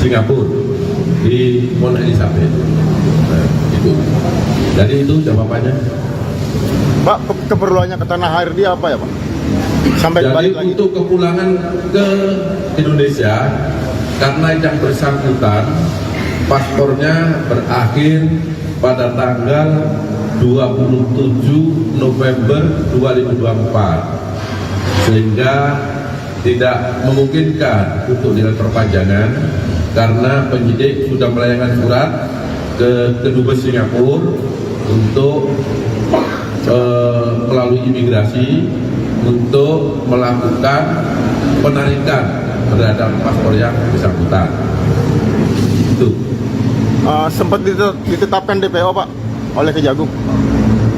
Singapura di Mount Elizabeth. Nah, itu. Jadi itu jawabannya. Pak, keperluannya ke tanah air dia apa ya Pak? Sampai Jadi balik lagi. untuk kepulangan ke Indonesia, karena yang bersangkutan paspornya berakhir pada tanggal 27 November 2024, sehingga tidak memungkinkan untuk dilakukan perpanjangan karena penyidik sudah melayangkan surat ke Kedubes Singapura untuk melalui imigrasi untuk melakukan penarikan terhadap paspor yang bersangkutan. Itu. Sempat ditetapkan DPO Pak oleh Kejagung.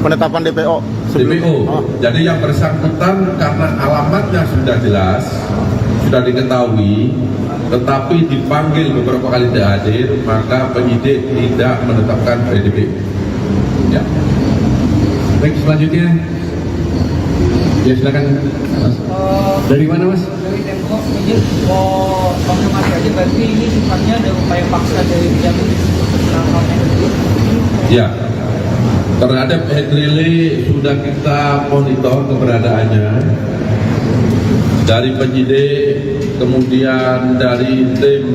Penetapan DPO. DPO. Jadi yang bersangkutan karena alamatnya sudah jelas, sudah diketahui, tetapi dipanggil beberapa kali tidak hadir, maka penyidik tidak menetapkan PDP. Ya. Baik, selanjutnya. Ya silakan. Dari mana Mas? Dari Tempo, izin mau konfirmasi aja, berarti ini sifatnya ada upaya paksa dari Kejagung Ya, terhadap Hendrili sudah kita monitor keberadaannya dari penyidik, kemudian dari tim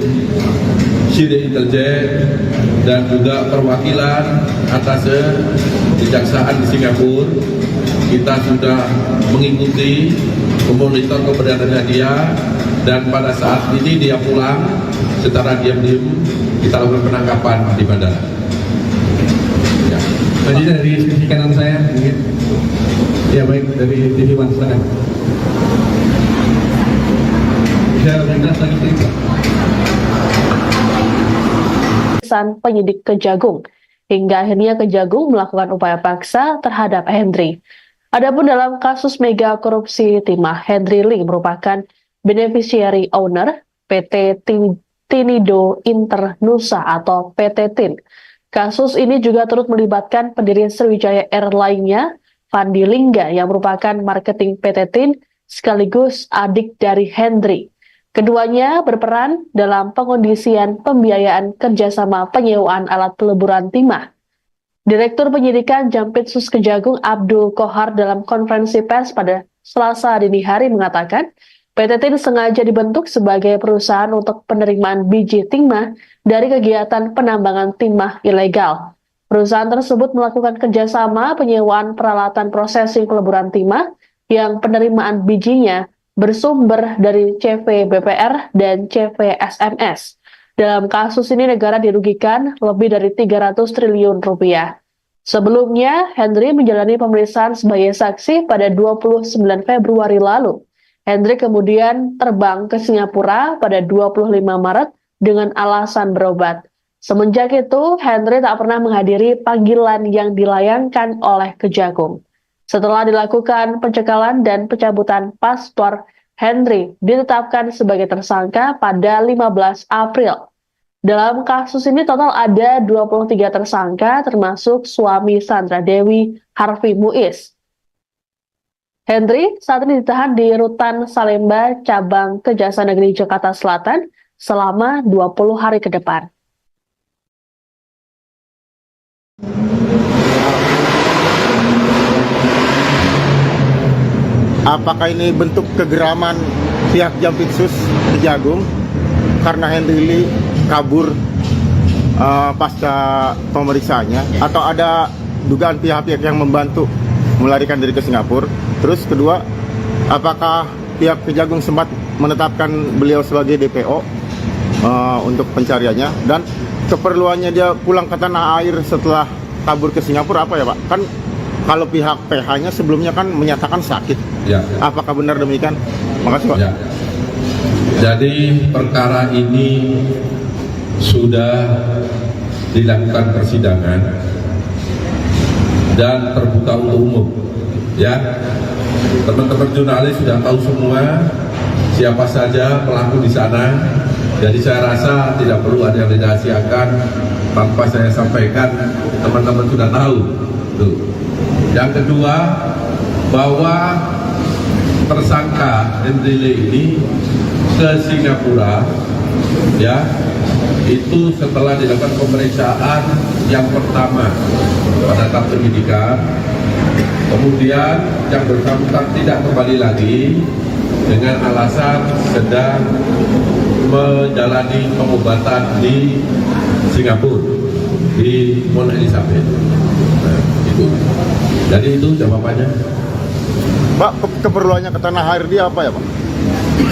Sidik Intelijen dan juga perwakilan atas kejaksaan di Singapura. Kita sudah mengikuti, memonitor keberadaannya dia, dan pada saat ini dia pulang secara diam-diam kita lakukan penangkapan di bandara. Ya. Selanjutnya dari sisi kanan saya mungkin. Ya baik, dari TV One silakan. Bisa jelas lagi Pak. Penyidik Kejagung hingga akhirnya Kejagung melakukan upaya paksa terhadap Hendri. Adapun dalam kasus mega korupsi timah, Hendri Lee merupakan beneficiary owner PT Tinido Internusa atau PT TIN. Kasus ini juga turut melibatkan pendiri Sriwijaya Air lainnya, Fandi Lingga, yang merupakan marketing PT TIN sekaligus adik dari Hendri. Keduanya berperan dalam pengondisian pembiayaan kerjasama penyewaan alat peleburan timah. Direktur Penyidikan Jampitsus Kejagung Abdul Kohar dalam konferensi pers pada Selasa dini hari mengatakan, PT TIN sengaja dibentuk sebagai perusahaan untuk penerimaan biji timah dari kegiatan penambangan timah ilegal. Perusahaan tersebut melakukan kerjasama penyewaan peralatan prosesing peleburan timah yang penerimaan bijinya bersumber dari CV BPR dan CV SMS. Dalam kasus ini negara dirugikan lebih dari 300 triliun rupiah. Sebelumnya, Hendri menjalani pemeriksaan sebagai saksi pada 29 Februari lalu. Hendri kemudian terbang ke Singapura pada 25 Maret dengan alasan berobat. Semenjak itu, Hendri tak pernah menghadiri panggilan yang dilayangkan oleh Kejagung. Setelah dilakukan pencekalan dan pencabutan paspor, Hendri ditetapkan sebagai tersangka pada 15 April. Dalam kasus ini total ada 23 tersangka termasuk suami Sandra Dewi, Harvey Muiz. Hendri saat ini ditahan di Rutan Salemba, Cabang Kejaksaan Negeri Jakarta Selatan selama 20 hari ke depan. Apakah ini bentuk kegeraman pihak Jampitsus Kejagung karena Hendri Lee kabur pasca pemeriksaannya, atau ada dugaan pihak-pihak yang membantu melarikan diri ke Singapura? Terus kedua, apakah pihak Kejagung sempat menetapkan beliau sebagai DPO untuk pencariannya, dan keperluannya dia pulang ke tanah air setelah kabur ke Singapura apa ya Pak? Kan kalau pihak PH-nya sebelumnya kan menyatakan sakit. Ya. Apakah benar demikian? Makasih Pak. Ya. Jadi perkara ini sudah dilakukan persidangan dan terbuka untuk umum. Ya, teman-teman jurnalis sudah tahu semua siapa saja pelaku di sana. Jadi saya rasa tidak perlu ada yang dirahasiakan tanpa saya sampaikan, teman-teman sudah tahu. Tuh. Yang kedua, bahwa tersangka Hendri Lee ini ke Singapura, ya, itu setelah dilakukan pemeriksaan yang pertama pada tahap penyidikan, kemudian yang bersangkutan tidak kembali lagi dengan alasan sedang menjalani pengobatan di Singapura, di Mount Elizabeth. Nah, itu. Jadi itu jawabannya. Pak, keperluannya ke tanah air dia apa ya Pak?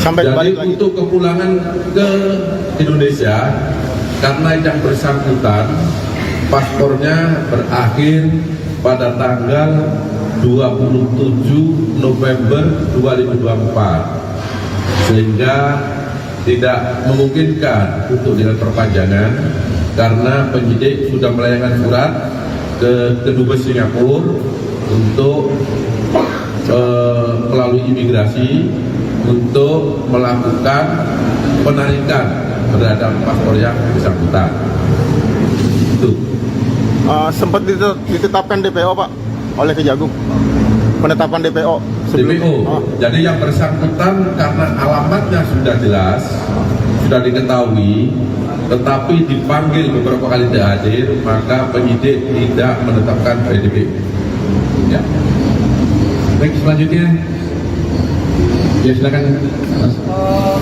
Sampai Jadi balik lagi. untuk kepulangan ke Indonesia, karena yang bersangkutan paspornya berakhir pada tanggal 27 November 2024, sehingga tidak memungkinkan untuk dilakukan perpanjangan karena penyidik sudah melayangkan surat ke Kedubes Singapura untuk melalui imigrasi untuk melakukan penarikan terhadap paspor yang bersangkutan. Itu. Sempat ditetapkan DPO Pak oleh Kejagung. Penetapan DPO sebelum. DPO. Jadi yang bersangkutan karena alamatnya sudah jelas, sudah diketahui, tetapi dipanggil beberapa kali tidak hadir, maka penyidik tidak menetapkan DPO. Ya. Baik, selanjutnya. Ya silakan Mas.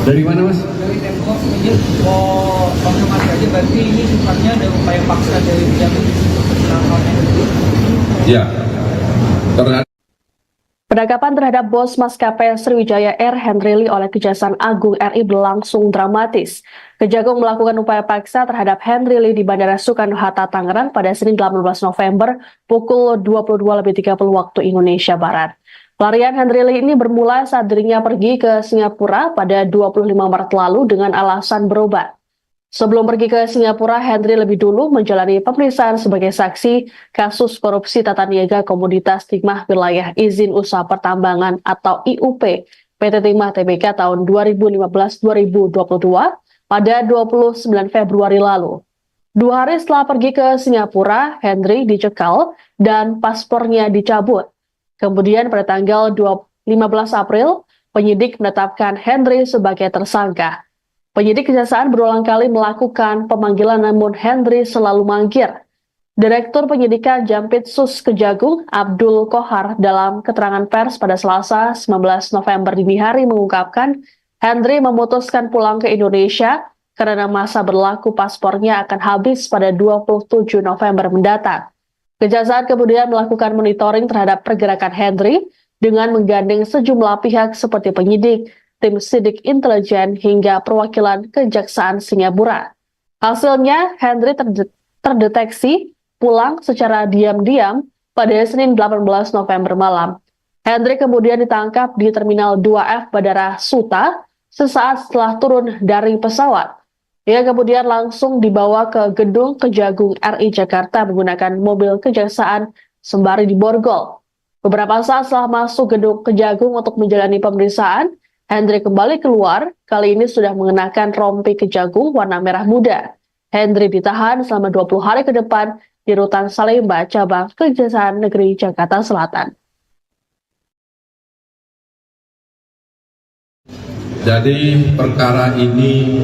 Dari mana Mas? Dari Tempo, izin mau konfirmasi aja, berarti ini sifatnya ada upaya paksa dari Kejagung untuk penangkapan itu. Ya. Terhadap Penangkapan terhadap bos maskapai Sriwijaya Air Henry Lee oleh Kejaksaan Agung RI berlangsung dramatis. Kejagung melakukan upaya paksa terhadap Henry Lee di Bandara Soekarno-Hatta, Tangerang pada Senin 18 November pukul 22.30 waktu Indonesia Barat. Pelarian Henry Lee ini bermula saat dirinya pergi ke Singapura pada 25 Maret lalu dengan alasan berobat. Sebelum pergi ke Singapura, Henry lebih dulu menjalani pemeriksaan sebagai saksi kasus korupsi tata niaga komoditas timah wilayah izin usaha pertambangan atau IUP PT Timah Tbk tahun 2015-2022 pada 29 Februari lalu. 2 hari setelah pergi ke Singapura, Henry dicekal dan paspornya dicabut. Kemudian pada tanggal 15 April, penyidik menetapkan Henry sebagai tersangka. Penyidik kejaksaan berulang kali melakukan pemanggilan namun Henry selalu mangkir. Direktur Penyidikan Jampitsus Kejagung Abdul Kohar dalam keterangan pers pada Selasa 19 November dini hari mengungkapkan Henry memutuskan pulang ke Indonesia karena masa berlaku paspornya akan habis pada 27 November mendatang. Kejaksaan kemudian melakukan monitoring terhadap pergerakan Henry dengan menggandeng sejumlah pihak seperti penyidik, tim sidik intelijen hingga perwakilan Kejaksaan Singapura. Hasilnya, Henry terdeteksi pulang secara diam-diam pada Senin 18 November malam. Henry kemudian ditangkap di Terminal 2F Bandara Suta sesaat setelah turun dari pesawat. Ia kemudian langsung dibawa ke gedung Kejagung RI Jakarta menggunakan mobil kejaksaan sembari diborgol. Beberapa saat setelah masuk gedung Kejagung untuk menjalani pemeriksaan, Henry kembali keluar, kali ini sudah mengenakan rompi Kejagung warna merah muda. Henry ditahan selama 20 hari ke depan di Rutan Salemba, cabang Kejaksaan Negeri Jakarta Selatan. Jadi perkara ini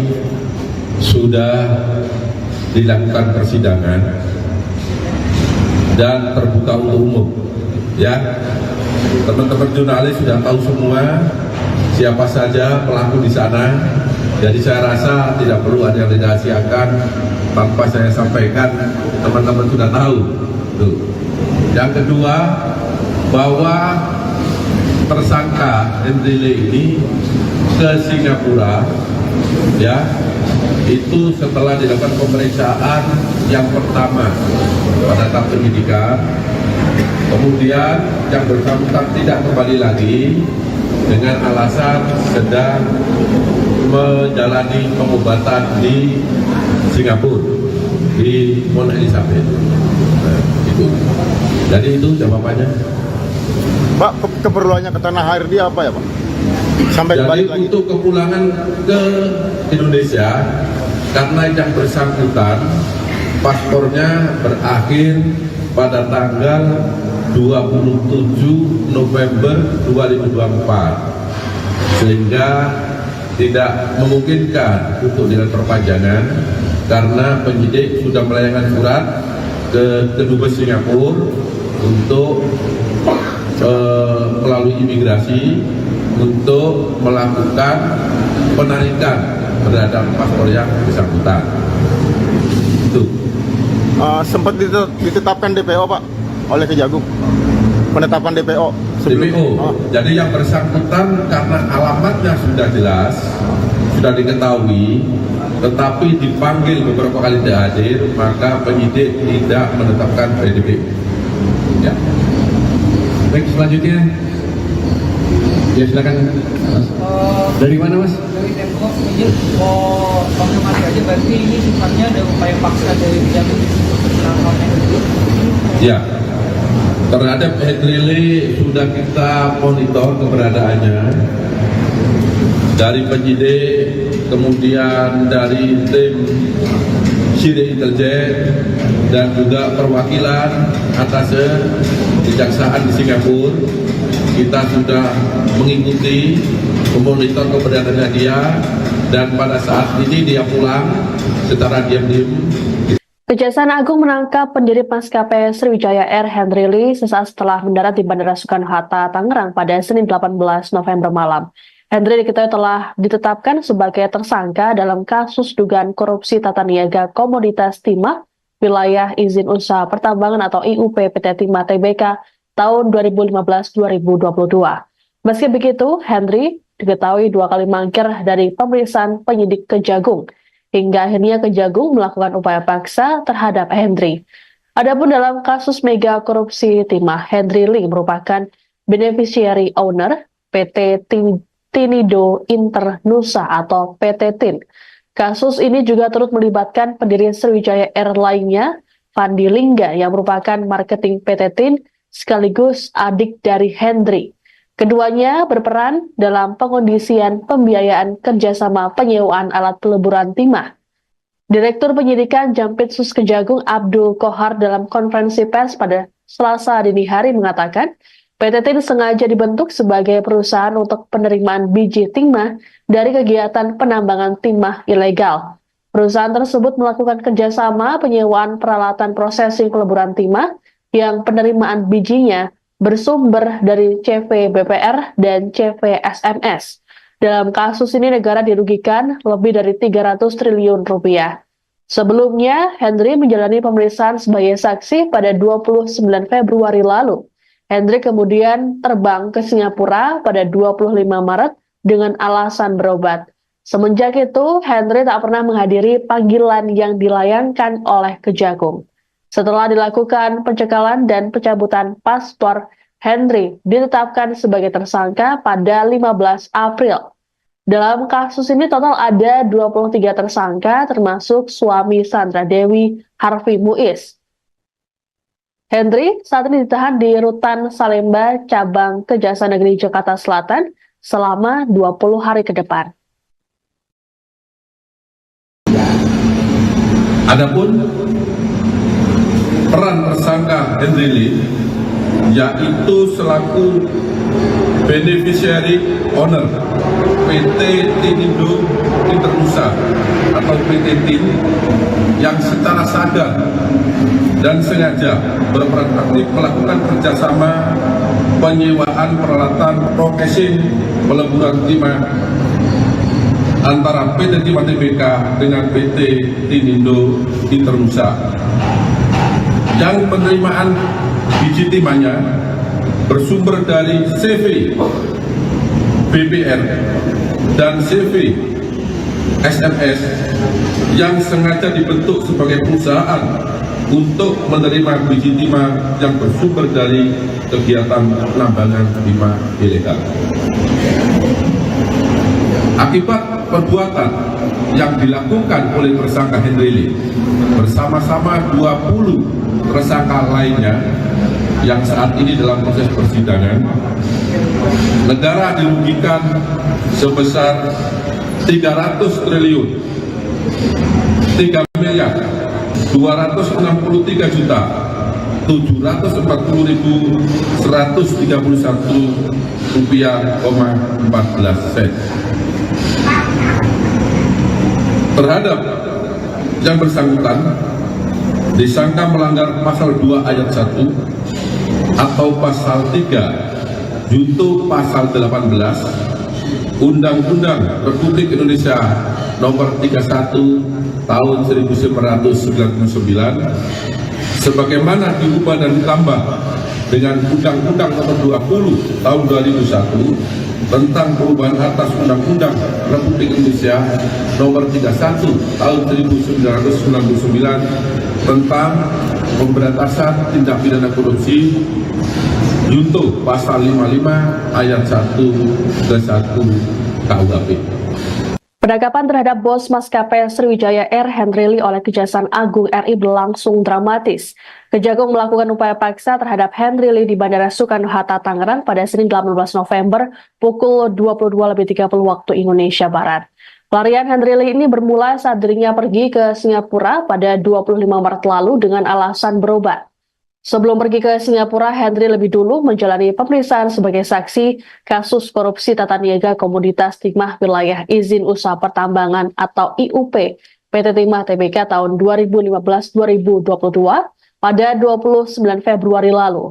sudah dilakukan persidangan dan terbuka untuk umum. Ya, teman-teman jurnalis sudah tahu semua siapa saja pelaku di sana. Jadi saya rasa tidak perlu ada yang dirahasiakan tanpa saya sampaikan, teman-teman sudah tahu. Tuh. Yang kedua, bahwa tersangka Henry Lee ini ke Singapura, ya, itu setelah dilakukan pemeriksaan yang pertama pada tahap penyidikan, kemudian yang bersangkutan tidak kembali lagi dengan alasan sedang menjalani pengobatan di Singapura, di Mount Elizabeth. Nah, itu. Jadi itu jawabannya. Pak, keperluannya ke tanah air dia apa ya Pak? Sampai Jadi balik lagi. untuk kepulangan ke Indonesia, karena yang bersangkutan paspornya berakhir pada tanggal 27 November 2024, sehingga tidak memungkinkan untuk dilakukan perpanjangan karena penyidik sudah melayangkan surat ke Kedubes Singapura untuk melalui imigrasi untuk melakukan penarikan terhadap paspor yang bersangkutan. Itu. Sempat ditetapkan DPO Pak oleh Kejagung. Penetapan DPO sebelum DPO. Jadi yang bersangkutan karena alamatnya sudah jelas, sudah diketahui, tetapi dipanggil beberapa kali tidak hadir, maka penyidik tidak menetapkan DPO. Ya. Baik, selanjutnya. Ya silakan. Mas. Dari mana Mas? Dari Pemkot, izin mau konfirmasi aja, berarti ini sifatnya ada upaya paksa dari Kejagung untuk penangkapan Hendry. Ya, terhadap Hendry Lee sudah kita monitor keberadaannya dari penyidik, kemudian dari tim Sidik Intelijen dan juga perwakilan atas kejaksaan di Singapura. Kita sudah mengikuti, memonitor keberadaannya dia, dan pada saat ini dia pulang secara diam-diam. Kejaksaan Agung menangkap pendiri maskapai Sriwijaya Air Hendry Lee sesaat setelah mendarat di Bandara Soekarno-Hatta, Tangerang pada Senin 18 November malam. Hendry diketahui telah ditetapkan sebagai tersangka dalam kasus dugaan korupsi tata niaga komoditas timah wilayah izin usaha pertambangan atau IUP PT Timah Tbk tahun 2015-2022. Meski begitu, Hendry diketahui 2 kali mangkir dari pemeriksaan penyidik Kejagung, hingga akhirnya Kejagung melakukan upaya paksa terhadap Hendry. Adapun dalam kasus mega korupsi timah, Hendry Lee merupakan beneficiary owner PT Tinido Internusa atau PT TIN. Kasus ini juga turut melibatkan pendiri Sriwijaya Air lainnya, Fandi Lingga, yang merupakan marketing PT TIN sekaligus adik dari Hendry. Keduanya berperan dalam pengondisian pembiayaan kerjasama penyewaan alat peleburan timah. Direktur Penyidikan Jampitsus Kejagung Abdul Kohar dalam konferensi pers pada Selasa dini hari mengatakan, PT TIN sengaja dibentuk sebagai perusahaan untuk penerimaan biji timah dari kegiatan penambangan timah ilegal. Perusahaan tersebut melakukan kerjasama penyewaan peralatan prosesing peleburan timah yang penerimaan bijinya bersumber dari CV BPR dan CV SMS. Dalam kasus ini negara dirugikan lebih dari 300 triliun rupiah. Sebelumnya, Hendry menjalani pemeriksaan sebagai saksi pada 29 Februari lalu. Hendry kemudian terbang ke Singapura pada 25 Maret dengan alasan berobat. Semenjak itu, Hendry tak pernah menghadiri panggilan yang dilayangkan oleh Kejagung. Setelah dilakukan pencekalan dan pencabutan paspor, Hendry ditetapkan sebagai tersangka pada 15 April. Dalam kasus ini total ada 23 tersangka termasuk suami Sandra Dewi, Harvey Muiz. Hendry saat ini ditahan di Rutan Salemba, Cabang Kejaksaan Negeri Jakarta Selatan selama 20 hari ke depan. Adapun peran tersangka Hendry Lee yaitu selaku beneficiary owner PT Tinido Internusa atau PT TIN yang secara sadar dan sengaja berperan aktif melakukan kerjasama penyewaan peralatan processing peleburan timah antara PT Timah Tbk dengan PT Tinido Internusa. Yang penerimaan biji timahnya bersumber dari CV BPR dan CV SMS yang sengaja dibentuk sebagai perusahaan untuk menerima biji timah yang bersumber dari kegiatan penambangan timah ilegal. Akibat perbuatan yang dilakukan oleh tersangka Hendry Lee bersama-sama 20 tersangka lainnya yang saat ini dalam proses persidangan, negara dirugikan sebesar 300 triliun 3 miliar 263 juta 740.131 rupiah, 14 sen. Terhadap yang bersangkutan disangka melanggar pasal 2 ayat 1 atau pasal 3 junto pasal 18 Undang-Undang Republik Indonesia Nomor 31 Tahun 1999 sebagaimana diubah dan ditambah dengan Undang-Undang Nomor 20 Tahun 2001 tentang perubahan atas Undang-Undang Republik Indonesia Nomor 31 Tahun 1999 tentang pemberantasan tindak pidana korupsi junto pasal 55 ayat 1 ke 1 KUHP. Penangkapan terhadap bos maskapai Sriwijaya Air Henry Lee oleh Kejaksaan Agung RI berlangsung dramatis. Kejagung melakukan upaya paksa terhadap Henry Lee di Bandara Soekarno-Hatta, Tangerang pada Senin 18 November pukul 22.30 waktu Indonesia Barat. Pelarian Henry Lee ini bermula saat dirinya pergi ke Singapura pada 25 Maret lalu dengan alasan berobat. Sebelum pergi ke Singapura, Henry lebih dulu menjalani pemeriksaan sebagai saksi kasus korupsi tata niaga komoditas timah wilayah izin usaha pertambangan atau IUP PT Timah Tbk tahun 2015-2022 pada 29 Februari lalu.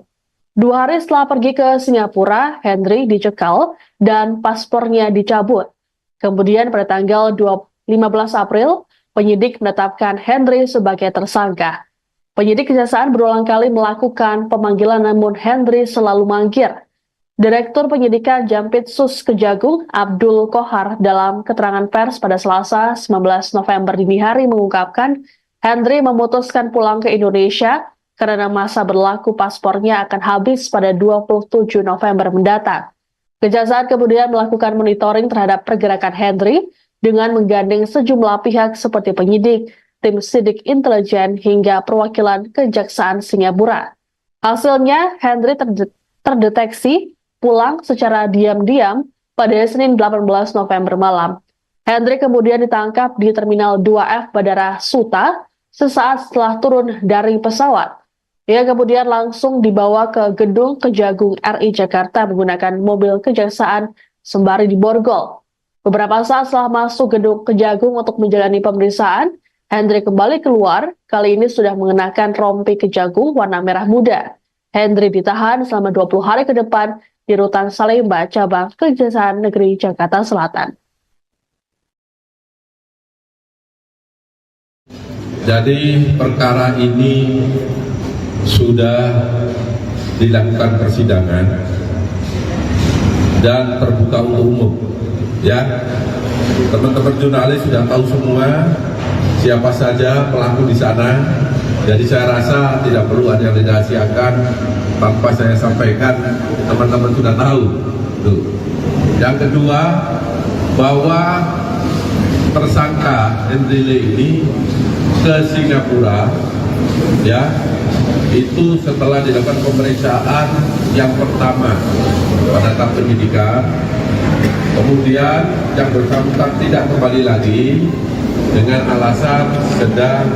2 hari setelah pergi ke Singapura, Henry dicekal dan paspornya dicabut. Kemudian pada tanggal 15 April, penyidik menetapkan Henry sebagai tersangka. Penyidik Kejaksaan berulang kali melakukan pemanggilan namun Henry selalu mangkir. Direktur Penyidikan Jampitsus Kejagung Abdul Kohar dalam keterangan pers pada Selasa 19 November dini hari mengungkapkan Henry memutuskan pulang ke Indonesia karena masa berlaku paspornya akan habis pada 27 November mendatang. Kejaksaan kemudian melakukan monitoring terhadap pergerakan Henry dengan menggandeng sejumlah pihak seperti penyidik, tim sidik intelijen hingga perwakilan Kejaksaan Singapura. Hasilnya, Henry terdeteksi pulang secara diam-diam pada Senin 18 November malam. Henry kemudian ditangkap di Terminal 2F Bandara Suta sesaat setelah turun dari pesawat. Ia kemudian langsung dibawa ke gedung Kejagung RI Jakarta menggunakan mobil kejaksaan sembari diborgol. Beberapa saat setelah masuk gedung Kejagung untuk menjalani pemeriksaan, Henry kembali keluar, kali ini sudah mengenakan rompi Kejagung warna merah muda. Henry ditahan selama 20 hari ke depan di Rutan Salemba, Cabang Kejaksaan Negeri Jakarta Selatan. Jadi perkara ini sudah dilakukan persidangan dan terbuka untuk umum. Ya, teman-teman jurnalis sudah tahu semua siapa saja pelaku di sana, jadi saya rasa tidak perlu ada yang dirahasiakan tanpa saya sampaikan, teman-teman sudah tahu. Tuh. Yang kedua, bahwa tersangka Henry Lee ini ke Singapura, ya, itu setelah dilakukan pemeriksaan yang pertama pada tahap penyidikan, kemudian yang bersangkutan tidak kembali lagi dengan alasan sedang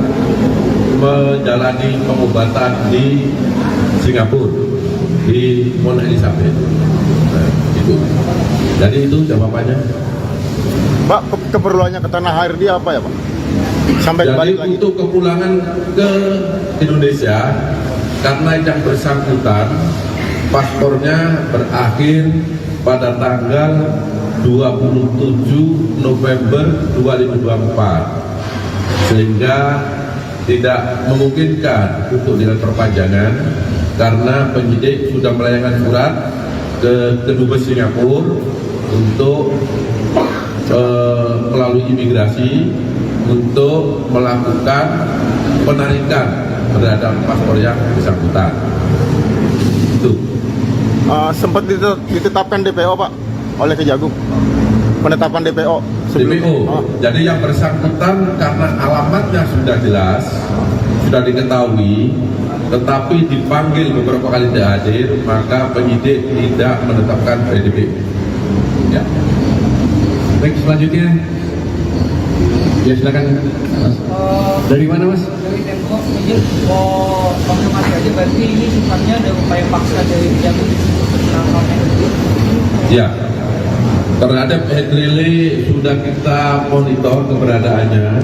menjalani pengobatan di Singapura, di Mount Elizabeth. Nah, itu. Jadi itu jawabannya. Pak, keperluannya ke tanah air dia apa ya, Pak? Sampai Jadi balik lagi. untuk kepulangan ke Indonesia, karena yang bersangkutan paspornya berakhir pada tanggal 27 November 2024, sehingga tidak memungkinkan untuk dilakukan perpanjangan karena penyidik sudah melayangkan surat ke Dubes Singapura untuk melalui imigrasi untuk melakukan penarikan terhadap paspor yang bersangkutan. Itu. Sempat ditetapkan DPO, Pak, oleh Kejagung. Penetapan DPO. DPO. Jadi yang bersangkutan karena alamatnya sudah jelas, sudah diketahui, tetapi dipanggil beberapa kali tidak hadir, maka penyidik tidak menetapkan DPO. Ya. Baik, selanjutnya. Ya, silakan. Mas. Dari mana, Mas? Dari Tempo, izin mau konfirmasi aja, berarti ini sifatnya ada upaya paksa dari Kejagung untuk penangkapan itu? Ya, terhadap Henry Lee sudah kita monitor keberadaannya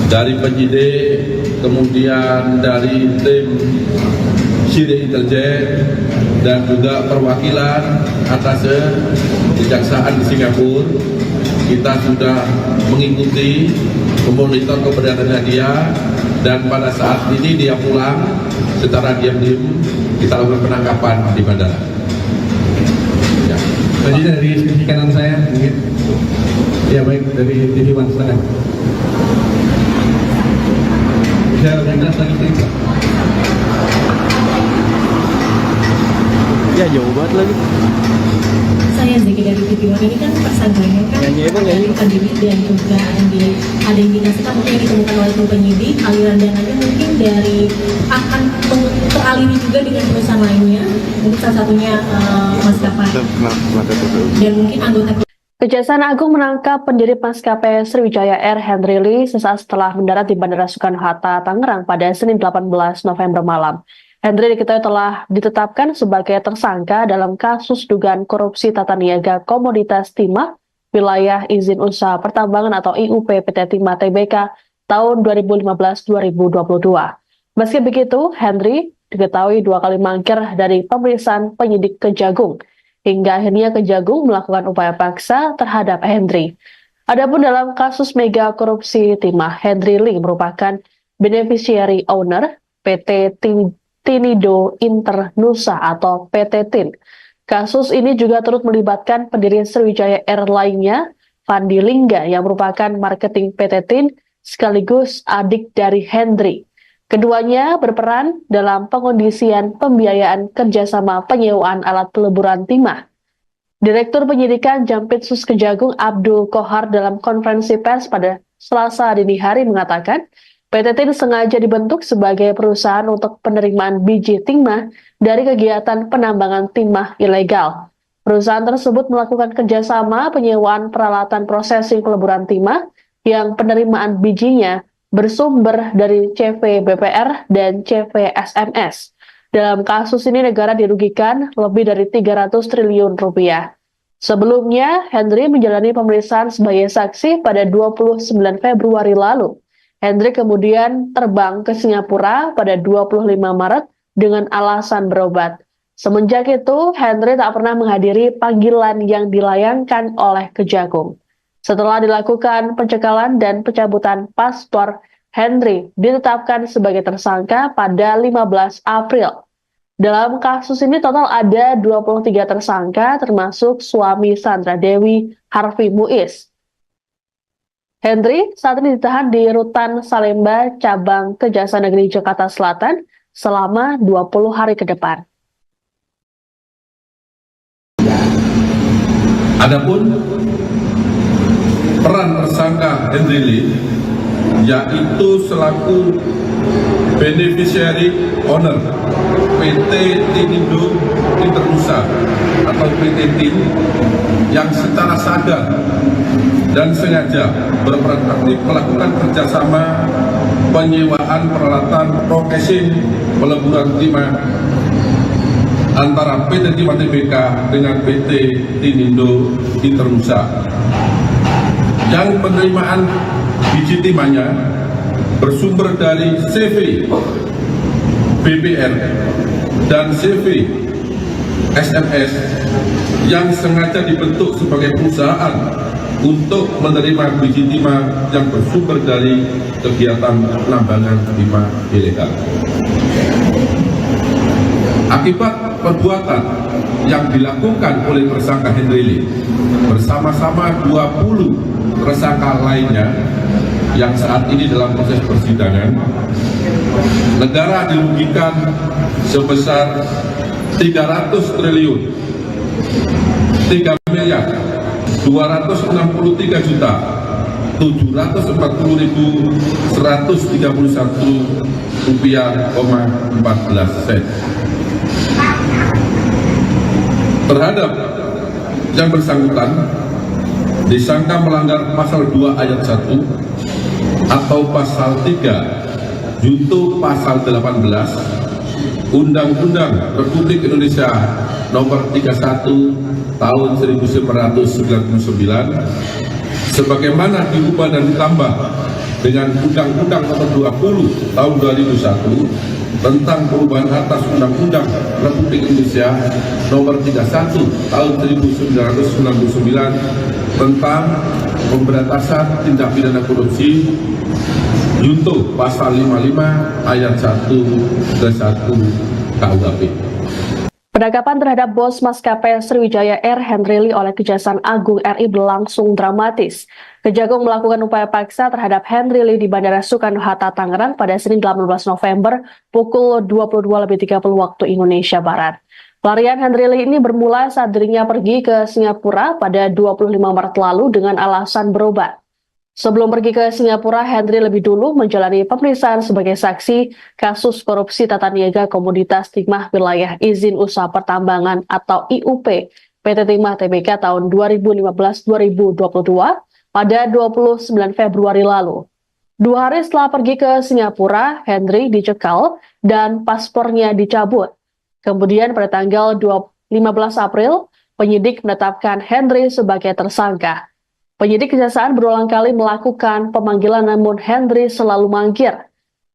dari penyidik, kemudian dari tim sidik intelijen, dan juga perwakilan atas kejaksaan di Singapura. Kita sudah mengikuti, memonitor keberadaannya dia, dan pada saat ini dia pulang secara diam-diam. Kita lakukan penangkapan di bandara. Ya. Tadi dari sisi kanan saya mungkin. Ya baik, dari TV One silakan. Bisa lebih jelas lagi Pak? Ya jauh banget lagi. Saya Zeki dari TV One. Ini kan tersangkanya kan melarikan diri dan juga ada indikasikan mungkin yang ditemukan oleh tim penyidik aliran dananya mungkin dari akan teraliri juga dengan perusahaan lainnya, mungkin salah satunya maskapai dan mungkin anggota. Kejaksaan Agung menangkap pendiri maskapai Sriwijaya Air Henry Lee sesaat setelah mendarat di Bandara Soekarno-Hatta, Tangerang pada Senin 18 November malam. Henry diketahui telah ditetapkan sebagai tersangka dalam kasus dugaan korupsi tata niaga komoditas timah wilayah izin usaha pertambangan atau IUP PT Timah Tbk tahun 2015-2022. Meski begitu, Henry diketahui 2 kali mangkir dari pemeriksaan penyidik Kejagung, hingga akhirnya Kejagung melakukan upaya paksa terhadap Henry. Adapun dalam kasus mega korupsi timah, Henry Lee merupakan beneficiary owner PT Tinido Internusa atau PT TIN. Kasus ini juga turut melibatkan pendiri Sriwijaya Air lainnya, Fandi Lingga, yang merupakan marketing PT TIN sekaligus adik dari Henry. Keduanya berperan dalam pengondisian pembiayaan kerjasama penyewaan alat peleburan timah. Direktur Penyidikan Jampitsus Kejagung Abdul Kohar dalam konferensi pers pada Selasa dini hari mengatakan, PT TIN sengaja dibentuk sebagai perusahaan untuk penerimaan biji timah dari kegiatan penambangan timah ilegal. Perusahaan tersebut melakukan kerjasama penyewaan peralatan prosesing peleburan timah yang penerimaan bijinya bersumber dari CV BPR dan CV SMS. Dalam kasus ini negara dirugikan lebih dari 300 triliun rupiah. Sebelumnya, Henry menjalani pemeriksaan sebagai saksi pada 29 Februari lalu. Henry kemudian terbang ke Singapura pada 25 Maret dengan alasan berobat. Semenjak itu, Henry tak pernah menghadiri panggilan yang dilayangkan oleh Kejagung. Setelah dilakukan pencekalan dan pencabutan paspor, Henry ditetapkan sebagai tersangka pada 15 April. Dalam kasus ini total ada 23 tersangka termasuk suami Sandra Dewi, Harvey Muiz. Henry saat ini ditahan di Rutan Salemba, Cabang Kejaksaan Negeri Jakarta Selatan selama 20 hari ke depan. Adapun peran tersangka Henry Lee yaitu selaku beneficiary owner PT Tinido Internusa atau PT TIN yang secara sadar dan sengaja berperan aktif melakukan kerjasama penyewaan peralatan processing peleburan timah antara PT Timah Tbk dengan PT Tinido Internusa, yang penerimaan biji timahnya bersumber dari CV BPR dan CV SMS yang sengaja dibentuk sebagai perusahaan untuk menerima biji timah yang bersumber dari kegiatan penambangan timah ilegal. Akibat perbuatan yang dilakukan oleh tersangka Henry Lee bersama-sama 20 tersangka lainnya yang saat ini dalam proses persidangan, negara dirugikan sebesar 300 triliun 3 miliar 263 juta 740.131 rupiah, 14 sen. Terhadap yang bersangkutan disangka melanggar pasal 2 ayat 1 atau pasal 3 junto pasal 18 Undang-Undang Republik Indonesia Nomor 31 Tahun 1999 sebagaimana diubah dan ditambah dengan Undang-Undang Nomor 20 Tahun 2001 tentang perubahan atas Undang-Undang Republik Indonesia Nomor 31 Tahun 1999 tentang pemberantasan tindak pidana korupsi junto pasal 55 ayat 1 ke 1 KUHP. Penangkapan terhadap bos maskapai Sriwijaya Air Henry Lee oleh Kejaksaan Agung RI berlangsung dramatis. Kejagung melakukan upaya paksa terhadap Henry Lee di Bandara Soekarno-Hatta, Tangerang pada Senin 18 November pukul 22.30 waktu Indonesia Barat. Pelarian Henry Lee ini bermula saat dirinya pergi ke Singapura pada 25 Maret lalu dengan alasan berobat. Sebelum pergi ke Singapura, Henry lebih dulu menjalani pemeriksaan sebagai saksi kasus korupsi tata niaga komoditas timah wilayah izin usaha pertambangan atau IUP PT Timah Tbk tahun 2015-2022 pada 29 Februari lalu. 2 hari setelah pergi ke Singapura, Henry dicekal dan paspornya dicabut. Kemudian pada tanggal 15 April, penyidik menetapkan Henry sebagai tersangka. Penyidik Kejaksaan berulang kali melakukan pemanggilan namun Henry selalu mangkir.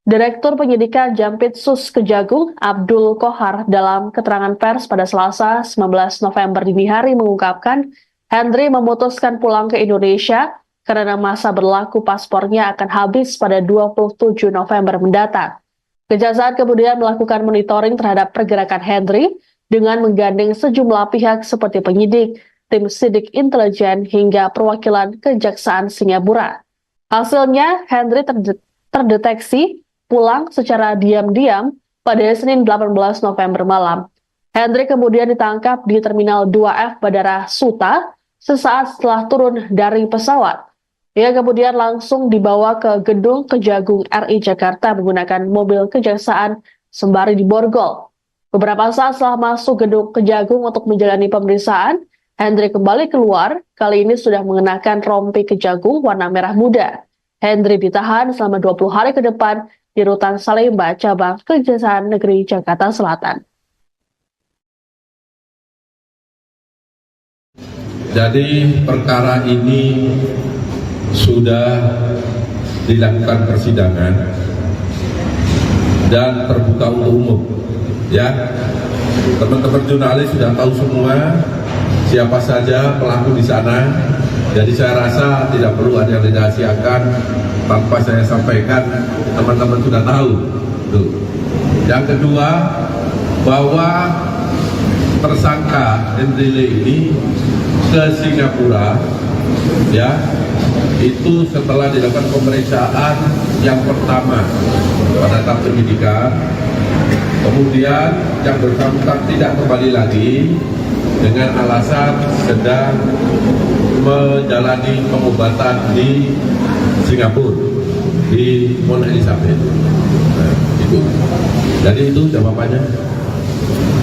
Direktur Penyidikan Jampitsus Kejagung Abdul Kohar dalam keterangan pers pada Selasa 19 November dini hari mengungkapkan Henry memutuskan pulang ke Indonesia karena masa berlaku paspornya akan habis pada 27 November mendatang. Kejaksaan kemudian melakukan monitoring terhadap pergerakan Henry dengan menggandeng sejumlah pihak seperti penyidik, tim sidik intelijen hingga perwakilan Kejaksaan Singapura. Hasilnya, Henry terdeteksi pulang secara diam-diam pada Senin 18 November malam. Henry kemudian ditangkap di Terminal 2F Bandara Suta sesaat setelah turun dari pesawat. Ia kemudian langsung dibawa ke gedung Kejagung RI Jakarta menggunakan mobil kejaksaan sembari diborgol. Beberapa saat setelah masuk gedung Kejagung untuk menjalani pemeriksaan, Henry kembali keluar, kali ini sudah mengenakan rompi Kejagung warna merah muda. Henry ditahan selama 20 hari ke depan di Rutan Salemba, cabang Kejaksaan Negeri Jakarta Selatan. Jadi perkara ini sudah dilakukan persidangan dan terbuka untuk umum. Ya, teman-teman jurnalis sudah tahu semua siapa saja pelaku di sana, jadi saya rasa tidak perlu ada yang dirahasiakan tanpa saya sampaikan, teman-teman sudah tahu. Tuh. Yang kedua, bahwa tersangka Henry Lee ini ke Singapura, ya, itu setelah dilakukan pemeriksaan yang pertama pada tahap penyidikan, kemudian yang bersangkutan tidak kembali lagi dengan alasan sedang menjalani pengobatan di Singapura, di Mount Elizabeth. Nah, itu. Jadi itu jawabannya.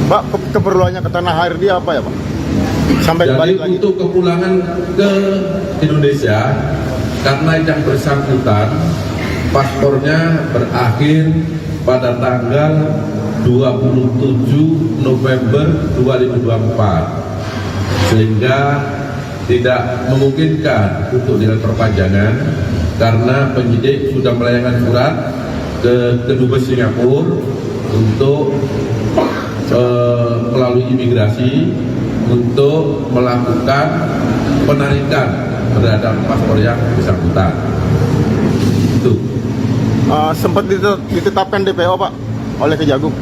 Pak, keperluannya ke tanah air dia apa ya, Pak? Sampai jadi balik lagi. untuk kepulangan ke Indonesia, karena yang bersangkutan paspornya berakhir pada tanggal 27 November 2024, sehingga tidak memungkinkan untuk dilakukan perpanjangan karena penyidik sudah melayangkan surat ke Kedubes Singapura untuk melalui imigrasi untuk melakukan penarikan terhadap paspor yang bersangkutan. Itu. Sempat ditetapkan DPO, Pak, oleh Kejagung.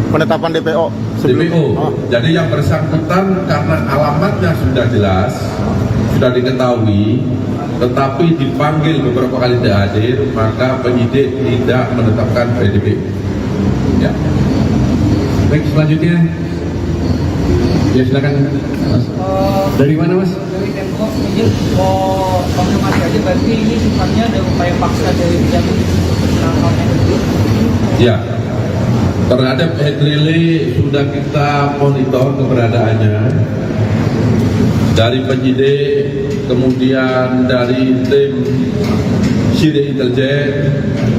Penetapan DPO sebelum DPO. Jadi yang bersangkutan karena alamatnya sudah jelas, sudah diketahui, tetapi dipanggil beberapa kali tidak hadir, maka penyidik tidak menetapkan DPO. Ya. Baik, selanjutnya. Ya, silakan, Mas. Dari mana, Mas? Dari Tempo, izin mau konfirmasi aja, berarti ini sifatnya ada upaya paksa dari Kejagung untuk penangkapan Henry. Ya. Terhadap Henry Lee sudah kita monitor keberadaannya dari penyidik, kemudian dari tim sidik intelijen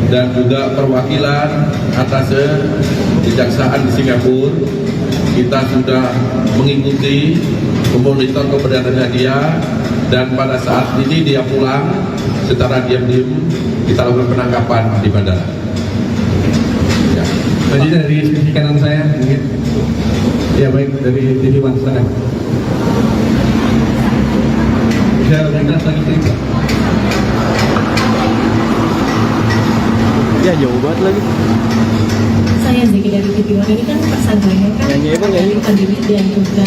dan juga perwakilan atas kejaksaan di Singapura. Kita sudah mengikuti, memonitor keberadaannya dia, dan pada saat ini dia pulang secara diam-diam kita lakukan penangkapan di bandara. Ya. Selanjutnya dari sisi kanan saya mungkin. Ya baik, dari TV One silakan. Bisa lebih keras lagi cerita. Ya jauh banget lagi. Saya Zeki dari TV One. Ini kan tersangkanya kan melarikan diri dan juga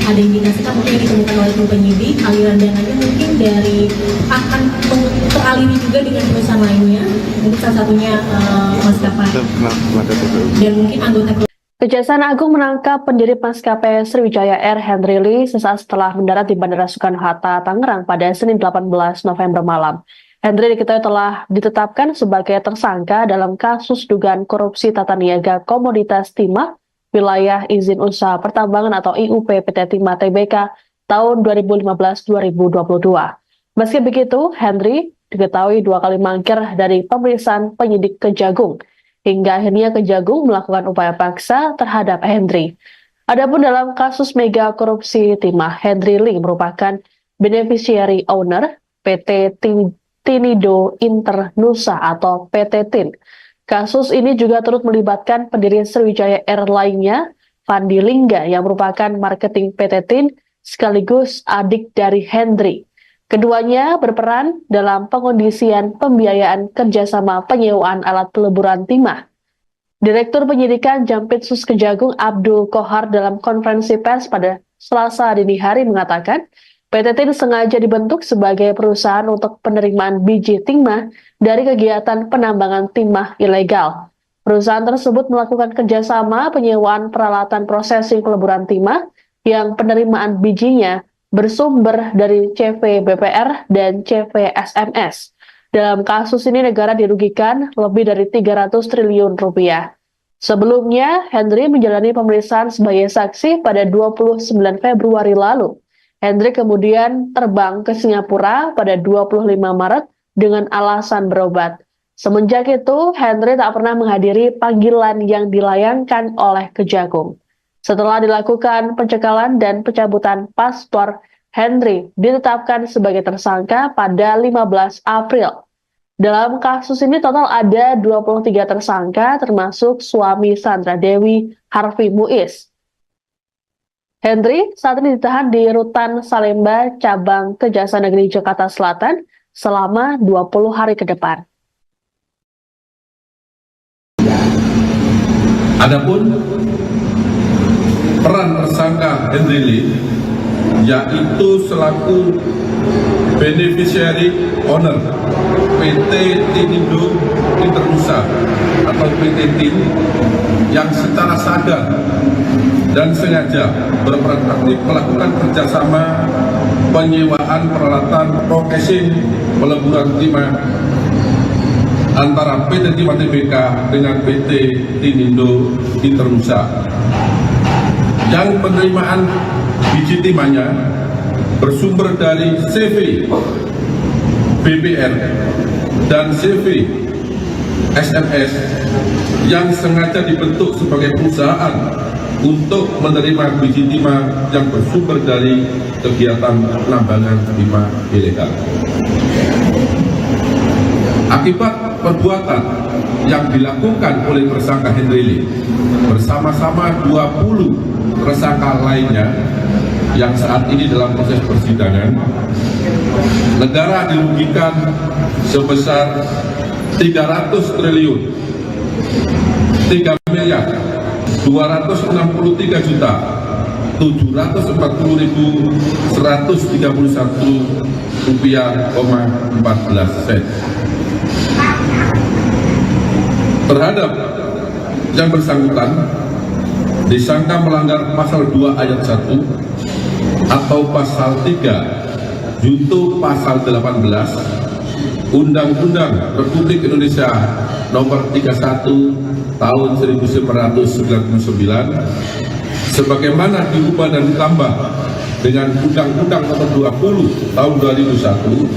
ada indikasikan mungkin yang ditemukan oleh tim penyidik aliran dananya mungkin dari akan teraliri juga dengan perusahaan lainnya, mungkin salah satunya maskapai dan mungkin anggota. Kejaksaan Agung menangkap pendiri maskapai Sriwijaya Air Henry Lee sesaat setelah mendarat di Bandara Soekarno-Hatta, Tangerang pada Senin 18 November malam. Henry diketahui telah ditetapkan sebagai tersangka dalam kasus dugaan korupsi tata niaga komoditas timah wilayah izin usaha pertambangan atau IUP PT Timah Tbk tahun 2015-2022. Meski begitu, Henry diketahui 2 kali mangkir dari pemeriksaan penyidik Kejagung, hingga akhirnya Kejagung melakukan upaya paksa terhadap Henry. Adapun dalam kasus mega korupsi timah, Henry Lee merupakan beneficiary owner PT Tinido Internusa atau PT TIN. Kasus ini juga turut melibatkan pendiri Sriwijaya Air lainnya, Fandi Lingga, yang merupakan marketing PT TIN sekaligus adik dari Henry. Keduanya berperan dalam pengondisian pembiayaan kerjasama penyewaan alat peleburan timah. Direktur Penyidikan Jampitsus Kejagung Abdul Kohar dalam konferensi pers pada Selasa dini hari mengatakan, PT TIN sengaja dibentuk sebagai perusahaan untuk penerimaan biji timah dari kegiatan penambangan timah ilegal. Perusahaan tersebut melakukan kerjasama penyewaan peralatan prosesing peleburan timah yang penerimaan bijinya bersumber dari CV BPR dan CV SMS. Dalam kasus ini negara dirugikan lebih dari 300 triliun rupiah. Sebelumnya, Henry menjalani pemeriksaan sebagai saksi pada 29 Februari lalu. Henry kemudian terbang ke Singapura pada 25 Maret dengan alasan berobat. Semenjak itu, Henry tak pernah menghadiri panggilan yang dilayangkan oleh Kejagung. Setelah dilakukan pencekalan dan pencabutan paspor, Henry ditetapkan sebagai tersangka pada 15 April. Dalam kasus ini total ada 23 tersangka termasuk suami Sandra Dewi, Harvey Muiz. Henry saat ini ditahan di Rutan Salemba, Cabang Kejaksaan Negeri Jakarta Selatan selama 20 hari ke depan. Adapun peran tersangka Henry Lee yaitu selaku beneficiary owner PT Tinido Internusa atau PT TIN yang secara sadar dan sengaja berperan aktif melakukan kerjasama penyewaan peralatan processing peleburan timah antara PT Timah Tbk dengan PT Tinido Internusa, yang penerimaan biji timahnya bersumber dari CV BPR dan CV SMS yang sengaja dibentuk sebagai perusahaan untuk menerima biji timah yang bersumber dari kegiatan penambangan timah ilegal. Akibat perbuatan yang dilakukan oleh tersangka Henry Lee bersama-sama 20 tersangka lainnya yang saat ini dalam proses persidangan, negara dirugikan sebesar 300 triliun 3 miliar 263 juta 740.131 rupiah, 14 sen. Terhadap yang bersangkutan disangka melanggar pasal 2 ayat 1 atau pasal 3 junto pasal 18 Undang-Undang Republik Indonesia Nomor 31 Tahun 1999 sebagaimana diubah dan ditambah dengan Undang-Undang Nomor 20 Tahun 2001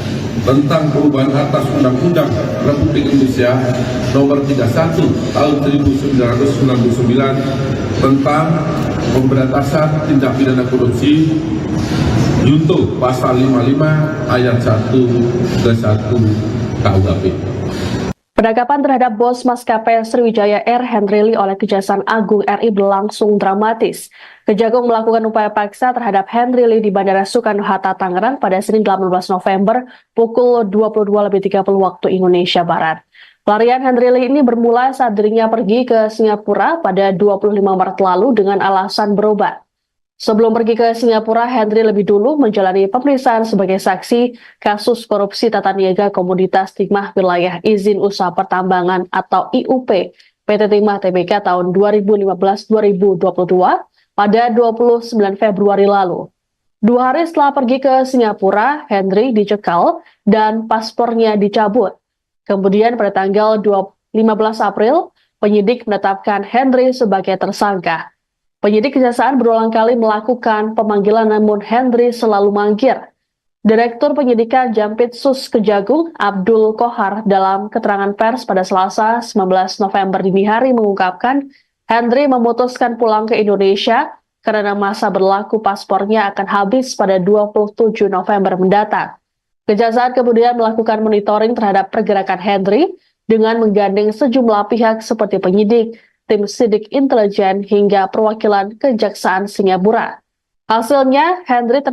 tentang perubahan atas Undang-Undang Republik Indonesia Nomor 31 Tahun 1999 tentang pemberantasan tindak pidana korupsi junto pasal 55 ayat 1 ke 1 KUHP. Penangkapan terhadap bos maskapai Sriwijaya Air Henry Lee oleh Kejaksaan Agung RI berlangsung dramatis. Kejagung melakukan upaya paksa terhadap Henry Lee di Bandara Soekarno-Hatta, Tangerang pada Senin 18 November pukul 22.30 waktu Indonesia Barat. Pelarian Henry Lee ini bermula saat dirinya pergi ke Singapura pada 25 Maret lalu dengan alasan berobat. Sebelum pergi ke Singapura, Henry lebih dulu menjalani pemeriksaan sebagai saksi kasus korupsi tata niaga komoditas timah wilayah izin usaha pertambangan atau IUP PT Timah Tbk tahun 2015-2022 pada 29 Februari lalu. 2 hari setelah pergi ke Singapura, Henry dicekal dan paspornya dicabut. Kemudian pada tanggal 15 April, penyidik menetapkan Henry sebagai tersangka. Penyidik Kejaksaan berulang kali melakukan pemanggilan namun Henry selalu mangkir. Direktur Penyidikan Jampitsus Kejagung Abdul Kohar dalam keterangan pers pada Selasa 19 November dini hari mengungkapkan Henry memutuskan pulang ke Indonesia karena masa berlaku paspornya akan habis pada 27 November mendatang. Kejaksaan kemudian melakukan monitoring terhadap pergerakan Henry dengan menggandeng sejumlah pihak seperti penyidik, tim sidik intelijen hingga perwakilan Kejaksaan Singapura. Hasilnya, Henry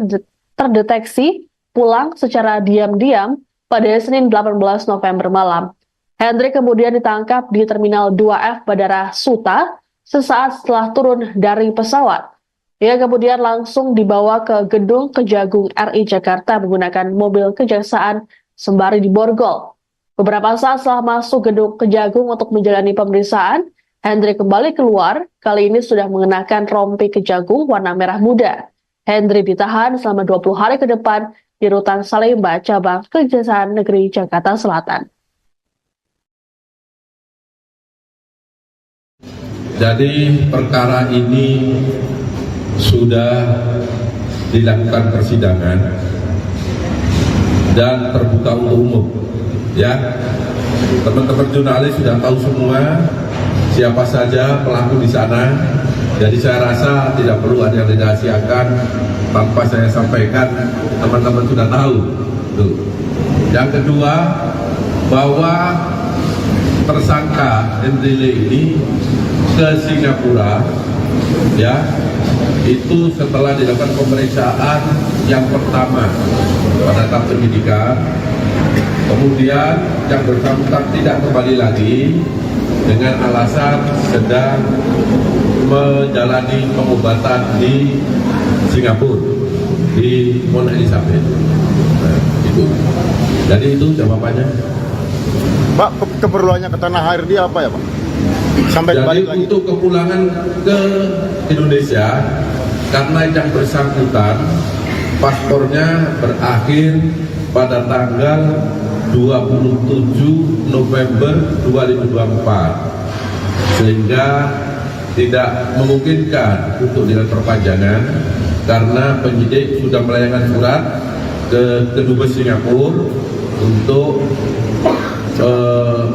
terdeteksi pulang secara diam-diam pada Senin 18 November malam. Henry kemudian ditangkap di Terminal 2F Bandara Suta sesaat setelah turun dari pesawat. Ia kemudian langsung dibawa ke gedung Kejagung RI Jakarta menggunakan mobil kejaksaan sembari diborgol. Beberapa saat setelah masuk gedung Kejagung untuk menjalani pemeriksaan, Henry kembali keluar, kali ini sudah mengenakan rompi Kejagung warna merah muda. Henry ditahan selama 20 hari ke depan di Rutan Salemba, cabang Kejaksaan Negeri Jakarta Selatan. Jadi perkara ini sudah dilakukan persidangan dan terbuka untuk umum. Ya, teman-teman jurnalis sudah tahu semua siapa saja pelaku di sana. Jadi saya rasa tidak perlu ada yang dirahasiakan tanpa saya sampaikan, teman-teman sudah tahu. Tuh. Yang kedua, bahwa tersangka Henry Lee ini ke Singapura, ya, itu setelah dilakukan pemeriksaan yang pertama pada tahap penyidikan. Kemudian yang bersangkutan tidak kembali lagi dengan alasan sedang menjalani pengobatan di Singapura, di Mount Elizabeth. Nah, itu. Jadi itu jawabannya. Pak, keperluannya ke tanah air dia apa ya, Pak? Sampai Jadi balik lagi. untuk kepulangan ke Indonesia, karena yang bersangkutan paspornya berakhir pada tanggal 27 November 2024, sehingga tidak memungkinkan untuk dilakukan perpanjangan karena penyidik sudah melayangkan surat ke Kedubes Singapura untuk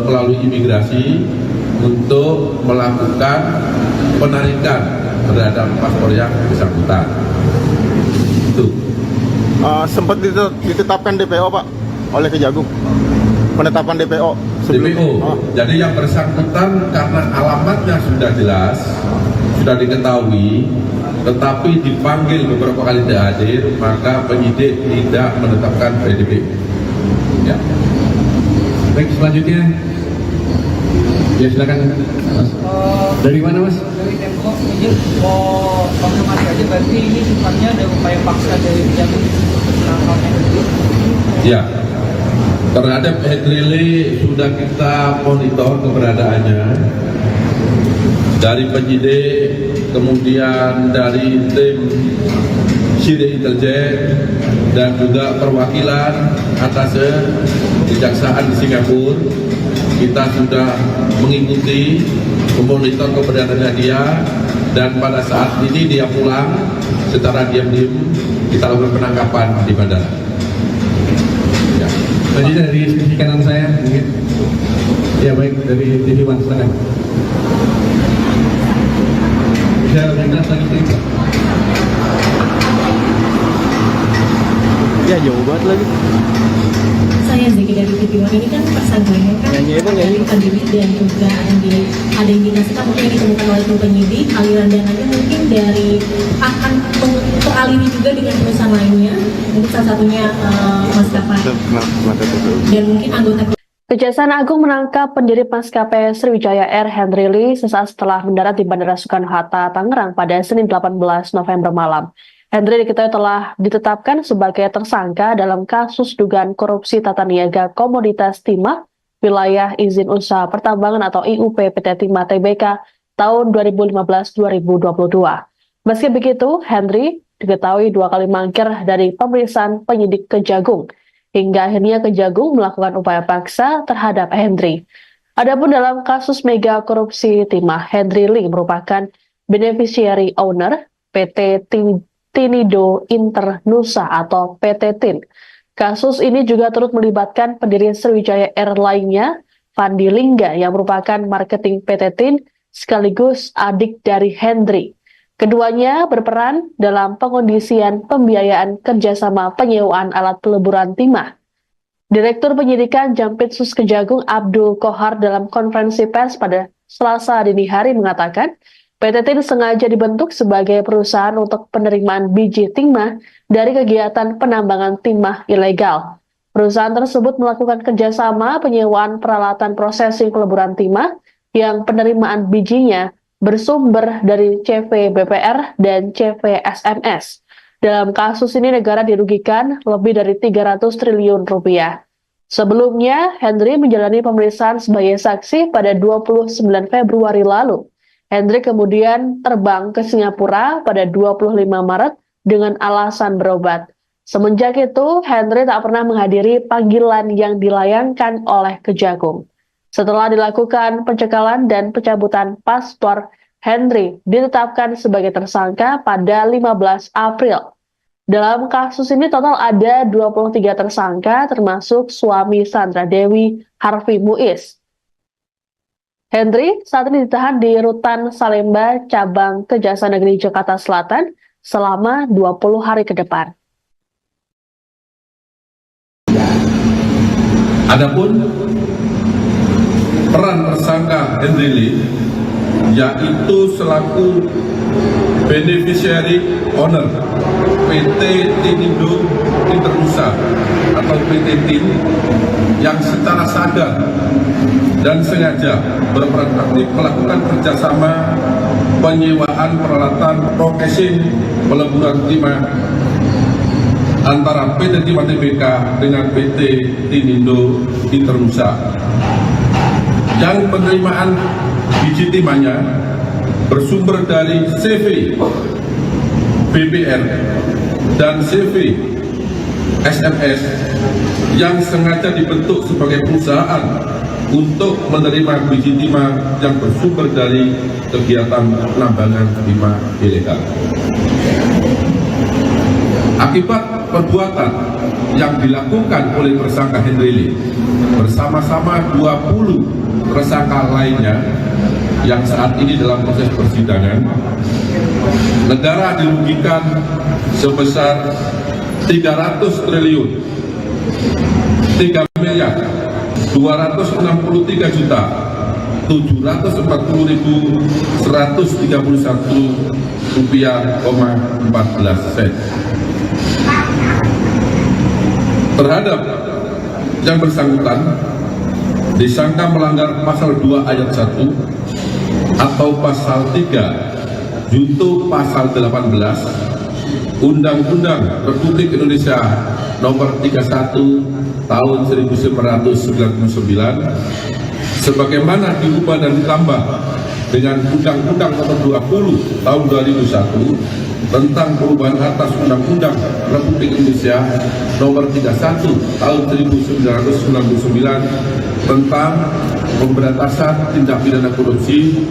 melalui imigrasi untuk melakukan penarikan terhadap paspor yang bersangkutan. Itu. Sempat ditetapkan DPO, Pak, oleh Kejagung. Penetapan DPO. DPO. Jadi yang bersangkutan karena alamatnya sudah jelas, sudah diketahui, tetapi dipanggil beberapa kali tidak hadir, maka penyidik tidak menetapkan PDP. Ya. Baik, selanjutnya. Ya, silakan, Mas. Dari mana, Mas? Dari Tempo, izin mau konfirmasi aja, berarti ini sifatnya ada upaya paksa dari Kejagung menangkapnya. Ya, terhadap Henry Lee sudah kita monitor keberadaannya dari penyidik, kemudian dari tim sidik intelijen dan juga perwakilan atas kejaksaan di Singapura. Kita sudah mengikuti, memonitor keberadaannya dia, dan pada saat ini dia pulang secara diam-diam kita lakukan penangkapan di bandara. Ya. Selanjutnya dari sisi kanan saya mungkin. Ya, baik, dari TV One, silakan. Bisa lebih jelas lagi, Pak? Ya, jauh banget lagi. Saya saya Zeki dari TV One. Ini kan tersangkanya kan melarikan diri dan juga ada indikasi kan mungkin yang ditemukan oleh tim penyidik aliran dananya mungkin dari akan teraliri juga dengan perusahaan lainnya, mungkin salah satunya maskapai dan mungkin anggota. Kejaksaan Agung menangkap pendiri maskapai Sriwijaya Air Henry Lee sesaat setelah mendarat di Bandara Soekarno-Hatta, Tangerang pada Senin 18 November malam. Henry diketahui telah ditetapkan sebagai tersangka dalam kasus dugaan korupsi tata niaga komoditas timah wilayah izin usaha pertambangan atau IUP PT Timah Tbk tahun 2015-2022. Meski begitu, Henry diketahui 2 kali mangkir dari pemeriksaan penyidik Kejagung, hingga akhirnya Kejagung melakukan upaya paksa terhadap Henry. Adapun dalam kasus mega korupsi timah, Henry Lee merupakan beneficiary owner PT Tinido Internusa atau PT TIN. Kasus ini juga turut melibatkan pendiri Sriwijaya Air lainnya, Fandi Lingga, yang merupakan marketing PT TIN sekaligus adik dari Henry. Keduanya berperan dalam pengondisian pembiayaan kerjasama penyewaan alat peleburan timah. Direktur Penyidikan Jampitsus Kejagung Abdul Kohar dalam konferensi pers pada Selasa dini hari mengatakan, PT TIN sengaja dibentuk sebagai perusahaan untuk penerimaan biji timah dari kegiatan penambangan timah ilegal. Perusahaan tersebut melakukan kerjasama penyewaan peralatan prosesing peleburan timah yang penerimaan bijinya bersumber dari CV BPR dan CV SMS. Dalam kasus ini negara dirugikan lebih dari 300 triliun rupiah. Sebelumnya, Henry menjalani pemeriksaan sebagai saksi pada 29 Februari lalu. Henry kemudian terbang ke Singapura pada 25 Maret dengan alasan berobat. Semenjak itu, Henry tak pernah menghadiri panggilan yang dilayangkan oleh Kejagung. Setelah dilakukan pencekalan dan pencabutan paspor, Henry ditetapkan sebagai tersangka pada 15 April. Dalam kasus ini total ada 23 tersangka termasuk suami Sandra Dewi, Harvey Muiz. Henry saat ini ditahan di Rutan Salemba, Cabang Kejaksaan Negeri Jakarta Selatan selama 20 hari ke depan. Adapun peran tersangka Henry Lee yaitu selaku beneficiary owner PT Tinido Internusa atau PT TIN yang secara sadar dan sengaja berperan aktif melakukan kerjasama penyewaan peralatan processing peleburan timah antara PT Timah Tbk dengan PT Tinido Internusa, yang penerimaan biji timahnya bersumber dari CV BPR dan CV SMS yang sengaja dibentuk sebagai perusahaan untuk menerima biji timah yang bersumber dari kegiatan penambangan timah ilegal. Akibat perbuatan yang dilakukan oleh tersangka Henry Lee bersama-sama 20 tersangka lainnya yang saat ini dalam proses persidangan, negara dirugikan sebesar 300 triliun 3 miliar 263 juta 740.131 rupiah, 14 sen. Terhadap yang bersangkutan disangka melanggar pasal 2 ayat 1 atau pasal 3 junto pasal 18 Undang-Undang Republik Indonesia nomor 31 tahun 1999 sebagaimana diubah dan ditambah dengan Undang-Undang nomor 20 tahun 2001 tentang perubahan atas Undang-Undang Republik Indonesia nomor 31 tahun 1999 tentang pemberantasan tindak pidana korupsi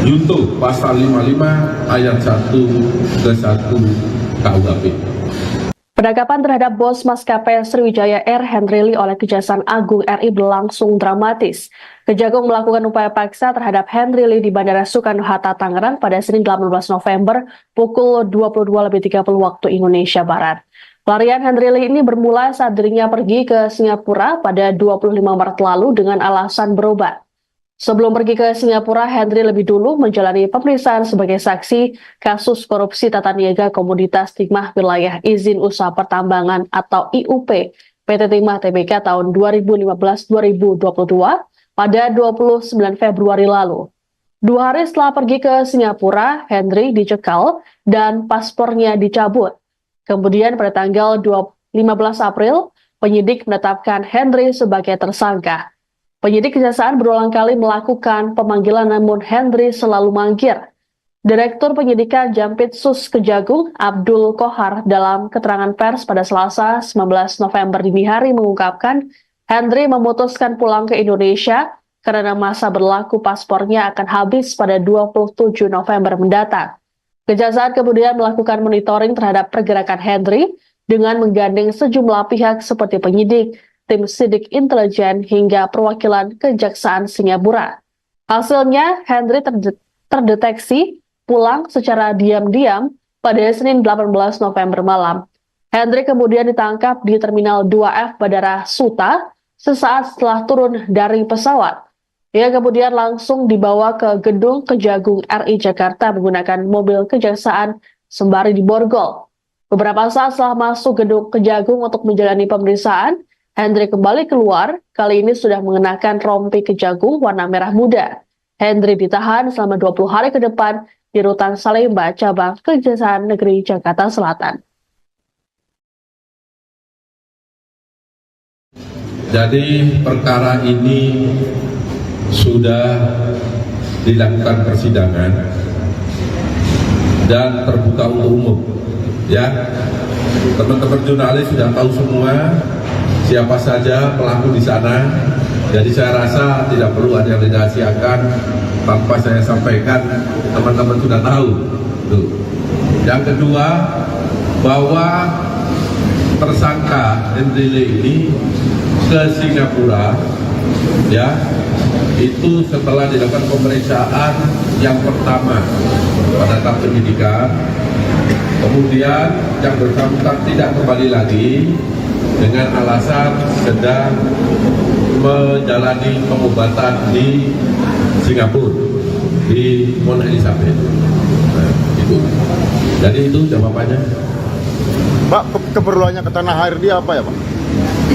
junto pasal 55 ayat 1 ke 1 KUHP. Penangkapan terhadap bos maskapai Sriwijaya Air Henry Lee oleh Kejaksaan Agung RI berlangsung dramatis. Kejagung melakukan upaya paksa terhadap Henry Lee di Bandara Soekarno-Hatta, Tangerang pada Senin 18 November pukul 22.30 waktu Indonesia Barat. Pelarian Henry Lee ini bermula saat dirinya pergi ke Singapura pada 25 Maret lalu dengan alasan berobat. Sebelum pergi ke Singapura, Henry lebih dulu menjalani pemeriksaan sebagai saksi kasus korupsi tata niaga Komoditas Timah Wilayah Izin Usaha Pertambangan atau IUP PT Timah Tbk tahun 2015-2022 pada 29 Februari lalu. 2 hari setelah pergi ke Singapura, Henry dicekal dan paspornya dicabut. Kemudian pada tanggal 15 April, penyidik menetapkan Henry sebagai tersangka. Penyidik kejaksaan berulang kali melakukan pemanggilan namun Henry selalu mangkir. Direktur Penyidikan Jampitsus Kejagung Abdul Kohar dalam keterangan pers pada Selasa 19 November dini hari mengungkapkan Henry memutuskan pulang ke Indonesia karena masa berlaku paspornya akan habis pada 27 November mendatang. Kejaksaan kemudian melakukan monitoring terhadap pergerakan Henry dengan menggandeng sejumlah pihak seperti penyidik, tim sidik intelijen hingga perwakilan Kejaksaan Singapura. Hasilnya, Henry terdeteksi pulang secara diam-diam pada Senin 18 November malam. Henry kemudian ditangkap di Terminal 2F Bandara Suta sesaat setelah turun dari pesawat. Ia kemudian langsung dibawa ke gedung Kejagung RI Jakarta menggunakan mobil kejaksaan sembari diborgol. Beberapa saat setelah masuk gedung Kejagung untuk menjalani pemeriksaan, Henry kembali keluar, kali ini sudah mengenakan rompi Kejagung warna merah muda. Henry ditahan selama 20 hari ke depan di Rutan Salemba, cabang Kejaksaan Negeri Jakarta Selatan. Jadi perkara ini sudah dilakukan persidangan dan terbuka untuk umum. Ya, teman-teman jurnalis sudah tahu semua siapa saja pelaku di sana. Jadi saya rasa tidak perlu ada yang dirahasiakan tanpa saya sampaikan, teman-teman sudah tahu. Tuh. Yang kedua, bahwa tersangka Henry Lee ini ke Singapura, ya, itu setelah dilakukan pemeriksaan yang pertama pada tahap penyidikan, kemudian yang bersangkutan tidak kembali lagi dengan alasan sedang menjalani pengobatan di Singapura, di Mount Elizabeth. Nah, itu. Jadi itu jawabannya. Pak, keperluannya ke tanah air dia apa ya, Pak?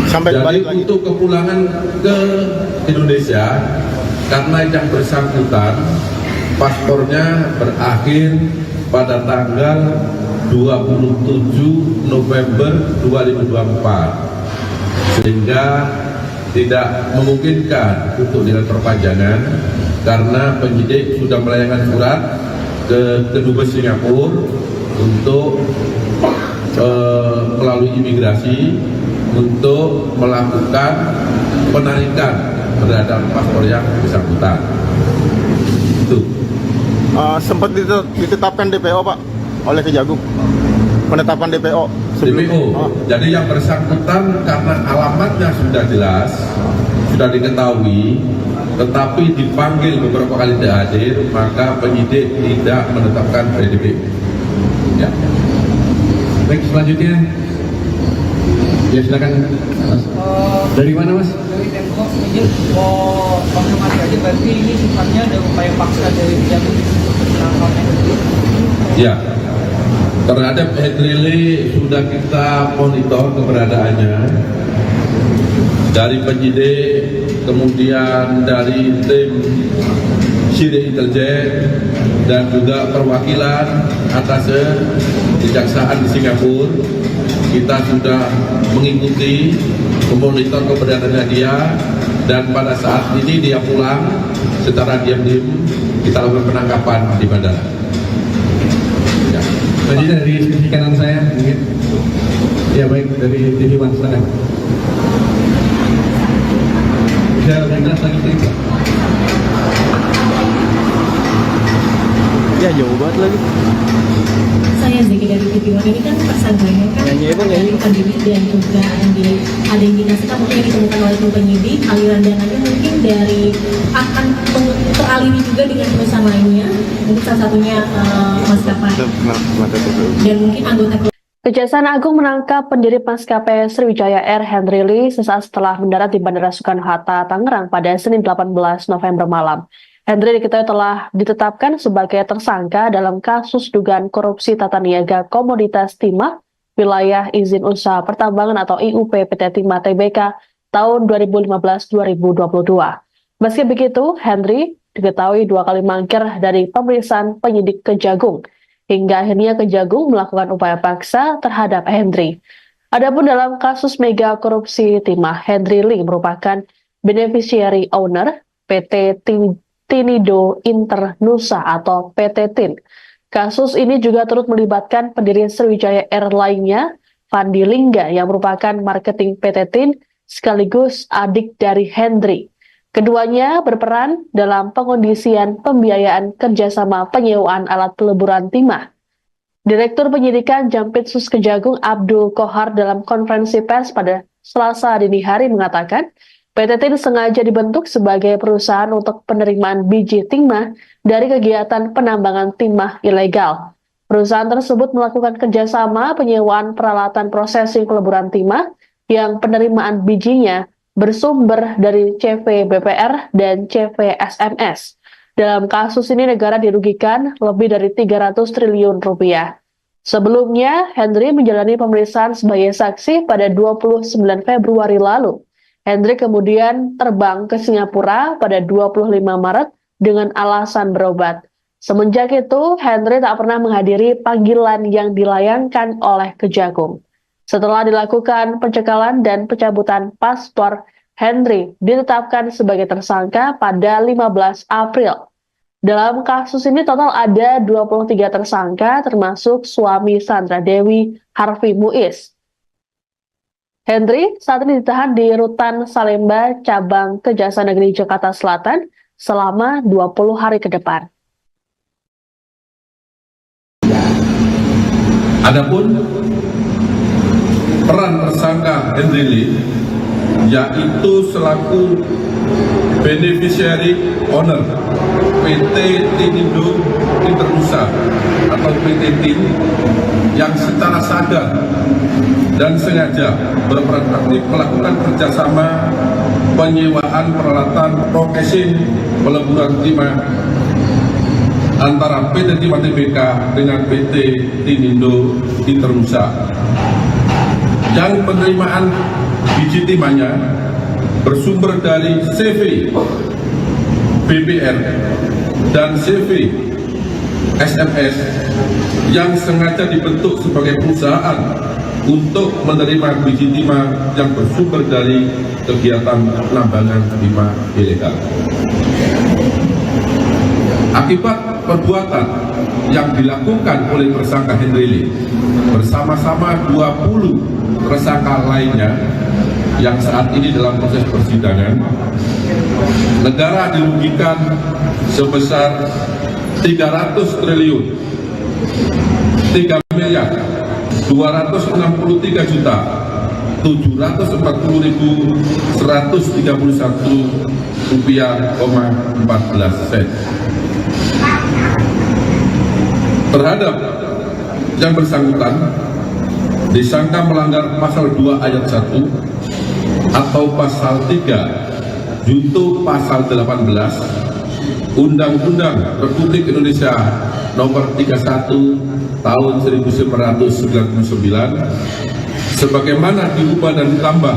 Sampai Jadi balik lagi. untuk kepulangan ke Indonesia, karena yang bersangkutan paspornya berakhir pada tanggal 27 November 2024, sehingga tidak memungkinkan untuk dilakukan perpanjangan karena penyidik sudah melayangkan surat ke Kedubes Singapura untuk melalui imigrasi untuk melakukan penarikan terhadap paspor yang bersangkutan. Itu. Sempat ditetapkan DPO, Pak, oleh Kejagung. Penetapan DPO sebelum. DPO. Jadi yang bersangkutan karena alamatnya sudah jelas, sudah diketahui, tetapi dipanggil beberapa kali tidak hadir, maka penyidik tidak menetapkan DPO. Ya. Baik, selanjutnya. Ya, silakan, Mas. Dari mana, Mas? Dari Tempo, izin mau konfirmasi aja, berarti ini sifatnya ada upaya paksa dari Kejagung untuk menangkap Henry. Ya, terhadap Henry Lee sudah kita monitor keberadaannya dari penyidik, kemudian dari tim sidik intelijen dan juga perwakilan atas kejaksaan di Singapura. Kita sudah mengikuti, memonitor keberadaannya dia, dan pada saat ini dia pulang secara diam-diam kita lakukan penangkapan di bandara. Ya. Selanjutnya dari sisi kanan saya, mungkin. Ya, baik, dari TV One, silakan. Bisa minta selanjutnya. Ya, jauh banget lagi. Saya Zeki dari TV One. Ini kan tersangkanya kan melarikan diri dan juga ada indikasikan mungkin yang ditemukan oleh tim penyidik aliran dananya mungkin dari akan teraliri juga dengan perusahaan lainnya, mungkin salah satunya maskapai dan mungkin anggota. Kejaksaan Agung menangkap pendiri maskapai Sriwijaya Air Henry Lee sesaat setelah mendarat di Bandara Soekarno-Hatta, Tangerang pada Senin 18 November malam. Henry diketahui telah ditetapkan sebagai tersangka dalam kasus dugaan korupsi tata niaga komoditas timah wilayah izin usaha pertambangan atau IUP PT Timah Tbk tahun 2015-2022. Meski begitu, Henry diketahui 2 kali mangkir dari pemeriksaan penyidik Kejagung, hingga akhirnya Kejagung melakukan upaya paksa terhadap Henry. Adapun dalam kasus mega korupsi timah, Henry Lee merupakan beneficiary owner PT Tinido Internusa atau PT TIN. Kasus ini juga turut melibatkan pendiri Sriwijaya Air lainnya, Fandi Lingga, yang merupakan marketing PT TIN sekaligus adik dari Henry. Keduanya berperan dalam pengondisian pembiayaan kerjasama penyewaan alat peleburan timah. Direktur Penyidikan Jampitsus Kejagung Abdul Kohar dalam konferensi pers pada Selasa dini hari mengatakan, PT TIN sengaja dibentuk sebagai perusahaan untuk penerimaan biji timah dari kegiatan penambangan timah ilegal. Perusahaan tersebut melakukan kerjasama penyewaan peralatan prosesing peleburan timah yang penerimaan bijinya bersumber dari CV BPR dan CV SMS. Dalam kasus ini negara dirugikan lebih dari 300 triliun rupiah. Sebelumnya, Henry menjalani pemeriksaan sebagai saksi pada 29 Februari lalu. Henry kemudian terbang ke Singapura pada 25 Maret dengan alasan berobat. Semenjak itu, Henry tak pernah menghadiri panggilan yang dilayangkan oleh Kejagung. Setelah dilakukan pencekalan dan pencabutan paspor, Henry ditetapkan sebagai tersangka pada 15 April. Dalam kasus ini total ada 23 tersangka termasuk suami Sandra Dewi, Harvey Muiz. Henry saat ini ditahan di Rutan Salemba, Cabang Kejaksaan Negeri Jakarta Selatan selama 20 hari ke depan. Adapun peran tersangka Henry Lee yaitu selaku beneficiary owner PT Tinido Internusa atau PT TIN yang secara sadar dan sengaja berperan aktif melakukan kerjasama penyewaan peralatan processing peleburan timah antara PT Timah Tbk dengan PT Tinido Internusa, yang penerimaan biji timahnya bersumber dari CV BPR dan CV SMS yang sengaja dibentuk sebagai perusahaan untuk menerima biji timah yang bersumber dari kegiatan penambangan timah ilegal. Akibat perbuatan yang dilakukan oleh tersangka Henry Lee bersama-sama 20 tersangka lainnya yang saat ini dalam proses persidangan, negara dirugikan sebesar 300 triliun 3 miliar 263 juta 740.131 rupiah, 14 sen. Terhadap yang bersangkutan disangka melanggar pasal 2 ayat 1 atau pasal 3 junto pasal 18 Undang-Undang Republik Indonesia Nomor 31 Tahun 1999 sebagaimana diubah dan ditambah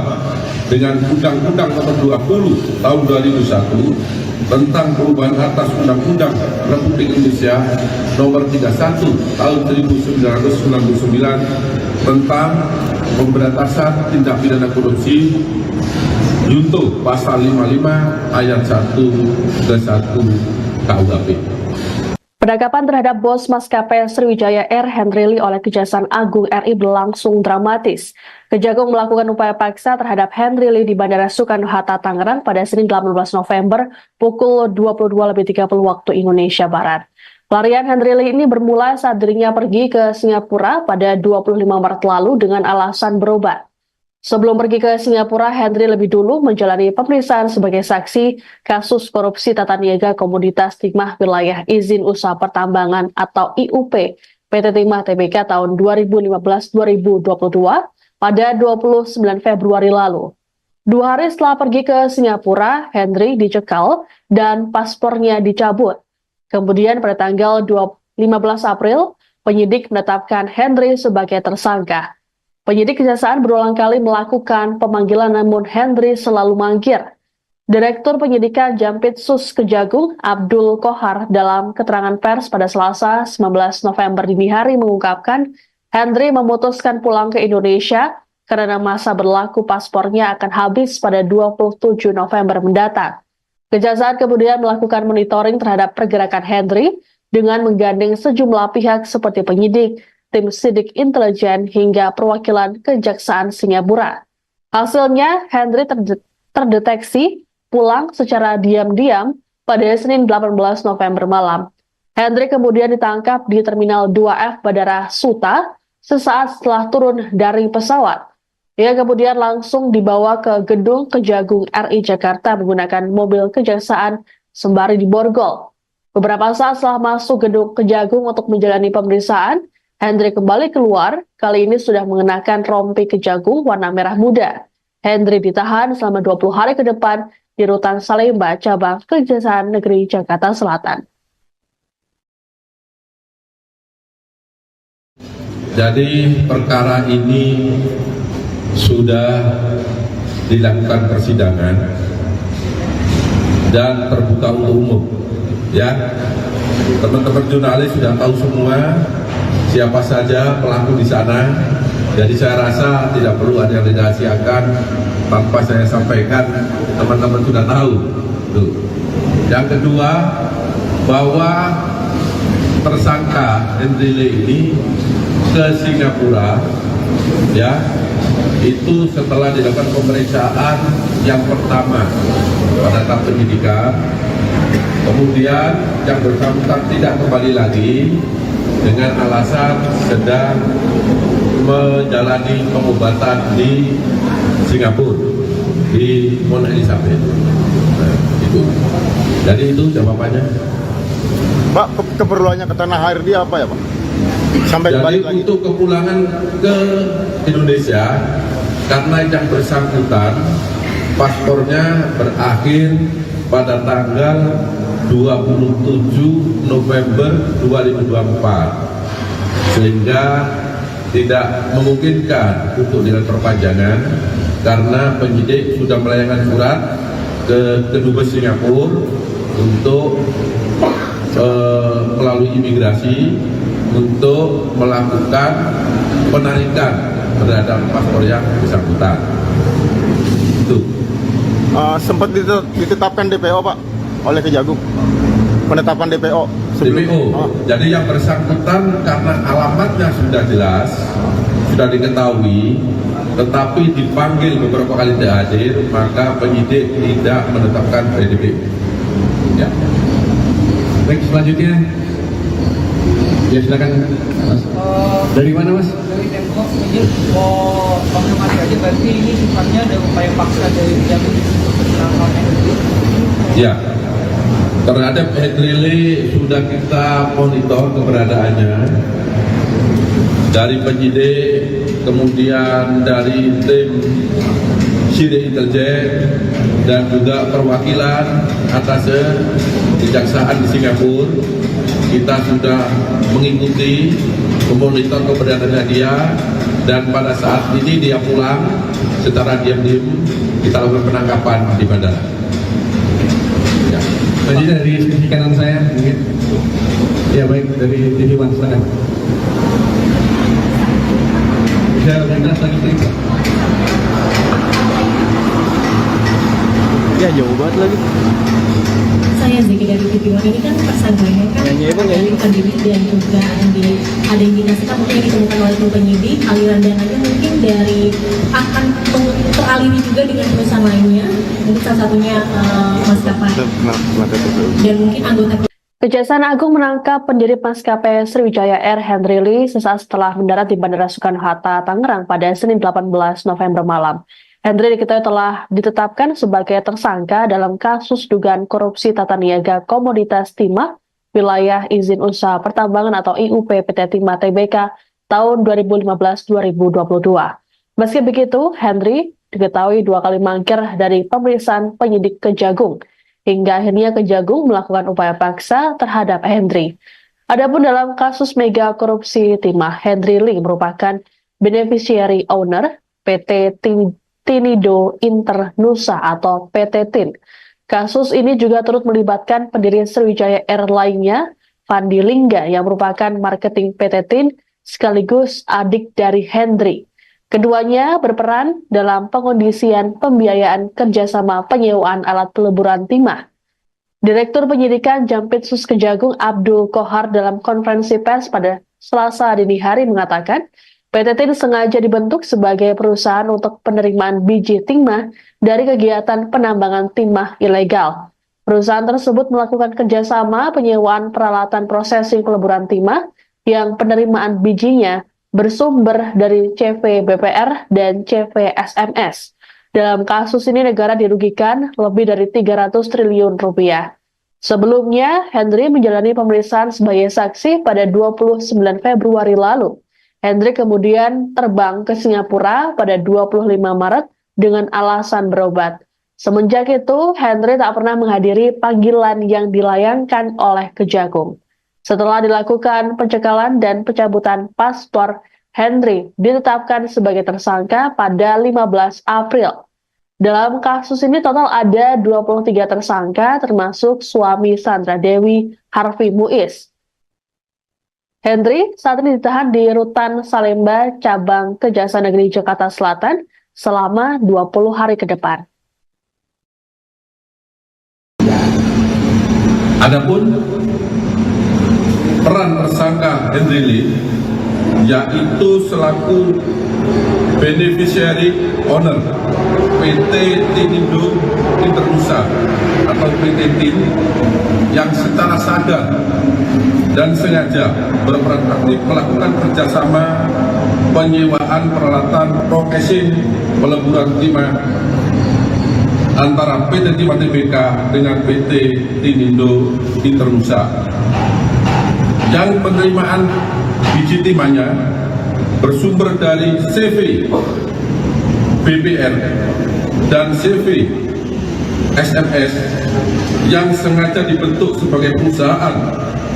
dengan Undang-Undang Nomor 20 Tahun 2001 tentang perubahan atas Undang-Undang Republik Indonesia Nomor 31 Tahun 1999 tentang pemberantasan tindak pidana korupsi junto pasal 55 ayat 1 ke 1 KUHP. Penangkapan terhadap bos maskapai Sriwijaya Air Henry Lee oleh Kejaksaan Agung RI berlangsung dramatis. Kejagung melakukan upaya paksa terhadap Henry Lee di Bandara Soekarno-Hatta, Tangerang pada Senin 18 November pukul 22.30 waktu Indonesia Barat. Pelarian Henry Lee ini bermula saat dirinya pergi ke Singapura pada 25 Maret lalu dengan alasan berobat. Sebelum pergi ke Singapura, Henry lebih dulu menjalani pemeriksaan sebagai saksi kasus korupsi tata niaga komoditas timah wilayah izin usaha pertambangan atau IUP PT Timah Tbk tahun 2015-2022 pada 29 Februari lalu. 2 hari setelah pergi ke Singapura, Henry dicekal dan paspornya dicabut. Kemudian pada tanggal 15 April, penyidik menetapkan Henry sebagai tersangka. Penyidik Kejaksaan berulang kali melakukan pemanggilan namun Henry selalu mangkir. Direktur Penyidikan Jampitsus Kejagung, Abdul Kohar, dalam keterangan pers pada Selasa 19 November dini hari mengungkapkan Henry memutuskan pulang ke Indonesia karena masa berlaku paspornya akan habis pada 27 November mendatang. Kejaksaan kemudian melakukan monitoring terhadap pergerakan Henry dengan menggandeng sejumlah pihak seperti penyidik, tim sidik intelijen, hingga perwakilan Kejaksaan Singapura. Hasilnya, Henry terdeteksi pulang secara diam-diam pada Senin 18 November malam. Henry kemudian ditangkap di Terminal 2F Bandara Suta sesaat setelah turun dari pesawat. Ia kemudian langsung dibawa ke gedung Kejagung RI Jakarta menggunakan mobil kejaksaan sembari diborgol. Beberapa saat setelah masuk gedung Kejagung untuk menjalani pemeriksaan, Henry kembali keluar, kali ini sudah mengenakan rompi Kejagung warna merah muda. Henry ditahan selama 20 hari ke depan di Rutan Salemba, cabang Kejaksaan Negeri Jakarta Selatan. Jadi perkara ini sudah dilakukan persidangan dan terbuka untuk umum. Ya, teman-teman jurnalis sudah tahu semua siapa saja pelaku di sana. Jadi saya rasa tidak perlu ada yang dirahasiakan tanpa saya sampaikan, teman-teman sudah tahu. Tuh. Yang kedua, bahwa tersangka Henry Lee ini ke Singapura, ya, itu setelah dilakukan pemeriksaan yang pertama pada tahap penyidikan, kemudian yang bersangkutan tidak kembali lagi dengan alasan sedang menjalani pengobatan di Singapura, di Mount Elizabeth. Nah, itu. Jadi itu jawabannya. Pak, keperluannya ke tanah air dia apa ya, Pak? Sampai Jadi balik lagi. untuk kepulangan ke Indonesia, karena yang bersangkutan paspornya berakhir pada tanggal 27 November 2024, sehingga tidak memungkinkan untuk dilakukan perpanjangan karena penyidik sudah melayangkan surat ke Kedubes Singapura untuk melalui imigrasi untuk melakukan penarikan terhadap paspor yang bersangkutan. Itu. Sempat ditetapkan DPO, Pak, oleh Kejagung. Penetapan DPO. DPO. Jadi yang bersangkutan karena alamatnya sudah jelas, sudah diketahui, tetapi dipanggil beberapa kali tidak hadir, maka penyidik tidak menetapkan DPO. Ya. Baik, selanjutnya. Ya, silakan, Mas. Dari mana, Mas? Dari Tempo, izin mau konfirmasi aja, berarti ini sifatnya ada upaya paksa dari Kejagung untuk penangkapan Henry. Ya. Terhadap Henry Lee sudah kita monitor keberadaannya dari penyidik, kemudian dari tim sidik intelijen dan juga perwakilan atas kejaksaan di Singapura. Kita sudah mengikuti, memonitor keberadaannya dia, dan pada saat ini dia pulang secara diam-diam, kita lakukan penangkapan di bandara. Ya. Selanjutnya dari sisi kanan saya, mungkin. Ya, baik, dari TV One, silakan. Bisa lintas lagi, please. Ya, jauh banget lagi. Saya Zeki dari TV One. Ini kan tersangkanya kan melarikan diri dan juga ada indikasikan mungkin yang ditemukan oleh tim penyidik aliran dananya mungkin dari akan teraliri juga dengan perusahaan lainnya, mungkin salah satunya maskapai dan mungkin anggota. Kejaksaan Agung menangkap pendiri maskapai Sriwijaya Air Henry Lee sesaat setelah mendarat di Bandara Soekarno-Hatta, Tangerang pada Senin 18 November malam. Henry diketahui telah ditetapkan sebagai tersangka dalam kasus dugaan korupsi tata niaga komoditas timah Wilayah Izin Usaha Pertambangan atau IUP PT Timah Tbk tahun 2015-2022. Meski begitu, Henry diketahui 2 kali mangkir dari pemeriksaan penyidik Kejagung, hingga akhirnya Kejagung melakukan upaya paksa terhadap Henry. Adapun dalam kasus mega korupsi Timah, Henry Lee merupakan beneficiary owner PT Tinido Internusa atau PT TIN. Kasus ini juga turut melibatkan pendiri Sriwijaya Air lainnya, Fandi Lingga, yang merupakan marketing PT TIN sekaligus adik dari Henry. Keduanya berperan dalam pengondisian pembiayaan kerjasama penyewaan alat peleburan timah. Direktur Penyidikan Jampitsus Kejagung Abdul Kohar dalam konferensi pers pada Selasa dini hari mengatakan, PT TIN sengaja dibentuk sebagai perusahaan untuk penerimaan biji timah dari kegiatan penambangan timah ilegal. Perusahaan tersebut melakukan kerjasama penyewaan peralatan prosesing peleburan timah yang penerimaan bijinya bersumber dari CV BPR dan CV SMS. Dalam kasus ini negara dirugikan lebih dari 300 triliun rupiah. Sebelumnya, Henry menjalani pemeriksaan sebagai saksi pada 29 Februari lalu. Henry kemudian terbang ke Singapura pada 25 Maret dengan alasan berobat. Semenjak itu, Henry tak pernah menghadiri panggilan yang dilayangkan oleh Kejagung. Setelah dilakukan pencekalan dan pencabutan paspor, Henry ditetapkan sebagai tersangka pada 15 April. Dalam kasus ini total ada 23 tersangka termasuk suami Sandra Dewi, Harvey Muiz. Henry saat ini ditahan di Rutan Salemba, Cabang Kejaksaan Negeri Jakarta Selatan selama 20 hari ke depan. Adapun peran tersangka Henry Lee yaitu selaku beneficiary owner PT Tinido Internusa atau PT TIN yang secara sadar dan sengaja berperan aktif melakukan kerjasama penyewaan peralatan processing peleburan timah antara PT Timah Tbk dengan PT Tinido Internusa, yang penerimaan biji timahnya bersumber dari CV BPR dan CV SMS yang sengaja dibentuk sebagai perusahaan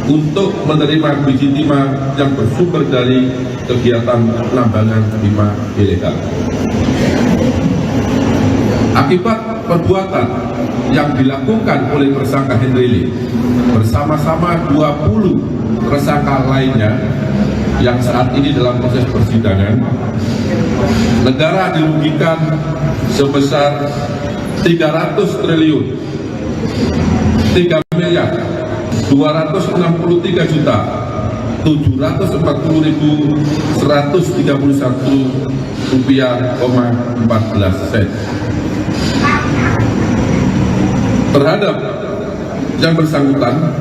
untuk menerima biji timah yang bersumber dari kegiatan penambangan timah ilegal. Akibat perbuatan yang dilakukan oleh tersangka Henry Lee bersama-sama 20 tersangka lainnya yang saat ini dalam proses persidangan, negara dirugikan sebesar 300 triliun 3 miliar 263 juta 740.131 rupiah, 14 sen. Terhadap yang bersangkutan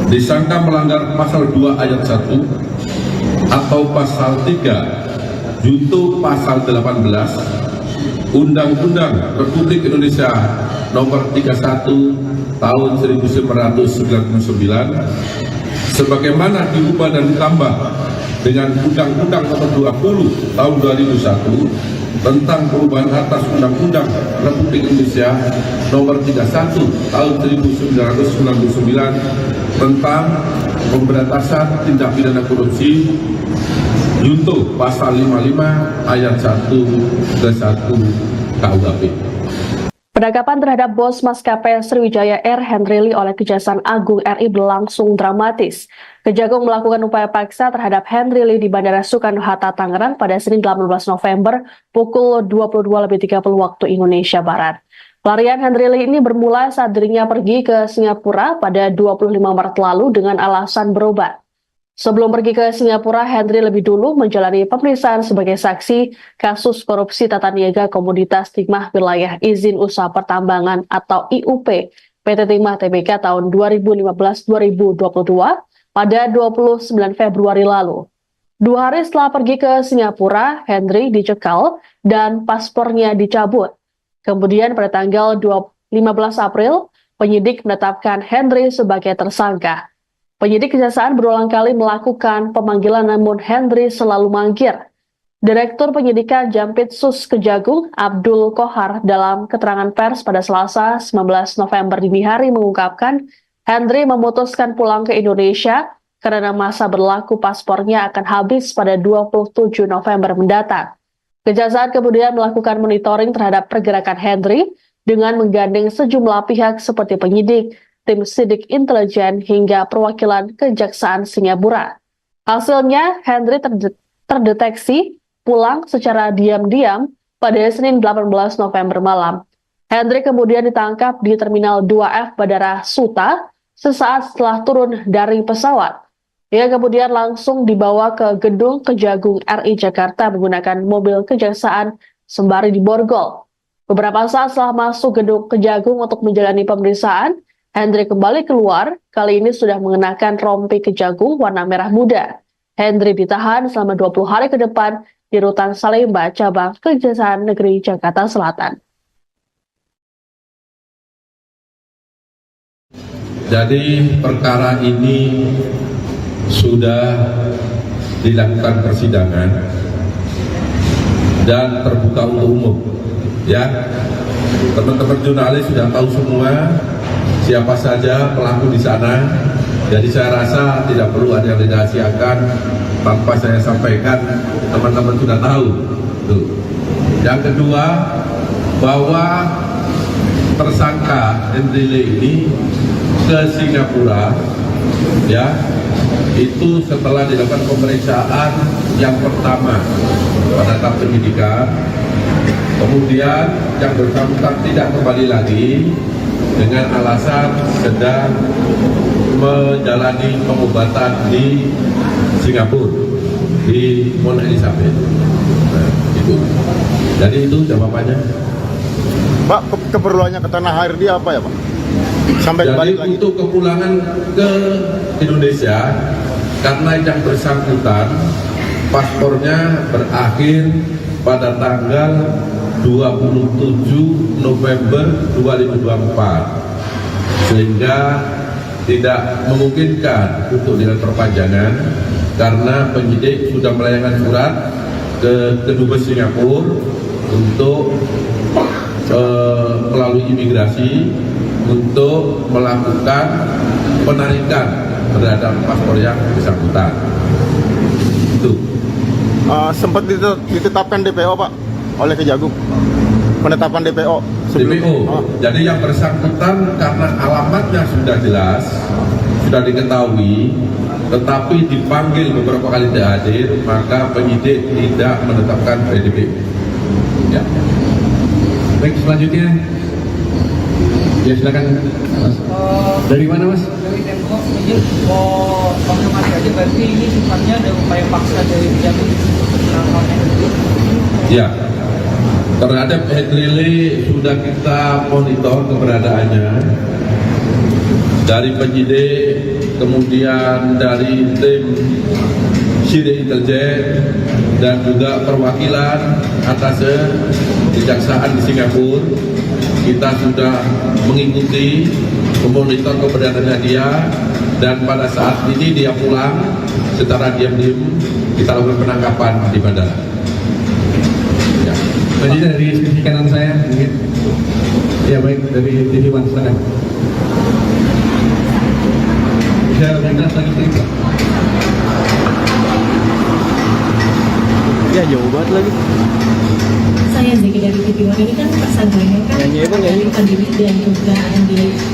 disangka melanggar pasal 2 ayat 1 atau pasal 3 junto pasal 18 Undang-Undang Republik Indonesia nomor 31 tahun 1999 sebagaimana diubah dan ditambah dengan Undang-Undang nomor 20 tahun 2001 tentang perubahan atas Undang-Undang Republik Indonesia nomor 31 tahun 1999 tentang pemberantasan tindak pidana korupsi junto pasal 55 ayat 1 ke 1 KUHP. Penangkapan terhadap bos maskapai Sriwijaya Air Henry Lee oleh Kejaksaan Agung RI berlangsung dramatis. Kejagung melakukan upaya paksa terhadap Henry Lee di Bandara Soekarno-Hatta, Tangerang pada Senin 18 November pukul 22.30 waktu Indonesia Barat. Pelarian Henry Lee ini bermula saat dirinya pergi ke Singapura pada 25 Maret lalu dengan alasan berobat. Sebelum pergi ke Singapura, Henry lebih dulu menjalani pemeriksaan sebagai saksi kasus korupsi tata niaga komoditas timah wilayah izin usaha pertambangan atau IUP PT Timah Tbk tahun 2015-2022 pada 29 Februari lalu. 2 hari setelah pergi ke Singapura, Henry dicekal dan paspornya dicabut. Kemudian pada tanggal 15 April, penyidik menetapkan Henry sebagai tersangka. Penyidik Kejaksaan berulang kali melakukan pemanggilan namun Hendri selalu mangkir. Direktur Penyidikan Jampitsus Kejagung Abdul Kohar dalam keterangan pers pada Selasa 19 November dini hari mengungkapkan Hendri memutuskan pulang ke Indonesia karena masa berlaku paspornya akan habis pada 27 November mendatang. Kejaksaan kemudian melakukan monitoring terhadap pergerakan Hendri dengan menggandeng sejumlah pihak seperti penyidik, tim sidik intelijen hingga perwakilan Kejaksaan Singapura. Hasilnya, Hendri terdeteksi pulang secara diam-diam pada Senin 18 November malam. Hendri kemudian ditangkap di Terminal 2F Bandara Suta sesaat setelah turun dari pesawat. Ia kemudian langsung dibawa ke gedung Kejagung RI Jakarta menggunakan mobil kejaksaan sembari diborgol. Beberapa saat setelah masuk gedung Kejagung untuk menjalani pemeriksaan, Hendri kembali keluar, kali ini sudah mengenakan rompi Kejagung warna merah muda. Hendri ditahan selama 20 hari ke depan di Rutan Salemba, cabang Kejaksaan Negeri Jakarta Selatan. Jadi perkara ini sudah dilakukan persidangan dan terbuka untuk umum. Ya, teman-teman jurnalis sudah tahu semua siapa saja pelaku di sana. Jadi saya rasa tidak perlu ada yang dirahasiakan tanpa saya sampaikan, teman-teman sudah tahu. Tuh. Yang kedua, bahwa tersangka Hendri Lee ini ke Singapura, ya, itu setelah dilakukan pemeriksaan yang pertama pada tahap penyidikan, kemudian yang bersangkutan tidak kembali lagi dengan alasan sedang menjalani pengobatan di Singapura, di Mount Elizabeth. Nah, itu. Jadi itu jawabannya. Pak, keperluannya ke tanah air dia apa ya, Pak? Sampai Jadi balik lagi. untuk kepulangan ke Indonesia, karena yang bersangkutan paspornya berakhir pada tanggal 27 November 2024, sehingga tidak memungkinkan untuk dilakukan perpanjangan karena penyidik sudah melayangkan surat ke Kedubes Singapura untuk melalui imigrasi untuk melakukan penarikan terhadap paspor yang bersangkutan. Itu. Sempat ditetapkan DPO, Pak, oleh Kejagung. Penetapan DPO sebelum. DPO. Jadi yang bersangkutan karena alamatnya sudah jelas, sudah diketahui, tetapi dipanggil beberapa kali tidak hadir, maka penyidik tidak menetapkan DPO. Ya. Baik, selanjutnya. Ya, silakan, Mas. Dari mana, Mas? Dari Tempo, izin mau konfirmasi aja, berarti ini sifatnya ada upaya paksa dari Kejagung untuk menangkap Hendri. Ya, terhadap Hendri Lee sudah kita monitor keberadaannya dari penyidik, kemudian dari tim sidik intelijen dan juga perwakilan atas Kejaksaan di Singapura. Kita sudah mengikuti, memonitor keberadaannya dia, dan pada saat ini dia pulang secara diam-diam kita lakukan penangkapan di bandara. Ya. Selanjutnya dari sisi kanan saya, mungkin. Ya, baik, dari TV One, silakan. Bisa lintas lagi, Pak. Ya, jauh banget lagi. Saya Zeki dari TV One. Ini kan tersangkanya kan melarikan diri dan juga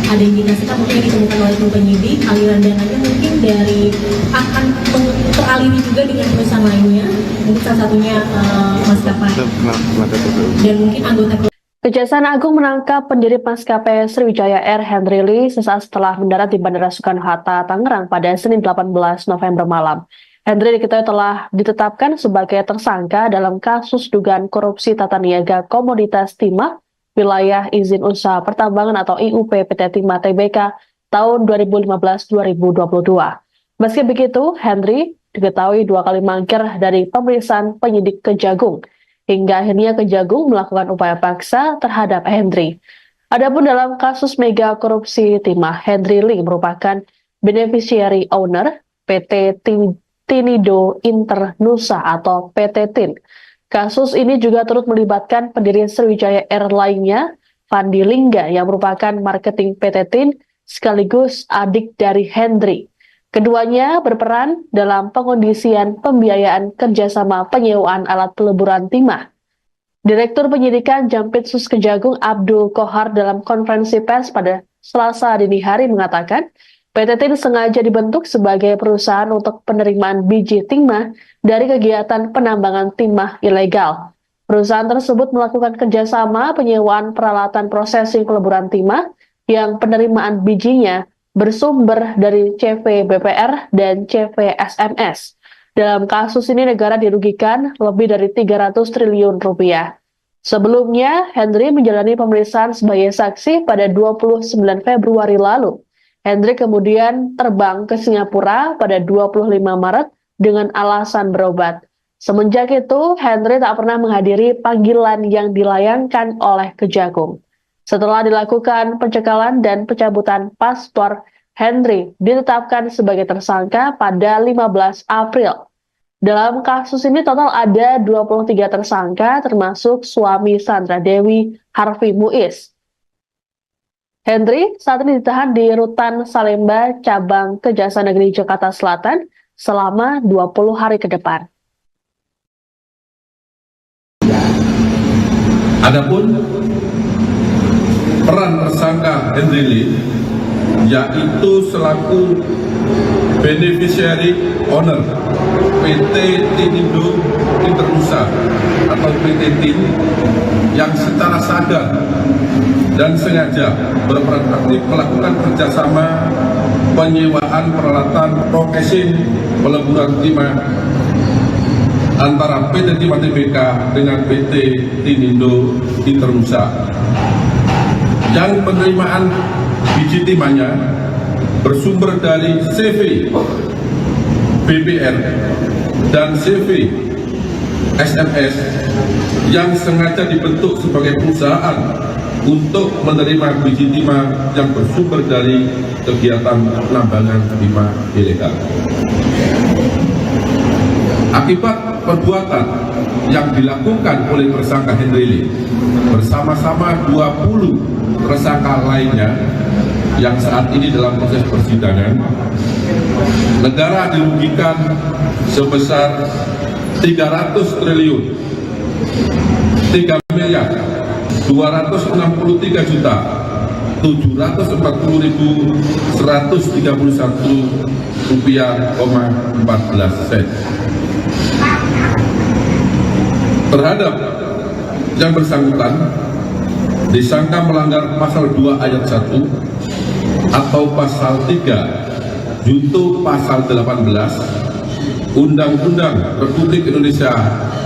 ada indikasikan mungkin yang ditemukan oleh tim penyidik aliran dananya mungkin dari akan teraliri juga dengan perusahaan lainnya, mungkin salah satunya maskapai dan mungkin anggota. Kejaksaan Agung menangkap pendiri maskapai Sriwijaya Air Hendri Lee sesaat setelah mendarat di Bandara Soekarno-Hatta, Tangerang pada Senin 18 November malam. Hendri diketahui telah ditetapkan sebagai tersangka dalam kasus dugaan korupsi tata niaga komoditas timah wilayah izin usaha pertambangan atau IUP PT Timah Tbk tahun 2015-2022. Meski begitu, Hendri diketahui 2 kali mangkir dari pemeriksaan penyidik Kejagung, hingga akhirnya Kejagung melakukan upaya paksa terhadap Hendri. Adapun dalam kasus mega korupsi timah, Hendri Lee merupakan Beneficiary Owner PT Tinido Internusa atau PT TIN. Kasus ini juga turut melibatkan pendiri Sriwijaya Air lainnya, Fandi Lingga, yang merupakan marketing PT TIN sekaligus adik dari Hendry. Keduanya berperan dalam pengondisian pembiayaan kerjasama penyewaan alat peleburan timah. Direktur Penyidikan Jampitsus Kejagung Abdul Kohar dalam konferensi pers pada Selasa dini hari mengatakan, PT TIN sengaja dibentuk sebagai perusahaan untuk penerimaan biji timah dari kegiatan penambangan timah ilegal. Perusahaan tersebut melakukan kerjasama penyewaan peralatan prosesing peleburan timah yang penerimaan bijinya bersumber dari CV BPR dan CV SMS. Dalam kasus ini negara dirugikan lebih dari 300 triliun rupiah. Sebelumnya, Hendry menjalani pemeriksaan sebagai saksi pada 29 Februari lalu. Hendry kemudian terbang ke Singapura pada 25 Maret dengan alasan berobat. Semenjak itu, Hendry tak pernah menghadiri panggilan yang dilayangkan oleh Kejagung. Setelah dilakukan pencekalan dan pencabutan paspor, Hendry ditetapkan sebagai tersangka pada 15 April. Dalam kasus ini total ada 23 tersangka termasuk suami Sandra Dewi, Harvey Muiz. Hendry saat ini ditahan di Rutan Salemba, Cabang Kejaksaan Negeri Jakarta Selatan selama 20 hari ke depan. Adapun peran tersangka Hendry Lee yaitu selaku beneficiary owner PT Tinido Internusa atau PT TIN yang secara sadar dan sengaja berperan aktif melakukan kerjasama penyewaan peralatan processing peleburan timah antara PT Timah Tbk dengan PT Tinido Internusa yang penerimaan biji timahnya bersumber dari CV BPR dan CV SMS yang sengaja dibentuk sebagai perusahaan untuk menerima biji timah yang bersumber dari kegiatan penambangan timah ilegal. Akibat perbuatan yang dilakukan oleh tersangka Hendry Lee bersama-sama 20 tersangka lainnya yang saat ini dalam proses persidangan, negara dirugikan sebesar 300 triliun 3 miliar 263 juta 740.131 rupiah, 14 sen. Terhadap yang bersangkutan disangka melanggar pasal 2 ayat 1 atau pasal 3 junto pasal 18 Undang-Undang Republik Indonesia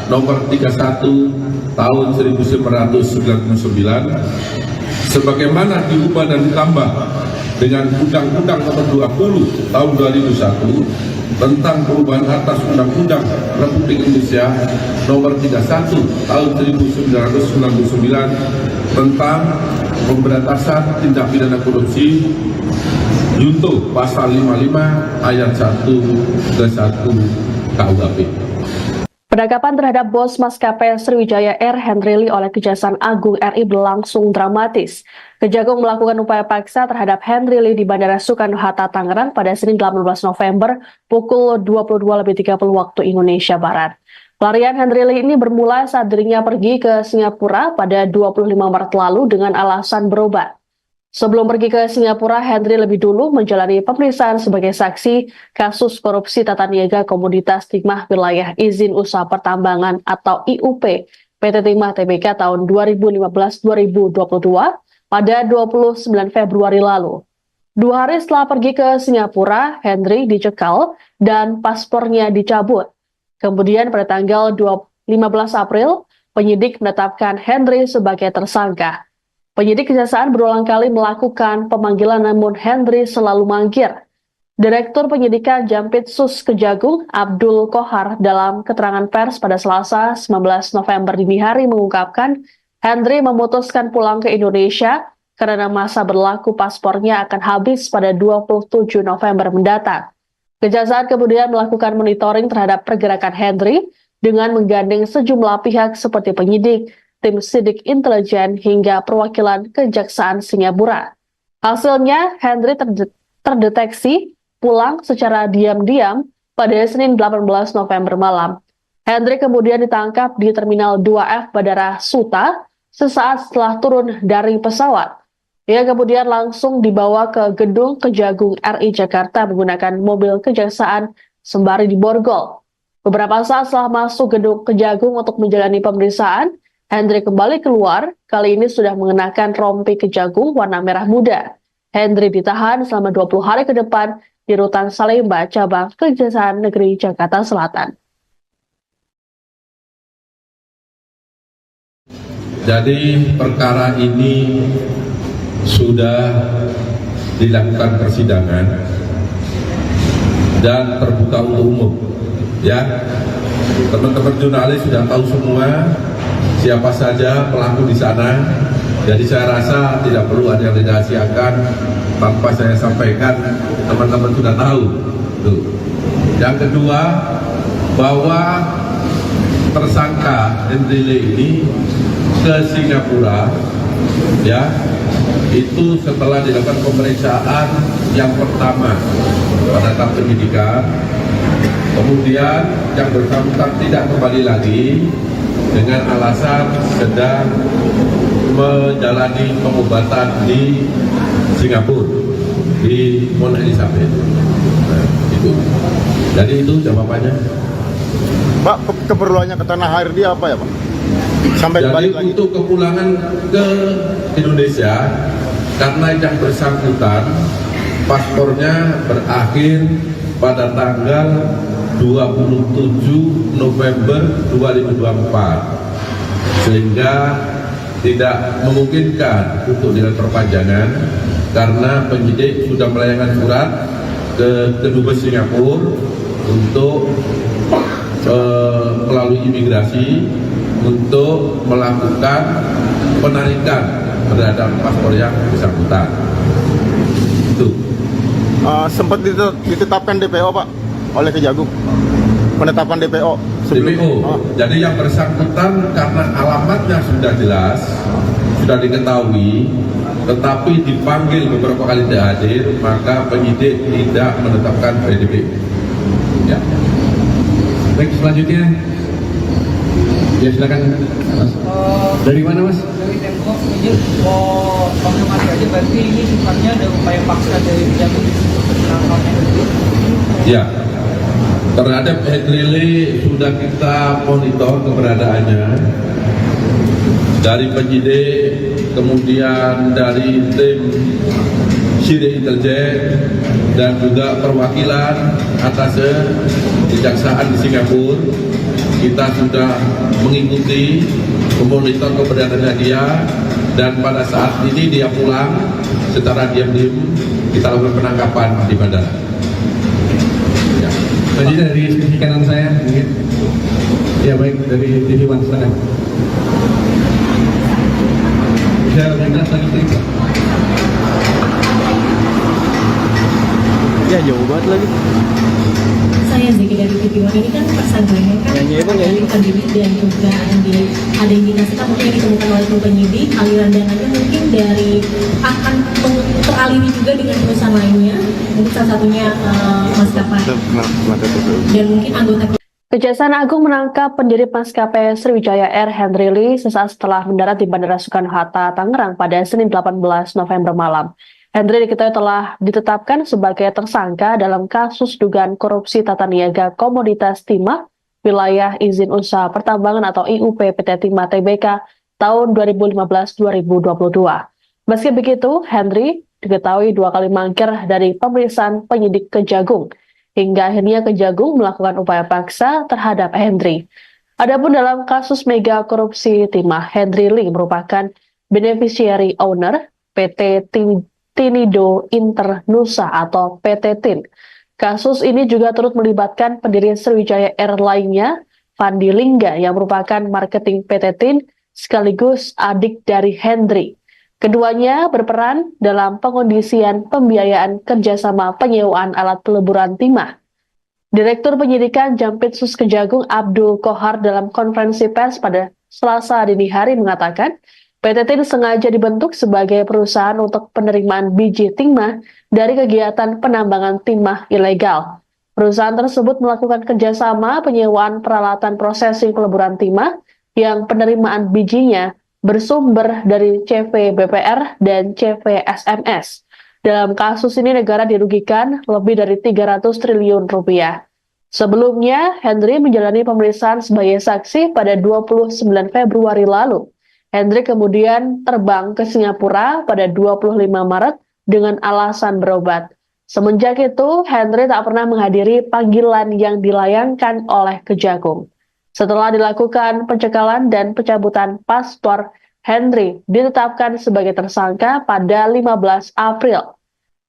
Nomor 31 Tahun 1999 sebagaimana diubah dan ditambah dengan Undang-Undang Nomor 20 Tahun 2001 tentang perubahan atas Undang-Undang Republik Indonesia Nomor 31 Tahun 1999 tentang pemberantasan tindak pidana korupsi junto pasal 55 ayat 1 ke 1 KUHP. Penangkapan terhadap bos maskapai Sriwijaya Air Hendry Lee oleh Kejaksaan Agung RI berlangsung dramatis. Kejagung melakukan upaya paksa terhadap Hendry Lee di Bandara Soekarno-Hatta, Tangerang pada Senin 18 November pukul 22.30 waktu Indonesia Barat. Pelarian Hendry Lee ini bermula saat dirinya pergi ke Singapura pada 25 Maret lalu dengan alasan berobat. Sebelum pergi ke Singapura, Hendry lebih dulu menjalani pemeriksaan sebagai saksi kasus korupsi tata niaga komoditas timah wilayah izin usaha pertambangan atau IUP PT Timah Tbk tahun 2015-2022 pada 29 Februari lalu. 2 hari setelah pergi ke Singapura, Hendry dicekal dan paspornya dicabut. Kemudian pada tanggal 15 April, penyidik menetapkan Hendry sebagai tersangka. Penyidik kejaksaan berulang kali melakukan pemanggilan namun Hendry selalu mangkir. Direktur Penyidikan Jampitsus Kejagung Abdul Kohar dalam keterangan pers pada Selasa 19 November dini hari mengungkapkan Hendry memutuskan pulang ke Indonesia karena masa berlaku paspornya akan habis pada 27 November mendatang. Kejaksaan kemudian melakukan monitoring terhadap pergerakan Henry dengan menggandeng sejumlah pihak seperti penyidik, tim sidik intelijen, hingga perwakilan Kejaksaan Singapura. Hasilnya, Henry terdeteksi pulang secara diam-diam pada Senin 18 November malam. Henry kemudian ditangkap di Terminal 2F Bandara Suta sesaat setelah turun dari pesawat. Ia kemudian langsung dibawa ke gedung Kejagung RI Jakarta menggunakan mobil kejaksaan sembari diborgol. Beberapa saat setelah masuk gedung Kejagung untuk menjalani pemeriksaan, Henry kembali keluar, kali ini sudah mengenakan rompi Kejagung warna merah muda. Henry ditahan selama 20 hari ke depan di Rutan Salemba, cabang Kejaksaan Negeri Jakarta Selatan. Jadi perkara ini sudah dilakukan persidangan dan terbuka untuk umum. Ya, teman-teman jurnalis sudah tahu semua siapa saja pelaku di sana. Jadi saya rasa tidak perlu ada yang dirahasiakan tanpa saya sampaikan, teman-teman sudah tahu. Tuh. Yang kedua, bahwa tersangka Henry Lee ini ke Singapura, ya, itu setelah dilakukan pemeriksaan yang pertama pada tahap penyidikan, kemudian yang bersangkutan tidak kembali lagi dengan alasan sedang menjalani pengobatan di Singapura, di Mount Elizabeth. Nah, itu. Jadi itu jawabannya. Pak, keperluannya ke tanah air dia apa ya, Pak? Sampai Jadi balik lagi. untuk kepulangan ke Indonesia, karena yang bersangkutan paspornya berakhir pada tanggal 27 November 2024, sehingga tidak memungkinkan untuk dilakukan perpanjangan karena penyidik sudah melayangkan surat ke Kedubes Singapura untuk melalui imigrasi untuk melakukan penarikan terhadap paspor yang bersangkutan. Itu. Sempat ditetapkan DPO, Pak, oleh Kejagung. Penetapan DPO. DPO. Jadi yang bersangkutan karena alamatnya sudah jelas, sudah diketahui, tetapi dipanggil beberapa kali tidak hadir, maka penyidik tidak menetapkan PDP. Ya. Baik, selanjutnya. Ya, silakan, Mas. Dari mana, Mas? Dari Tempo, izin mau konfirmasi aja, berarti ini sifatnya ada upaya paksa dari Kejagung menangkapnya. Ya. Terhadap Henry Lee sudah kita monitor keberadaannya dari penyidik, kemudian dari tim sidik intelijen dan juga perwakilan atas kejaksaan di Singapura. Kita sudah mengikuti, memonitor keberadaannya dia, dan pada saat ini dia pulang secara diam-diam, kita lakukan penangkapan di bandara. Ya. Tadi dari sisi kanan saya, mungkin. Ya, baik, dari TV One, silakan. Bisa lintas lagi, Pak. Ya, jauh banget lagi. Saya Zeki dari TV One. Ini kan tersangkanya kan melarikan diri dan juga ada indikasikan mungkin yang ditemukan oleh tim penyidik aliran dananya mungkin dari akan teraliri juga dengan perusahaan lainnya, mungkin salah satunya maskapai dan mungkin anggota. Kejaksaan Agung menangkap pendiri maskapai Sriwijaya Air Henry Lee sesaat setelah mendarat di Bandara Soekarno-Hatta, Tangerang pada Senin 18 November malam. Henry diketahui telah ditetapkan sebagai tersangka dalam kasus dugaan korupsi tata niaga komoditas timah wilayah izin usaha pertambangan atau IUP PT Timah Tbk tahun 2015-2022. Meski begitu, Henry diketahui 2 kali mangkir dari pemeriksaan penyidik Kejagung, hingga akhirnya Kejagung melakukan upaya paksa terhadap Henry. Adapun dalam kasus mega korupsi timah, Henry Lee merupakan beneficiary owner PT Tinido Internusa atau PT TIN. Kasus ini juga turut melibatkan pendiri Sriwijaya Air lainnya, Fandi Lingga, yang merupakan marketing PT TIN sekaligus adik dari Henry. Keduanya berperan dalam pengondisian pembiayaan kerjasama penyewaan alat peleburan timah. Direktur Penyidikan Jampitsus Kejagung Abdul Qohar dalam konferensi pers pada Selasa dini hari mengatakan, PT TIN sengaja dibentuk sebagai perusahaan untuk penerimaan biji timah dari kegiatan penambangan timah ilegal. Perusahaan tersebut melakukan kerjasama penyewaan peralatan prosesing peleburan timah yang penerimaan bijinya bersumber dari CV BPR dan CV SMS. Dalam kasus ini negara dirugikan lebih dari 300 triliun rupiah. Sebelumnya, Henry menjalani pemeriksaan sebagai saksi pada 29 Februari lalu. Henry kemudian terbang ke Singapura pada 25 Maret dengan alasan berobat. Semenjak itu, Henry tak pernah menghadiri panggilan yang dilayangkan oleh Kejagung. Setelah dilakukan pencekalan dan pencabutan paspor, Henry ditetapkan sebagai tersangka pada 15 April.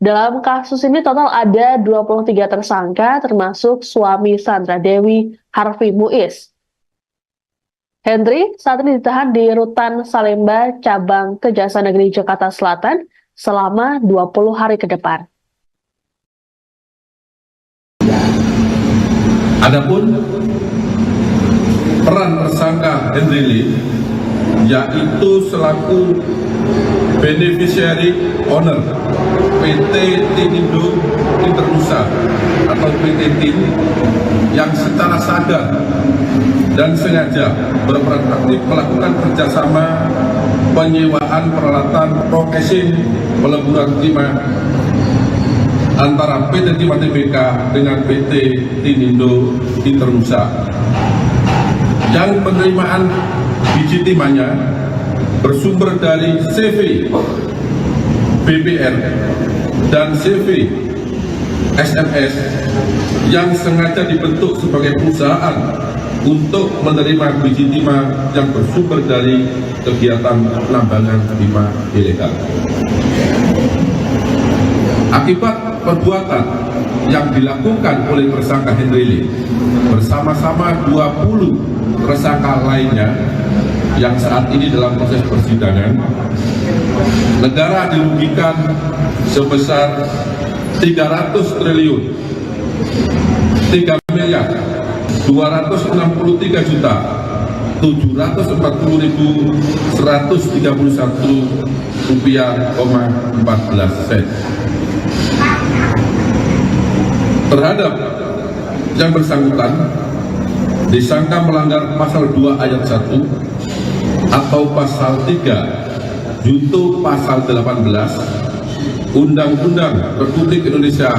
Dalam kasus ini total ada 23 tersangka termasuk suami Sandra Dewi, Harvey Muiz. Henry saat ini ditahan di Rutan Salemba, Cabang Kejaksaan Negeri Jakarta Selatan selama 20 hari ke depan. Adapun peran tersangka Henry Lee yaitu selaku beneficiary owner PT Tinindo Internusa atau PT TIN yang secara sadar dan sengaja berperan aktif melakukan kerjasama penyewaan peralatan processing peleburan timah antara PT Timah Tbk dengan PT Tinindo Internusa, yang penerimaan biji timahnya bersumber dari CV BPR dan CV SMS yang sengaja dibentuk sebagai perusahaan untuk menerima biji timah yang bersumber dari kegiatan penambangan timah ilegal. Akibat perbuatan yang dilakukan oleh tersangka Henry Lee bersama-sama 20 tersangka lainnya yang saat ini dalam proses persidangan, negara dirugikan sebesar 300 triliun 3 miliar 263 juta 740.131 rupiah, 14 sen. Terhadap yang bersangkutan disangka melanggar pasal 2 ayat 1 atau pasal 3 junto pasal 18 Undang-Undang Republik Indonesia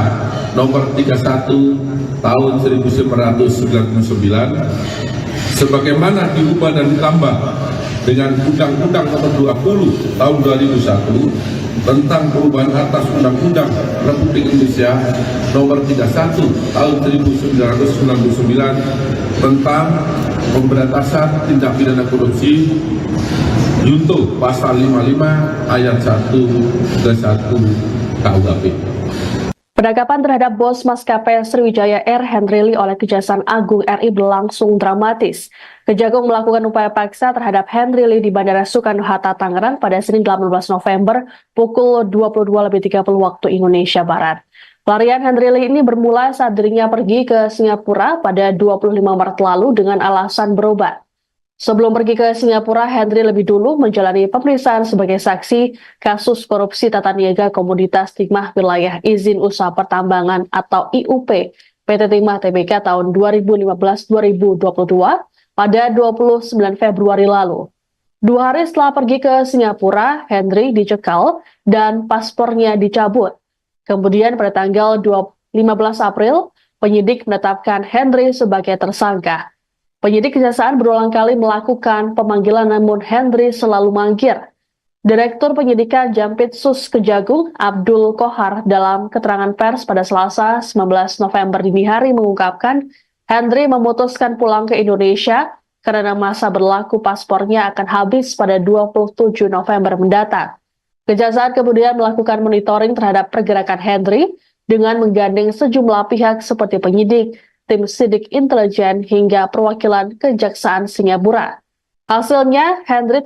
nomor 31 tahun 1999 sebagaimana diubah dan ditambah dengan Undang-Undang nomor 20 tahun 2001 tentang perubahan atas Undang-Undang Republik Indonesia nomor 31 tahun 1999 tentang pemberantasan tindak pidana korupsi junto pasal 55 ayat 1 ke 1 KUHP. Penangkapan terhadap bos maskapai Sriwijaya Air Henry Lee oleh Kejaksaan Agung RI berlangsung dramatis. Kejagung melakukan upaya paksa terhadap Henry Lee di Bandara Soekarno-Hatta, Tangerang pada Senin 18 November pukul 22.30 waktu Indonesia Barat. Pelarian Henry Lee ini bermula saat dirinya pergi ke Singapura pada 25 Maret lalu dengan alasan berobat. Sebelum pergi ke Singapura, Henry lebih dulu menjalani pemeriksaan sebagai saksi kasus korupsi tata niaga komoditas timah wilayah izin usaha pertambangan atau IUP PT Timah Tbk tahun 2015-2022 pada 29 Februari lalu. 2 hari setelah pergi ke Singapura, Henry dicekal dan paspornya dicabut. Kemudian pada tanggal 15 April, penyidik menetapkan Henry sebagai tersangka. Penyidik Kejaksaan berulang kali melakukan pemanggilan namun Henry selalu mangkir. Direktur Penyidikan Jampitsus Kejagung Abdul Qohar dalam keterangan pers pada Selasa 19 November dini hari mengungkapkan Henry memutuskan pulang ke Indonesia karena masa berlaku paspornya akan habis pada 27 November mendatang. Kejaksaan kemudian melakukan monitoring terhadap pergerakan Henry dengan menggandeng sejumlah pihak seperti penyidik, tim sidik intelijen hingga perwakilan Kejaksaan Singapura. Hasilnya, Henry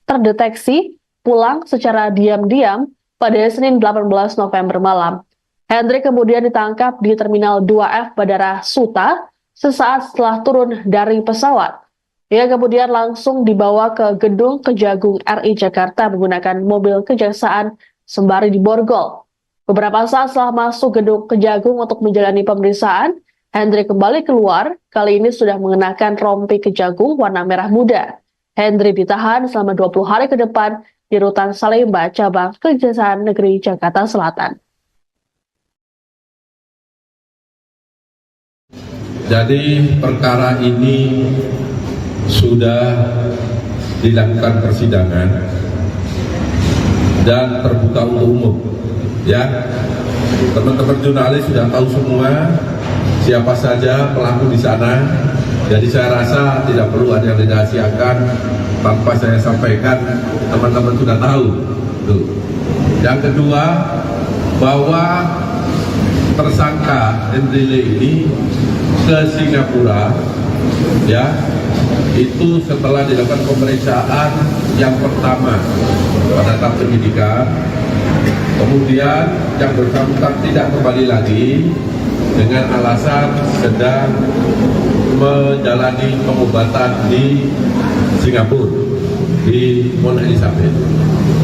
terdeteksi pulang secara diam-diam pada Senin 18 November malam. Hendri kemudian ditangkap di Terminal 2F Bandara Suta sesaat setelah turun dari pesawat. Ia kemudian langsung dibawa ke Gedung Kejagung RI Jakarta menggunakan mobil kejaksaan sembari diborgol. Beberapa saat setelah masuk Gedung Kejagung untuk menjalani pemeriksaan, Hendri kembali keluar, kali ini sudah mengenakan rompi kejagung warna merah muda. Hendri ditahan selama 20 hari ke depan di Rutan Salemba, Cabang Kejaksaan Negeri Jakarta Selatan. Jadi perkara ini sudah dilakukan persidangan dan terbuka untuk umum. Ya, teman-teman jurnalis sudah tahu semua siapa saja pelaku di sana. Jadi saya rasa tidak perlu ada yang dirahasiakan tanpa saya sampaikan, teman-teman sudah tahu. Tuh. Yang kedua, bahwa tersangka Hendri Lee ini ke Singapura, ya, itu setelah dilakukan pemeriksaan yang pertama pada tahap penyidikan, kemudian yang bersangkutan tidak kembali lagi dengan alasan sedang menjalani pengobatan di Singapura, di Mount Elizabeth.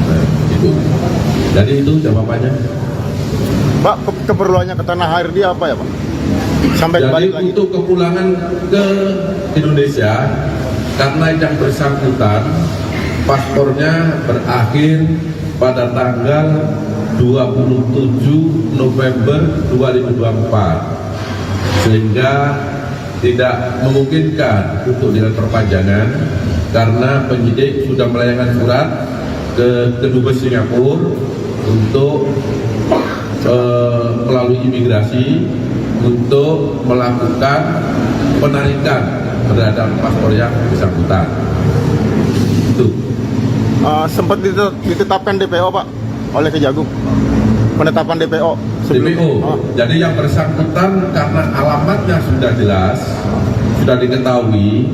Nah, itu. Jadi itu jawabannya. Pak, keperluannya ke tanah air dia apa ya, Pak? Sampai Jadi balik lagi. untuk kepulangan ke Indonesia, karena yang bersangkutan paspornya berakhir pada tanggal 27 November 2024, sehingga tidak memungkinkan untuk dilakukan perpanjangan karena penyidik sudah melayangkan surat ke Kedubes Singapura untuk melalui imigrasi untuk melakukan penarikan terhadap paspor yang bersangkutan. Itu. Sempat ditetapkan DPO, Pak, oleh Kejagung. Penetapan DPO sebelum. DPO. Jadi yang bersangkutan karena alamatnya sudah jelas, sudah diketahui,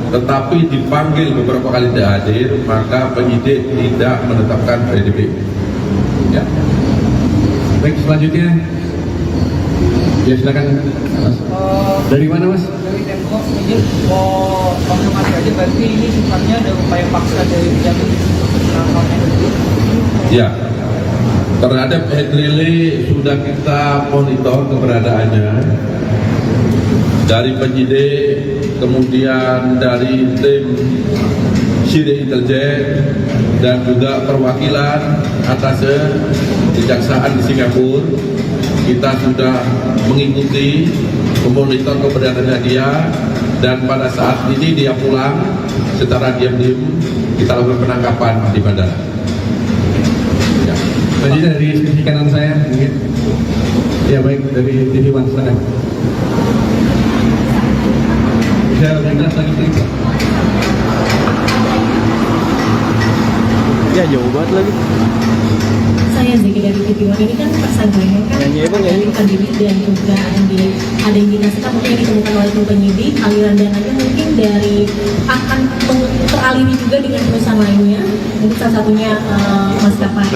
tetapi dipanggil beberapa kali tidak hadir, maka penyidik tidak menetapkan DPO. Ya. Baik, selanjutnya. Ya, silakan, Mas. Dari mana, Mas? Dari Tempo, izin mau konfirmasi aja, berarti ini sifatnya ada upaya paksa dari Kejagung untuk menangkap Hendri. Ya. Terhadap Hendri Lee sudah kita monitor keberadaannya dari penyidik, kemudian dari tim Sidik Intelijen dan juga perwakilan atas kejaksaan di Singapura. Kita sudah mengikuti, memonitor keberadaannya dia, dan pada saat ini dia pulang secara diam-diam kita lakukan penangkapan di bandara. Ya. Selanjutnya dari sisi kanan saya, mungkin. Ya, baik, dari TV One, silakan. Bisa bergerak lagi, please. Ya, jauh banget lagi. Saya Zeki dari TV One. Ini kan tersangkanya kan melarikan diri dan juga ada indikasikan mungkin yang ditemukan oleh tim penyidik aliran dananya mungkin dari akan teraliri juga dengan perusahaan lainnya, mungkin salah satunya maskapai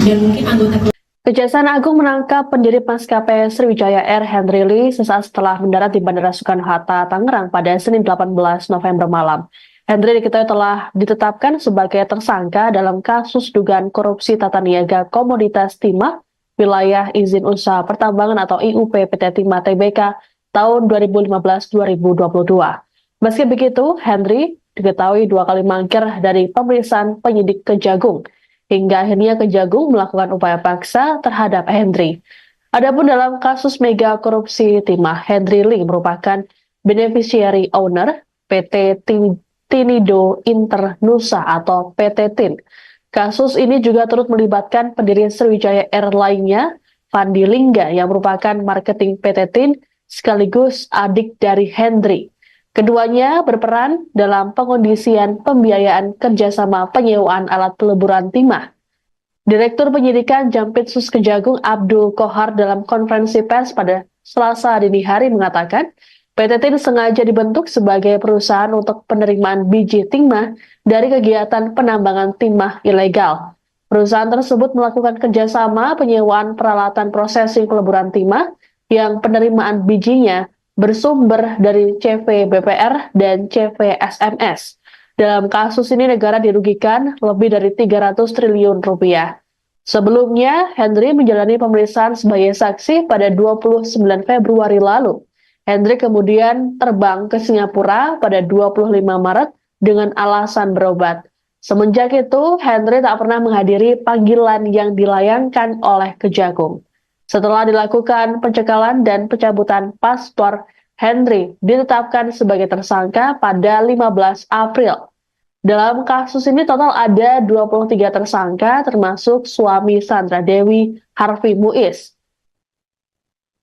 dan mungkin anggota. Kejaksaan Agung menangkap pendiri maskapai Sriwijaya Air Hendri Lee sesaat setelah mendarat di Bandara Soekarno-Hatta, Tangerang pada Senin 18 November malam. Hendri diketahui telah ditetapkan sebagai tersangka dalam kasus dugaan korupsi tata niaga komoditas timah wilayah izin usaha pertambangan atau IUP PT Timah Tbk tahun 2015-2022. Meski begitu, Hendri diketahui 2 kali mangkir dari pemeriksaan penyidik Kejagung, hingga akhirnya Kejagung melakukan upaya paksa terhadap Hendri. Adapun dalam kasus mega korupsi timah, Hendri Lee merupakan beneficiary owner PT Tinido Internusa atau PT TIN. Kasus ini juga turut melibatkan pendiri Sriwijaya Air lainnya, Fandi Lingga, yang merupakan marketing PT TIN sekaligus adik dari Hendri. Keduanya berperan dalam pengondisian pembiayaan kerjasama penyewaan alat peleburan timah. Direktur Penyidikan Jampitsus Kejagung Abdul Kohar dalam konferensi pers pada Selasa dini hari mengatakan, PT TIN sengaja dibentuk sebagai perusahaan untuk penerimaan biji timah dari kegiatan penambangan timah ilegal. Perusahaan tersebut melakukan kerjasama penyewaan peralatan prosesing peleburan timah yang penerimaan bijinya bersumber dari CV BPR dan CV SMS. Dalam kasus ini negara dirugikan lebih dari 300 triliun rupiah. Sebelumnya, Henry menjalani pemeriksaan sebagai saksi pada 29 Februari lalu. Henry kemudian terbang ke Singapura pada 25 Maret dengan alasan berobat. Semenjak itu, Henry tak pernah menghadiri panggilan yang dilayangkan oleh Kejagung. Setelah dilakukan pencekalan dan pencabutan paspor, Henry ditetapkan sebagai tersangka pada 15 April. Dalam kasus ini total ada 23 tersangka termasuk suami Sandra Dewi, Harvey Muiz.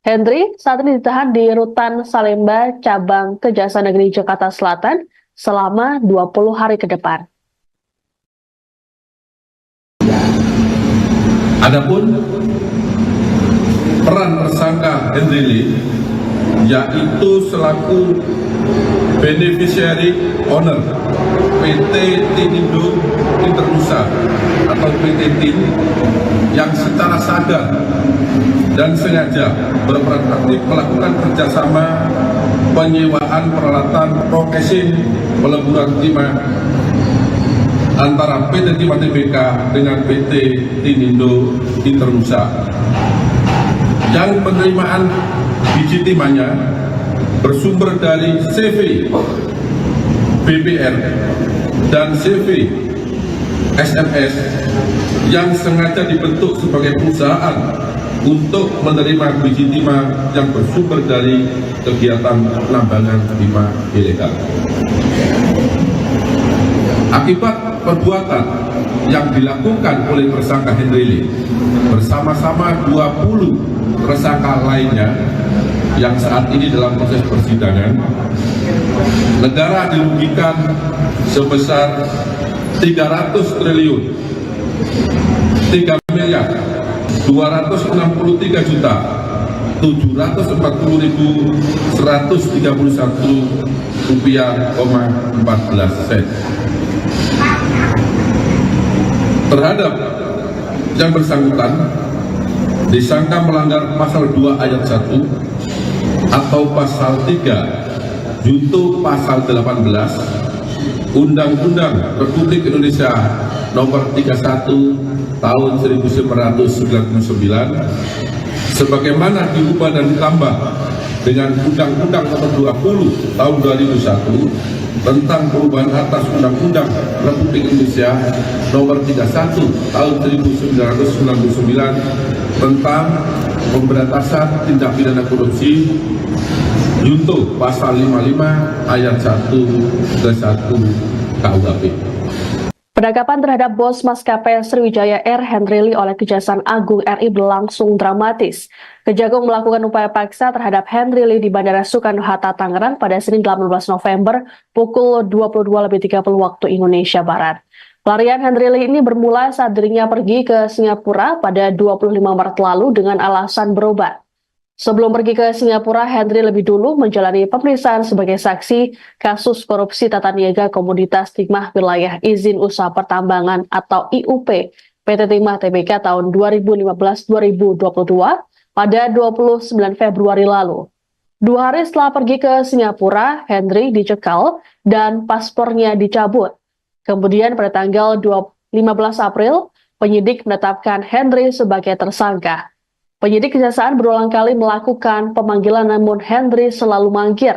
Henry saat ini ditahan di Rutan Salemba, Cabang Kejaksaan Negeri Jakarta Selatan selama 20 hari ke depan. Adapun peran tersangka Henry Lee yaitu selaku beneficiary owner PT Tinindo Internusa atau PT TIN yang secara sadar dan sengaja berperan aktif melakukan kerjasama penyewaan peralatan processing peleburan timah antara PT Timah Tbk dengan PT Tinindo Internusa yang penerimaan biji timahnya bersumber dari CV BPR dan CV SMS yang sengaja dibentuk sebagai perusahaan untuk menerima biji timah yang bersumber dari kegiatan penambangan timah ilegal. Akibat perbuatan yang dilakukan oleh tersangka Henry Lee bersama-sama 20 tersangka lainnya yang saat ini dalam proses persidangan, negara dirugikan sebesar 300 triliun 3 miliar 263 juta 740.131 rupiah, 14 sen. Terhadap yang bersangkutan disangka melanggar pasal 2 ayat 1 atau pasal 3 junto pasal 18 Undang-Undang Republik Indonesia Nomor 31 Tahun 1999 sebagaimana diubah dan ditambah dengan Undang-Undang Nomor 20 Tahun 2001 tentang perubahan atas Undang-Undang Republik Indonesia Nomor 31 Tahun 1999 tentang pemberantasan tindak pidana korupsi junto pasal 55 ayat 1 ke 1 KUHP. Penangkapan terhadap bos maskapai Sriwijaya Air Henry Lee oleh Kejaksaan Agung RI berlangsung dramatis. Kejagung melakukan upaya paksa terhadap Henry Lee di Bandara Soekarno-Hatta, Tangerang pada Senin 18 November pukul 22.30 waktu Indonesia Barat. Pelarian Henry Lee ini bermula saat dirinya pergi ke Singapura pada 25 Maret lalu dengan alasan berobat. Sebelum pergi ke Singapura, Henry lebih dulu menjalani pemeriksaan sebagai saksi kasus korupsi tata niaga komoditas timah wilayah izin usaha pertambangan atau IUP PT Timah Tbk tahun 2015-2022 pada 29 Februari lalu. 2 hari setelah pergi ke Singapura, Henry dicekal dan paspornya dicabut. Kemudian pada tanggal 15 April, penyidik menetapkan Henry sebagai tersangka. Penyidik kejaksaan berulang kali melakukan pemanggilan namun Henry selalu mangkir.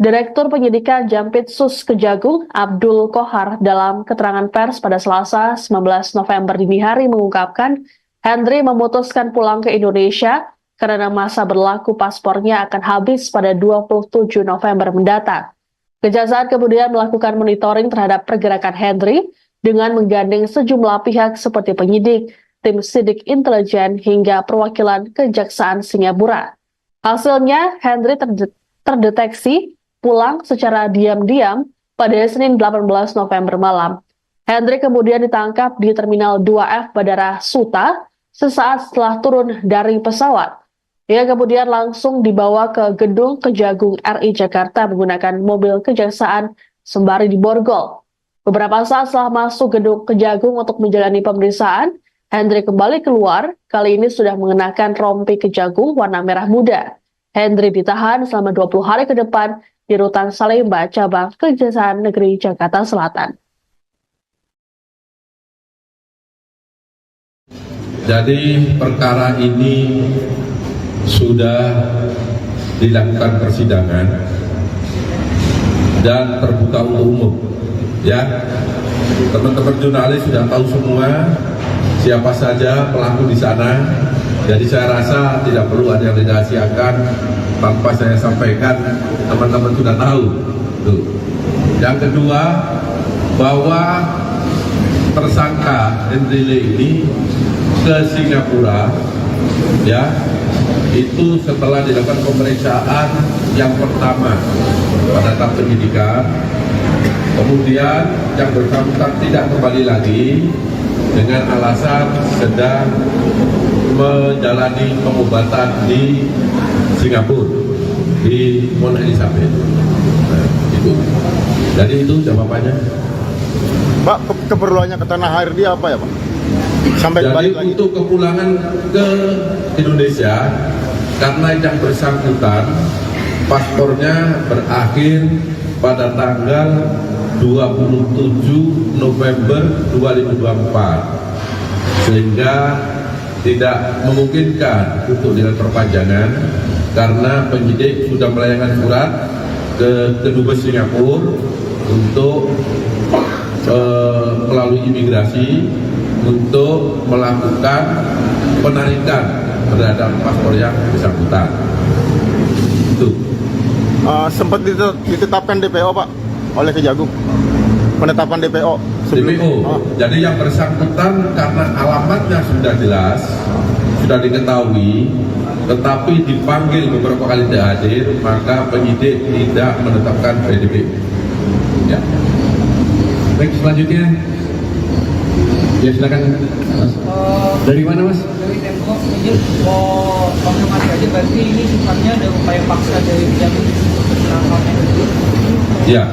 Direktur Penyidikan Jampitsus Kejagung Abdul Kohar dalam keterangan pers pada Selasa 19 November dini hari mengungkapkan Henry memutuskan pulang ke Indonesia karena masa berlaku paspornya akan habis pada 27 November mendatang. Kejaksaan kemudian melakukan monitoring terhadap pergerakan Henry dengan menggandeng sejumlah pihak seperti penyidik, tim sidik intelijen hingga perwakilan Kejaksaan Singapura. Hasilnya, Henry terdeteksi pulang secara diam-diam pada Senin 18 November malam. Henry kemudian ditangkap di Terminal 2F Bandara Suta sesaat setelah turun dari pesawat. Ia kemudian langsung dibawa ke gedung Kejagung RI Jakarta menggunakan mobil kejaksaan sembari diborgol. Beberapa saat setelah masuk gedung Kejagung untuk menjalani pemeriksaan, Hendri kembali keluar, kali ini sudah mengenakan rompi Kejagung warna merah muda. Hendri ditahan selama 20 hari ke depan di Rutan Salemba, Cabang Kejaksaan Negeri Jakarta Selatan. Jadi perkara ini sudah dilakukan persidangan dan terbuka untuk umum. Ya, teman-teman jurnalis sudah tahu semua siapa saja pelaku di sana. Jadi saya rasa tidak perlu ada yang dirahasiakan, tanpa saya sampaikan teman-teman sudah tahu. Tuh. Yang kedua, bahwa tersangka Hendri Lee ini ke Singapura, ya, itu setelah dilakukan pemeriksaan yang pertama pada tahap penyidikan, kemudian yang bersangkutan tidak kembali lagi dengan alasan sedang menjalani pengobatan di Singapura, di Mount Elizabeth. Nah, itu. Jadi itu jawabannya. Pak, keperluannya ke tanah air dia apa ya, Pak? Sampai Jadi balik lagi. untuk kepulangan ke Indonesia, karena yang bersangkutan paspornya berakhir pada tanggal 27 November 2024, sehingga tidak memungkinkan untuk dilakukan perpanjangan karena penyidik sudah melayangkan surat ke Kedubes Singapura untuk melalui imigrasi untuk melakukan penarikan terhadap paspor yang bersangkutan. Itu. Sempat ditetapkan DPO, Pak, oleh Kejagung. Penetapan DPO. DPO. Jadi yang bersangkutan karena alamatnya sudah jelas, sudah diketahui, tetapi dipanggil beberapa kali tidak hadir, maka penyidik tidak menetapkan PDP. Ya. Baik, selanjutnya. Ya, silakan, Mas. Dari mana, Mas? Dari Tempo, izin mau konfirmasi aja, berarti ini sifatnya ada upaya paksa dari Kejagung menangkapnya. Ya,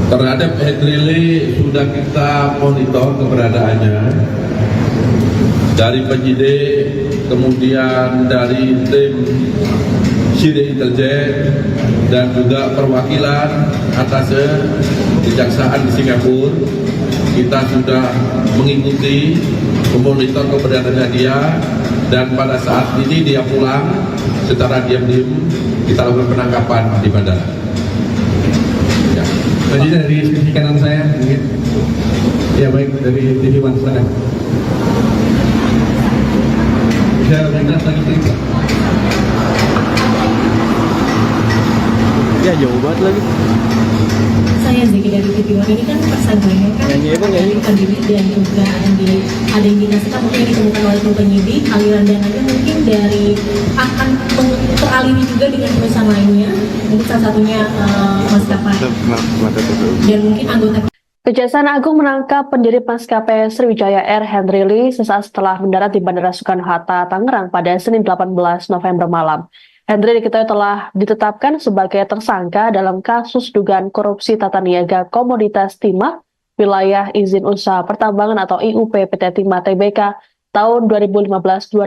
terhadap Hendri Lee sudah kita monitor keberadaannya dari penyidik, kemudian dari tim Sidik Intelijen dan juga perwakilan atas kejaksaan di Singapura. Kita sudah mengikuti, memonitor keberadaannya dia, dan pada saat ini dia pulang secara diam-diam, kita lakukan penangkapan di bandara. Ya. Selanjutnya dari sisi kanan saya, mungkin. Ya, baik, dari TV One, silakan. Bisa lintas lagi, Pak. Ya, jauh banget lagi. Saya Zeki dari TV One. Ini kan tersangkanya kan melarikan diri dan juga ada indikasikan mungkin yang ditemukan oleh tim penyidik aliran dananya mungkin dari akan teraliri juga dengan perusahaan lainnya, mungkin salah satunya maskapai dan mungkin anggota. Kejaksaan Agung menangkap pendiri maskapai Sriwijaya Air Hendri Lee sesaat setelah mendarat di Bandara Soekarno-Hatta, Tangerang pada Senin 18 November malam. Hendri diketahui telah ditetapkan sebagai tersangka dalam kasus dugaan korupsi tata niaga komoditas timah wilayah izin usaha pertambangan atau IUP PT Timah Tbk tahun 2015-2022.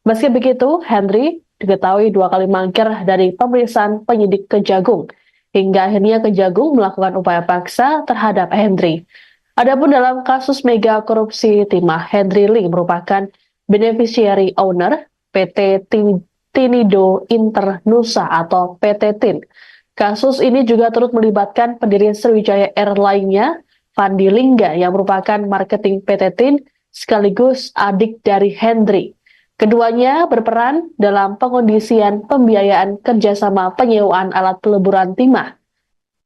Meski begitu, Hendri diketahui 2 kali mangkir dari pemeriksaan penyidik Kejagung, hingga akhirnya Kejagung melakukan upaya paksa terhadap Hendri. Adapun dalam kasus mega korupsi timah, Hendri Lee merupakan beneficiary owner PT Tinido Internusa atau PT TIN. Kasus ini juga turut melibatkan pendiri Sriwijaya Air lainnya, Fandi Lingga, yang merupakan marketing PT TIN sekaligus adik dari Hendri. Keduanya berperan dalam pengondisian pembiayaan kerjasama penyewaan alat peleburan timah.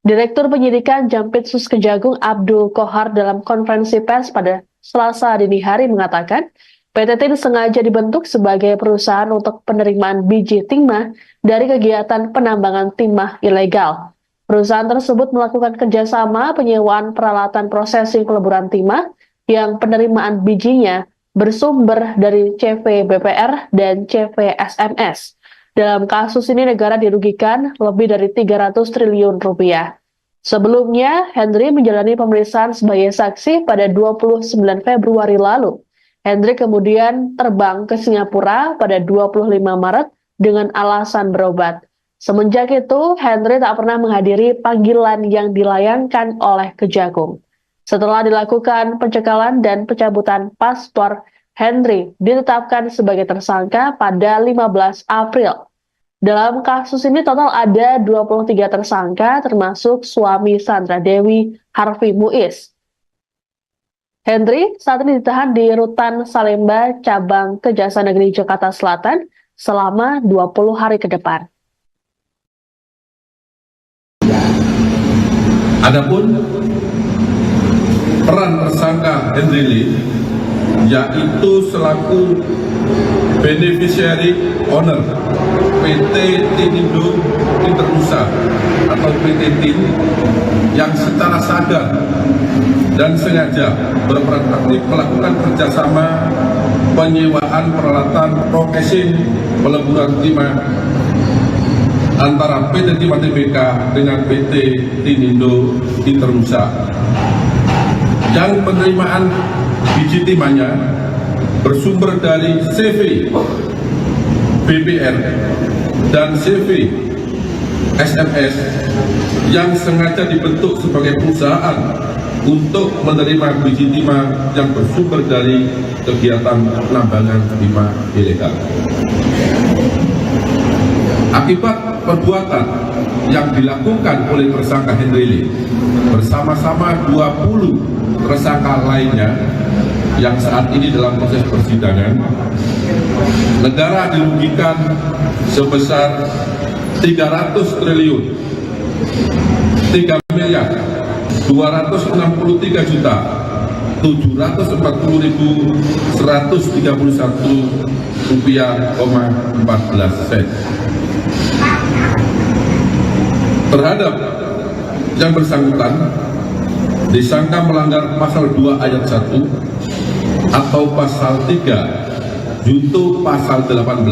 Direktur Penyidikan Jampitsus Kejagung Abdul Kohar dalam konferensi pers pada Selasa dini hari mengatakan, PT TIN sengaja dibentuk sebagai perusahaan untuk penerimaan biji timah dari kegiatan penambangan timah ilegal. Perusahaan tersebut melakukan kerjasama penyewaan peralatan prosesing peleburan timah yang penerimaan bijinya bersumber dari CV BPR dan CV SMS. Dalam kasus ini negara dirugikan lebih dari 300 triliun rupiah. Sebelumnya, Henry menjalani pemeriksaan sebagai saksi pada 29 Februari lalu. Henry kemudian terbang ke Singapura pada 25 Maret dengan alasan berobat. Semenjak itu, Henry tak pernah menghadiri panggilan yang dilayangkan oleh Kejagung. Setelah dilakukan pencekalan dan pencabutan paspor, Henry ditetapkan sebagai tersangka pada 15 April. Dalam kasus ini total ada 23 tersangka termasuk suami Sandra Dewi, Harvey Muiz. Henry saat ini ditahan di Rutan Salemba, Cabang Kejaksaan Negeri Jakarta Selatan selama 20 hari ke depan. Adapun peran tersangka Henry Lee yaitu selaku beneficiary owner PT Tinindo Internusa atau PT TIN yang secara sadar dan sengaja berperan aktif melakukan kerjasama penyewaan peralatan prokesin peleburan timah antara PT Timah Tbk dengan PT Tinindo Internusa, yang penerimaan biji timahnya bersumber dari CV BPR dan CV SMS yang sengaja dibentuk sebagai perusahaan untuk menerima biji timah yang bersumber dari kegiatan penambangan timah ilegal. Akibat perbuatan yang dilakukan oleh tersangka Henry Lee bersama-sama 20 tersangka lainnya yang saat ini dalam proses persidangan, negara dirugikan sebesar 300 triliun 3 miliar 263 juta 740.131 rupiah, 14 sen. Terhadap yang bersangkutan disangka melanggar pasal 2 ayat 1 atau pasal 3 junto pasal 18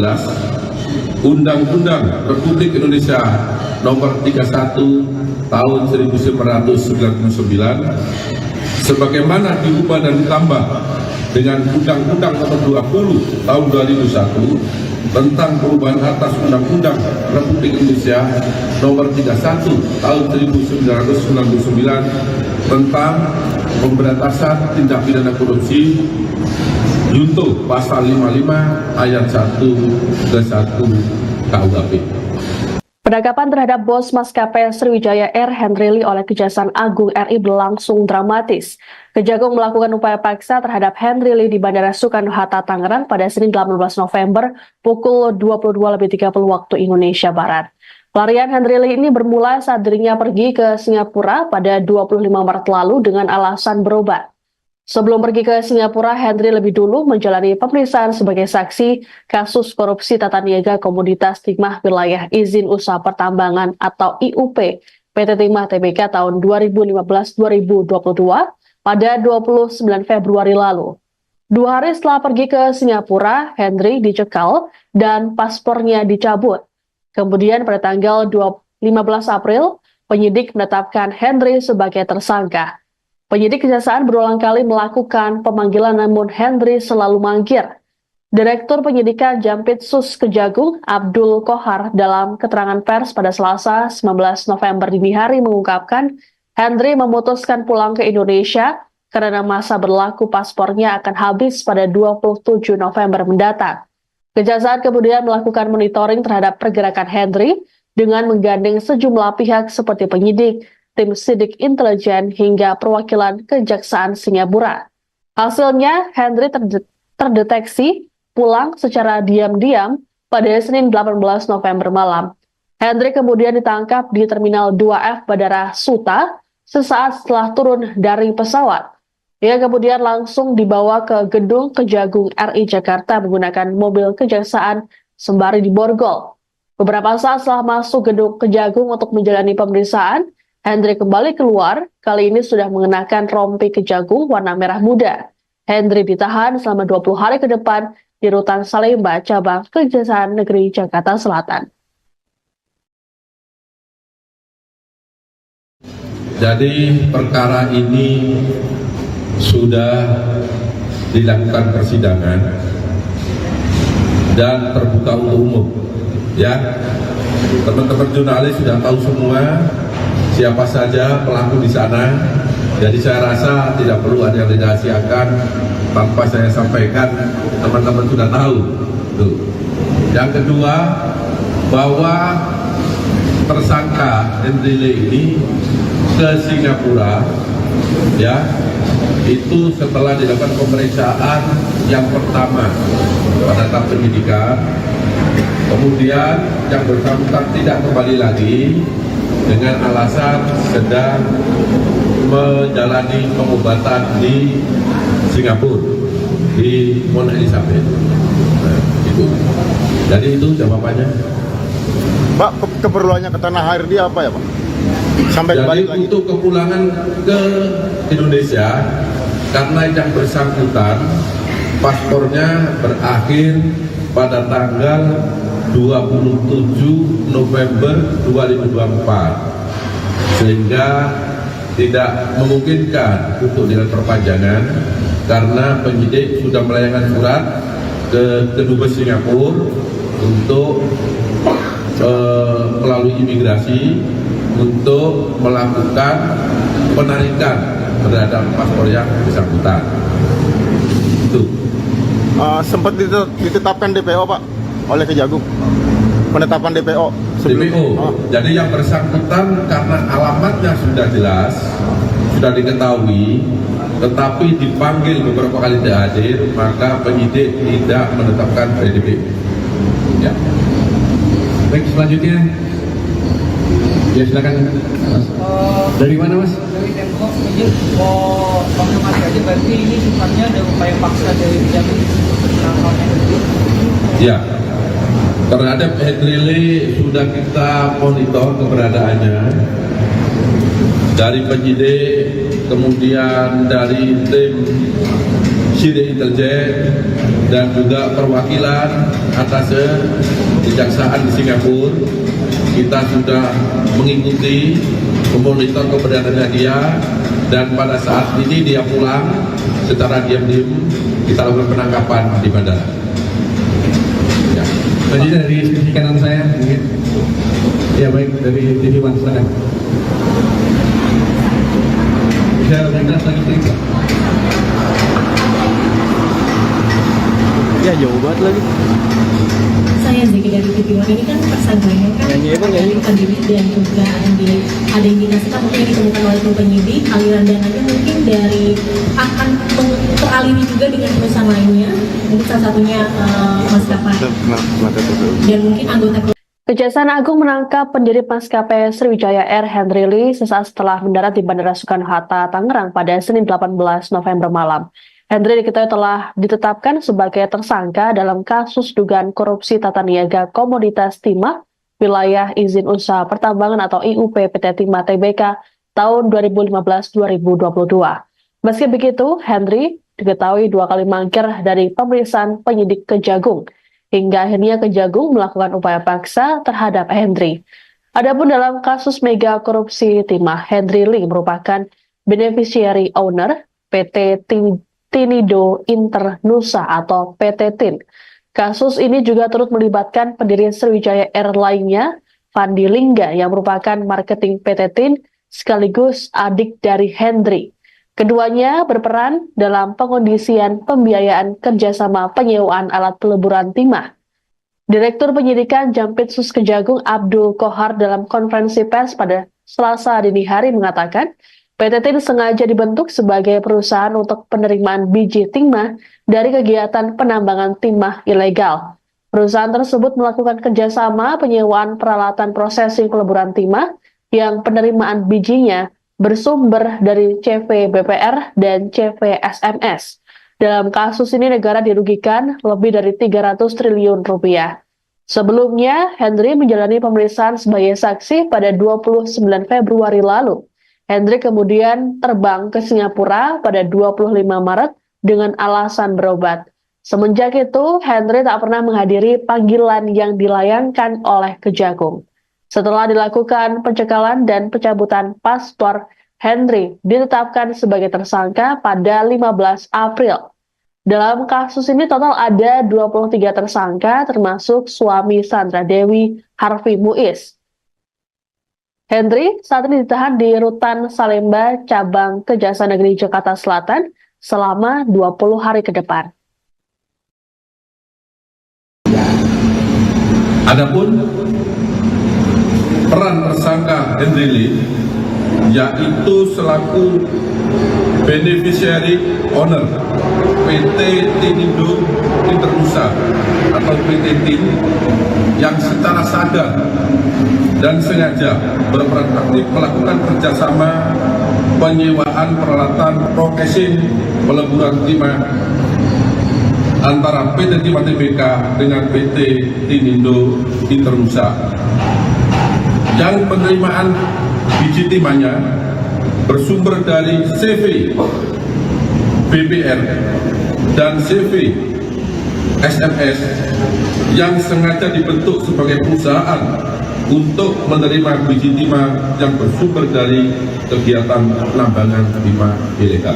Undang-Undang Republik Indonesia Nomor 31 Tahun 1999 sebagaimana diubah dan ditambah dengan Undang-Undang Nomor 20 Tahun 2001 tentang perubahan atas Undang-Undang Republik Indonesia Nomor 31 Tahun 1999 tentang pemberantasan tindak pidana korupsi junto pasal 55 ayat 1 ke 1 KUHP. Penangkapan terhadap bos maskapai Sriwijaya Air Henry Lee oleh Kejaksaan Agung RI berlangsung dramatis. Kejagung melakukan upaya paksa terhadap Henry Lee di Bandara Soekarno-Hatta, Tangerang pada Senin 18 November pukul 22.30 waktu Indonesia Barat. Pelarian Henry Lee ini bermula saat dirinya pergi ke Singapura pada 25 Maret lalu dengan alasan berobat. Sebelum pergi ke Singapura, Henry lebih dulu menjalani pemeriksaan sebagai saksi kasus korupsi tata niaga komoditas timah wilayah izin usaha pertambangan atau IUP PT Timah Tbk tahun 2015-2022 pada 29 Februari lalu. 2 hari setelah pergi ke Singapura, Henry dicekal dan paspornya dicabut. Kemudian pada tanggal 15 April, penyidik menetapkan Henry sebagai tersangka. Penyidik Kejaksaan berulang kali melakukan pemanggilan namun Henry selalu mangkir. Direktur Penyidikan Jampitsus Kejagung Abdul Kohar dalam keterangan pers pada Selasa 19 November dini hari mengungkapkan Henry memutuskan pulang ke Indonesia karena masa berlaku paspornya akan habis pada 27 November mendatang. Kejaksaan kemudian melakukan monitoring terhadap pergerakan Henry dengan menggandeng sejumlah pihak seperti penyidik, tim sidik intelijen hingga perwakilan Kejaksaan Singapura. Hasilnya, Henry terdeteksi pulang secara diam-diam pada Senin 18 November malam. Henry kemudian ditangkap di Terminal 2F Bandara Suta sesaat setelah turun dari pesawat. Ia kemudian langsung dibawa ke gedung Kejagung RI Jakarta menggunakan mobil kejaksaan sembari diborgol. Beberapa saat setelah masuk gedung Kejagung untuk menjalani pemeriksaan, Henry kembali keluar, kali ini sudah mengenakan rompi Kejagung warna merah muda. Hendry ditahan selama 20 hari ke depan di Rutan Salemba, Cabang Kejaksaan Negeri Jakarta Selatan. Jadi perkara ini sudah dilakukan persidangan dan terbuka untuk umum. Ya, teman-teman jurnalis sudah tahu semua siapa saja pelaku di sana. Jadi saya rasa tidak perlu ada yang dirahasiakan tanpa saya sampaikan, teman-teman sudah tahu. Tuh. Yang kedua, bahwa tersangka Hendry Lee ini ke Singapura, ya, itu setelah dilakukan pemeriksaan yang pertama pada tahap penyidikan, kemudian yang bersangkutan tidak kembali lagi dengan alasan sedang menjalani pengobatan di Singapura, di Mount Elizabeth. Nah, itu. Jadi itu jawabannya. Pak, keperluannya ke tanah air dia apa ya, Pak? Sampai Jadi balik lagi. untuk kepulangan ke Indonesia, karena yang bersangkutan paspornya berakhir pada tanggal 27 November 2024, sehingga tidak memungkinkan untuk dilakukan perpanjangan karena penyidik sudah melayangkan surat ke Kedubes Singapura untuk melalui imigrasi untuk melakukan penarikan terhadap paspor yang bersangkutan. Itu. Sempat ditetapkan DPO, Pak, oleh Kejagung. Penetapan DPO sebelum. DPO. Jadi yang bersangkutan karena alamatnya sudah jelas, sudah diketahui, tetapi dipanggil beberapa kali tidak hadir, maka penyidik tidak menetapkan DPO. Ya. Baik, selanjutnya. Ya, silakan, Mas. Dari mana, Mas? Dari Tempo, izin mau konfirmasi aja, berarti ini sifatnya ada upaya paksa dari Kejagung untuk menangkap Hendry. Ya. Terhadap Hendry Lee sudah kita monitor keberadaannya dari penyidik, kemudian dari tim Sidik Intelijen dan juga perwakilan atas kejaksaan di Singapura. Kita sudah mengikuti, memonitor keberadaannya dia, dan pada saat ini dia pulang secara diam-diam kita lakukan penangkapan di bandara. Ya. Selanjutnya dari sisi kanan saya, mungkin. Ya, baik, dari TV One, silakan. Bisa lebih keras lagi, please. Ya, jauh banget lagi. Saya Zeki dari TV One. Ini kan tersangkanya kan melarikan diri dan juga ada indikasikan mungkin yang ditemukan oleh tim penyidik aliran dananya mungkin dari akan teraliri juga dengan perusahaan lainnya, mungkin salah satunya maskapai dan mungkin anggota. Kejaksaan Agung menangkap pendiri maskapai Sriwijaya Air Hendry Lee sesaat setelah mendarat di Bandara Soekarno-Hatta, Tangerang pada Senin 18 November malam. Hendry diketahui telah ditetapkan sebagai tersangka dalam kasus dugaan korupsi tata niaga komoditas timah wilayah izin usaha pertambangan atau IUP PT Timah Tbk tahun 2015-2022. Meski begitu, Hendry diketahui 2 kali mangkir dari pemeriksaan penyidik Kejagung, hingga akhirnya Kejagung melakukan upaya paksa terhadap Hendry. Adapun dalam kasus mega korupsi timah, Hendry Lee merupakan beneficiary owner PT Tinido Internusa atau PT TIN. Kasus ini juga turut melibatkan pendiri Sriwijaya Air lainnya, Fandi Lingga, yang merupakan marketing PT TIN sekaligus adik dari Hendry. Keduanya berperan dalam pengondisian pembiayaan kerjasama penyewaan alat peleburan timah. Direktur Penyidikan Jampitsus Kejagung Abdul Kohar dalam konferensi pers pada Selasa dini hari mengatakan, PT TIN sengaja dibentuk sebagai perusahaan untuk penerimaan biji timah dari kegiatan penambangan timah ilegal. Perusahaan tersebut melakukan kerjasama penyewaan peralatan prosesing peleburan timah yang penerimaan bijinya bersumber dari CV BPR dan CV SMS. Dalam kasus ini negara dirugikan lebih dari 300 triliun rupiah. Sebelumnya, Hendry menjalani pemeriksaan sebagai saksi pada 29 Februari lalu. Hendry kemudian terbang ke Singapura pada 25 Maret dengan alasan berobat. Semenjak itu, Henry tak pernah menghadiri panggilan yang dilayangkan oleh Kejagung. Setelah dilakukan pencekalan dan pencabutan paspor, Henry ditetapkan sebagai tersangka pada 15 April. Dalam kasus ini total ada 23 tersangka termasuk suami Sandra Dewi, Harvey Muiz. Henry saat ini ditahan di Rutan Salemba, Cabang Kejaksaan Negeri Jakarta Selatan selama 20 hari ke depan. Adapun peran tersangka Henry Lee yaitu selaku beneficiary owner PT Tinindo Interusa atau PT TIN yang secara sadar dan sengaja berperan aktif melakukan kerjasama penyewaan peralatan processing peleburan timah antara PT Timah Tbk dengan PT Tinindo Interusa, yang penerimaan biji timahnya bersumber dari CV BPR dan CV SMS yang sengaja dibentuk sebagai perusahaan untuk menerima biji timah yang bersumber dari kegiatan penambangan timah ilegal.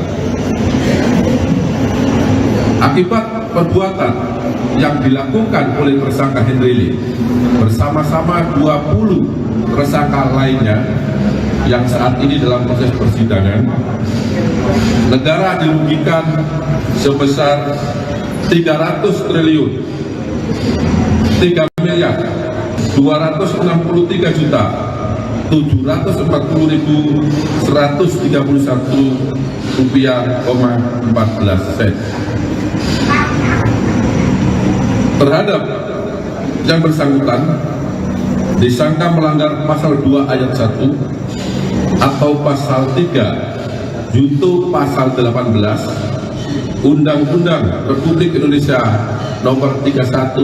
Akibat perbuatan yang dilakukan oleh tersangka Henry Lee bersama-sama 20 tersangka lainnya yang saat ini dalam proses persidangan, negara dirugikan sebesar 300 triliun 3 miliar 263 juta 740.131 rupiah, 14 sen. Terhadap yang bersangkutan disangka melanggar pasal 2 ayat 1 atau pasal 3 junto pasal 18 Undang-Undang Republik Indonesia nomor 31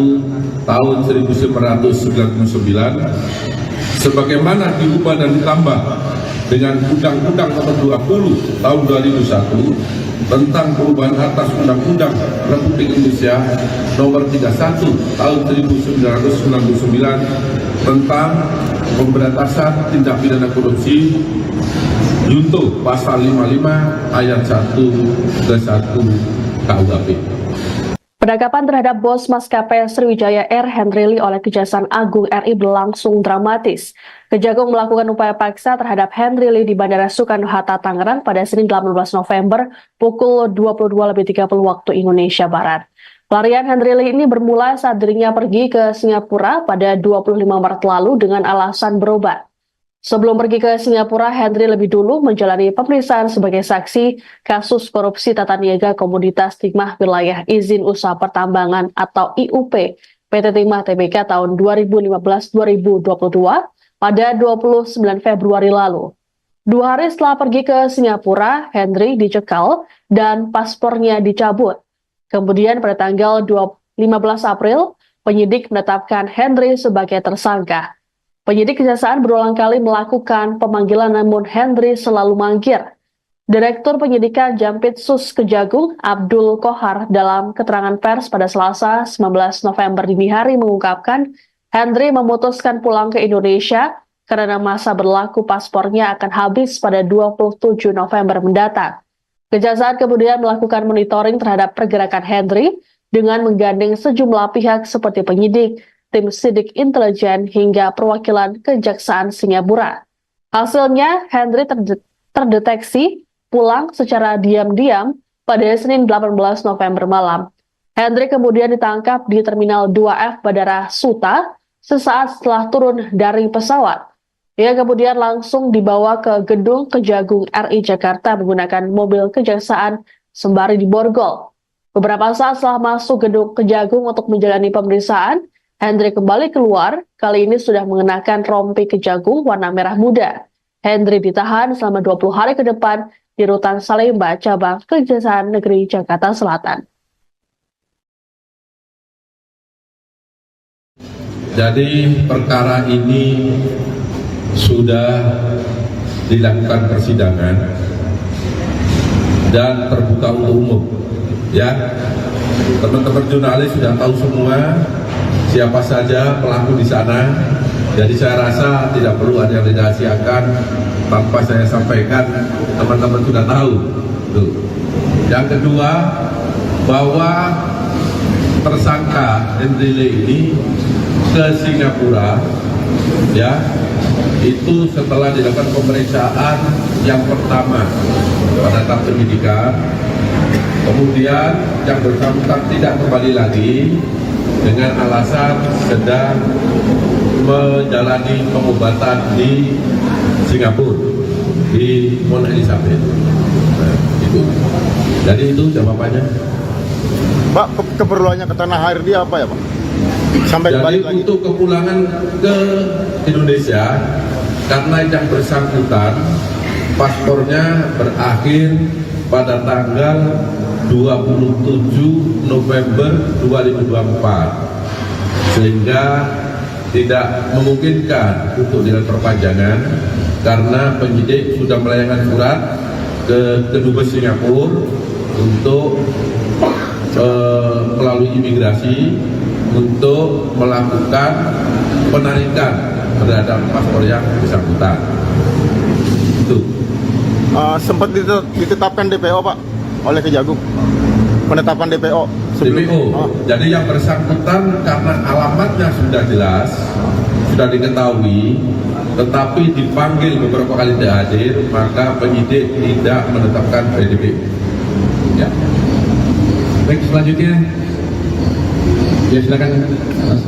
tahun 1999 sebagaimana diubah dan ditambah dengan Undang-Undang nomor 20 tahun 2001 tentang perubahan atas Undang-Undang Republik Indonesia nomor 31 tahun 1999 tentang pemberantasan tindak pidana korupsi junto pasal 55 ayat 1 ke 1 KUHP. Penangkapan terhadap bos maskapai Sriwijaya Air Henry Lee oleh Kejaksaan Agung RI berlangsung dramatis. Kejagung melakukan upaya paksa terhadap Henry Lee di Bandara Soekarno-Hatta, Tangerang pada Senin 18 November pukul 22.30 waktu Indonesia Barat. Pelarian Henry Lee ini bermula saat dirinya pergi ke Singapura pada 25 Maret lalu dengan alasan berobat. Sebelum pergi ke Singapura, Henry lebih dulu menjalani pemeriksaan sebagai saksi kasus korupsi tata niaga komoditas timah wilayah izin usaha pertambangan atau IUP PT Timah Tbk tahun 2015-2022 pada 29 Februari lalu. 2 hari setelah pergi ke Singapura, Henry dicekal dan paspornya dicabut. Kemudian pada tanggal 15 April, penyidik menetapkan Henry sebagai tersangka. Penyidik kejaksaan berulang kali melakukan pemanggilan namun Henry selalu mangkir. Direktur Penyidikan Jampitsus Kejagung Abdul Kohar dalam keterangan pers pada Selasa 19 November dini hari mengungkapkan Henry memutuskan pulang ke Indonesia karena masa berlaku paspornya akan habis pada 27 November mendatang. Kejaksaan kemudian melakukan monitoring terhadap pergerakan Henry dengan menggandeng sejumlah pihak seperti penyidik, tim sidik intelijen hingga perwakilan Kejaksaan Singapura. Hasilnya, Henry terdeteksi pulang secara diam-diam pada Senin 18 November malam. Henry kemudian ditangkap di Terminal 2F Bandara Suta sesaat setelah turun dari pesawat. Ia kemudian langsung dibawa ke gedung Kejagung RI Jakarta menggunakan mobil kejaksaan sembari diborgol. Beberapa saat setelah masuk gedung Kejagung untuk menjalani pemeriksaan, Henry kembali keluar, kali ini sudah mengenakan rompi Kejagung warna merah muda. Henry ditahan selama 20 hari ke depan di Rutan Salemba, Cabang Kejaksaan Negeri Jakarta Selatan. Jadi perkara ini sudah dilakukan persidangan dan terbuka untuk umum. Ya, teman-teman jurnalis sudah tahu semua siapa saja pelaku di sana. Jadi saya rasa tidak perlu ada yang dirahasiakan, tanpa saya sampaikan teman-teman sudah tahu. Tuh. Yang kedua, bahwa tersangka Henry Lee ini ke Singapura, ya, itu setelah dilakukan pemeriksaan yang pertama pada tahap penyidikan. Kemudian yang bersangkutan tidak kembali lagi dengan alasan sedang menjalani pengobatan di Singapura, di Mount Elizabeth. Nah, itu. Jadi itu jawabannya. Pak, keperluannya ke tanah air dia apa ya Pak? Sampai Jadi balik lagi. untuk kepulangan ke Indonesia, karena yang bersangkutan paspornya berakhir pada tanggal 27 November 2024, sehingga tidak memungkinkan untuk dilakukan perpanjangan karena penyidik sudah melayangkan surat ke Kedubes Singapura untuk melalui imigrasi untuk melakukan penarikan terhadap paspor yang bersangkutan. Itu. Sempat ditetapkan DPO Pak oleh Kejagung. Penetapan DPO sebelum. DPO. Jadi yang bersangkutan karena alamatnya sudah jelas, sudah diketahui, tetapi dipanggil beberapa kali tidak hadir, maka penyidik tidak menetapkan DPO. Ya. Baik, selanjutnya. Ya, silakan Mas.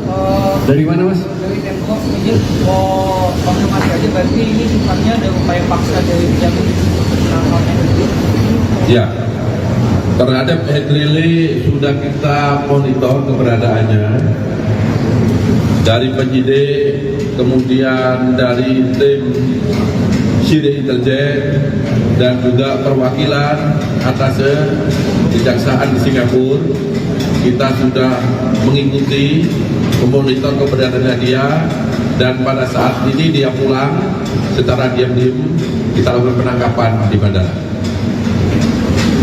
Dari mana Mas? Dari Pemkot izin mau konfirmasi aja, berarti ini sifatnya ada upaya paksa dari Kejagung penangkapan Henry. Ya, terhadap Henry Lee sudah kita monitor keberadaannya dari penyidik, kemudian dari tim Sidik Intelijen dan juga perwakilan atas kejaksaan di Singapura. Kita sudah mengikuti, memonitor keberadaannya dia, dan pada saat ini dia pulang secara diam-diam, kita lakukan penangkapan di bandara.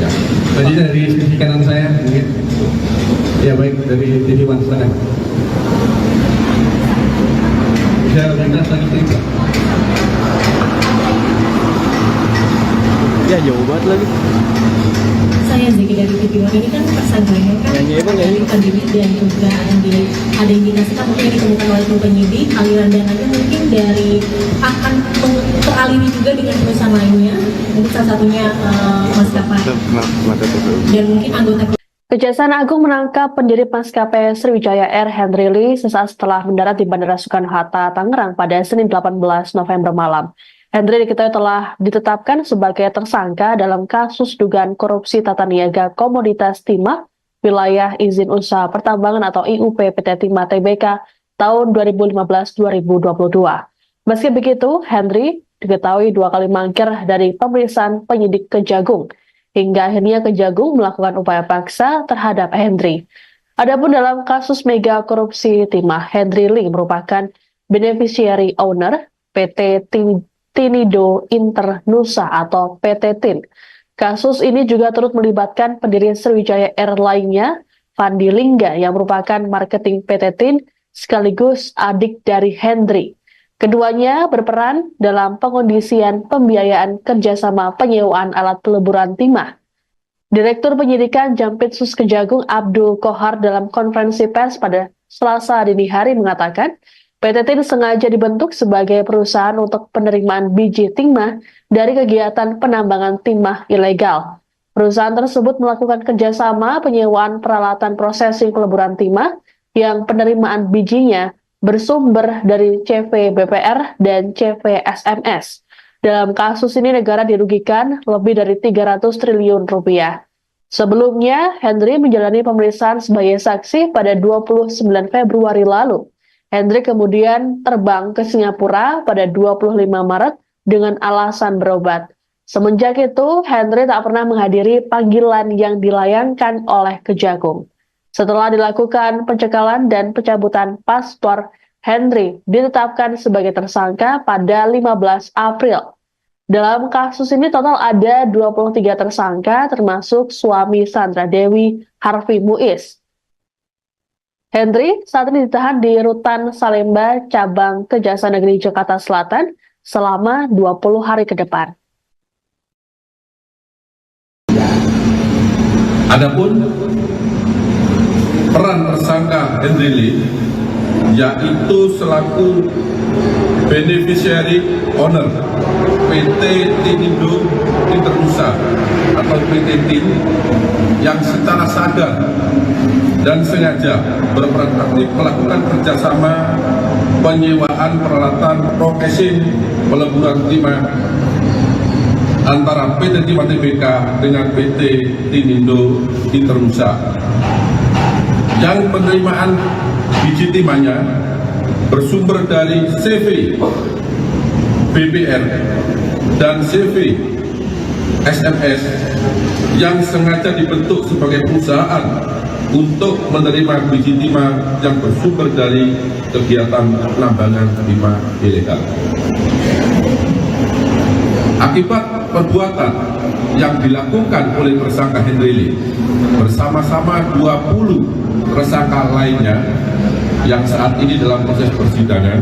Ya. Tadi dari sisi kanan saya mungkin. Ya baik, dari TV One silakan. Bisa lintas lagi Pak. Ya jauh banget lagi. Saya Zeki dari TV One. Ini kan tersangkanya kan dari penyidik dan juga yang ada indikasikan mungkin yang ditemukan oleh tim penyidik, aliran dananya mungkin dari akan teraliri juga dengan perusahaan lainnya, mungkin salah satunya maskapai dan mungkin anggota. Kejaksaan Agung menangkap pendiri maskapai Sriwijaya Air Henry Lee sesaat setelah mendarat di Bandara Soekarno-Hatta, Tangerang pada Senin 18 November malam. Henry diketahui telah ditetapkan sebagai tersangka dalam kasus dugaan korupsi tata niaga komoditas timah wilayah izin usaha pertambangan atau IUP PT Timah Tbk tahun 2015-2022. Meski begitu, Henry diketahui 2 kali mangkir dari pemeriksaan penyidik Kejagung, hingga akhirnya Kejagung melakukan upaya paksa terhadap Henry. Adapun dalam kasus mega korupsi timah, Henry Lee merupakan beneficiary owner PT Tinido Internusa atau PT TIN. Kasus ini juga turut melibatkan pendiri Sriwijaya Air lainnya, Fandi Lingga, yang merupakan marketing PT TIN sekaligus adik dari Henry. Keduanya berperan dalam pengondisian pembiayaan kerjasama penyewaan alat peleburan timah. Direktur Penyidikan Jampitsus Kejagung Abdul Kohar dalam konferensi pers pada Selasa dini hari mengatakan, PT TIN sengaja dibentuk sebagai perusahaan untuk penerimaan biji timah dari kegiatan penambangan timah ilegal. Perusahaan tersebut melakukan kerjasama penyewaan peralatan prosesing peleburan timah yang penerimaan bijinya bersumber dari CV BPR dan CV SMS. Dalam kasus ini negara dirugikan lebih dari 300 triliun rupiah. Sebelumnya, Henry menjalani pemeriksaan sebagai saksi pada 29 Februari lalu. Henry kemudian terbang ke Singapura pada 25 Maret dengan alasan berobat. Semenjak itu, Henry tak pernah menghadiri panggilan yang dilayangkan oleh Kejagung. Setelah dilakukan pencekalan dan pencabutan paspor, Henry ditetapkan sebagai tersangka pada 15 April. Dalam kasus ini total ada 23 tersangka termasuk suami Sandra Dewi, Harvey Muiz. Hendri saat ini ditahan di Rutan Salemba, Cabang Kejaksaan Negeri Jakarta Selatan selama 20 hari ke depan. Adapun peran tersangka Hendri Lee yaitu selaku beneficiary owner PT Tinindo Interusaha atau PT TIN yang secara sadar dan sengaja berperan aktif melakukan kerjasama penyewaan peralatan prokesin peleburan timah antara PT Timah Tbk dengan PT Tinindo Interusaha, yang penerimaan biji timahnya bersumber dari CV BBR dan CV SMS yang sengaja dibentuk sebagai perusahaan untuk menerima biji timah yang bersumber dari kegiatan penambangan timah ilegal. Akibat perbuatan yang dilakukan oleh tersangka Hendri Lee bersama-sama 20 tersangka lainnya yang saat ini dalam proses persidangan,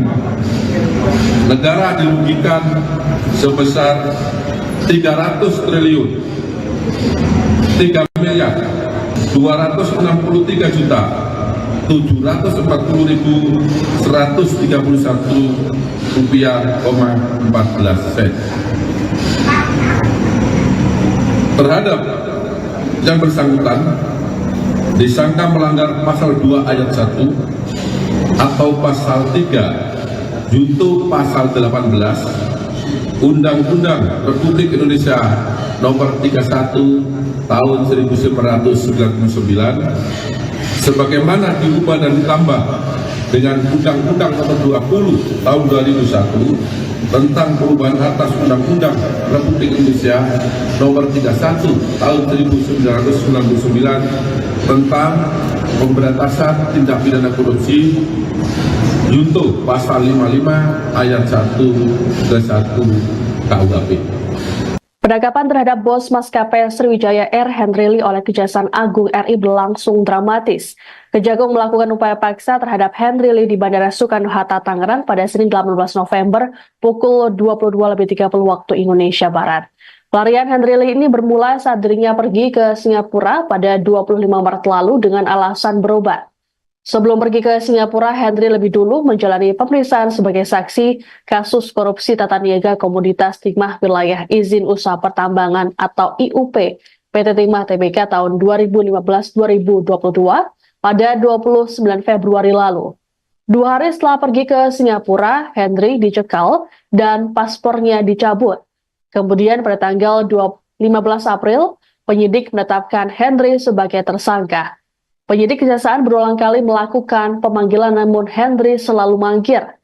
negara dirugikan sebesar 300 triliun 3 miliar 263 juta 740.131 rupiah, 14 sen. Terhadap yang bersangkutan disangka melanggar pasal 2 ayat 1 atau pasal 3 junto pasal 18 Undang-Undang Republik Indonesia Nomor 31 Tahun 1999 sebagaimana diubah dan ditambah dengan Undang-Undang Nomor 20 Tahun 2001 tentang perubahan atas Undang-Undang Republik Indonesia Nomor 31 Tahun 1999 tentang pemberantasan tindak pidana korupsi junto pasal 55 ayat 1 ke 1 KUHP. Penangkapan terhadap bos maskapai Sriwijaya Air Hendri Lee oleh Kejaksaan Agung RI berlangsung dramatis. Kejagung melakukan upaya paksa terhadap Hendri Lee di Bandara Soekarno-Hatta, Tangerang pada Senin 18 November pukul 22.30 waktu Indonesia Barat. Pelarian Hendri Lee ini bermula saat dirinya pergi ke Singapura pada 25 Maret lalu dengan alasan berobat. Sebelum pergi ke Singapura, Hendri lebih dulu menjalani pemeriksaan sebagai saksi kasus korupsi tata niaga komoditas timah wilayah izin usaha pertambangan atau IUP PT Timah Tbk tahun 2015-2022 pada 29 Februari lalu. 2 hari setelah pergi ke Singapura, Hendri dicekal dan paspornya dicabut. Kemudian pada tanggal 15 April, penyidik menetapkan Hendri sebagai tersangka. Penyidik Kejaksaan berulang kali melakukan pemanggilan namun Hendri selalu mangkir.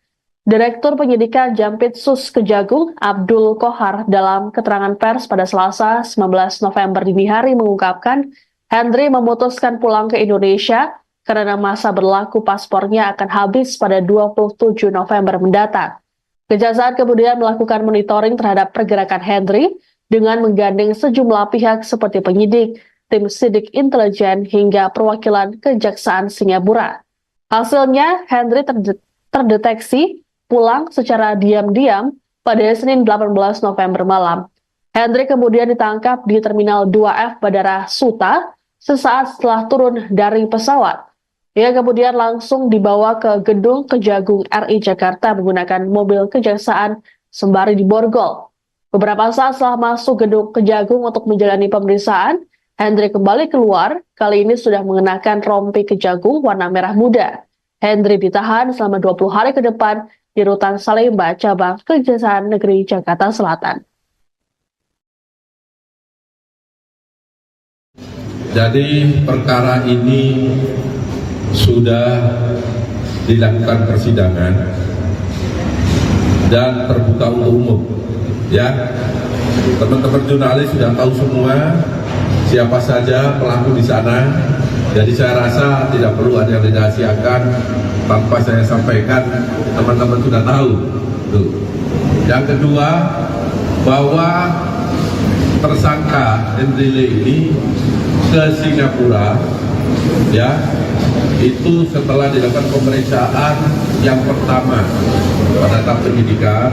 Direktur Penyidikan Jampitsus Kejagung Abdul Kohar dalam keterangan pers pada Selasa 19 November dini hari mengungkapkan Hendri memutuskan pulang ke Indonesia karena masa berlaku paspornya akan habis pada 27 November mendatang. Kejaksaan kemudian melakukan monitoring terhadap pergerakan Hendri dengan menggandeng sejumlah pihak seperti penyidik, tim sidik intelijen hingga perwakilan Kejaksaan Singapura. Hasilnya, Hendri terdeteksi pulang secara diam-diam pada Senin 18 November malam. Hendri kemudian ditangkap di Terminal 2F Bandara Suta sesaat setelah turun dari pesawat. Ia kemudian langsung dibawa ke gedung Kejagung RI Jakarta menggunakan mobil kejaksaan sembari diborgol. Beberapa saat setelah masuk gedung Kejagung untuk menjalani pemeriksaan, Hendri kembali keluar, kali ini sudah mengenakan rompi Kejagung warna merah muda. Hendri ditahan selama 20 hari ke depan di Rutan Salemba, Cabang Kejaksaan Negeri Jakarta Selatan. Jadi perkara ini sudah dilakukan persidangan dan terbuka untuk umum. Ya, teman-teman jurnalis sudah tahu semua siapa saja pelaku di sana, jadi saya rasa tidak perlu ada yang dirahasiakan tanpa saya sampaikan, teman-teman sudah tahu. Tuh. Yang kedua, bahwa tersangka Henry Lee ini ke Singapura, ya, itu setelah dilakukan pemeriksaan yang pertama pada tahap penyidikan.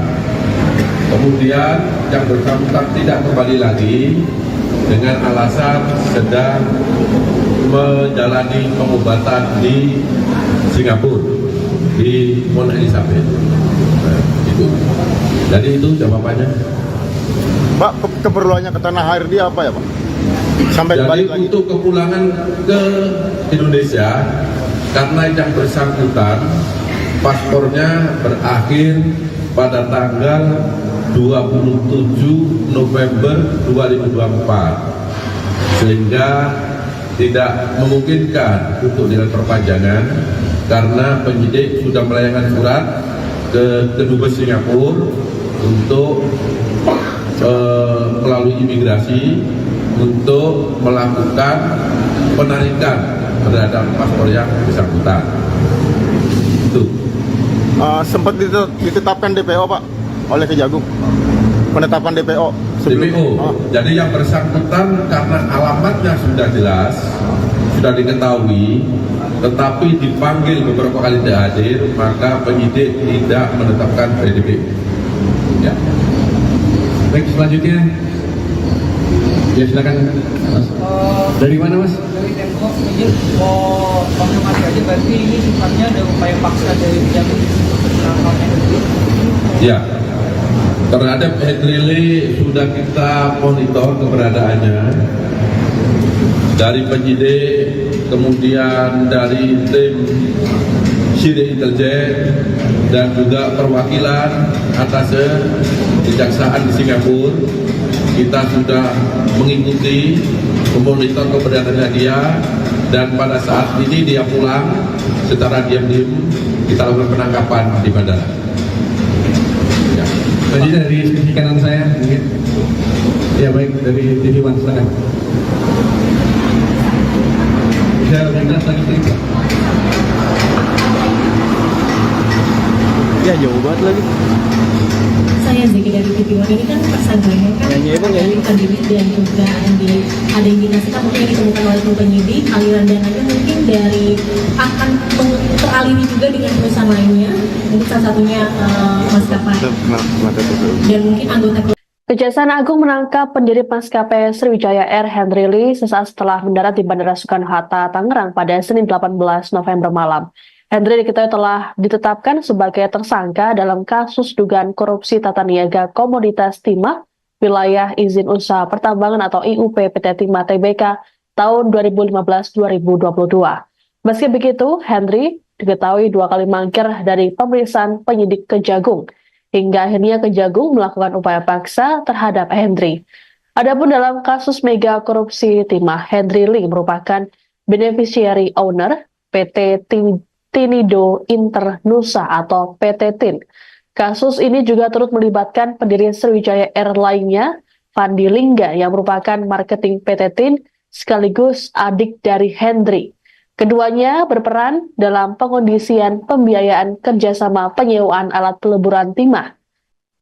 Kemudian yang bersangkutan tidak kembali lagi dengan alasan sedang menjalani pengobatan di Singapura, di Mount Elizabeth. Nah, itu. Jadi itu jawabannya. Pak, keperluannya ke tanah air dia apa ya Pak? Sampai Jadi balik lagi. untuk kepulangan ke Indonesia, karena yang bersangkutan paspornya berakhir pada tanggal 27 November 2024, sehingga tidak memungkinkan untuk dilakukan perpanjangan karena penyidik sudah melayangkan surat ke Kedubes Singapura untuk melalui imigrasi untuk melakukan penarikan terhadap paspor yang bersangkutan. Itu. Sempat ditetapkan DPO Pak oleh Kejagung. Penetapan DPO sebelum. DPO. Jadi yang bersangkutan karena alamatnya sudah jelas, sudah diketahui, tetapi dipanggil beberapa kali tidak hadir, maka penyidik tidak menetapkan DPO. Ya. Baik, selanjutnya. Ya, silakan Mas. Dari mana Mas? Dari Tempo, izin mau konfirmasi aja, berarti ini sifatnya ada upaya paksa dari Kejagung menangkapnya. Ya, terhadap Henry Lee sudah kita monitor keberadaannya dari penyidik, kemudian dari tim Sidik Intelijen dan juga perwakilan atas kejaksaan di Singapura. Kita sudah mengikuti, memonitor keberadaannya dia, dan pada saat ini dia pulang secara diam-diam kita lakukan penangkapan di bandara. Ya. Selanjutnya dari sisi kanan saya mungkin. Ya baik, dari TV One, silakan. Bisa minta selanjutnya. Ya jauh banget lagi. Saya Zeki dari TV One. Ini kan tersangkanya kan bukan diri dan juga ada indikasikan mungkin yang ditemukan oleh tim penyidik aliran dananya mungkin dari akan teraliri juga dengan perusahaan lainnya, mungkin salah satunya maskapai dan mungkin anggota. Kejaksaan Agung menangkap pendiri maskapai Sriwijaya Air Henry Lee sesaat setelah mendarat di Bandara Soekarno-Hatta, Tangerang pada Senin 18 November malam. Henry diketahui telah ditetapkan sebagai tersangka dalam kasus dugaan korupsi tata niaga komoditas timah wilayah izin usaha pertambangan atau IUP PT Timah Tbk tahun 2015-2022. Meski begitu, Henry diketahui 2 kali mangkir dari pemeriksaan penyidik Kejagung, hingga akhirnya Kejagung melakukan upaya paksa terhadap Henry. Adapun dalam kasus mega korupsi timah, Henry Lee merupakan beneficiary owner PT Tinido Internusa atau PT TIN. Kasus ini juga turut melibatkan pendiri Sriwijaya Air lainnya, Fandi Lingga, yang merupakan marketing PT TIN sekaligus adik dari Henry. Keduanya berperan dalam pengondisian pembiayaan kerjasama penyewaan alat peleburan timah.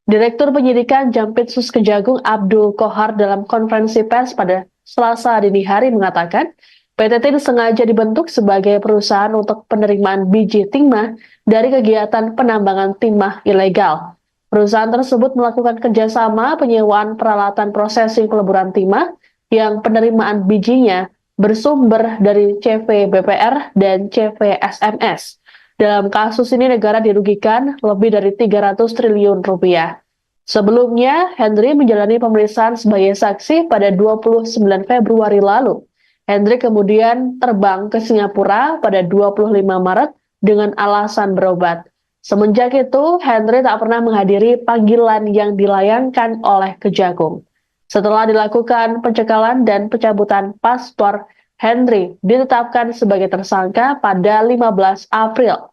Direktur Penyidikan Jampitsus Kejagung Abdul Kohar dalam konferensi pers pada Selasa dini hari mengatakan, PT TIN sengaja dibentuk sebagai perusahaan untuk penerimaan biji timah dari kegiatan penambangan timah ilegal. Perusahaan tersebut melakukan kerjasama penyewaan peralatan prosesing peleburan timah yang penerimaan bijinya bersumber dari CV BPR dan CV SMS. Dalam kasus ini negara dirugikan lebih dari 300 triliun rupiah. Sebelumnya, Henry menjalani pemeriksaan sebagai saksi pada 29 Februari lalu. Henry kemudian terbang ke Singapura pada 25 Maret dengan alasan berobat. Semenjak itu, Henry tak pernah menghadiri panggilan yang dilayangkan oleh Kejagung. Setelah dilakukan pencekalan dan pencabutan paspor, Henry ditetapkan sebagai tersangka pada 15 April.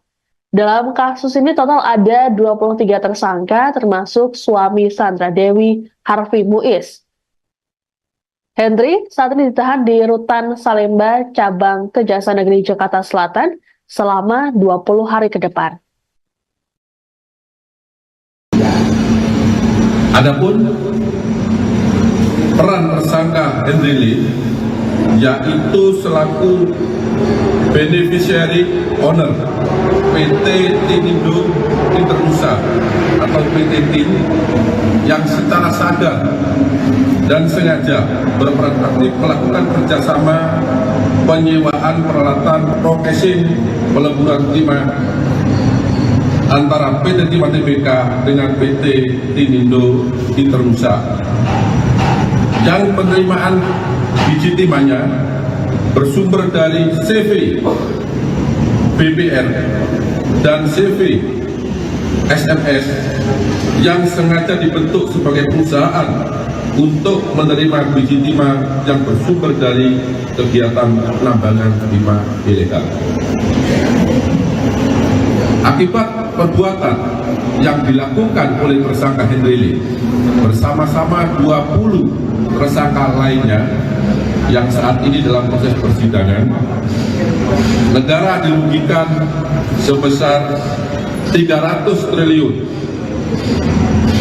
Dalam kasus ini total ada 23 tersangka termasuk suami Sandra Dewi, Harvey Muiz. Henry saat ini ditahan di Rutan Salemba, Cabang Kejaksaan Negeri Jakarta Selatan selama 20 hari ke depan. Adapun peran tersangka Henry Lee, yaitu selaku beneficiary owner PT Tinindo Internusa atau PT TIN yang secara sadar dan sengaja berperan aktif melakukan kerjasama penyewaan peralatan progresing peleburan timah antara PT Timah Tbk dengan PT Tinindo Internusa, yang penerimaan biji timahnya bersumber dari CV BPR dan CV SMS yang sengaja dibentuk sebagai perusahaan untuk menerima biji timah yang bersumber dari kegiatan penambangan timah ilegal. Akibat perbuatan yang dilakukan oleh tersangka Henry Lee bersama-sama 20 tersangka lainnya yang saat ini dalam proses persidangan, negara dirugikan sebesar 300 triliun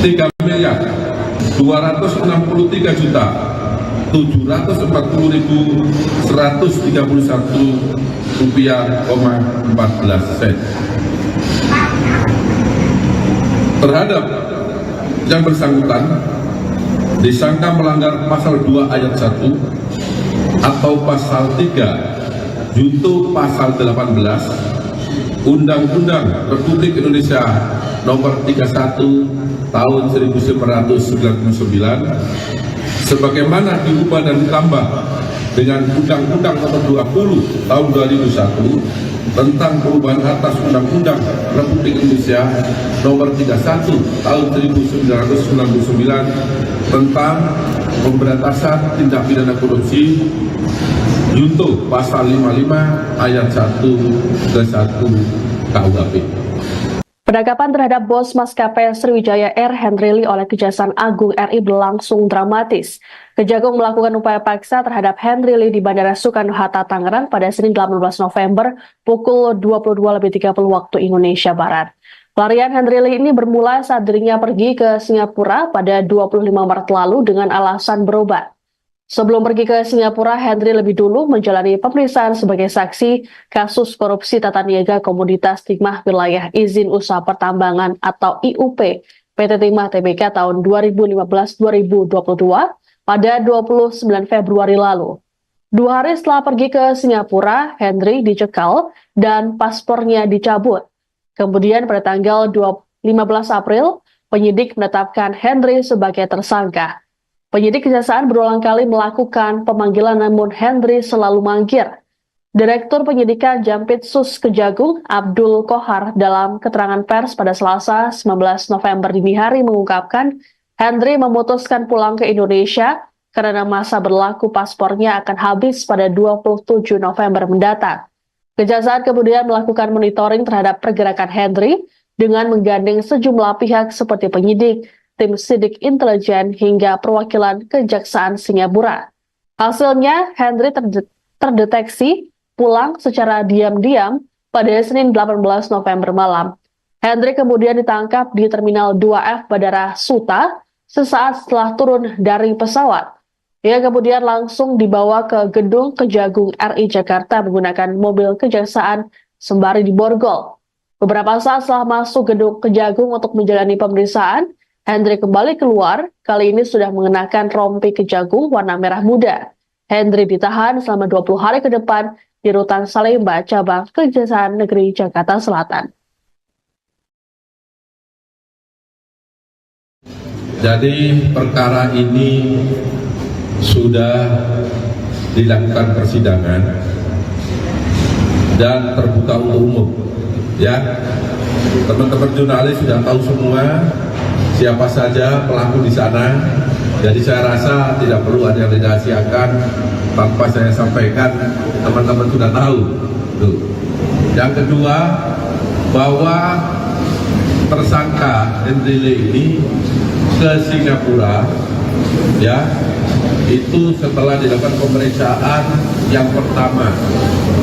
3 miliar 263 juta 740.131 rupiah, 14 sen. Terhadap yang bersangkutan disangka melanggar pasal 2 ayat 1 atau pasal 3 junto pasal 18 Undang-Undang Republik Indonesia Nomor 31 Tahun 1999 sebagaimana diubah dan ditambah dengan Undang-Undang Nomor 20 Tahun 2001 tentang perubahan atas Undang-Undang Republik Indonesia Nomor 31 Tahun 1999 tentang pemberantasan tindak pidana korupsi junto pasal 55 ayat 1 ke 1 KUHP. Penangkapan terhadap bos maskapai Sriwijaya Air Henry Lee oleh Kejaksaan Agung RI berlangsung dramatis. Kejagung melakukan upaya paksa terhadap Henry Lee di Bandara Soekarno-Hatta, Tangerang pada Senin 18 November pukul 22.30 waktu Indonesia Barat. Pelarian Henry Lee ini bermula saat dirinya pergi ke Singapura pada 25 Maret lalu dengan alasan berobat. Sebelum pergi ke Singapura, Henry lebih dulu menjalani pemeriksaan sebagai saksi kasus korupsi tata niaga komoditas timah wilayah izin usaha pertambangan atau IUP PT Timah Tbk tahun 2015-2022 pada 29 Februari lalu. 2 hari setelah pergi ke Singapura, Henry dicekal dan paspornya dicabut. Kemudian pada tanggal 15 April, penyidik menetapkan Henry sebagai tersangka. Penyidik Kejaksaan berulang kali melakukan pemanggilan namun Henry selalu mangkir. Direktur Penyidikan Jampitsus Kejagung Abdul Kohar dalam keterangan pers pada Selasa 19 November dini hari mengungkapkan Henry memutuskan pulang ke Indonesia karena masa berlaku paspornya akan habis pada 27 November mendatang. Kejaksaan kemudian melakukan monitoring terhadap pergerakan Henry dengan menggandeng sejumlah pihak seperti penyidik, tim sidik intelijen hingga perwakilan Kejaksaan Singapura. Hasilnya, Henry terdeteksi pulang secara diam-diam pada Senin 18 November malam. Henry kemudian ditangkap di Terminal 2F Bandara Suta sesaat setelah turun dari pesawat. Ia kemudian langsung dibawa ke gedung Kejagung RI Jakarta menggunakan mobil kejaksaan sembari diborgol. Beberapa saat setelah masuk gedung Kejagung untuk menjalani pemeriksaan, Henry kembali keluar, kali ini sudah mengenakan rompi Kejagung warna merah muda. Henry ditahan selama 20 hari ke depan di Rutan Salemba, cabang Kejaksaan Negeri Jakarta Selatan. Jadi perkara ini sudah dilakukan persidangan dan terbuka untuk umum. Ya, teman-teman jurnalis sudah tahu semua siapa saja pelaku di sana, jadi saya rasa tidak perlu ada yang dirahasiakan tanpa saya sampaikan, teman-teman sudah tahu. Tuh. Yang kedua, bahwa tersangka Henry Lee ini ke Singapura, ya, itu setelah dilakukan pemeriksaan yang pertama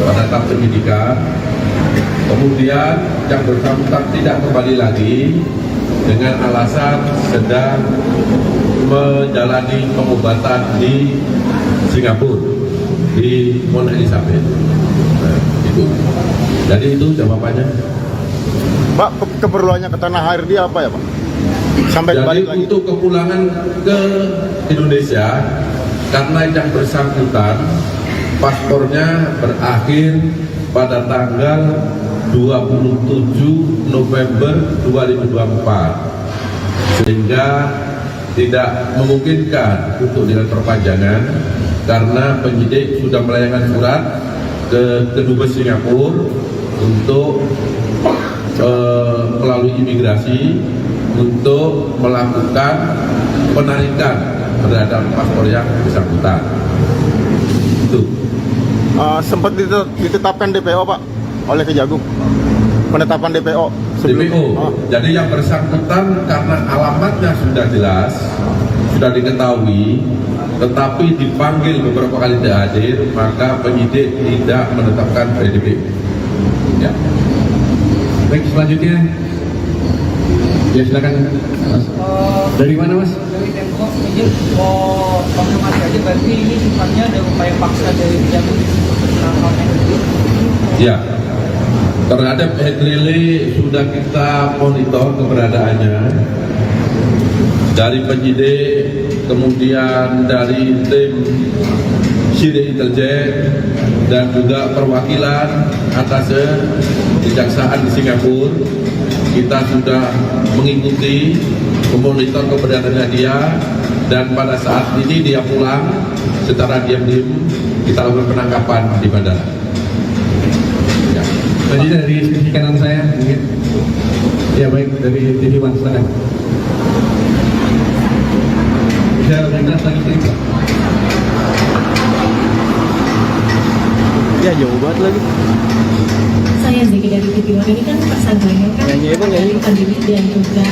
pada tahap penyidikan, kemudian yang bersangkutan tidak kembali lagi dengan alasan sedang menjalani pengobatan di Singapura, di Mount Elizabeth. Nah, itu. Jadi itu jawabannya. Pak, keperluannya ke tanah air dia apa ya Pak? Sampai Jadi balik lagi. untuk kepulangan ke Indonesia, karena yang bersangkutan paspornya berakhir pada tanggal 27 November 2024, sehingga tidak memungkinkan untuk dilakukan perpanjangan karena penyidik sudah melayangkan surat ke Kedubes Singapura untuk melalui imigrasi untuk melakukan penarikan terhadap paspor yang bersangkutan. Itu. Sempat ditetapkan DPO Pak oleh Kejagung. Penetapan DPO. DPO. Jadi yang bersangkutan karena alamatnya sudah jelas, sudah diketahui, tetapi dipanggil beberapa kali tidak hadir, maka penyidik tidak menetapkan DPO. Ya. Baik, selanjutnya. Ya silakan Mas. Dari mana Mas? Dari Tempo, izin mau konfirmasi aja, berarti ini sifatnya ada upaya paksa dari Kejagung untuk penangkapan Hendry. Ya. Terhadap Hendry Lee sudah kita monitor keberadaannya dari penyidik, kemudian dari tim Sidik Intelijen dan juga perwakilan atas kejaksaan di Singapura. Kita sudah mengikuti, memonitor keberadaannya dia, dan pada saat ini dia pulang secara diam-diam kita lakukan penangkapan di bandara. Ya. Selanjutnya dari sisi kanan saya mungkin. Ya baik, dari TV One silakan. Bisa lintas lagi cerita. Ya jauh banget lagi. Saya Zeki dari TV One. Ini kan tersangkanya kan melarikan diri dan juga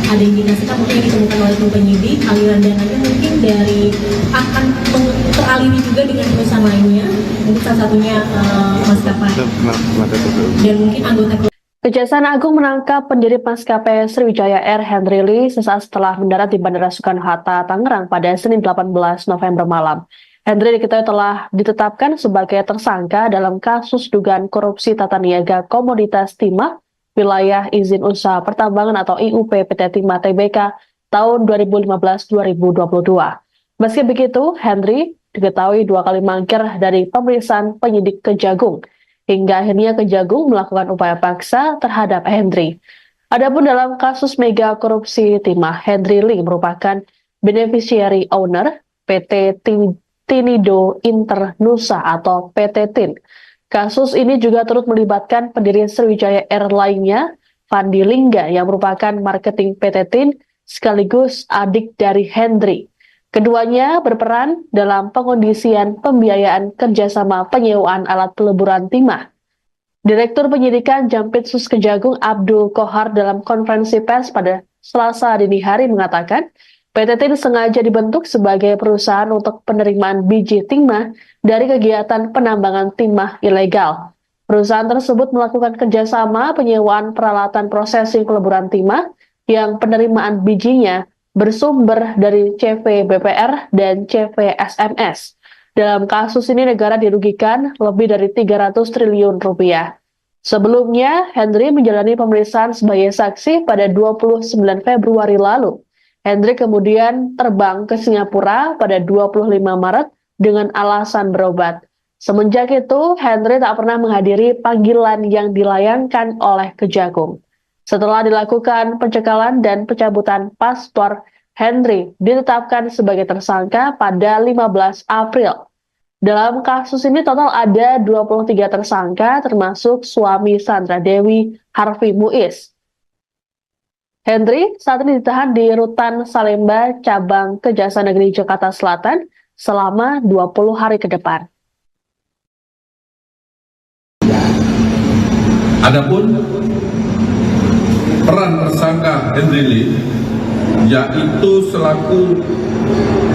ada indikasikan mungkin yang ditemukan oleh tim penyidik aliran dananya mungkin dari akan teraliri juga dengan perusahaan lainnya, mungkin salah satunya maskapai dan mungkin anggota. Kejaksaan Agung menangkap pendiri maskapai Sriwijaya Air Hendry Lee sesaat setelah mendarat di Bandara Soekarno-Hatta, Tangerang pada Senin 18 November malam. Hendry diketahui telah ditetapkan sebagai tersangka dalam kasus dugaan korupsi tata niaga komoditas timah wilayah izin usaha pertambangan atau IUP PT Timah Tbk tahun 2015-2022. Meski begitu, Hendry diketahui 2 kali mangkir dari pemeriksaan penyidik Kejagung, hingga akhirnya Kejagung melakukan upaya paksa terhadap Hendry. Adapun dalam kasus mega korupsi timah, Hendry Lee merupakan beneficiary owner PT Tinido Internusa atau PT TIN. Kasus ini juga turut melibatkan pendiri Sriwijaya Air lainnya, Fandi Lingga, yang merupakan marketing PT TIN sekaligus adik dari Hendry. Keduanya berperan dalam pengondisian pembiayaan kerjasama penyewaan alat peleburan timah. Direktur Penyidikan Jampitsus Kejagung Abdul Kohar dalam konferensi pers pada Selasa dini hari mengatakan, PT TIN sengaja dibentuk sebagai perusahaan untuk penerimaan biji timah dari kegiatan penambangan timah ilegal. Perusahaan tersebut melakukan kerjasama penyewaan peralatan prosesing peleburan timah yang penerimaan bijinya bersumber dari CV BPR dan CV SMS. Dalam kasus ini negara dirugikan lebih dari 300 triliun rupiah. Sebelumnya, Hendry menjalani pemeriksaan sebagai saksi pada 29 Februari lalu. Hendry kemudian terbang ke Singapura pada 25 Maret dengan alasan berobat. Semenjak itu, Hendry tak pernah menghadiri panggilan yang dilayangkan oleh Kejagung. Setelah dilakukan pencekalan dan pencabutan paspor, Hendry ditetapkan sebagai tersangka pada 15 April. Dalam kasus ini total ada 23 tersangka termasuk suami Sandra Dewi, Harvey Muiz. Hendry saat ini ditahan di Rutan Salemba, Cabang Kejaksaan Negeri Jakarta Selatan selama 20 hari ke depan. Adapun peran tersangka Hendry Lee yaitu selaku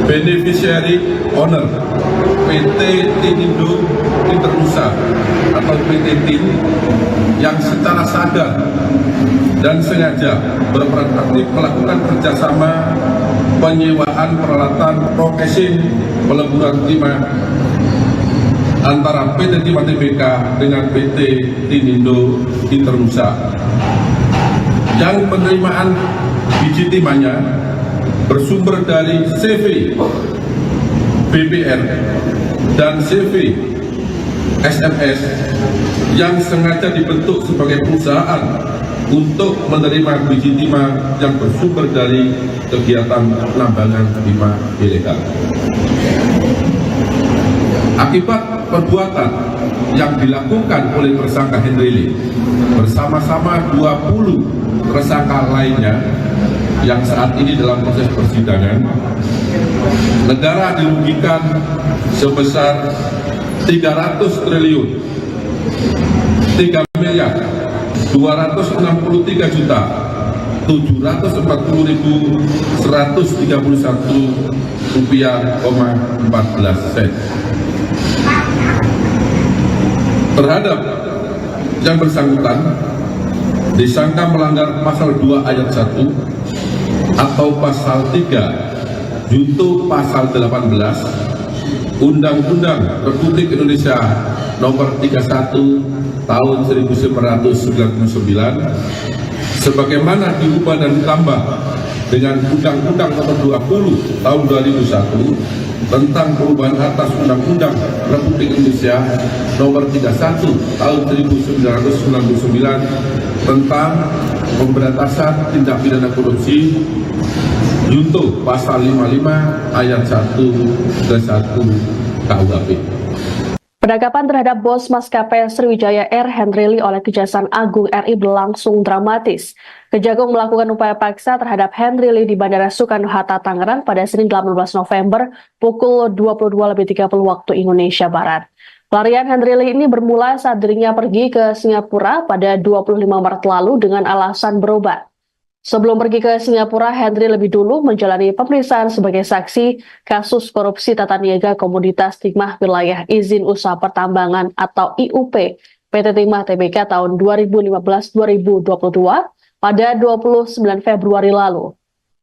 beneficiary owner PT Tinido Internusa atau PT TIN yang secara sadar dan sengaja berperan aktif melakukan kerjasama penyewaan peralatan prokesin peleburan timah antara PT Timah Tbk dengan PT Timindo Internusa, yang penerimaan biji timahnya bersumber dari CV BPR dan CV SMS yang sengaja dibentuk sebagai perusahaan untuk menerima biji timah yang bersumber dari kegiatan penambangan timah ilegal. Akibat perbuatan yang dilakukan oleh tersangka Henry Lee bersama-sama 20 tersangka lainnya yang saat ini dalam proses persidangan, negara dirugikan sebesar 300 triliun 3 miliar 263 juta 740.131 rupiah, 14 sen. Terhadap yang bersangkutan disangka melanggar pasal 2 ayat 1 atau pasal 3 junto pasal 18 Undang-Undang Republik Indonesia Nomor 31 Tahun 1999 sebagaimana diubah dan ditambah dengan Undang-Undang Nomor 20 Tahun 2001 tentang perubahan atas Undang-Undang Republik Indonesia Nomor 31 Tahun 1999 tentang pemberantasan tindak pidana korupsi junto pasal 55 ayat 1 ke 1 KUHP. Penangkapan terhadap bos maskapai Sriwijaya Air Henry Lee oleh Kejaksaan Agung RI berlangsung dramatis. Kejagung melakukan upaya paksa terhadap Henry Lee di Bandara Soekarno-Hatta, Tangerang pada Senin 18 November pukul 22.30 waktu Indonesia Barat. Pelarian Henry Lee ini bermula saat dirinya pergi ke Singapura pada 25 Maret lalu dengan alasan berobat. Sebelum pergi ke Singapura, Henry lebih dulu menjalani pemeriksaan sebagai saksi kasus korupsi tata niaga komoditas timah wilayah izin usaha pertambangan atau IUP PT Timah Tbk tahun 2015-2022 pada 29 Februari lalu.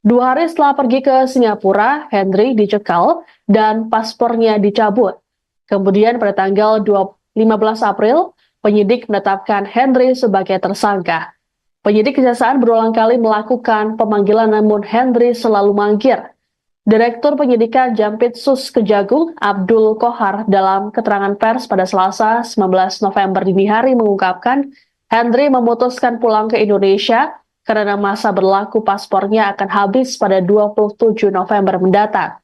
2 hari setelah pergi ke Singapura, Henry dicekal dan paspornya dicabut. Kemudian pada tanggal 15 April, penyidik menetapkan Henry sebagai tersangka. Penyidik Kejaksaan berulang kali melakukan pemanggilan namun Henry selalu mangkir. Direktur Penyidikan Jampitsus Kejagung Abdul Kohar dalam keterangan pers pada Selasa 19 November dini hari mengungkapkan Henry memutuskan pulang ke Indonesia karena masa berlaku paspornya akan habis pada 27 November mendatang.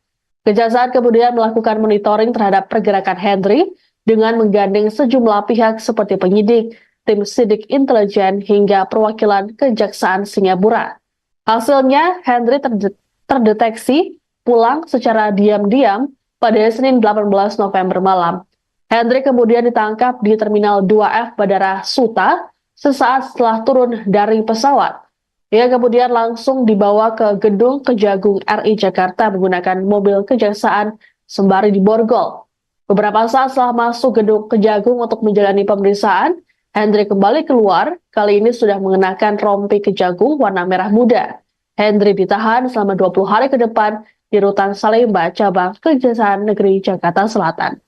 Kejaksaan kemudian melakukan monitoring terhadap pergerakan Henry dengan menggandeng sejumlah pihak seperti penyidik, tim sidik intelijen hingga perwakilan Kejaksaan Singapura. Hasilnya, Henry terdeteksi pulang secara diam-diam pada Senin 18 November malam. Henry kemudian ditangkap di Terminal 2F Bandara Suta sesaat setelah turun dari pesawat. Ia kemudian langsung dibawa ke gedung Kejagung RI Jakarta menggunakan mobil Kejaksaan sembari diborgol. Beberapa saat setelah masuk gedung Kejagung untuk menjalani pemeriksaan, Henry kembali keluar, kali ini sudah mengenakan rompi Kejagung warna merah muda. Henry ditahan selama 20 hari ke depan di Rutan Salemba, cabang Kejaksaan Negeri Jakarta Selatan.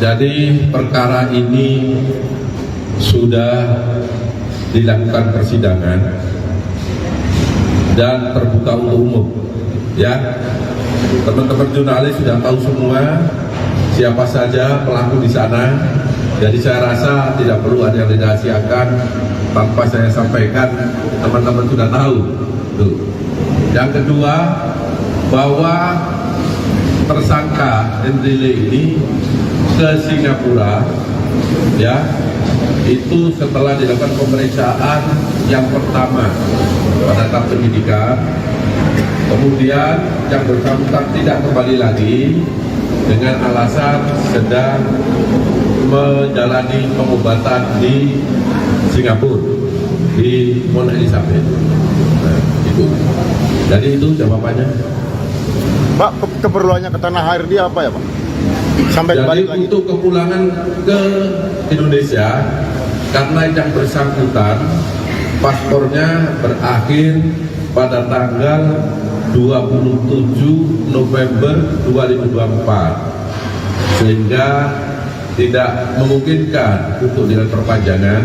Jadi perkara ini sudah dilakukan persidangan dan terbuka untuk umum. Ya, teman-teman jurnalis sudah tahu semua siapa saja pelaku di sana, jadi saya rasa tidak perlu ada yang dirahasiakan tanpa saya sampaikan, teman-teman sudah tahu. Tuh. Yang kedua, bahwa tersangka Henry Lee ini ke Singapura, ya, itu setelah dilakukan pemeriksaan yang pertama pada tahap penyidikan, kemudian yang bersangkutan tidak kembali lagi dengan alasan sedang menjalani pengobatan di Singapura, di Mount Elizabeth. Nah, itu. Jadi itu jawabannya. Pak, keperluannya ke tanah air dia apa ya, Pak? Sampai Jadi balik lagi. untuk kepulangan ke Indonesia, karena yang bersangkutan paspornya berakhir pada tanggal 27 November 2024, sehingga tidak memungkinkan untuk dilakukan perpanjangan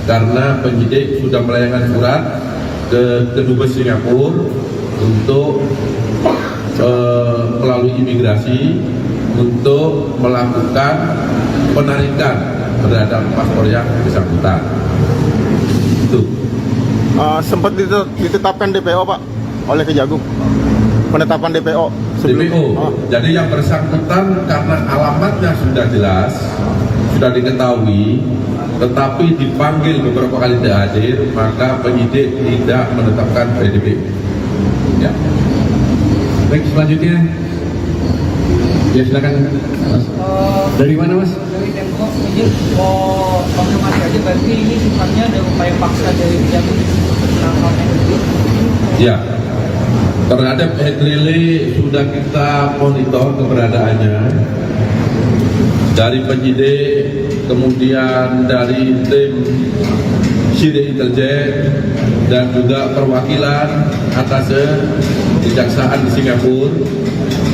karena penyidik sudah melayangkan surat ke Kedubes Singapura untuk melalui imigrasi untuk melakukan penarikan terhadap paspor yang bersangkutan. Itu. Sempat ditetapkan DPO Pak oleh Kejagung. Penetapan DPO sebelum. DPO. Oh, Jadi yang bersangkutan karena alamatnya sudah jelas, sudah diketahui, tetapi dipanggil beberapa kali tidak hadir, maka penyidik tidak menetapkan PDP. Ya. Baik, selanjutnya. Ya, silakan Mas. Dari mana Mas? Dari Tempo, izin mau konfirmasi aja, berarti ini sifatnya ada upaya paksa dari Kejagung menangkap Hendri. Ya. Terhadap Hendri sudah kita monitor keberadaannya dari penyidik, kemudian dari tim Sidik Intelijen dan juga perwakilan atas kejaksaan di Singapura.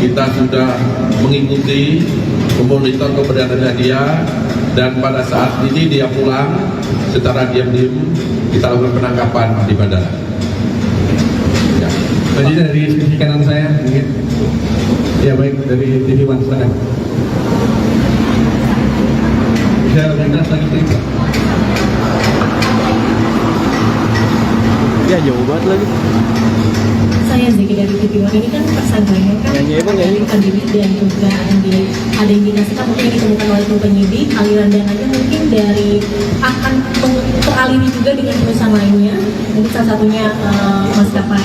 Kita sudah mengikuti, memonitor keberadaannya dia, dan pada saat ini dia pulang secara diam-diam kita lakukan penangkapan di bandara. Ya. Selanjutnya dari sisi kanan saya mungkin. Ya baik, dari TV One silakan. Bisa lebih keras lagi Pak. ya jauh banget lagi. Saya Zeki dari TV One. Ini kan tersangkanya kan melarikan diri dan juga ada indikasikan mungkin yang ditemukan oleh tim penyidik aliran dananya mungkin dari akan teraliri juga dengan perusahaan lainnya, mungkin salah satunya maskapai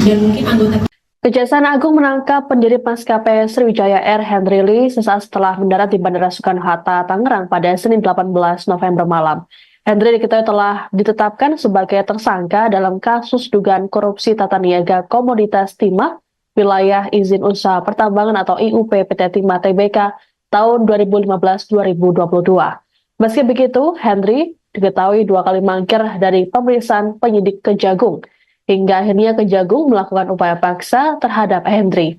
dan mungkin anggota. Kejaksaan Agung menangkap pendiri maskapai Sriwijaya Air Henry Lee sesaat setelah mendarat di Bandara Soekarno-Hatta, Tangerang pada Senin 18 November malam. Henry diketahui telah ditetapkan sebagai tersangka dalam kasus dugaan korupsi tata niaga komoditas timah wilayah izin usaha pertambangan atau IUP PT Timah Tbk tahun 2015-2022. Meski begitu, Henry diketahui 2 kali mangkir dari pemeriksaan penyidik Kejagung, hingga akhirnya Kejagung melakukan upaya paksa terhadap Henry.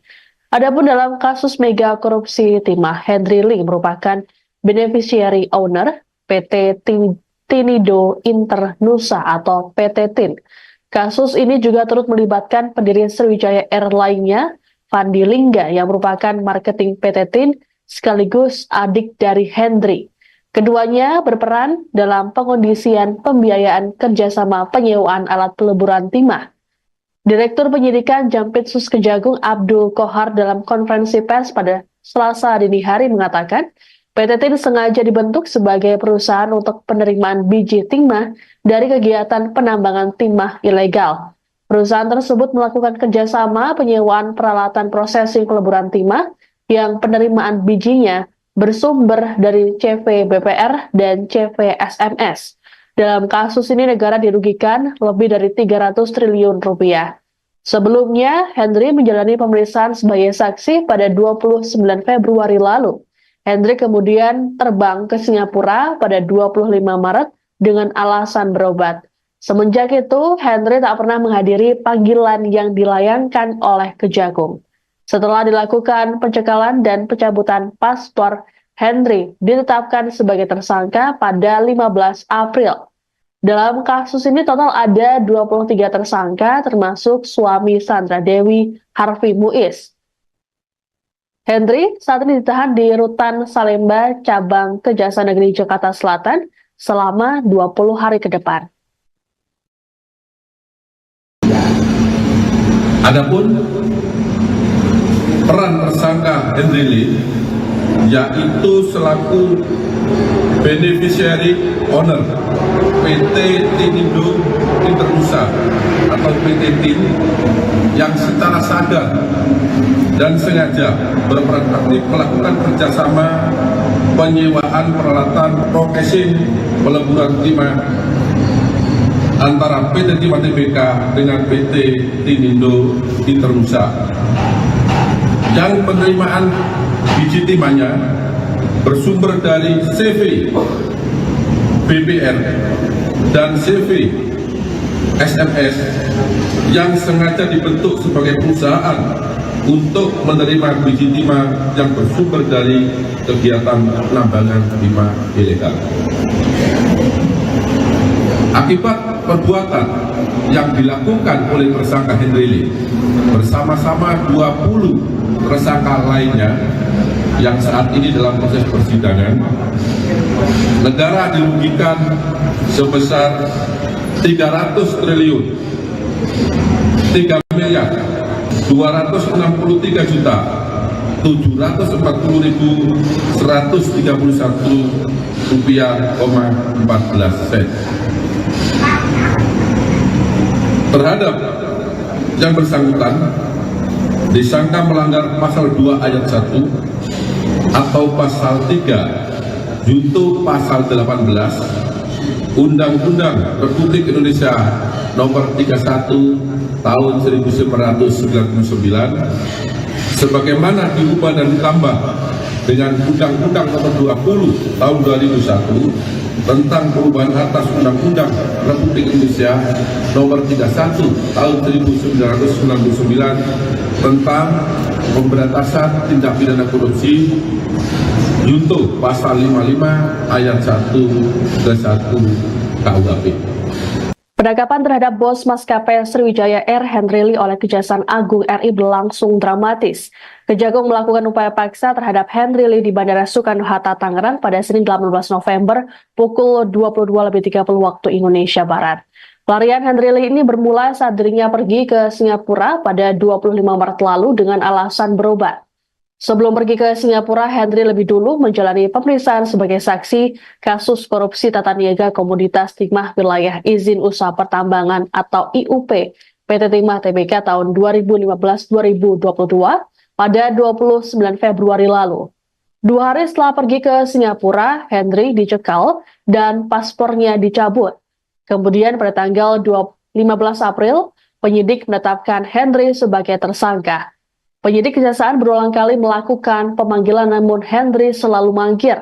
Adapun dalam kasus mega korupsi timah, Henry Lee merupakan beneficiary owner PT Tinido Internusa atau PT TIN. Kasus ini juga turut melibatkan pendiri Sriwijaya Air lainnya, Fandi Lingga, yang merupakan marketing PT TIN sekaligus adik dari Henry. Keduanya berperan dalam pengondisian pembiayaan kerjasama penyewaan alat peleburan timah. Direktur Penyidikan Jampitsus Kejagung Abdul Kohar dalam konferensi pers pada Selasa dini hari mengatakan, PT TIN sengaja dibentuk sebagai perusahaan untuk penerimaan biji timah dari kegiatan penambangan timah ilegal. Perusahaan tersebut melakukan kerjasama penyewaan peralatan prosesing peleburan timah yang penerimaan bijinya bersumber dari CV BPR dan CV SMS. Dalam kasus ini negara dirugikan lebih dari 300 triliun rupiah. Sebelumnya, Henry menjalani pemeriksaan sebagai saksi pada 29 Februari lalu. Henry kemudian terbang ke Singapura pada 25 Maret dengan alasan berobat. Semenjak itu, Henry tak pernah menghadiri panggilan yang dilayangkan oleh Kejagung. Setelah dilakukan pencekalan dan pencabutan paspor, Henry ditetapkan sebagai tersangka pada 15 April. Dalam kasus ini total ada 23 tersangka termasuk suami Sandra Dewi, Harvey Muiz. Henry saat ini ditahan di Rutan Salemba, Cabang Kejaksaan Negeri Jakarta Selatan selama 20 hari ke depan. Adapun peran tersangka Henry Lee yaitu selaku beneficiary owner PT Tinido Internusa atau PT TIN yang secara sadar dan sengaja berperan aktif melakukan kerjasama penyewaan peralatan processing peleburan timah antara PT Timah Tbk dengan PT Tinido Internusa yang penerimaan biji timahnya bersumber dari CV BBR dan CV SMS yang sengaja dibentuk sebagai perusahaan untuk menerima biji timah yang bersumber dari kegiatan penambangan timah ilegal. Akibat perbuatan yang dilakukan oleh tersangka Henry Lee bersama-sama 20 tersangka lainnya yang saat ini dalam proses persidangan, negara dirugikan sebesar 300 triliun 3 miliar 263 juta 740.131 rupiah, 14 sen. Terhadap yang bersangkutan disangka melanggar pasal 2 ayat 1 atau pasal 3 junto pasal 18 Undang-Undang Republik Indonesia Nomor 31 Tahun 1999 sebagaimana diubah dan ditambah dengan Undang-Undang Nomor 20 Tahun 2001 tentang perubahan atas Undang-Undang Republik Indonesia Nomor 31 Tahun 1999 tentang pemberantasan tindak pidana korupsi junto pasal 55 ayat 1 ke 1 KUHP. Penangkapan terhadap bos maskapai Sriwijaya Air Henry Lee oleh Kejaksaan Agung RI berlangsung dramatis. Kejagung melakukan upaya paksa terhadap Henry Lee di Bandara Soekarno-Hatta, Tangerang pada Senin 18 November pukul 22.30 waktu Indonesia Barat. Pelarian Henry Lee ini bermula saat dirinya pergi ke Singapura pada 25 Maret lalu dengan alasan berobat. Sebelum pergi ke Singapura, Henry lebih dulu menjalani pemeriksaan sebagai saksi kasus korupsi tata niaga komoditas timah wilayah izin usaha pertambangan atau IUP PT Timah Tbk tahun 2015-2022 pada 29 Februari lalu. 2 hari setelah pergi ke Singapura, Henry dicekal dan paspornya dicabut. Kemudian pada tanggal 15 April, penyidik menetapkan Henry sebagai tersangka. Penyidik Kejaksaan berulang kali melakukan pemanggilan namun Henry selalu mangkir.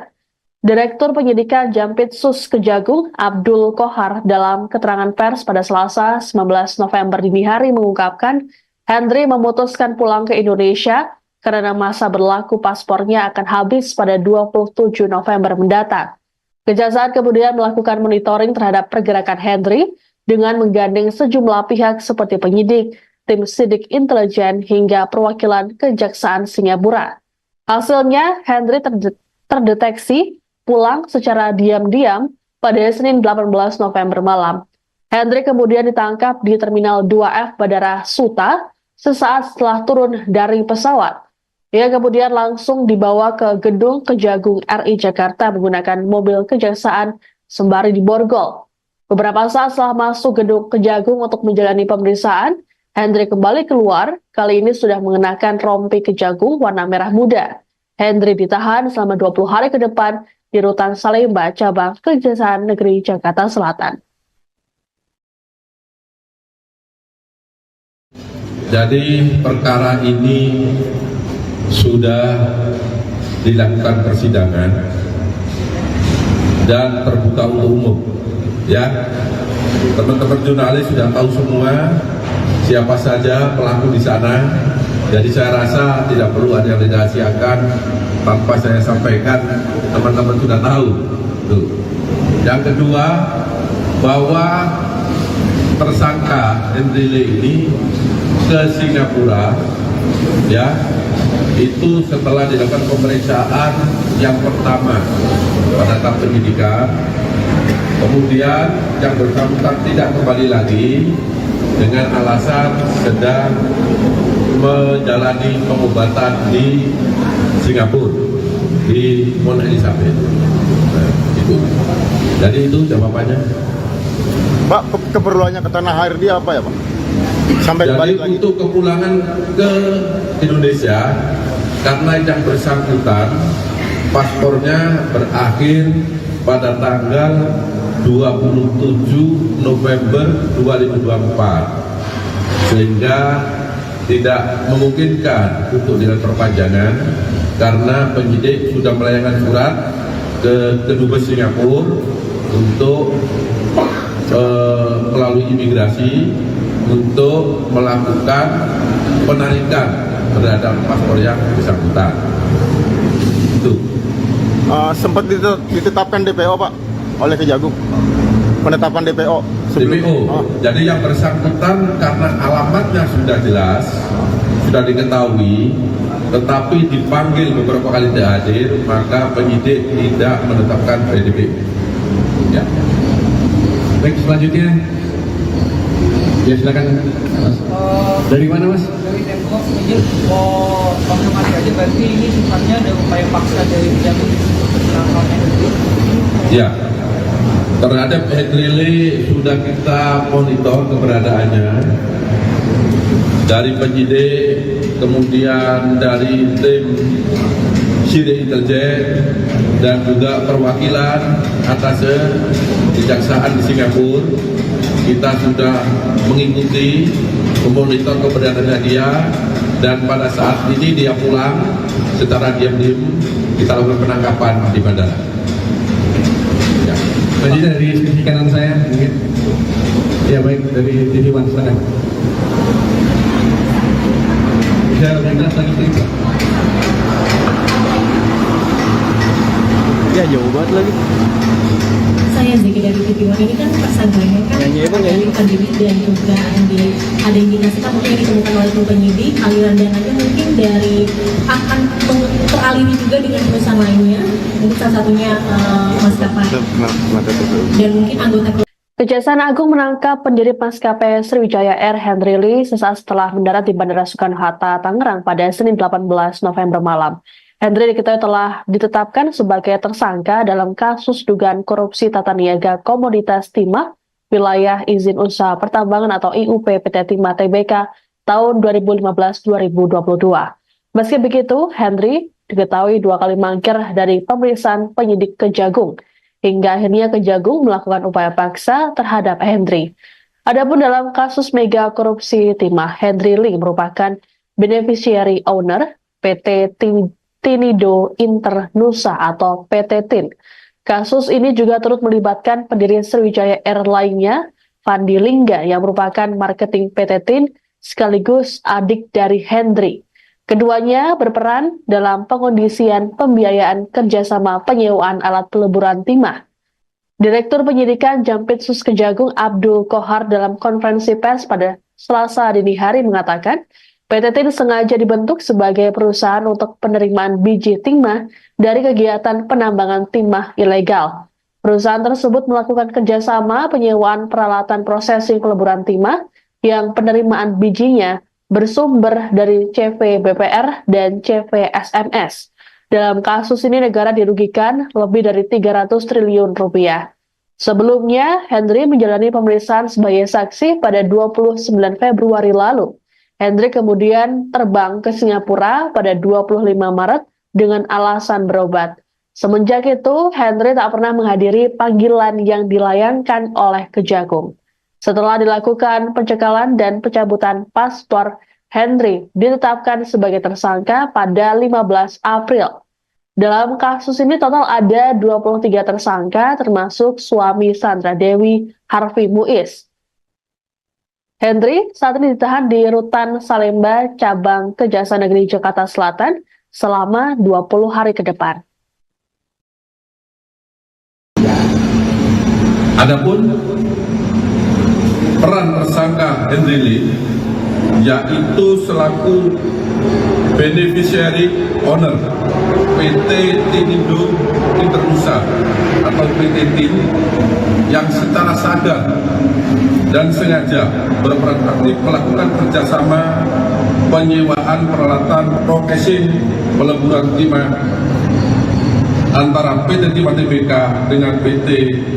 Direktur Penyidikan Jampitsus Kejagung Abdul Kohar dalam keterangan pers pada Selasa 19 November dini hari mengungkapkan Henry memutuskan pulang ke Indonesia karena masa berlaku paspornya akan habis pada 27 November mendatang. Kejaksaan kemudian melakukan monitoring terhadap pergerakan Henry dengan menggandeng sejumlah pihak seperti penyidik, tim sidik intelijen hingga perwakilan Kejaksaan Singapura. Hasilnya, Henry terdeteksi pulang secara diam-diam pada Senin 18 November malam. Henry kemudian ditangkap di Terminal 2F Bandara Suta sesaat setelah turun dari pesawat. Ia kemudian langsung dibawa ke gedung Kejagung RI Jakarta menggunakan mobil kejaksaan sembari diborgol. Beberapa saat setelah masuk gedung Kejagung untuk menjalani pemeriksaan, Henry kembali keluar, kali ini sudah mengenakan rompi Kejagung warna merah muda. Henry ditahan selama 20 hari ke depan di Rutan Salemba, cabang Kejaksaan Negeri Jakarta Selatan. Jadi perkara ini sudah dilakukan persidangan dan terbuka untuk umum. Ya, teman-teman jurnalis sudah tahu semua siapa saja pelaku di sana, jadi saya rasa tidak perlu ada yang dirahasiakan tanpa saya sampaikan, teman-teman sudah tahu. Tuh. Yang kedua, bahwa tersangka Henry Lee ini ke Singapura, ya, itu setelah dilakukan pemeriksaan yang pertama pada tahap penyidikan, kemudian yang bersangkutan tidak kembali lagi dengan alasan sedang menjalani pengobatan di Singapura, di Mount Elizabeth. Nah, itu. Jadi itu jawabannya. Pak, keperluannya ke tanah air dia apa ya, Pak? Sampai Jadi balik lagi. untuk kepulangan ke Indonesia, karena yang bersangkutan paspornya berakhir pada tanggal 27 November 2024, sehingga tidak memungkinkan untuk dilakukan perpanjangan. karena penyidik sudah melayangkan surat ke Kedubes Singapura untuk melalui imigrasi untuk melakukan penarikan terhadap paspor yang bersangkutan. Itu. Sempat ditetapkan DPO Pak oleh Kejagung. Penetapan DPO. DPO. Jadi yang bersangkutan karena alamatnya sudah jelas, sudah diketahui, tetapi dipanggil beberapa kali tidak hadir, maka penyidik tidak menetapkan DPO. Ya. Baik, selanjutnya. Ya silakan Mas. Dari mana Mas? Dari Depok, izin mau konfirmasi aja, berarti ini sifatnya ada upaya paksa dari Kejagung untuk penangkapan Hendry. Ya. Terhadap Hendry Lee sudah kita monitor keberadaannya dari penyidik, kemudian dari tim Sidik Intelijen dan juga perwakilan atas kejaksaan di Singapura. Kita sudah mengikuti, memonitor keberadaannya dia, dan pada saat ini dia pulang secara diam-diam kita lakukan penangkapan di bandara. Ya. Selanjutnya dari sisi kanan saya mungkin. Ya baik, dari TV One silakan. Bisa lintas lagi Pak. Ya jauh banget lagi. Saya Zeki dari TV One. Ini kan tersangkanya kan melarikan diri dan juga ada indikasikan mungkin yang ditemukan oleh tim penyidik aliran dananya mungkin dari akan teraliri juga dengan perusahaan lainnya, mungkin salah satunya maskapai dan mungkin anggota. Kejaksaan Agung menangkap pendiri maskapai Sriwijaya Air Hendry Lee sesaat setelah mendarat di Bandara Soekarno-Hatta, Tangerang pada Senin 18 November malam. Hendry diketahui telah ditetapkan sebagai tersangka dalam kasus dugaan korupsi tata niaga komoditas timah wilayah izin usaha pertambangan atau IUP PT Timah Tbk tahun 2015-2022. Meski begitu, Hendry diketahui 2 kali mangkir dari pemeriksaan penyidik Kejagung, hingga akhirnya Kejagung melakukan upaya paksa terhadap Hendry. Adapun dalam kasus mega korupsi timah, Hendry Lee merupakan beneficiary owner PT Tinido Internusa atau PT TIN. Kasus ini juga turut melibatkan pendiri Sriwijaya Air lainnya, Fandi Lingga, yang merupakan marketing PT TIN sekaligus adik dari Hendry. Keduanya berperan dalam pengondisian pembiayaan kerjasama penyewaan alat peleburan timah. Direktur Penyidikan Jampitsus Kejagung Abdul Kohar dalam konferensi pers pada Selasa dini hari mengatakan, PT TIN sengaja dibentuk sebagai perusahaan untuk penerimaan biji timah dari kegiatan penambangan timah ilegal. Perusahaan tersebut melakukan kerjasama penyewaan peralatan prosesing peleburan timah yang penerimaan bijinya bersumber dari CV BPR dan CV SMS. Dalam kasus ini negara dirugikan lebih dari 300 triliun rupiah. Sebelumnya, Hendry menjalani pemeriksaan sebagai saksi pada 29 Februari lalu. Hendry kemudian terbang ke Singapura pada 25 Maret dengan alasan berobat. Semenjak itu, Hendry tak pernah menghadiri panggilan yang dilayangkan oleh Kejagung. Setelah dilakukan pencekalan dan pencabutan paspor, Hendry ditetapkan sebagai tersangka pada 15 April. Dalam kasus ini total ada 23 tersangka termasuk suami Sandra Dewi, Harvey Muiz. Hendry saat ini ditahan di Rutan Salemba, Cabang Kejaksaan Negeri Jakarta Selatan selama 20 hari ke depan. Adapun peran tersangka Hendry Lee yaitu selaku beneficiary owner PT Tinido Internusa atau PT TIN yang secara sadar dan sengaja berperan aktif melakukan kerjasama penyewaan peralatan processing peleburan timah antara PT Timah Tbk dengan PT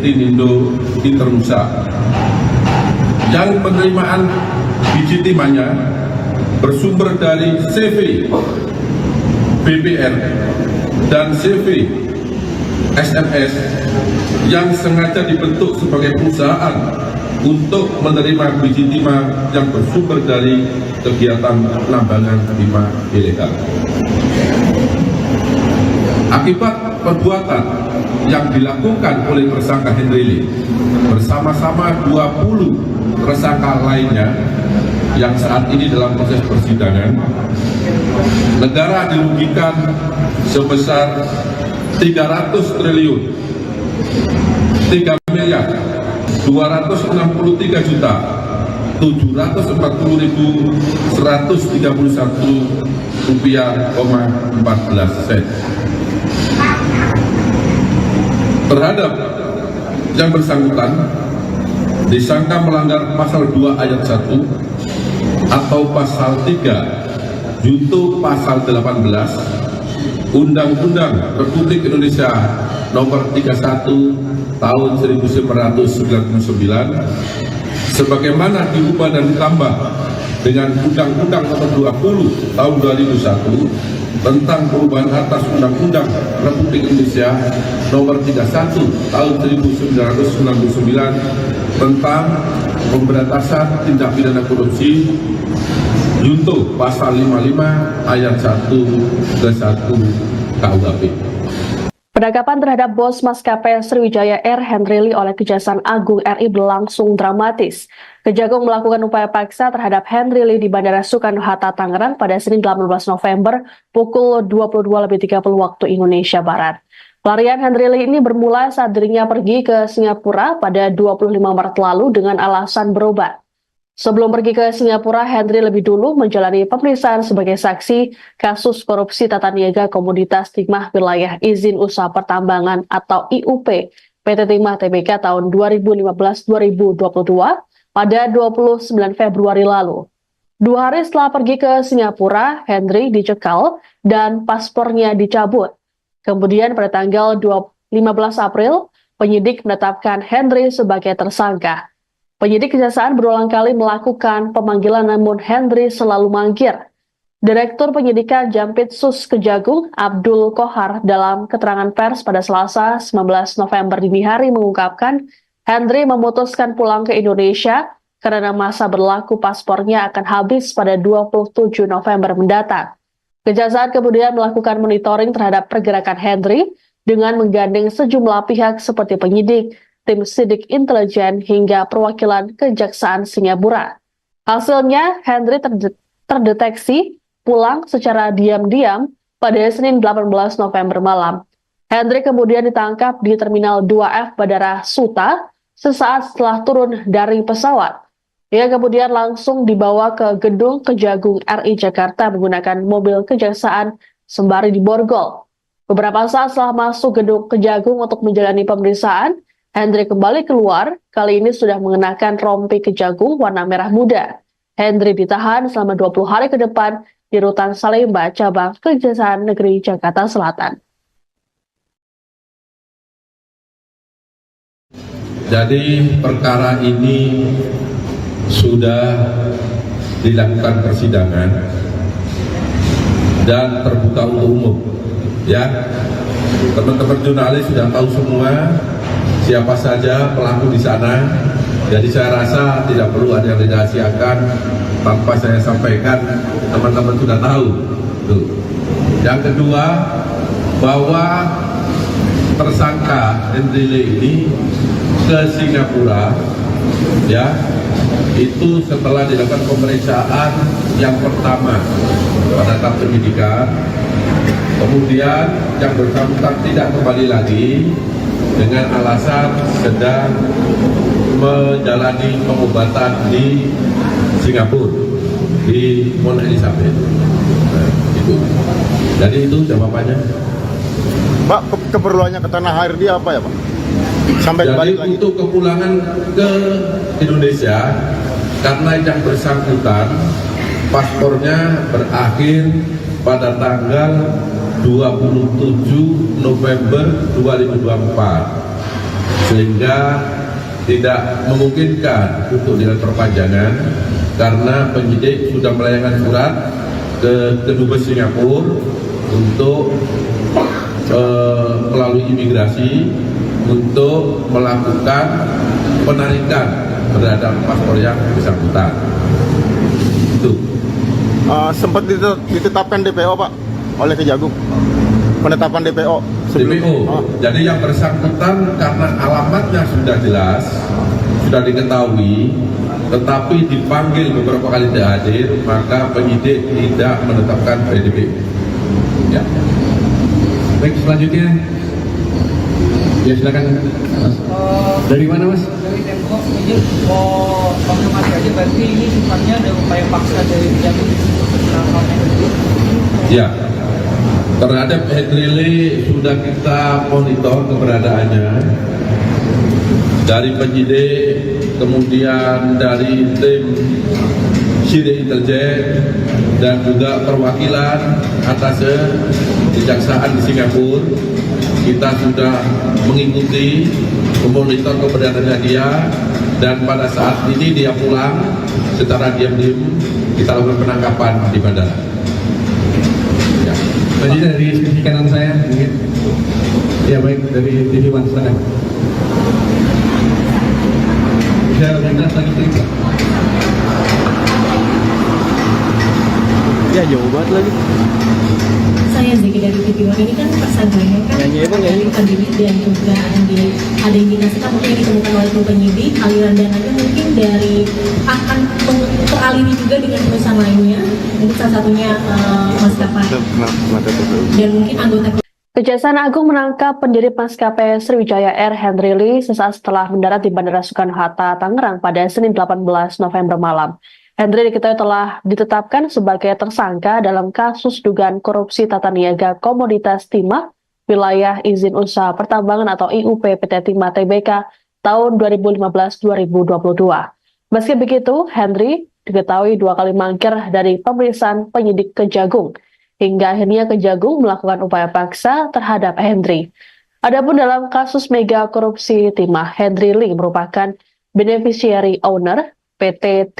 Tinido Internusa, yang penerimaan biji timahnya bersumber dari CV BPR dan CV SMS yang sengaja dibentuk sebagai perusahaan untuk menerima biji timah yang bersumber dari kegiatan penambangan timah ilegal. Akibat perbuatan yang dilakukan oleh tersangka Henry Lee bersama-sama 20 tersangka lainnya yang saat ini dalam proses persidangan, negara dirugikan sebesar 300 triliun 3 miliar 263 juta 740.131 rupiah, 14 sen. Terhadap yang bersangkutan disangka melanggar pasal 2 ayat 1 atau pasal 3 junto pasal 18 Undang-Undang Republik Indonesia Nomor 31 Tahun 1999 sebagaimana diubah dan ditambah dengan Undang-Undang Nomor 20 Tahun 2001 tentang perubahan atas Undang-Undang Republik Indonesia Nomor 31 Tahun 1999 tentang pemberantasan tindak pidana korupsi junto pasal 55 ayat 1 ke 1 KUHP. Penangkapan terhadap bos maskapai Sriwijaya Air Henry Lee oleh Kejaksaan Agung RI berlangsung dramatis. Kejagung melakukan upaya paksa terhadap Henry Lee di Bandara Soekarno-Hatta, Tangerang pada Senin 18 November pukul 22.30 waktu Indonesia Barat. Pelarian Henry Lee ini bermula saat dirinya pergi ke Singapura pada 25 Maret lalu dengan alasan berobat. Sebelum pergi ke Singapura, Henry lebih dulu menjalani pemeriksaan sebagai saksi kasus korupsi tata niaga komoditas timah wilayah izin usaha pertambangan atau IUP PT Timah Tbk tahun 2015-2022 pada 29 Februari lalu. 2 hari setelah pergi ke Singapura, Henry dicekal dan paspornya dicabut. Kemudian pada tanggal 15 April, penyidik menetapkan Henry sebagai tersangka. Penyidik Kejaksaan berulang kali melakukan pemanggilan namun Henry selalu mangkir. Direktur Penyidikan Jampitsus Kejagung Abdul Kohar dalam keterangan pers pada Selasa 19 November dini hari mengungkapkan Henry memutuskan pulang ke Indonesia karena masa berlaku paspornya akan habis pada 27 November mendatang. Kejaksaan kemudian melakukan monitoring terhadap pergerakan Henry dengan menggandeng sejumlah pihak seperti penyidik, tim sidik intelijen hingga perwakilan Kejaksaan Singapura. Hasilnya, Henry terdeteksi pulang secara diam-diam pada Senin 18 November malam. Henry kemudian ditangkap di Terminal 2F Bandara Suta sesaat setelah turun dari pesawat. Ia kemudian langsung dibawa ke gedung Kejagung RI Jakarta menggunakan mobil Kejaksaan sembari diborgol. Beberapa saat setelah masuk gedung Kejagung untuk menjalani pemeriksaan, Henry kembali keluar, kali ini sudah mengenakan rompi Kejagung warna merah muda. Henry ditahan selama 20 hari ke depan di Rutan Salemba, cabang Kejaksaan Negeri Jakarta Selatan. Jadi perkara ini sudah dilakukan persidangan dan terbuka untuk umum. Ya, teman-teman jurnalis sudah tahu semua siapa saja pelaku di sana, jadi saya rasa tidak perlu ada yang dirahasiakan tanpa saya sampaikan, teman-teman sudah tahu. Tuh. Yang kedua, bahwa tersangka Henry Lee ini ke Singapura, ya, itu setelah dilakukan pemeriksaan yang pertama pada tahap penyidikan, kemudian yang bersangkutan tidak kembali lagi dengan alasan sedang menjalani pengobatan di Singapura, di Mount Elizabeth. Nah, itu. Jadi itu jawabannya. Pak, keperluannya ke tanah air dia apa ya, Pak? Sampai jadi balik lagi. untuk kepulangan ke Indonesia, karena yang bersangkutan paspornya berakhir pada tanggal 27 November 2024, sehingga tidak memungkinkan untuk dilakukan perpanjangan karena penyidik sudah melayangkan surat ke Kedubes Singapura untuk melalui imigrasi untuk melakukan penarikan terhadap paspor yang bersangkutan. Itu. Sempat ditetapkan DPO, Pak, oleh Kejagung penetapan DPO sebelum. DPO. Oh, Jadi yang bersangkutan karena alamatnya sudah jelas, sudah diketahui, tetapi dipanggil beberapa kali tidak hadir, maka penyidik tidak menetapkan PDP. Ya. Baik, selanjutnya. Ya, silakan. Mas. Dari mana, Mas? Dari Tempo, izin mau konfirmasi aja, berarti ini sifatnya ada upaya paksa dari Kejagung untuk menangkap Hendri. Ya. Terhadap Hendri Lee sudah kita monitor keberadaannya dari penyidik, kemudian dari tim Sidik Intelijen dan juga perwakilan atas kejaksaan di Singapura. Kita sudah mengikuti, memonitor keberadaannya dia, dan pada saat ini dia pulang secara diam-diam kita lakukan penangkapan di bandara. Ya. Selanjutnya dari sisi kanan saya, mungkin. Ya, baik, dari TV One, silakan. Bisa lebih jelas lagi, cerita. ya jauh banget lagi. Saya Zeki dari TV One. Ini kan tersangkanya kan melarikan diri dan juga ada indikasikan mungkin yang ditemukan oleh tim penyidik aliran dananya mungkin dari akan teraliri juga dengan perusahaan lainnya, mungkin salah satunya maskapai dan mungkin anggota. Kejaksaan Agung menangkap pendiri maskapai Sriwijaya Air Hendri Lee sesaat setelah mendarat di Bandara Soekarno-Hatta, Tangerang pada Senin 18 November malam. Hendri diketahui telah ditetapkan sebagai tersangka dalam kasus dugaan korupsi tata niaga komoditas timah wilayah izin usaha pertambangan atau IUP PT Timah Tbk tahun 2015-2022. Meski begitu, Hendri diketahui 2 kali mangkir dari pemeriksaan penyidik Kejagung, hingga akhirnya Kejagung melakukan upaya paksa terhadap Hendri. Adapun dalam kasus mega korupsi timah, Hendri Lee merupakan beneficiary owner PT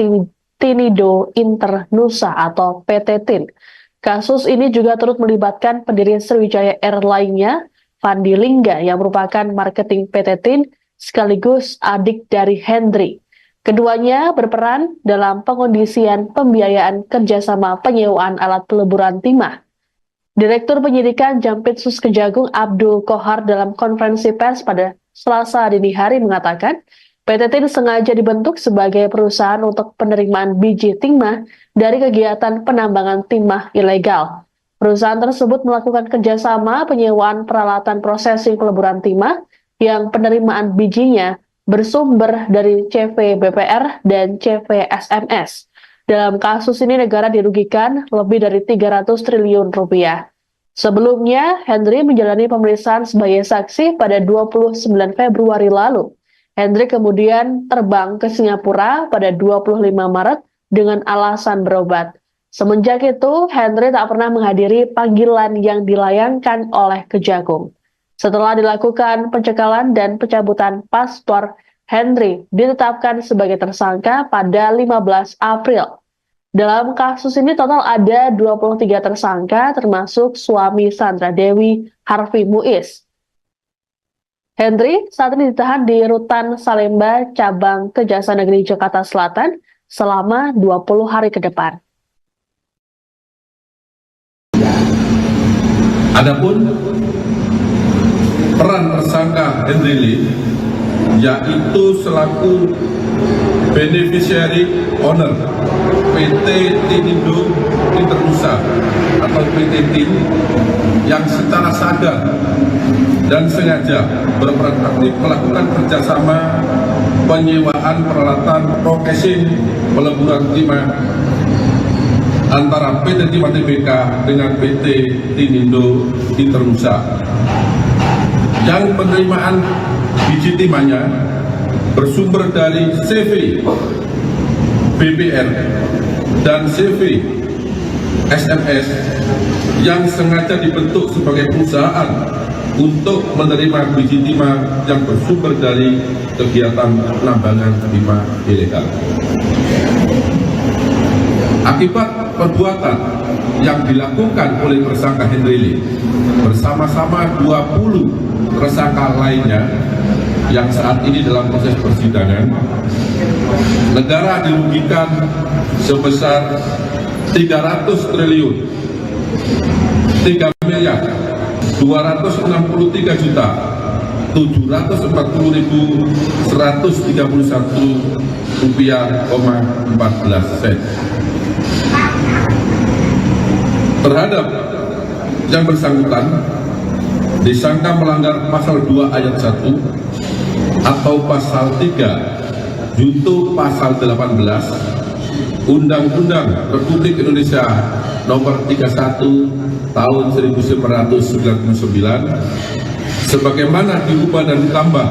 Tinido Internusa atau PT TIN. Kasus ini juga turut melibatkan pendiri Sriwijaya Air lainnya, Fandi Lingga, yang merupakan marketing PT TIN sekaligus adik dari Hendri. Keduanya berperan dalam pengondisian pembiayaan kerjasama penyewaan alat peleburan timah. Direktur Penyidikan Jampitsus Kejagung Abdul Kohar dalam konferensi pers pada Selasa dini hari mengatakan, PT TIN sengaja dibentuk sebagai perusahaan untuk penerimaan biji timah dari kegiatan penambangan timah ilegal. Perusahaan tersebut melakukan kerjasama penyewaan peralatan prosesing peleburan timah yang penerimaan bijinya bersumber dari CV BPR dan CV SMS. Dalam kasus ini negara dirugikan lebih dari 300 triliun rupiah. Sebelumnya, Hendri menjalani pemeriksaan sebagai saksi pada 29 Februari lalu. Hendri kemudian terbang ke Singapura pada 25 Maret dengan alasan berobat. Semenjak itu, Hendri tak pernah menghadiri panggilan yang dilayangkan oleh Kejagung. Setelah dilakukan pencekalan dan pencabutan paspor, Hendri ditetapkan sebagai tersangka pada 15 April. Dalam kasus ini total ada 23 tersangka termasuk suami Sandra Dewi, Harvey Muiz. Hendri saat ini ditahan di Rutan Salemba, Cabang Kejaksaan Negeri Jakarta Selatan selama 20 hari ke depan. Adapun peran tersangka Hendri Lee yaitu selaku beneficiary owner PT Tinido Internusa atau PT TIN yang secara sadar dan sengaja berperan aktif melakukan kerjasama penyewaan peralatan processing peleburan timah antara PT Timah Tbk dengan PT Tinido Internusa, yang penerimaan biji timahnya bersumber dari CV BPR dan CV SMS yang sengaja dibentuk sebagai perusahaan untuk menerima biji timah yang bersumber dari kegiatan penambangan timah ilegal. Akibat perbuatan yang dilakukan oleh tersangka Hendri Lee bersama-sama 20 tersangka lainnya yang saat ini dalam proses persidangan, negara dirugikan sebesar 300 triliun 3 miliar 2 260.731.14. Terhadap yang bersangkutan disangka melanggar pasal 2 ayat 1 atau pasal 3 junto pasal 18 Undang-Undang Republik Indonesia Nomor 31 Tahun 1999 sebagaimana diubah dan ditambah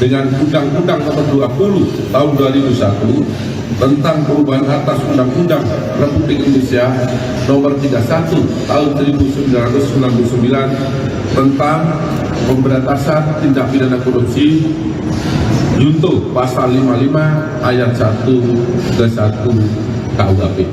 dengan Undang-Undang Nomor 20 Tahun 2001 tentang perubahan atas Undang-Undang Republik Indonesia Nomor 31 Tahun 1999 tentang pemberantasan tindak pidana korupsi junto pasal 55 ayat 1 ke 1 KUHP.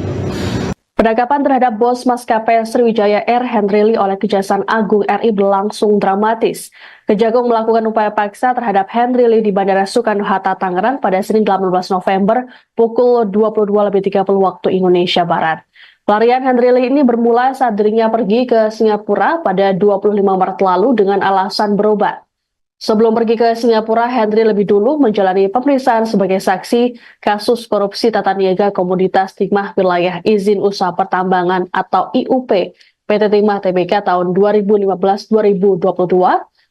Penangkapan terhadap bos maskapai Sriwijaya Air Henry Lee oleh Kejaksaan Agung RI berlangsung dramatis. Kejagung melakukan upaya paksa terhadap Henry Lee di Bandara Soekarno-Hatta, Tangerang pada Senin 18 November pukul 22.30 waktu Indonesia Barat. Pelarian Henry Lee ini bermula saat dirinya pergi ke Singapura pada 25 Maret lalu dengan alasan berobat. Sebelum pergi ke Singapura, Henry lebih dulu menjalani pemeriksaan sebagai saksi kasus korupsi tata niaga komoditas Timah Wilayah Izin Usaha Pertambangan atau IUP PT Timah Tbk tahun 2015-2022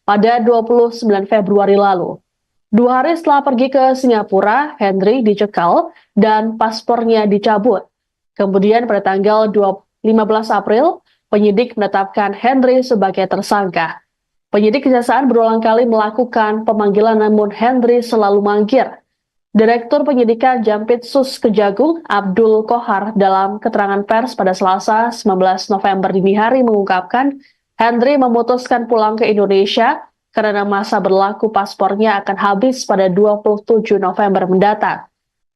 pada 29 Februari lalu. 2 hari setelah pergi ke Singapura, Henry dicekal dan paspornya dicabut. Kemudian pada tanggal 15 April, penyidik menetapkan Henry sebagai tersangka. Penyidik Kejaksaan berulang kali melakukan pemanggilan namun Henry selalu mangkir. Direktur Penyidikan Jampitsus Kejagung Abdul Kohar dalam keterangan pers pada Selasa 19 November dini hari mengungkapkan Henry memutuskan pulang ke Indonesia karena masa berlaku paspornya akan habis pada 27 November mendatang.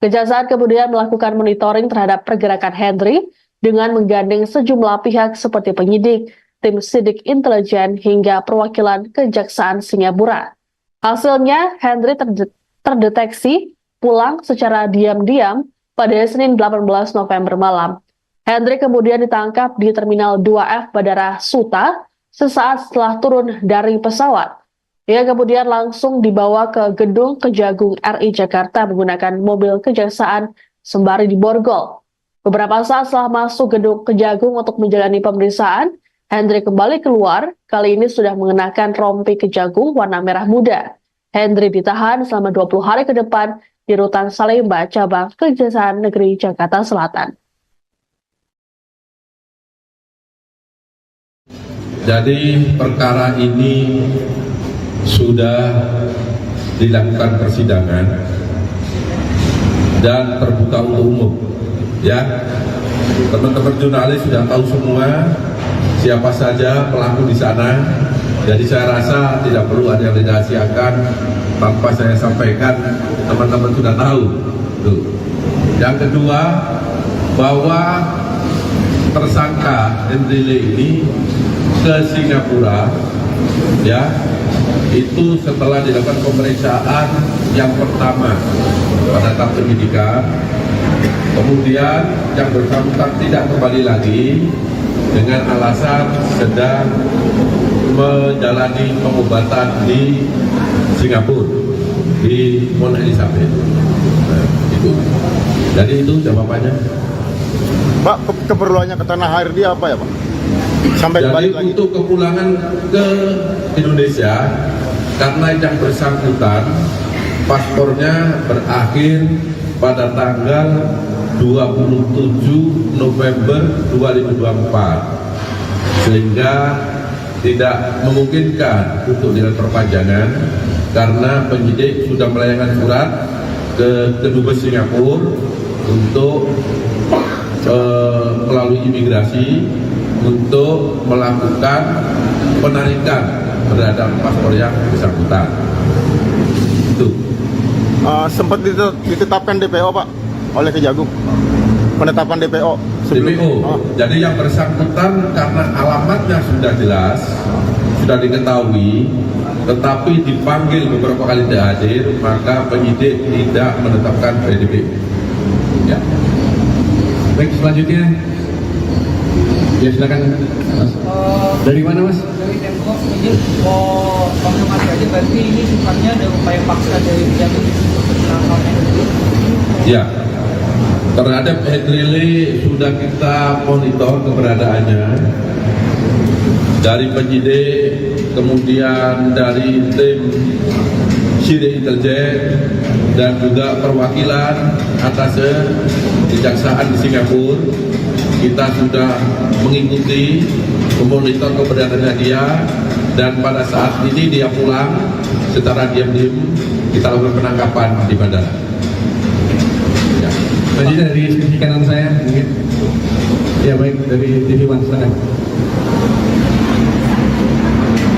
Kejaksaan kemudian melakukan monitoring terhadap pergerakan Henry dengan menggandeng sejumlah pihak seperti penyidik, tim sidik intelijen hingga perwakilan Kejaksaan Singapura. Hasilnya, Henry terdeteksi pulang secara diam-diam pada Senin 18 November malam. Henry kemudian ditangkap di Terminal 2F Bandara Suta sesaat setelah turun dari pesawat. Ia kemudian langsung dibawa ke gedung Kejagung RI Jakarta menggunakan mobil kejaksaan sembari diborgol. Beberapa saat setelah masuk gedung Kejagung untuk menjalani pemeriksaan, Henry kembali keluar, kali ini sudah mengenakan rompi Kejagung warna merah muda. Henry ditahan selama 20 hari ke depan di Rutan Salemba, cabang Kejaksaan Negeri Jakarta Selatan. Jadi perkara ini sudah dilakukan persidangan dan terbuka untuk umum. Ya, teman-teman jurnalis sudah tahu semua siapa saja pelaku di sana, jadi saya rasa tidak perlu ada yang dirahasiakan tanpa saya sampaikan, teman-teman sudah tahu. Tuh. Yang kedua, bahwa tersangka Henry Lee ini ke Singapura, ya, itu setelah dilakukan pemeriksaan yang pertama pada tahap penyidikan, kemudian yang bersangkutan tidak kembali lagi dengan alasan sedang menjalani pengobatan di Singapura, di Mount Elizabeth. Nah, itu. Jadi itu jawabannya. Pak, keperluannya ke tanah air dia apa ya, Pak? Sampai Jadi balik lagi. untuk kepulangan ke Indonesia, karena yang bersangkutan paspornya berakhir pada tanggal 27 November 2024, sehingga tidak memungkinkan untuk dilakukan perpanjangan karena penyidik sudah melayangkan surat ke Kedubes Singapura untuk melalui imigrasi untuk melakukan penarikan terhadap paspor yang bersangkutan. Itu. Sempat ditetapkan DPO, Pak, oleh Kejagung. Penetapan DPO. DPO. Jadi yang bersangkutan karena alamatnya sudah jelas, sudah diketahui, tetapi dipanggil beberapa kali tidak hadir, maka penyidik tidak menetapkan DPO. Ya. Baik, selanjutnya. Ya, silakan Mas. Dari mana, Mas? Dari Tempo. Jadi mau konfirmasi aja berarti ini sifatnya ada upaya paksa dari Kejagung untuk menangkap Hendri. Ya, terhadap Hendri Lee sudah kita monitor keberadaannya dari penyidik, kemudian dari tim Sidik Intelijen dan juga perwakilan atas kejaksaan di Singapura. Kita sudah mengikuti, memonitor keberadaannya dia, dan pada saat ini dia pulang secara diam-diam kita lakukan penangkapan di bandara. Ya. Tadi dari sisi kanan saya mungkin. Ya baik, dari TV One silakan.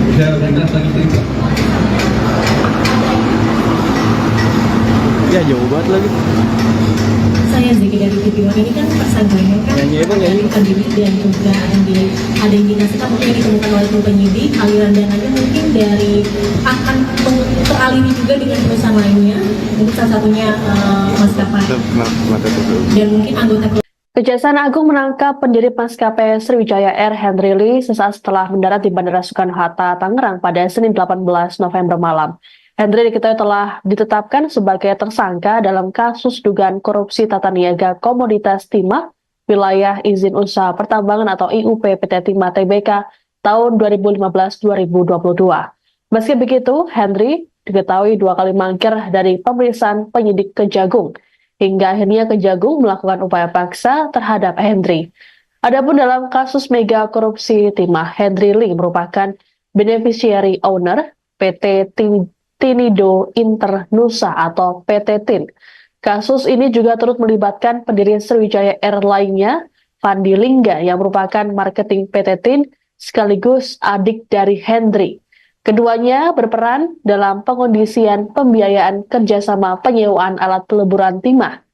Bisa lintas lagi cerita. Ya jauh banget lagi. Saya Zeki dari TV One. Ini kan tersangkanya kan melarikan diri dan juga ada indikasikan mungkin yang ditemukan oleh tim penyidik aliran dananya mungkin dari akan teraliri juga dengan perusahaan lainnya, mungkin salah satunya maskapai dan mungkin anggota. Kejaksaan Agung menangkap pendiri maskapai Sriwijaya Air Hendri Lee sesaat setelah mendarat di Bandara Soekarno-Hatta, Tangerang pada Senin 18 November malam. Hendri diketahui telah ditetapkan sebagai tersangka dalam kasus dugaan korupsi tata niaga komoditas timah wilayah izin usaha pertambangan atau IUP PT Timah Tbk tahun 2015-2022. Meski begitu, Hendri diketahui 2 kali mangkir dari pemeriksaan penyidik Kejagung, hingga akhirnya Kejagung melakukan upaya paksa terhadap Hendri. Adapun dalam kasus mega korupsi timah, Hendri Lee merupakan beneficiary owner PT Tinido Internusa atau PT TIN. Kasus ini juga turut melibatkan pendiri Sriwijaya Air lainnya, Fandi Lingga, yang merupakan marketing PT TIN sekaligus adik dari Hendri. Keduanya berperan dalam pengondisian pembiayaan kerjasama penyewaan alat peleburan timah.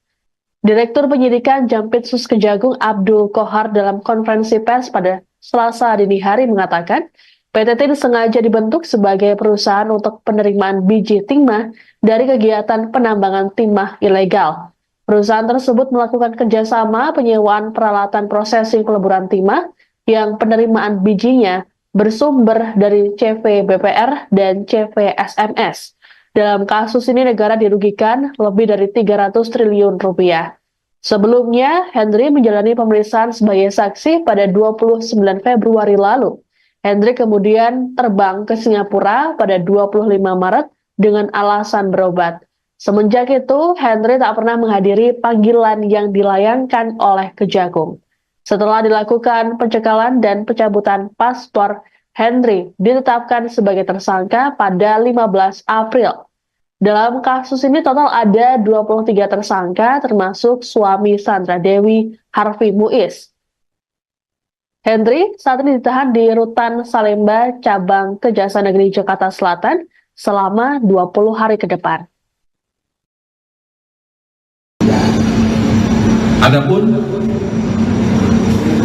Direktur Penyidikan Jampitsus Kejagung Abdul Kohar dalam konferensi pers pada Selasa dini hari mengatakan, PT TIN sengaja dibentuk sebagai perusahaan untuk penerimaan biji timah dari kegiatan penambangan timah ilegal. Perusahaan tersebut melakukan kerjasama penyewaan peralatan prosesing peleburan timah yang penerimaan bijinya bersumber dari CV BPR dan CV SMS. Dalam kasus ini negara dirugikan lebih dari 300 triliun rupiah. Sebelumnya, Hendri menjalani pemeriksaan sebagai saksi pada 29 Februari lalu. Hendri kemudian terbang ke Singapura pada 25 Maret dengan alasan berobat. Semenjak itu, Hendri tak pernah menghadiri panggilan yang dilayangkan oleh Kejagung. Setelah dilakukan pencekalan dan pencabutan paspor, Hendri ditetapkan sebagai tersangka pada 15 April. Dalam kasus ini total ada 23 tersangka termasuk suami Sandra Dewi, Harvey Muiz. Hendri saat ini ditahan di Rutan Salemba, Cabang Kejaksaan Negeri Jakarta Selatan selama 20 hari ke depan. Adapun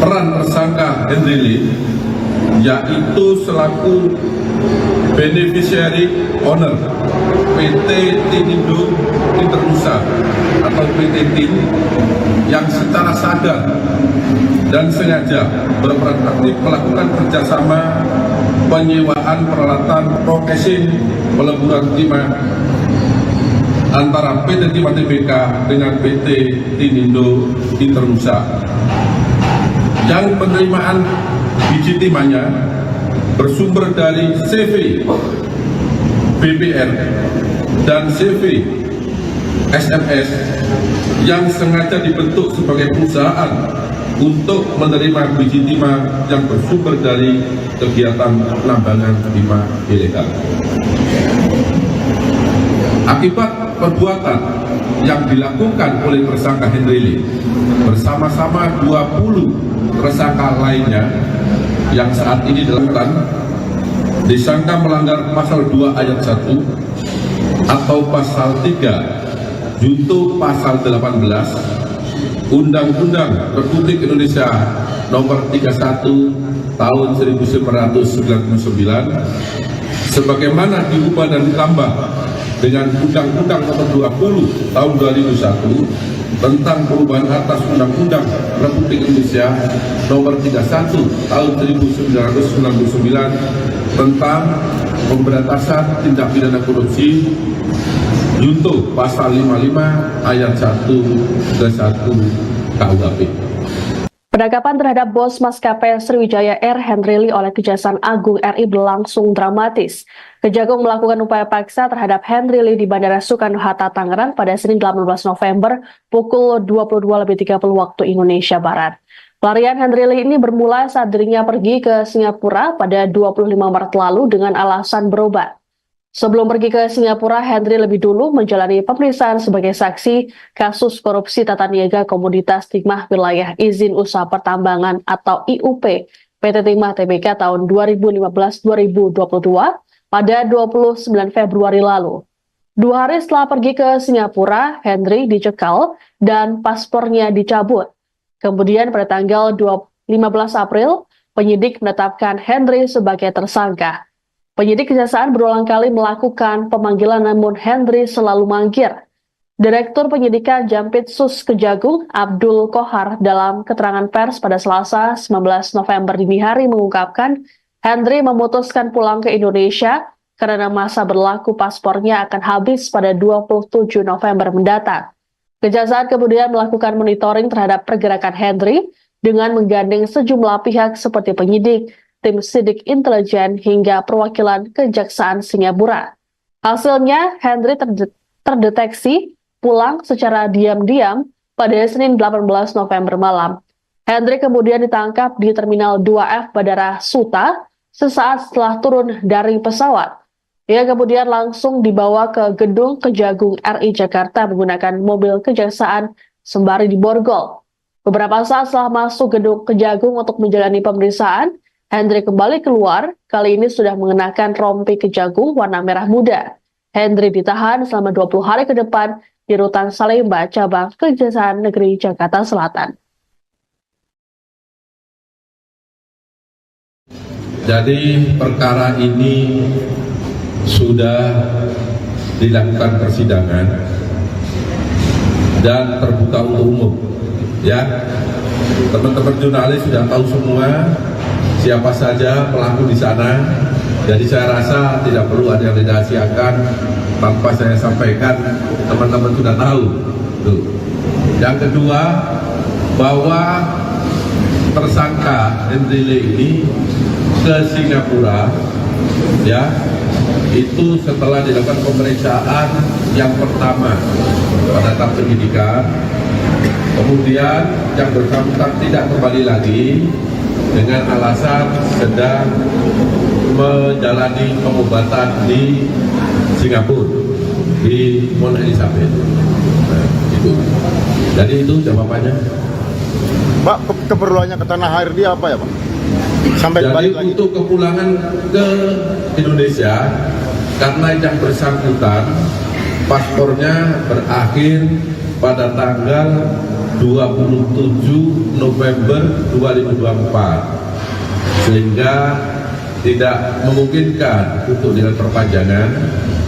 peran tersangka Hendri Lee yaitu selaku beneficiary owner PT Tinido Internusa atau PT TIN yang secara sadar dan sengaja berperan aktif melakukan kerjasama penyewaan peralatan processing peleburan timah antara PT Timah Tbk dengan PT Tinido Internusa, yang penerimaan biji timahnya bersumber dari CV BPR dan CV SMS yang sengaja dibentuk sebagai perusahaan untuk menerima biji timah yang bersumber dari kegiatan penambangan timah ilegal. Akibat perbuatan yang dilakukan oleh tersangka Hendri Lee bersama-sama 20 tersangka lainnya yang saat ini dilakukan, disangka melanggar pasal 2 ayat 1 atau pasal 3 junto pasal 18 Undang-Undang Republik Indonesia nomor 31 tahun 1999 sebagaimana diubah dan ditambah dengan Undang-Undang nomor 20 tahun 2001 tentang perubahan atas Undang-Undang Republik Indonesia Nomor 31 Tahun 1999 tentang pemberantasan tindak pidana korupsi junto pasal 55 ayat 1 ke 1 KUHP. Penangkapan terhadap bos maskapai Sriwijaya Air Henry Lee oleh Kejaksaan Agung RI berlangsung dramatis. Kejagung melakukan upaya paksa terhadap Henry Lee di Bandara Soekarno-Hatta, Tangerang pada Senin 18 November pukul 22.30 waktu Indonesia Barat. Pelarian Henry Lee ini bermula saat dirinya pergi ke Singapura pada 25 Maret lalu dengan alasan berobat. Sebelum pergi ke Singapura, Henry lebih dulu menjalani pemeriksaan sebagai saksi kasus korupsi tata niaga komoditas timah wilayah izin usaha pertambangan atau IUP PT Timah Tbk tahun 2015-2022 pada 29 Februari lalu. 2 hari setelah pergi ke Singapura, Henry dicekal dan paspornya dicabut. Kemudian pada tanggal 15 April, penyidik menetapkan Henry sebagai tersangka. Penyidik Kejaksaan berulang kali melakukan pemanggilan namun Henry selalu mangkir. Direktur Penyidikan Jampitsus Kejagung Abdul Kohar dalam keterangan pers pada Selasa 19 November dini hari mengungkapkan Henry memutuskan pulang ke Indonesia karena masa berlaku paspornya akan habis pada 27 November mendatang. Kejaksaan kemudian melakukan monitoring terhadap pergerakan Henry dengan menggandeng sejumlah pihak seperti penyidik, tim sidik intelijen hingga perwakilan Kejaksaan Singapura. Hasilnya, Henry terdeteksi pulang secara diam-diam pada Senin 18 November malam. Henry kemudian ditangkap di Terminal 2F Bandara Suta sesaat setelah turun dari pesawat. Ia kemudian langsung dibawa ke gedung Kejagung RI Jakarta menggunakan mobil Kejaksaan sembari diborgol. Beberapa saat setelah masuk gedung Kejagung untuk menjalani pemeriksaan, Henry kembali keluar, kali ini sudah mengenakan rompi Kejagung warna merah muda. Henry ditahan selama 20 hari ke depan di Rutan Salemba, cabang Kejaksaan Negeri Jakarta Selatan. Jadi perkara ini sudah dilakukan persidangan dan terbuka untuk umum. Ya, teman-teman jurnalis sudah tahu semua siapa saja pelaku di sana, jadi saya rasa tidak perlu ada yang dirahasiakan tanpa saya sampaikan, teman-teman sudah tahu. Tuh. Yang kedua, bahwa tersangka Henry Lee ini ke Singapura, ya, itu setelah dilakukan pemeriksaan yang pertama pada tahap penyidikan, kemudian yang bersangkutan tidak kembali lagi dengan alasan sedang menjalani pengobatan di Singapura, di Mount Elizabeth. Nah, itu. Jadi itu jawabannya. Pak, keperluannya ke tanah air dia apa ya, Pak? Sampai jadi balik lagi. untuk kepulangan ke Indonesia, karena yang bersangkutan paspornya berakhir pada tanggal 27 November 2024, sehingga tidak memungkinkan untuk dilakukan perpanjangan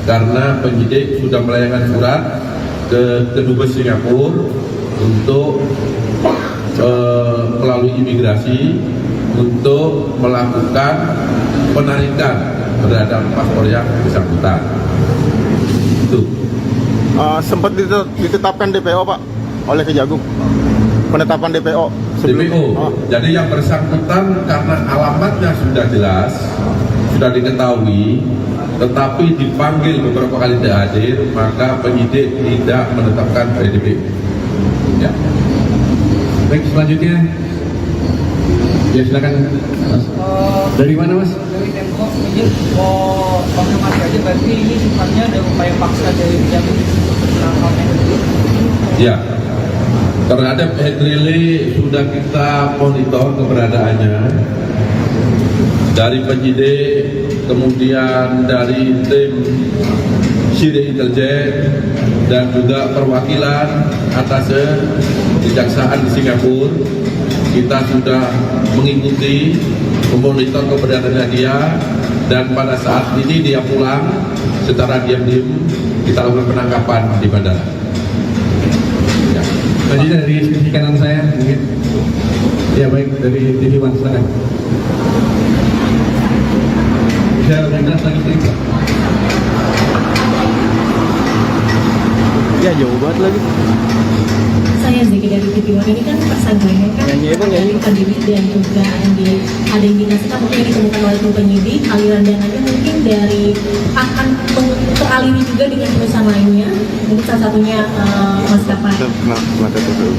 karena penyidik sudah melayangkan surat ke Kedubes Singapura untuk melalui imigrasi untuk melakukan penarikan terhadap paspor yang bersangkutan. Itu. Sempat ditetapkan DPO, Pak, oleh Kejagung. Penetapan DPO. DPO. Jadi yang bersangkutan karena alamatnya sudah jelas, sudah diketahui, tetapi dipanggil beberapa kali tidak hadir, maka penyidik tidak menetapkan DPO. Ya. Baik, selanjutnya. Ya, silakan. Mas. Dari mana, Mas? Dari Tempo, izin mau konfirmasi aja, berarti ini sifatnya ada upaya paksa dari Kejagung menangkap Henry Lee. Ya, terhadap Henry Lee sudah kita monitor keberadaannya dari penyidik, kemudian dari tim sidik intelijen dan juga perwakilan atas Kejaksaan di Singapura. Kita sudah mengikuti, memonitor keberadaannya dia, dan pada saat ini dia pulang secara diam-diam kita lakukan penangkapan di bandara. Ya. Bajunya dari sisi kanan saya mungkin. Ya baik, dari TV One sana. Bisa lebih jelas lagi sedikit. Ya jauh banget lagi. Saya Zeki dari TV One. Ini kan tersangkanya kan pandemi dan juga ada indikasikan mungkin yang ditemukan oleh tim penyidik aliran dananya mungkin dari akan teraliri juga dengan perusahaan lainnya, mungkin salah satunya maskapai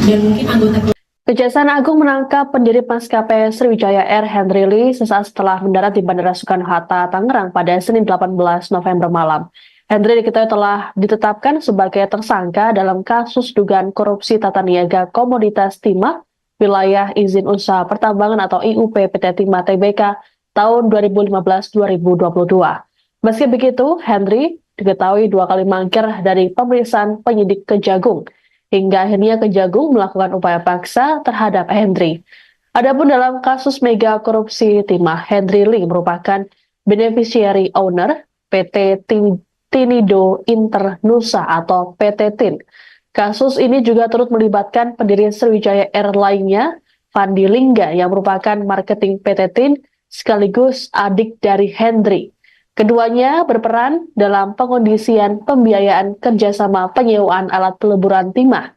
dan mungkin anggota. Kejaksaan Agung menangkap pendiri maskapai Sriwijaya Air Henry Lee sesaat setelah mendarat di Bandara Soekarno-Hatta, Tangerang pada Senin 18 November malam. Henry diketahui telah ditetapkan sebagai tersangka dalam kasus dugaan korupsi tata niaga komoditas timah wilayah izin usaha pertambangan atau IUP PT Timah Tbk tahun 2015-2022. Meski begitu, Henry diketahui 2 kali mangkir dari pemeriksaan penyidik Kejagung, hingga akhirnya Kejagung melakukan upaya paksa terhadap Henry. Adapun dalam kasus mega korupsi timah, Henry Lee merupakan beneficiary owner PT Tinido Internusa atau PT TIN. Kasus ini juga turut melibatkan pendiri Sriwijaya Air lainnya, Fandi Lingga, yang merupakan marketing PT TIN sekaligus adik dari Henry. Keduanya berperan dalam pengondisian pembiayaan kerjasama penyewaan alat peleburan timah.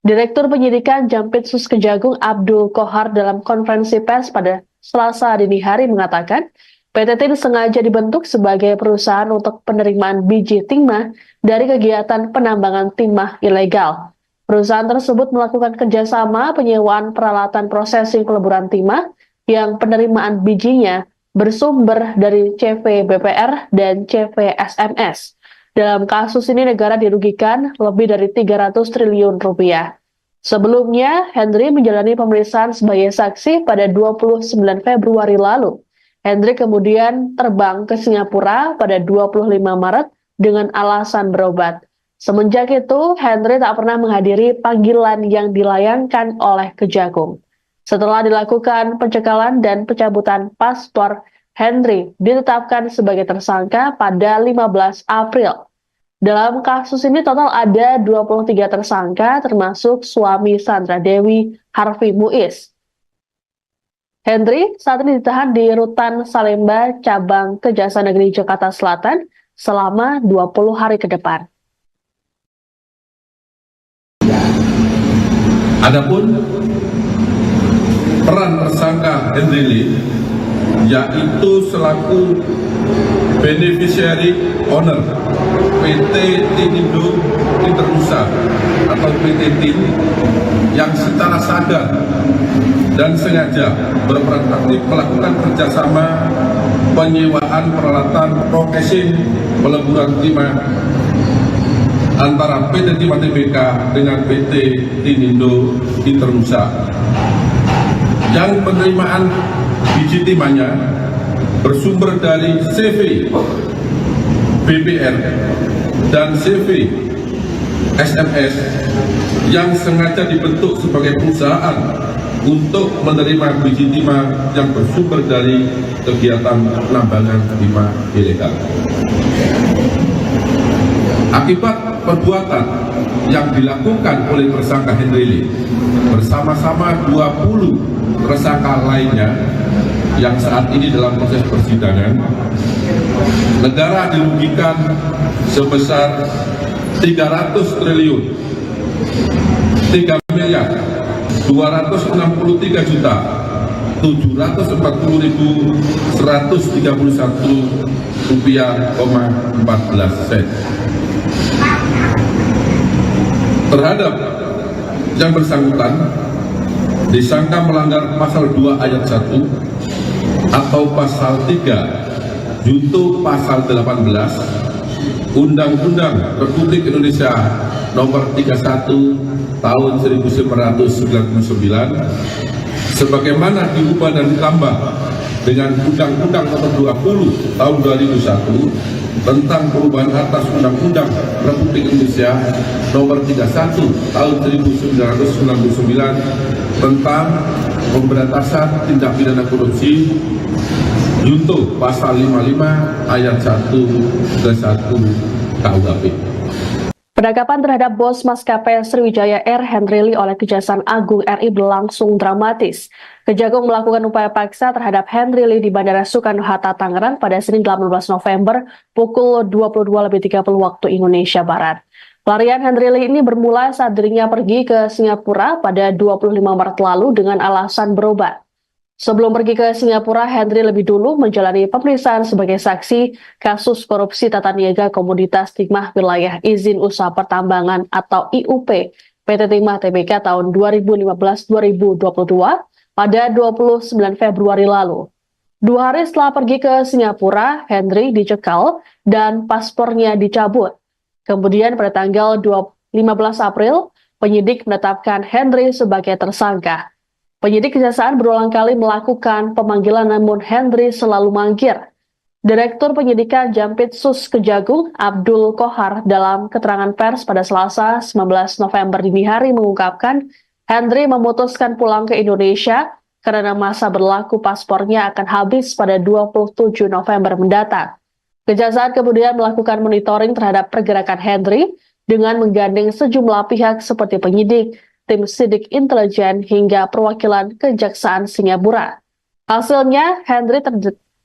Direktur Penyidikan Jampitsus Kejagung Abdul Kohar dalam konferensi pers pada Selasa dini hari mengatakan, PT TIN sengaja dibentuk sebagai perusahaan untuk penerimaan biji timah dari kegiatan penambangan timah ilegal. Perusahaan tersebut melakukan kerjasama penyewaan peralatan prosesing peleburan timah yang penerimaan bijinya bersumber dari CV BPR dan CV SMS. Dalam kasus ini negara dirugikan lebih dari 300 triliun rupiah. Sebelumnya, Henry menjalani pemeriksaan sebagai saksi pada 29 Februari lalu. Henry kemudian terbang ke Singapura pada 25 Maret dengan alasan berobat. Semenjak itu, Henry tak pernah menghadiri panggilan yang dilayangkan oleh Kejagung. Setelah dilakukan pencekalan dan pencabutan paspor, Henry ditetapkan sebagai tersangka pada 15 April. Dalam kasus ini total ada 23 tersangka termasuk suami Sandra Dewi, Harvey Muiz. Henry saat ini ditahan di Rutan Salemba, Cabang Kejaksaan Negeri Jakarta Selatan selama 20 hari ke depan. Adapun peran tersangka Henry Lee yaitu selaku beneficiary owner PT Tinido Internusa atau PT TIN yang secara sadar dan sengaja berperan aktif melakukan kerjasama penyewaan peralatan processing peleburan timah antara PT Timah Tbk dengan PT Tinido Internusa, yang penerimaan biji timahnya bersumber dari CV BPR dan CV SMS yang sengaja dibentuk sebagai perusahaan untuk menerima biji timah yang bersumber dari kegiatan penambangan timah ilegal. Akibat perbuatan yang dilakukan oleh tersangka Henry Lee bersama-sama 20 tersangka lainnya yang saat ini dalam proses persidangan, negara dirugikan sebesar 300 triliun 3 miliar 263 juta 740.131 rupiah, 14 sen. Terhadap yang bersangkutan disangka melanggar pasal 2 ayat 1 atau pasal 3 junto pasal 18 Undang-Undang Republik Indonesia nomor 31 tahun 1999 sebagaimana diubah dan ditambah dengan Undang-Undang nomor 20 tahun 2001 tentang perubahan atas Undang-Undang Republik Indonesia nomor 31 tahun 1999 tentang pemberantasan tindak pidana korupsi junto pasal 55 ayat 1 ke 1 KUHP. Penangkapan terhadap bos maskapai Sriwijaya Air Henry Lee oleh Kejaksaan Agung RI berlangsung dramatis. Kejagung melakukan upaya paksa terhadap Henry Lee di Bandara Soekarno-Hatta, Tangerang pada Senin 18 November pukul 22.30 waktu Indonesia Barat. Pelarian Henry Lee ini bermula saat dirinya pergi ke Singapura pada 25 Maret lalu dengan alasan berobat. Sebelum pergi ke Singapura, Henry lebih dulu menjalani pemeriksaan sebagai saksi kasus korupsi tata niaga komoditas Timah Wilayah Izin Usaha Pertambangan atau IUP PT Timah Tbk tahun 2015-2022 pada 29 Februari lalu. 2 hari setelah pergi ke Singapura, Henry dicekal dan paspornya dicabut. Kemudian pada tanggal 15 April, penyidik menetapkan Henry sebagai tersangka. Penyidik Kejaksaan berulang kali melakukan pemanggilan namun Henry selalu mangkir. Direktur Penyidikan Jampitsus Kejagung Abdul Kohar dalam keterangan pers pada Selasa 19 November dini hari mengungkapkan Henry memutuskan pulang ke Indonesia karena masa berlaku paspornya akan habis pada 27 November mendatang. Kejaksaan kemudian melakukan monitoring terhadap pergerakan Henry dengan menggandeng sejumlah pihak seperti penyidik, tim sidik intelijen hingga perwakilan Kejaksaan Singapura. Hasilnya, Henry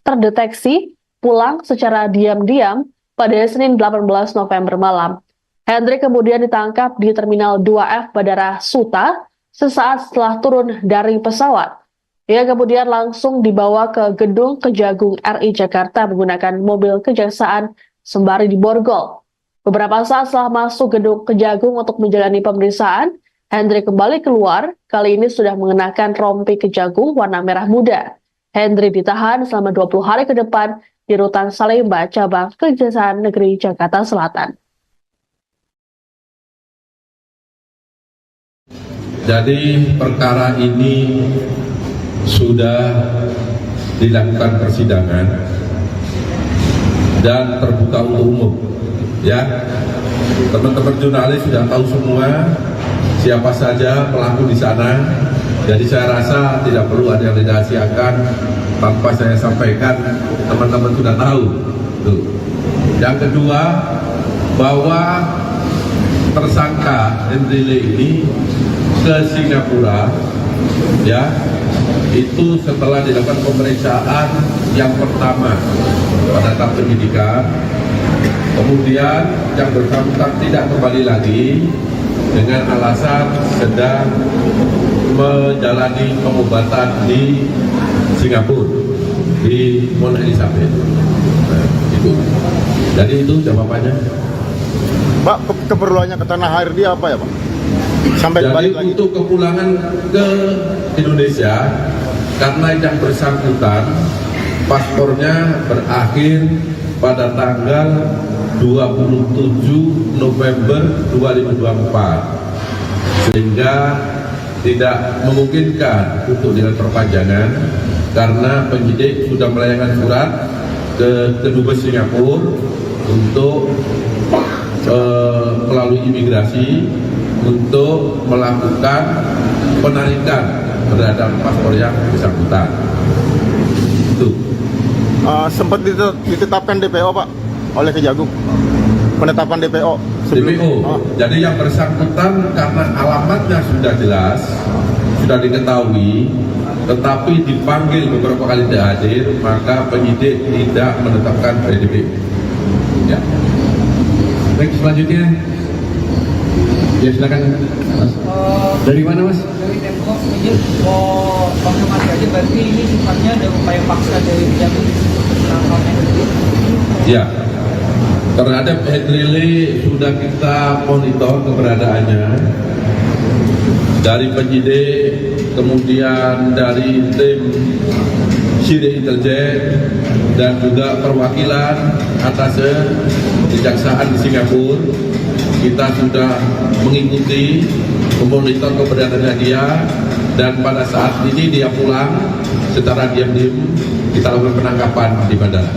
terdeteksi pulang secara diam-diam pada Senin 18 November malam. Henry kemudian ditangkap di Terminal 2F Bandara Suta sesaat setelah turun dari pesawat. Ia kemudian langsung dibawa ke gedung Kejagung RI Jakarta menggunakan mobil kejaksaan sembari diborgol. Beberapa saat setelah masuk gedung Kejagung untuk menjalani pemeriksaan, Henry kembali keluar, kali ini sudah mengenakan rompi Kejagung warna merah muda. Henry ditahan selama 20 hari ke depan di Rutan Salemba, cabang Kejaksaan Negeri Jakarta Selatan. Jadi perkara ini sudah dilakukan persidangan dan terbuka untuk umum. Ya, teman-teman jurnalis sudah tahu semua siapa saja pelaku di sana. Jadi saya rasa tidak perlu ada yang dirahasiakan tanpa saya sampaikan, teman-teman sudah tahu. Tuh. Yang kedua, bahwa tersangka Henry Lee ini ke Singapura, ya, itu setelah dilakukan pemeriksaan yang pertama pada tahap penyidikan, kemudian yang bersangkutan tidak kembali lagi dengan alasan sedang menjalani pengobatan di Singapura, di Mount Elizabeth. Nah, itu. Jadi itu jawabannya. Pak, keperluannya ke tanah air dia apa ya Pak? Sampai Jadi balik lagi. untuk kepulangan ke Indonesia, karena yang bersangkutan paspornya berakhir pada tanggal 27 November 2024, sehingga tidak memungkinkan untuk dilakukan perpanjangan karena penyidik sudah melayangkan surat ke Kedubes Singapura untuk melalui imigrasi untuk melakukan penarikan terhadap paspor yang bersangkutan. Itu. Sempat ditetapkan DPO Pak oleh Kejagung. Penetapan DPO. DPO. Jadi yang bersangkutan karena alamatnya sudah jelas, sudah diketahui, tetapi dipanggil beberapa kali tidak hadir, maka penyidik tidak menetapkan DPO. Ya. Baik, selanjutnya. Ya silakan Mas. Dari mana Mas? Dari Tempo, izin mau konfirmasi aja, berarti ini sifatnya ada upaya paksa dari Kejagung menangkap Henry Lee. Ya, terhadap Henry Lee sudah kita monitor keberadaannya dari penyidik, kemudian dari tim sidik intelijen dan juga perwakilan atas Kejaksaan di Singapura. Kita sudah mengikuti, memonitor keberadaannya dia, dan pada saat ini dia pulang secara diam-diam, kita lakukan penangkapan di bandara.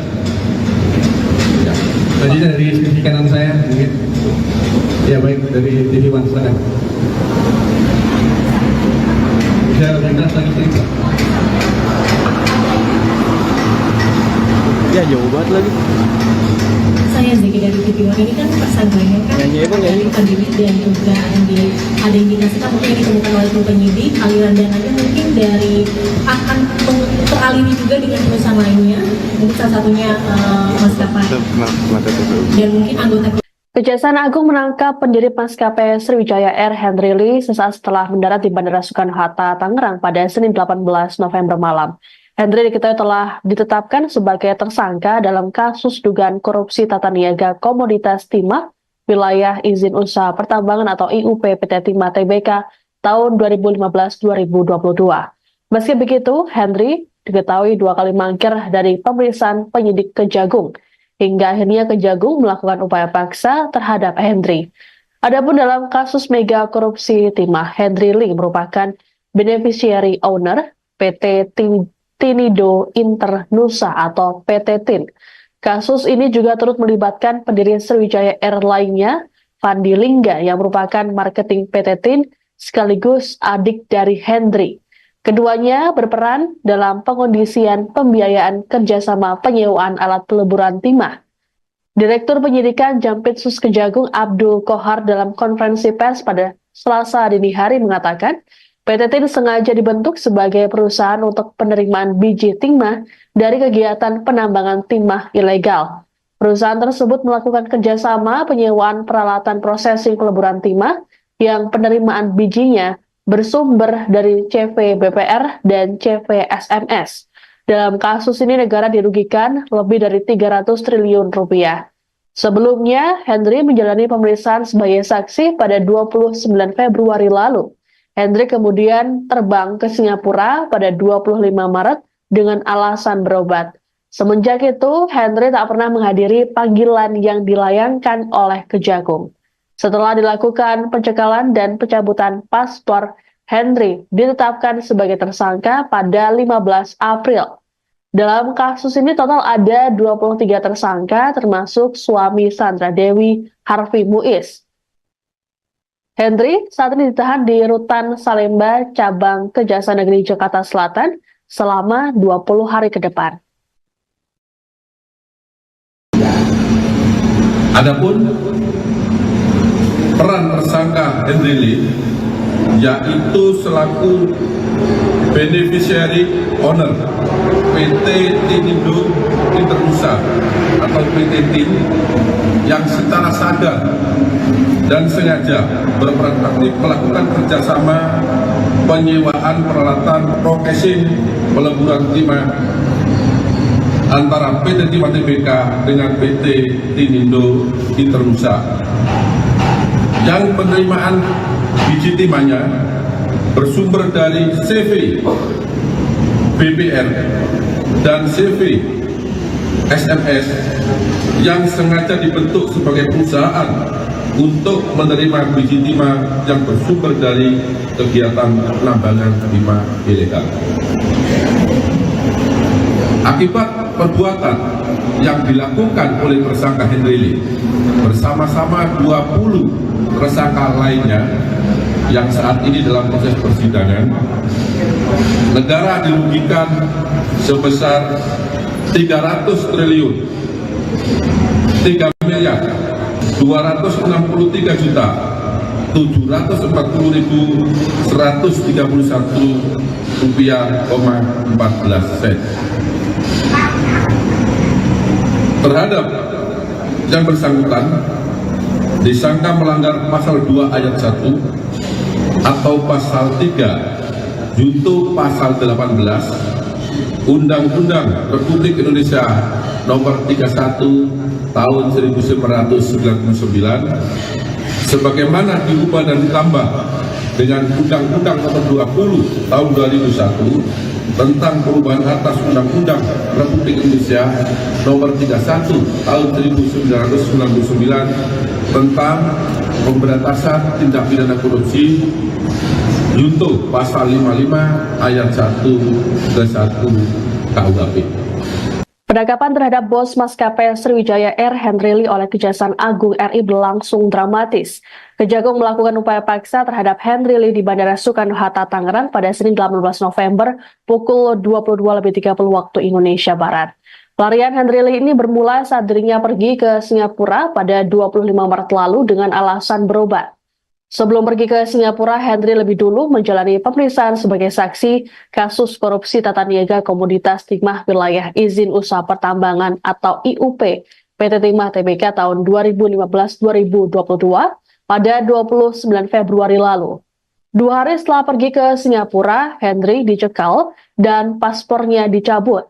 Ya. Selanjutnya dari sisi kanan saya mungkin. Ya baik, dari TV One silakan. Bisa lintas lagi cerita. Ya jauh banget lagi. Saya saya Zeki dari TV One. Ini kan tersangkanya kan melarikan diri dan juga ada indikasikan mungkin yang ditemukan oleh tim penyidik aliran dananya mungkin dari akan teraliri juga dengan perusahaan lainnya, mungkin salah satunya maskapai dan mungkin anggota. Kejaksaan Agung menangkap pendiri maskapai Sriwijaya Air Henry Lee sesaat setelah mendarat di Bandara Soekarno-Hatta, Tangerang pada Senin 18 November malam. Henry diketahui telah ditetapkan sebagai tersangka dalam kasus dugaan korupsi tata niaga komoditas timah wilayah izin usaha pertambangan atau IUP PT Timah Tbk tahun 2015-2022. Meski begitu, Henry diketahui 2 kali mangkir dari pemeriksaan penyidik Kejagung, hingga akhirnya Kejagung melakukan upaya paksa terhadap Henry. Adapun dalam kasus mega korupsi timah, Henry Lee merupakan beneficiary owner PT Tinido Internusa atau PT TIN. Kasus ini juga turut melibatkan pendiri Sriwijaya Air lainnya, Fandi Lingga, yang merupakan marketing PT TIN sekaligus adik dari Henry. Keduanya berperan dalam pengondisian pembiayaan kerjasama penyewaan alat peleburan timah. Direktur Penyidikan Jampitsus Kejagung Abdul Kohar dalam konferensi pers pada Selasa dini hari mengatakan, PT TIN sengaja dibentuk sebagai perusahaan untuk penerimaan biji timah dari kegiatan penambangan timah ilegal. Perusahaan tersebut melakukan kerjasama penyewaan peralatan prosesing peleburan timah yang penerimaan bijinya bersumber dari CV BPR dan CV SMS. Dalam kasus ini negara dirugikan lebih dari 300 triliun rupiah. Sebelumnya, Henry menjalani pemeriksaan sebagai saksi pada 29 Februari lalu. Henry kemudian terbang ke Singapura pada 25 Maret dengan alasan berobat. Semenjak itu, Henry tak pernah menghadiri panggilan yang dilayangkan oleh Kejagung. Setelah dilakukan pencekalan dan pencabutan paspor, Henry ditetapkan sebagai tersangka pada 15 April. Dalam kasus ini total ada 23 tersangka termasuk suami Sandra Dewi, Harvey Muiz. Henry saat ini ditahan di Rutan Salemba, Cabang Kejaksaan Negeri Jakarta Selatan selama 20 hari ke depan. Adapun peran tersangka Henry Lee yaitu selaku beneficiary owner PT Tinido Internusa atau PT TIN yang secara sadar dan sengaja berperan aktif melakukan kerjasama penyewaan peralatan processing peleburan timah antara PT Timah Tbk dengan PT Tinido Internusa, yang penerimaan biji timahnya bersumber dari CV BPR dan CV SMS yang sengaja dibentuk sebagai perusahaan untuk menerima biji timah yang bersumber dari kegiatan penambangan timah ilegal. Akibat perbuatan yang dilakukan oleh tersangka Henry Lee bersama-sama 20 tersangka lainnya yang saat ini dalam proses persidangan, negara dirugikan sebesar 300 triliun 3 miliar 263 juta 740.131 rupiah, 14 sen. Terhadap yang bersangkutan disangka melanggar pasal 2 ayat 1 atau pasal 3 junto pasal 18 Undang-Undang Republik Indonesia nomor 31 tahun 1999 sebagaimana diubah dan ditambah dengan Undang-Undang nomor 20 tahun 2001 tentang perubahan atas Undang-Undang Republik Indonesia nomor 31 tahun 1999 tentang pemberantasan tindak pidana korupsi junto pasal 55 ayat 1 ke 1 KUHP. Penangkapan terhadap bos maskapai Sriwijaya Air Henry Lee oleh Kejaksaan Agung RI berlangsung dramatis. Kejagung melakukan upaya paksa terhadap Henry Lee di Bandara Soekarno-Hatta, Tangerang pada Senin 18 November pukul 22.30 waktu Indonesia Barat. Pelarian Henry Lee ini bermula saat dirinya pergi ke Singapura pada 25 Maret lalu dengan alasan berobat. Sebelum pergi ke Singapura, Henry lebih dulu menjalani pemeriksaan sebagai saksi kasus korupsi tata niaga komoditas timah wilayah izin usaha pertambangan atau IUP PT Timah Tbk tahun 2015-2022 pada 29 Februari lalu. 2 hari setelah pergi ke Singapura, Henry dicekal dan paspornya dicabut.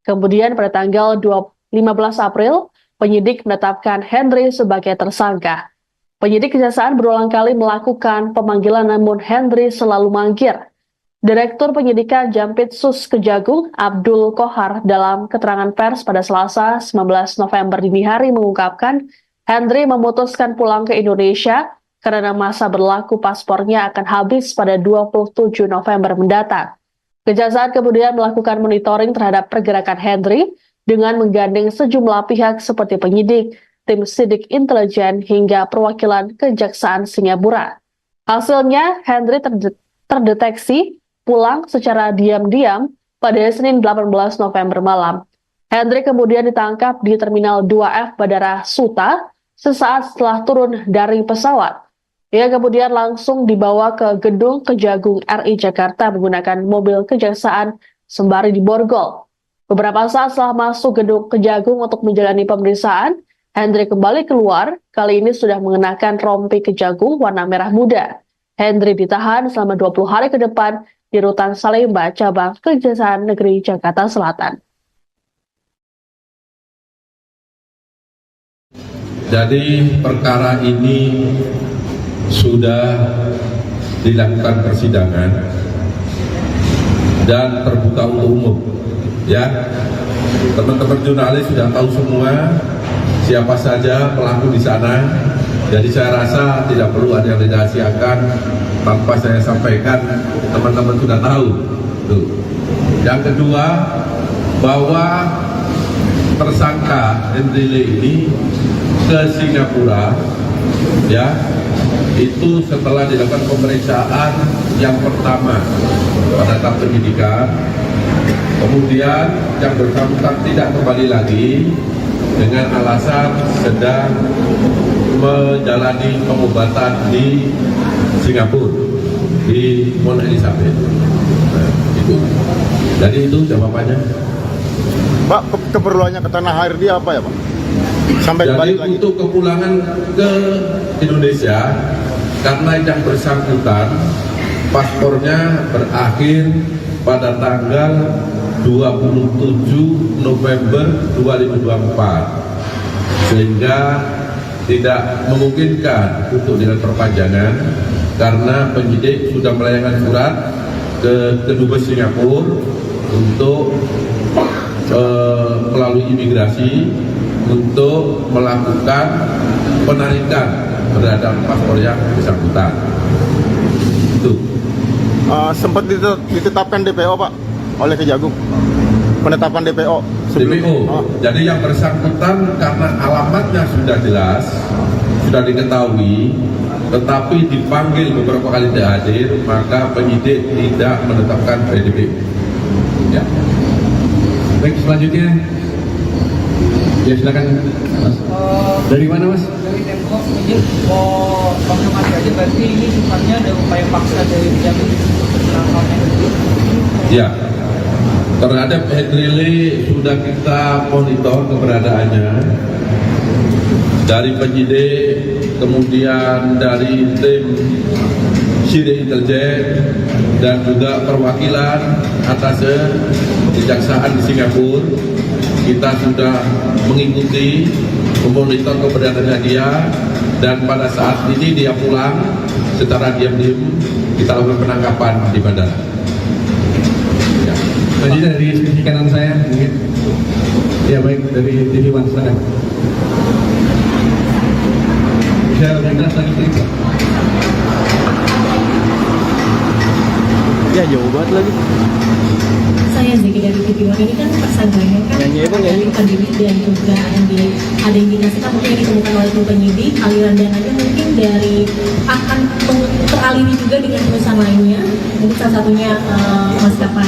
Kemudian pada tanggal 15 April, penyidik menetapkan Henry sebagai tersangka. Penyidik Kejaksaan berulang kali melakukan pemanggilan namun Henry selalu mangkir. Direktur Penyidikan Jampitsus Kejagung Abdul Kohar dalam keterangan pers pada Selasa 19 November dini hari mengungkapkan Henry memutuskan pulang ke Indonesia karena masa berlaku paspornya akan habis pada 27 November mendatang. Kejaksaan kemudian melakukan monitoring terhadap pergerakan Henry dengan menggandeng sejumlah pihak seperti penyidik, tim sidik intelijen hingga perwakilan Kejaksaan Singapura. Hasilnya, Henry terdeteksi pulang secara diam-diam pada Senin 18 November malam. Henry kemudian ditangkap di Terminal 2F Bandara Suta sesaat setelah turun dari pesawat. Ia kemudian langsung dibawa ke gedung Kejagung RI Jakarta menggunakan mobil kejaksaan sembari diborgol. Beberapa saat setelah masuk gedung Kejagung untuk menjalani pemeriksaan, Henry kembali keluar, kali ini sudah mengenakan rompi Kejagung warna merah muda. Henry ditahan selama 20 hari ke depan di Rutan Salemba, cabang Kejaksaan Negeri Jakarta Selatan. Jadi perkara ini sudah dilakukan persidangan dan terbuka untuk umum. Ya, teman-teman jurnalis sudah tahu semua siapa saja pelaku di sana. Jadi saya rasa tidak perlu ada yang dirahasiakan tanpa saya sampaikan, teman-teman sudah tahu. Tuh. Yang kedua, bahwa tersangka Henry Lee ini ke Singapura, ya, itu setelah dilakukan pemeriksaan yang pertama pada tahap penyidikan, kemudian yang bersangkutan tidak kembali lagi dengan alasan sedang menjalani pengobatan di Singapura, di Mount Elizabeth. Nah, itu. Jadi itu jawabannya. Pak, keperluannya ke tanah air dia apa ya, Pak? Sampai Jadi balik lagi. untuk kepulangan ke Indonesia, karena yang bersangkutan paspornya berakhir pada tanggal 27 November 2024, sehingga tidak memungkinkan untuk dilakukan perpanjangan karena penyidik sudah melayangkan surat ke Kedubes Singapura untuk melalui imigrasi untuk melakukan penarikan terhadap paspor yang bersangkutan. Itu. Sempat ditetapkan DPO, Pak, oleh Kejagung. Penetapan DPO. DPO. Jadi yang bersangkutan karena alamatnya sudah jelas, sudah diketahui, tetapi dipanggil beberapa kali tidak hadir, maka penyidik tidak menetapkan DPO. Ya. Baik, selanjutnya. Ya, silakan, Mas. Dari mana, Mas? Dari Tempo, izin mau konfirmasi aja, berarti ini sifatnya ada upaya paksa dari penjamin penangkapannya itu? Ya, terhadap Henry Lee sudah kita monitor keberadaannya dari penyidik, kemudian dari tim sidik intelijen dan juga perwakilan atas kejaksaan di Singapura. Kita sudah mengikuti, memonitor keberadaannya dia, dan pada saat ini dia pulang secara diam-diam kita lakukan penangkapan di bandara. Ya. Selanjutnya dari sisi kanan saya, mungkin. Ya, baik, dari TV One, silakan. Bisa lebih jelas lagi, Pak? Ya, jauh banget lagi. Saya Zeki dari TV One. Ini kan tersangkanya kan melarikan diri dan juga ada indikasikan mungkin yang ditemukan oleh tim penyidik aliran dananya mungkin dari akan teraliri juga dengan perusahaan lainnya, mungkin salah satunya maskapai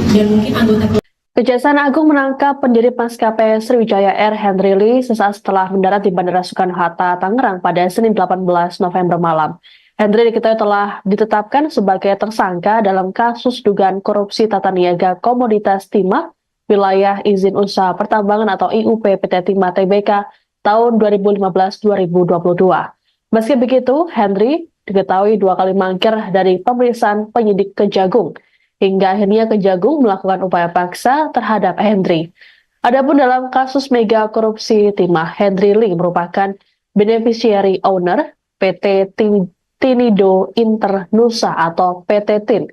dan mungkin anggota Kejaksaan Agung menangkap pendiri maskapai Sriwijaya Air Henry Lee sesaat setelah mendarat di Bandara Soekarno-Hatta, Tangerang pada Senin 18 November malam. Henry diketahui telah ditetapkan sebagai tersangka dalam kasus dugaan korupsi tata niaga komoditas timah wilayah izin usaha pertambangan atau IUP PT Timah Tbk tahun 2015-2022. Meski begitu, Henry diketahui 2 kali mangkir dari pemeriksaan penyidik Kejagung, hingga akhirnya Kejagung melakukan upaya paksa terhadap Henry. Adapun dalam kasus mega korupsi timah, Henry Lee merupakan beneficiary owner PT Tinido Internusa atau PT TIN.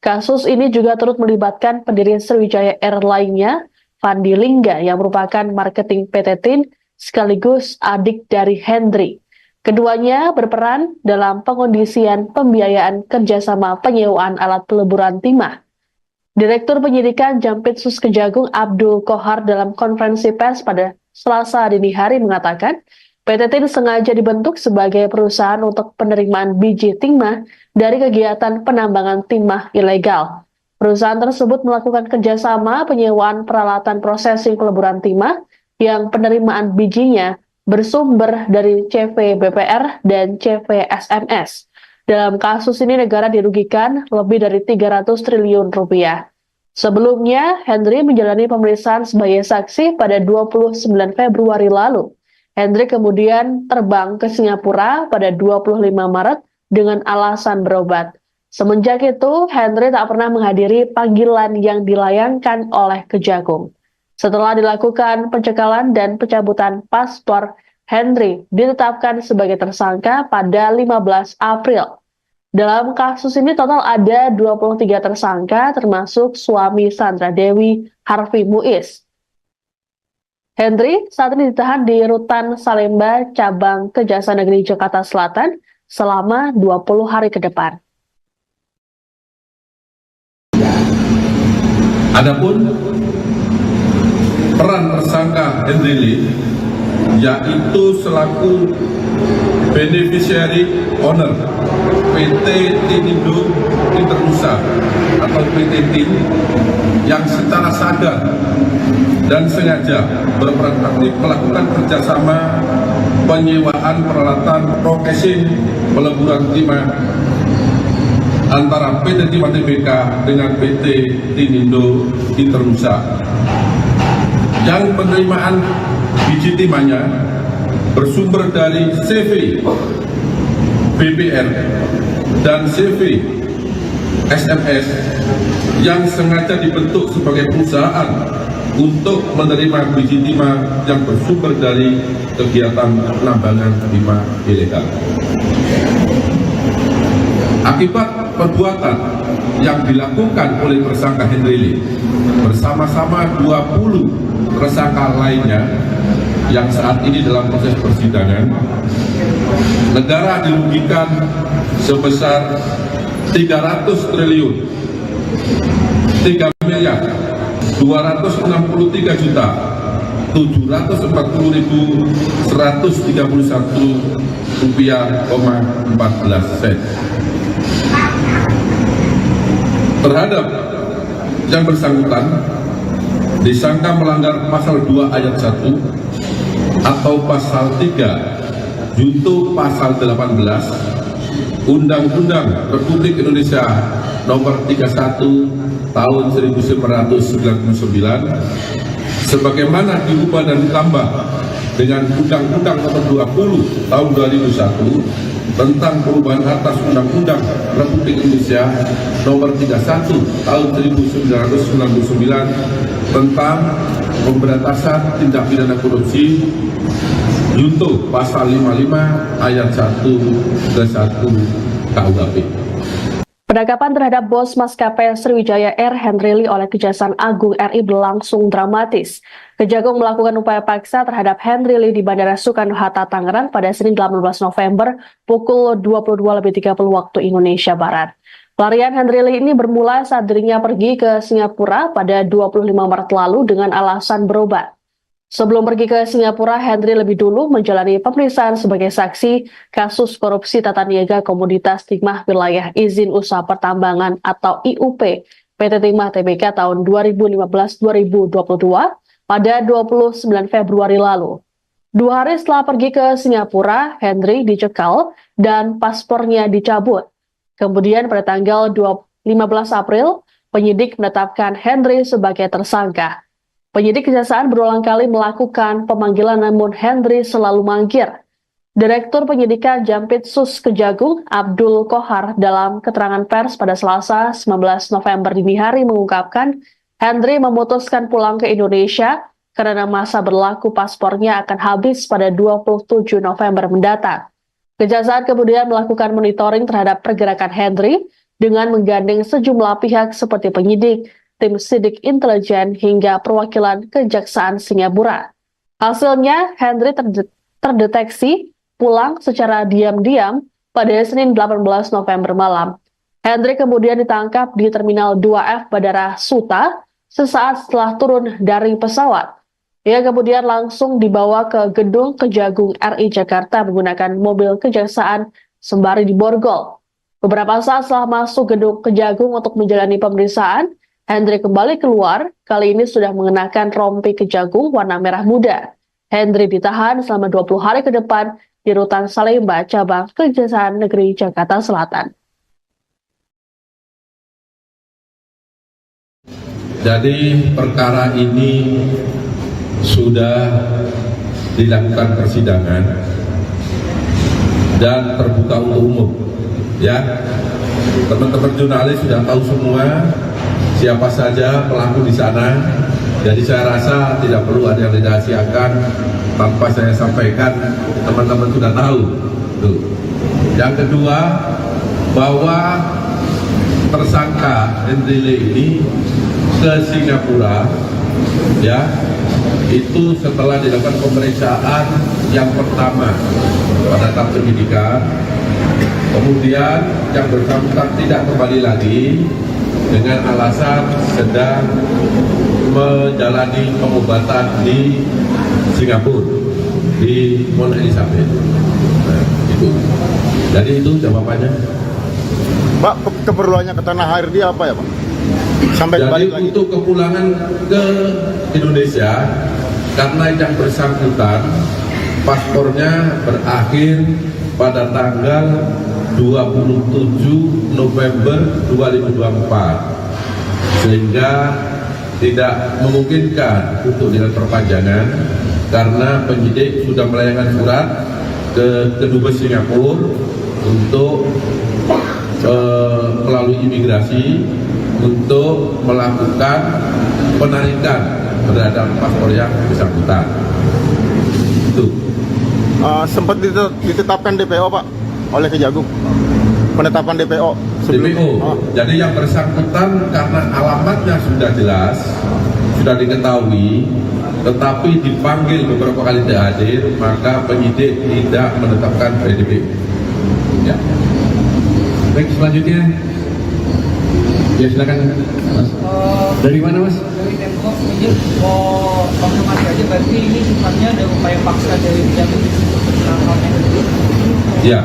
Kasus ini juga turut melibatkan pendiri Sriwijaya Air lainnya, Fandi Lingga, yang merupakan marketing PT TIN sekaligus adik dari Henry. Keduanya berperan dalam pengondisian pembiayaan kerjasama penyewaan alat peleburan timah. Direktur Penyidikan Jampitsus Kejagung Abdul Kohar dalam konferensi pers pada Selasa dini hari mengatakan, PT TIN sengaja dibentuk sebagai perusahaan untuk penerimaan biji timah dari kegiatan penambangan timah ilegal. Perusahaan tersebut melakukan kerjasama penyewaan peralatan prosesing peleburan timah yang penerimaan bijinya bersumber dari CV BPR dan CV SMS. Dalam kasus ini negara dirugikan lebih dari 300 triliun rupiah. Sebelumnya, Henry menjalani pemeriksaan sebagai saksi pada 29 Februari lalu. Henry kemudian terbang ke Singapura pada 25 Maret dengan alasan berobat. Semenjak itu, Henry tak pernah menghadiri panggilan yang dilayangkan oleh Kejagung. Setelah dilakukan pencekalan dan pencabutan paspor, Henry ditetapkan sebagai tersangka pada 15 April. Dalam kasus ini total ada 23 tersangka termasuk suami Sandra Dewi, Harvey Muiz. Henry saat ini ditahan di Rutan Salemba, Cabang Kejaksaan Negeri Jakarta Selatan selama 20 hari ke depan. Adapun peran tersangka Henry Lee yaitu selaku beneficiary owner PT Tinido Internusa atau PT TIN yang secara sadar dan sengaja berperan aktif melakukan kerjasama penyewaan peralatan processing peleburan timah antara PT Timah Tbk dengan PT Tinido Internusa, yang penerimaan biji timahnya bersumber dari CV BPR dan CV SMS yang sengaja dibentuk sebagai perusahaan untuk menerima biji timah yang bersumber dari kegiatan penambangan timah ilegal. Akibat perbuatan yang dilakukan oleh tersangka Henry Lee bersama-sama 20 tersangka lainnya yang saat ini dalam proses persidangan, negara dirugikan sebesar 300 triliun 3 miliar 263 juta 740.131 rupiah, 14 sen. Terhadap yang bersangkutan disangka melanggar pasal 2 ayat 1 atau pasal 3 junto pasal 18 Undang-Undang Republik Indonesia nomor 31 tahun 1999 sebagaimana diubah dan ditambah dengan Undang-Undang nomor 20 tahun 2001 tentang perubahan atas Undang-Undang Republik Indonesia nomor 31 tahun 1999 tentang pemberantasan tindak pidana korupsi junto pasal 55 ayat 1 ke 1 KUHP. Penangkapan terhadap bos maskapai Sriwijaya Air Henry Lee oleh Kejaksaan Agung RI berlangsung dramatis. Kejagung melakukan upaya paksa terhadap Henry Lee di Bandara Soekarno-Hatta, Tangerang pada Senin 18 November pukul 22.30 waktu Indonesia Barat. Pelarian Henry Lee ini bermula saat dirinya pergi ke Singapura pada 25 Maret lalu dengan alasan berobat. Sebelum pergi ke Singapura, Henry lebih dulu menjalani pemeriksaan sebagai saksi kasus korupsi tata niaga komoditas timah wilayah izin usaha pertambangan atau IUP PT Timah Tbk tahun 2015-2022 pada 29 Februari lalu. 2 hari setelah pergi ke Singapura, Henry dicekal dan paspornya dicabut. Kemudian pada tanggal 15 April, penyidik menetapkan Henry sebagai tersangka. Penyidik Kejaksaan berulang kali melakukan pemanggilan namun Henry selalu mangkir. Direktur Penyidikan Jampitsus Kejagung Abdul Kohar dalam keterangan pers pada Selasa 19 November dini hari mengungkapkan Henry memutuskan pulang ke Indonesia karena masa berlaku paspornya akan habis pada 27 November mendatang. Kejaksaan kemudian melakukan monitoring terhadap pergerakan Henry dengan menggandeng sejumlah pihak seperti penyidik, tim sidik intelijen hingga perwakilan Kejaksaan Singapura. Hasilnya, Henry terdeteksi pulang secara diam-diam pada Senin 18 November malam. Henry kemudian ditangkap di Terminal 2F Bandara Suta sesaat setelah turun dari pesawat. Ia kemudian langsung dibawa ke gedung Kejagung RI Jakarta menggunakan mobil kejaksaan sembari diborgol. Beberapa saat setelah masuk gedung Kejagung untuk menjalani pemeriksaan, Henry kembali keluar, kali ini sudah mengenakan rompi Kejagung warna merah muda. Henry ditahan selama 20 hari ke depan di Rutan Salemba, cabang Kejaksaan Negeri Jakarta Selatan. Jadi perkara ini sudah dilakukan persidangan dan terbuka untuk umum. Ya, teman-teman jurnalis sudah tahu semua siapa saja pelaku di sana. Jadi saya rasa tidak perlu ada yang dirahasiakan tanpa saya sampaikan, teman-teman sudah tahu. Tuh. Yang kedua, bahwa tersangka Henry Lee ini ke Singapura, ya, itu setelah dilakukan pemeriksaan yang pertama pada tahap penyidikan, kemudian yang bersangkutan tidak kembali lagi dengan alasan sedang menjalani pengobatan di Singapura, di Mount Elizabeth. Nah, itu. Jadi itu jawabannya. Pak, keperluannya ke tanah air dia apa ya, Pak? Sampai Jadi balik lagi. untuk kepulangan ke Indonesia, karena yang bersangkutan paspornya berakhir pada tanggal 27 November 2024, sehingga tidak memungkinkan untuk dilakukan perpanjangan karena penyidik sudah melayangkan surat ke Kedubes Singapura untuk melalui imigrasi untuk melakukan penarikan terhadap paspor yang bersangkutan. Itu. Sempat ditetapkan DPO, Pak, oleh Kejagung. Penetapan DPO sebelum. DPO. Jadi yang bersangkutan karena alamatnya sudah jelas, sudah diketahui, tetapi dipanggil beberapa kali tidak hadir, maka penyidik tidak menetapkan DPO. Ya. Baik, selanjutnya. Ya, silakan, Mas. Dari mana, Mas? Dari Pemkot, izin mau konfirmasi aja, berarti ini sifatnya ada upaya paksa dari Kejagung untuk penangkapan Henry. Ya,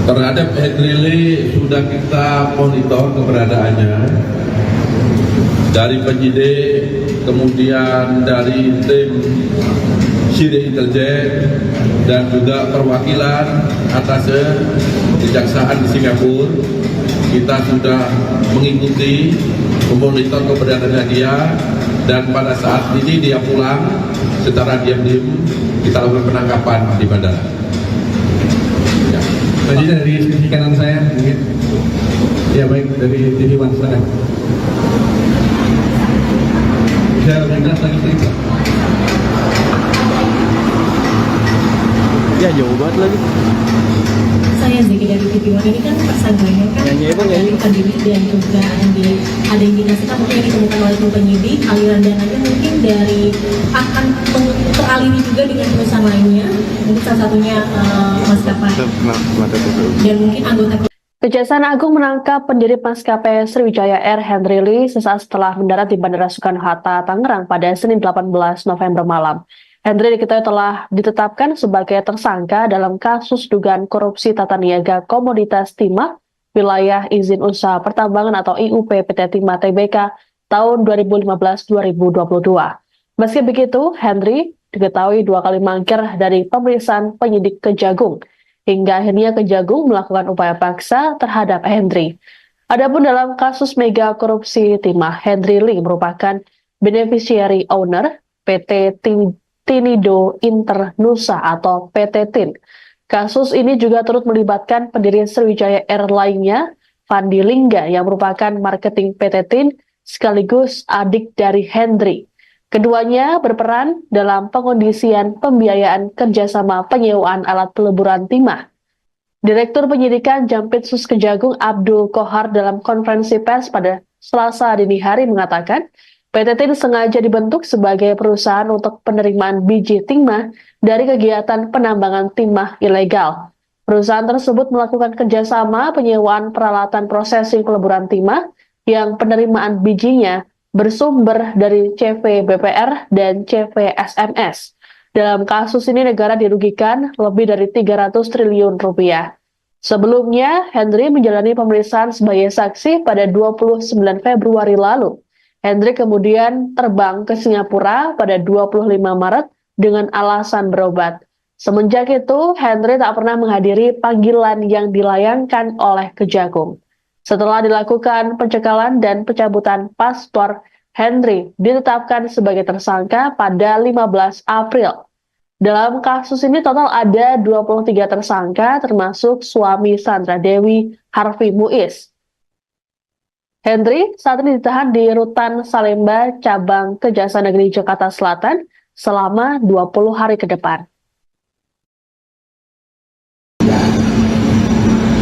terhadap Henry Lee sudah kita monitor keberadaannya dari penyidik, kemudian dari tim sidik intelijen dan juga perwakilan atas Kejaksaan di Singapura. Kita sudah mengikuti, memonitor keberadaannya dia, dan pada saat ini dia pulang secara diam-diam kita lakukan penangkapan di bandara. Ya. Selanjutnya dari sisi kanan saya, mungkin. Ya, baik, dari TV One, silakan. Bisa lebih jelas lagi, Pak? Ya, jauh banget lagi. Saya Zeki dari TV One. Ini kan tersangkanya kan melarikan diri dan juga ada indikasikan mungkin yang ditemukan oleh tim penyidik aliran dananya mungkin dari akan teraliri juga dengan perusahaan lainnya, mungkin salah satunya maskapai dan mungkin anggota. Kejaksaan Agung menangkap pendiri maskapai Sriwijaya Air Henry Lee sesaat setelah mendarat di Bandara Soekarno-Hatta, Tangerang pada Senin 18 November malam. Henry diketahui telah ditetapkan sebagai tersangka dalam kasus dugaan korupsi tata niaga komoditas timah Wilayah Izin Usaha Pertambangan atau IUP PT Timah Tbk tahun 2015-2022. Meski begitu, Henry diketahui 2 kali mangkir dari pemeriksaan penyidik Kejagung, hingga akhirnya Kejagung melakukan upaya paksa terhadap Henry. Adapun dalam kasus mega korupsi Timah, Henry Lee merupakan beneficiary owner PT Tinido Internusa atau PT TIN. Kasus ini juga turut melibatkan pendiri Sriwijaya Air lainnya, Fandi Lingga, yang merupakan marketing PT TIN sekaligus adik dari Henry. Keduanya berperan dalam pengondisian pembiayaan kerjasama penyewaan alat peleburan timah. Direktur Penyidikan Jampitsus Kejagung Abdul Kohar dalam konferensi pers pada Selasa dini hari mengatakan, PT TIN sengaja dibentuk sebagai perusahaan untuk penerimaan biji timah dari kegiatan penambangan timah ilegal. Perusahaan tersebut melakukan kerjasama penyewaan peralatan prosesing peleburan timah yang penerimaan bijinya bersumber dari CV BPR dan CV SMS. Dalam kasus ini negara dirugikan lebih dari 300 triliun rupiah. Sebelumnya, Henry menjalani pemeriksaan sebagai saksi pada 29 Februari lalu. Henry kemudian terbang ke Singapura pada 25 Maret dengan alasan berobat. Semenjak itu, Henry tak pernah menghadiri panggilan yang dilayangkan oleh Kejagung. Setelah dilakukan pencekalan dan pencabutan paspor, Henry ditetapkan sebagai tersangka pada 15 April. Dalam kasus ini total ada 23 tersangka termasuk suami Sandra Dewi, Harvey Muiz. Henry saat ini ditahan di Rutan Salemba, Cabang Kejaksaan Negeri Jakarta Selatan selama 20 hari ke depan.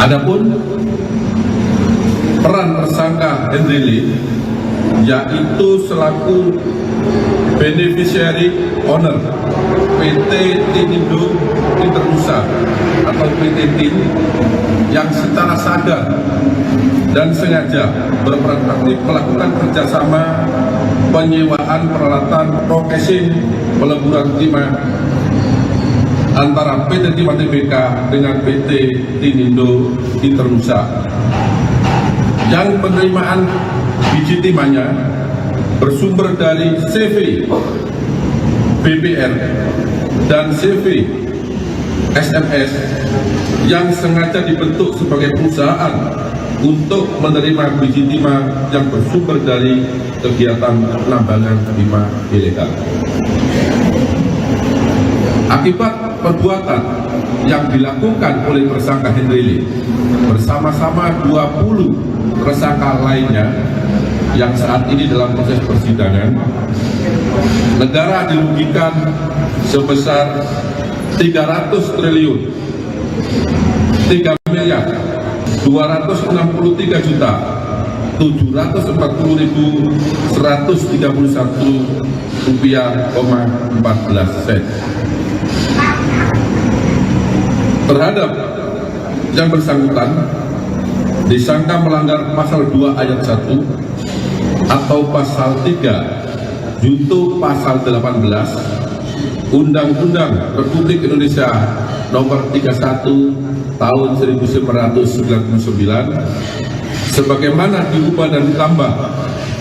Adapun peran tersangka Henry Lee yaitu selaku beneficiary owner PT Tinido Internusa atau PT TIN yang secara sadar dan sengaja berperan aktif melakukan kerjasama penyewaan peralatan processing peleburan timah antara PT Timah Tbk dengan PT Tinido Internusa yang penerimaan biji timahnya bersumber dari CV BPR dan CV SMS yang sengaja dibentuk sebagai perusahaan untuk menerima biji timah yang bersumber dari kegiatan penambangan timah ilegal. Akibat perbuatan yang dilakukan oleh tersangka Henry Lee bersama-sama 20 tersangka lainnya yang saat ini dalam proses persidangan, negara dirugikan sebesar 300 triliun 3 miliar 263 juta 740.131 rupiah, 14 sen. Terhadap yang bersangkutan disangka melanggar pasal 2 ayat 1 atau pasal 3 junto pasal 18 Undang-Undang Republik Indonesia nomor 31 tahun 1999 sebagaimana diubah dan ditambah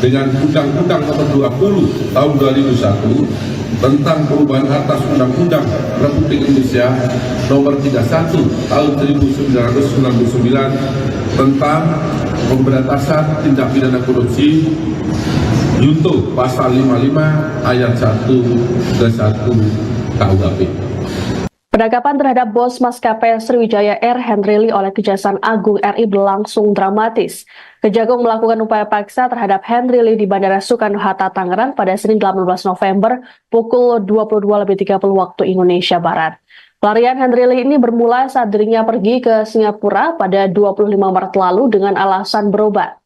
dengan Undang-Undang nomor 20 tahun 2001 tentang perubahan atas Undang-Undang Republik Indonesia nomor 31 tahun 1999 tentang pemberantasan tindak pidana korupsi junto pasal 55 ayat 1 ke 1 KUHP. Penangkapan terhadap bos maskapai Sriwijaya Air Henry Lee oleh Kejaksaan Agung RI berlangsung dramatis. Kejagung melakukan upaya paksa terhadap Henry Lee di Bandara Soekarno-Hatta, Tangerang pada Senin 18 November pukul 22.30 waktu Indonesia Barat. Pelarian Henry Lee ini bermula saat dirinya pergi ke Singapura pada 25 Maret lalu dengan alasan berobat.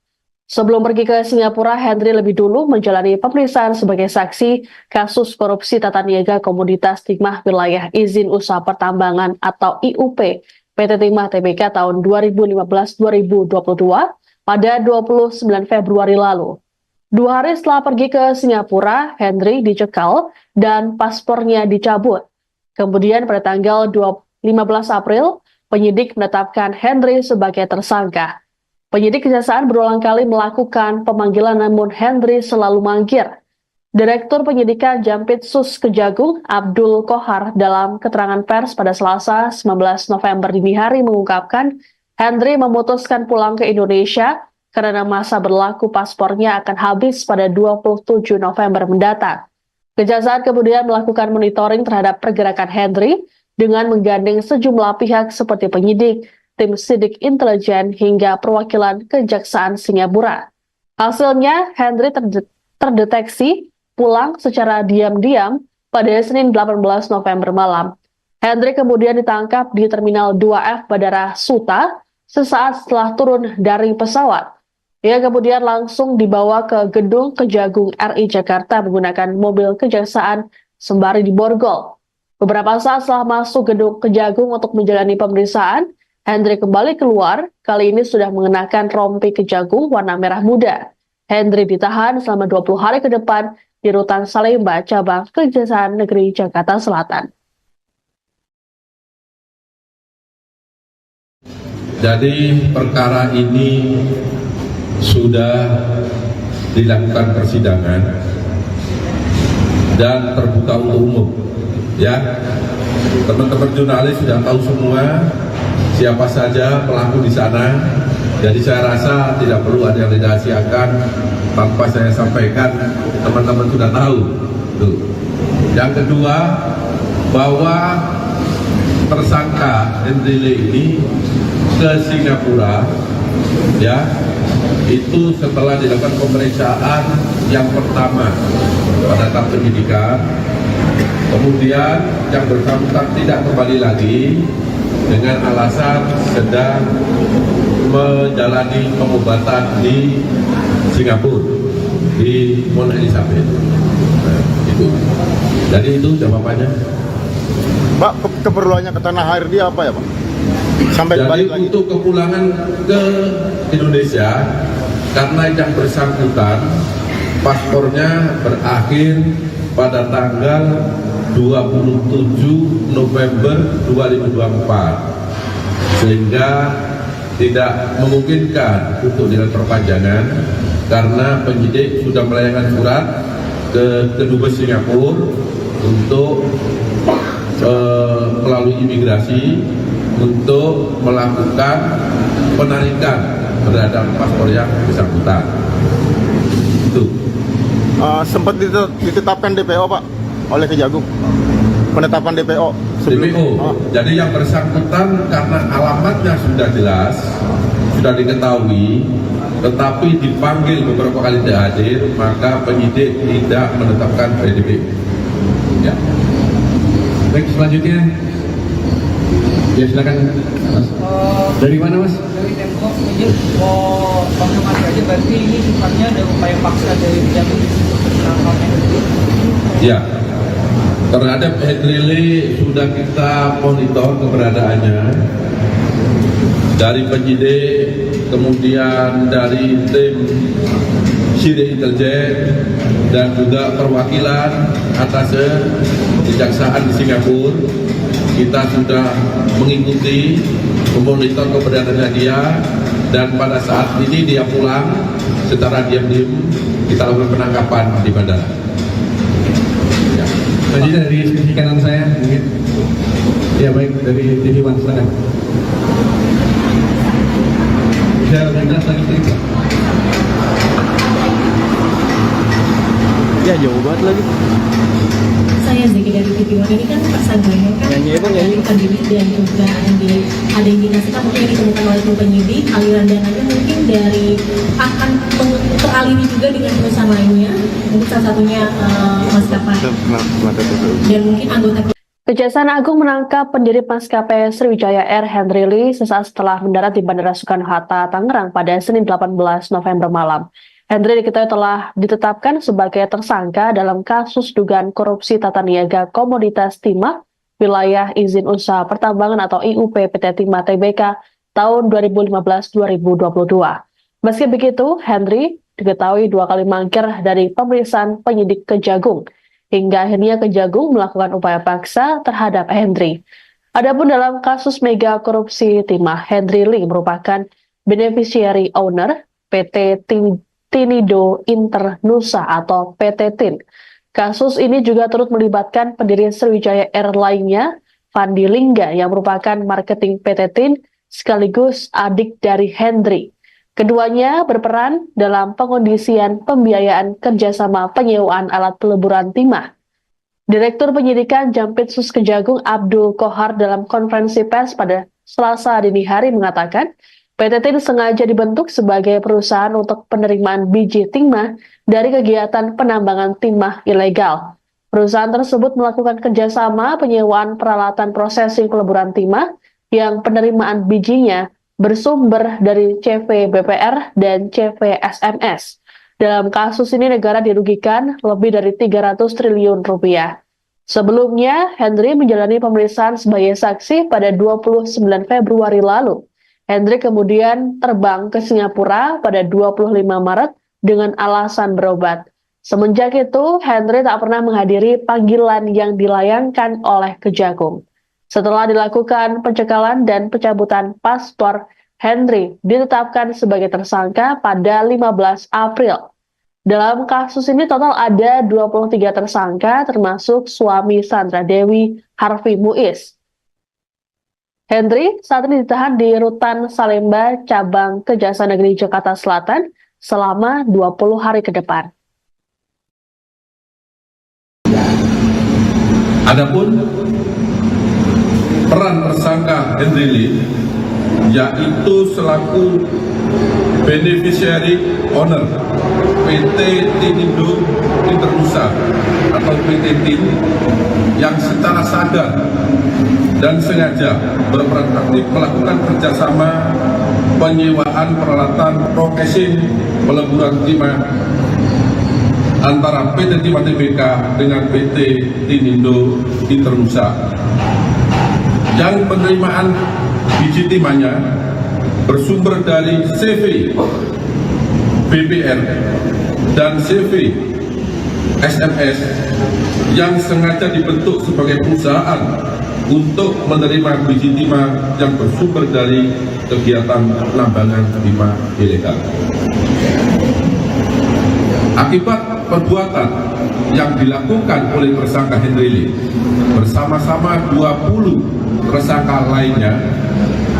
Sebelum pergi ke Singapura, Henry lebih dulu menjalani pemeriksaan sebagai saksi kasus korupsi tata niaga komoditas timah wilayah izin usaha pertambangan atau IUP PT Timah Tbk tahun 2015-2022 pada 29 Februari lalu. 2 hari setelah pergi ke Singapura, Henry dicekal dan paspornya dicabut. Kemudian pada tanggal 15 April, penyidik menetapkan Henry sebagai tersangka. Penyidik Kejaksaan berulang kali melakukan pemanggilan namun Hendri selalu mangkir. Direktur Penyidikan Jampitsus Kejagung Abdul Kohar dalam keterangan pers pada Selasa 19 November dini hari mengungkapkan Hendri memutuskan pulang ke Indonesia karena masa berlaku paspornya akan habis pada 27 November mendatang. Kejaksaan kemudian melakukan monitoring terhadap pergerakan Hendri dengan menggandeng sejumlah pihak seperti penyidik, tim sidik intelijen hingga perwakilan Kejaksaan Singapura. Hasilnya, Hendri terdeteksi pulang secara diam-diam pada Senin 18 November malam. Hendri kemudian ditangkap di Terminal 2F Bandara Suta sesaat setelah turun dari pesawat. Ia kemudian langsung dibawa ke gedung Kejagung RI Jakarta menggunakan mobil kejaksaan sembari diborgol. Beberapa saat setelah masuk gedung Kejagung untuk menjalani pemeriksaan, Hendri kembali keluar, kali ini sudah mengenakan rompi Kejagung warna merah muda. Hendri ditahan selama 20 hari ke depan di Rutan Salemba, Cabang Kejaksaan Negeri Jakarta Selatan. Jadi perkara ini sudah dilakukan persidangan dan terbuka untuk umum. Ya, teman-teman jurnalis sudah tahu semua siapa saja pelaku di sana. Jadi saya rasa tidak perlu ada yang dirahasiakan tanpa saya sampaikan, teman-teman sudah tahu. Tuh. Yang kedua, bahwa tersangka Hendri Lee ini ke Singapura, ya, itu setelah dilakukan pemeriksaan yang pertama pada tahap penyidikan, kemudian yang bersangkutan tidak kembali lagi dengan alasan sedang menjalani pengobatan di Singapura, di Mount Elizabeth. Nah, itu. Jadi itu jawabannya. Pak, keperluannya ke tanah air dia apa ya, Pak? Sampai Jadi balik lagi. untuk kepulangan ke Indonesia, karena yang bersangkutan paspornya berakhir pada tanggal 27 November 2024, sehingga tidak memungkinkan untuk dilakukan perpanjangan karena penyidik sudah melayangkan surat ke Kedubes Singapura untuk melalui imigrasi untuk melakukan penarikan terhadap paspor yang bersangkutan. Itu. Sempat ditetapkan DPO, Pak, oleh Kejagung. Penetapan DPO. DPO. Jadi yang bersangkutan karena alamatnya sudah jelas, sudah diketahui, tetapi dipanggil beberapa kali tidak hadir, maka penyidik tidak menetapkan DPO. Ya. Baik, selanjutnya. Ya, silakan, Mas. Dari mana, Mas? Dari Tempo, izin mau konfirmasi aja, berarti ini sifatnya ada upaya paksa dari Kejagung menangkapnya itu. Ya, terhadap Hendri Lee sudah kita monitor keberadaannya dari penyidik, kemudian dari tim sidik intelijen dan juga perwakilan atas kejaksaan di Singapura. Kita sudah mengikuti, memonitor keberadaannya dia, dan pada saat ini dia pulang secara diam-diam kita lakukan penangkapan di bandara. Ya. Tadi dari sisi kanan saya, mungkin. Ya, baik, dari TV One, silakan. Bisa lebih jelas lagi, Pak? Ya, jauh banget lagi. Saya Zeki dari TV One. Ini kan tersangkanya kan melarikan diri dan juga ada indikasikan mungkin yang ditemukan oleh tim penyidik aliran dananya mungkin dari akan teraliri juga dengan perusahaan lainnya, mungkin salah satunya maskapai dan mungkin anggota. Kejaksaan Agung menangkap pendiri maskapai Sriwijaya Air Hendri Lee sesaat setelah mendarat di Bandara Soekarno-Hatta, Tangerang pada Senin 18 November malam. Hendri diketahui telah ditetapkan sebagai tersangka dalam kasus dugaan korupsi tata niaga komoditas timah wilayah izin usaha pertambangan atau IUP PT Timah Tbk tahun 2015-2022. Meski begitu, Hendri diketahui 2 kali mangkir dari pemeriksaan penyidik Kejagung, hingga akhirnya Kejagung melakukan upaya paksa terhadap Hendri. Adapun dalam kasus mega korupsi timah, Hendri Lee merupakan beneficiary owner PT Tinido Internusa atau PT TIN. Kasus ini juga turut melibatkan pendiri Sriwijaya Air lainnya, Fandi Lingga, yang merupakan marketing PT TIN sekaligus adik dari Hendri. Keduanya berperan dalam pengondisian pembiayaan kerjasama penyewaan alat peleburan timah. Direktur Penyidikan Jampitsus Kejagung Abdul Kohar dalam konferensi pers pada Selasa dini hari mengatakan, PT TIN sengaja dibentuk sebagai perusahaan untuk penerimaan biji timah dari kegiatan penambangan timah ilegal. Perusahaan tersebut melakukan kerjasama penyewaan peralatan prosesing peleburan timah yang penerimaan bijinya bersumber dari CV BPR dan CV SMS. Dalam kasus ini negara dirugikan lebih dari 300 triliun rupiah. Sebelumnya, Hendri menjalani pemeriksaan sebagai saksi pada 29 Februari lalu. Hendri kemudian terbang ke Singapura pada 25 Maret dengan alasan berobat. Semenjak itu, Hendri tak pernah menghadiri panggilan yang dilayangkan oleh Kejagung. Setelah dilakukan pencekalan dan pencabutan paspor, Hendri ditetapkan sebagai tersangka pada 15 April. Dalam kasus ini total ada 23 tersangka termasuk suami Sandra Dewi, Harvey Muiz. Hendri saat ini ditahan di Rutan Salemba, Cabang Kejaksaan Negeri Jakarta Selatan selama 20 hari ke depan. Adapun peran tersangka Hendri Lee yaitu selaku beneficiary owner PT Tinido Internusa atau PT TIN yang secara sadar dan sengaja berperan aktif melakukan kerjasama penyewaan peralatan processing peleburan timah antara PT Timah Tbk dengan PT Tinido Internusa, yang penerimaan biji timahnya bersumber dari CV BPR dan CV SMS yang sengaja dibentuk sebagai perusahaan untuk menerima biji timah yang bersumber dari kegiatan penambangan timah ilegal. Akibat perbuatan yang dilakukan oleh tersangka Hendri Lee bersama-sama 20 tersangka lainnya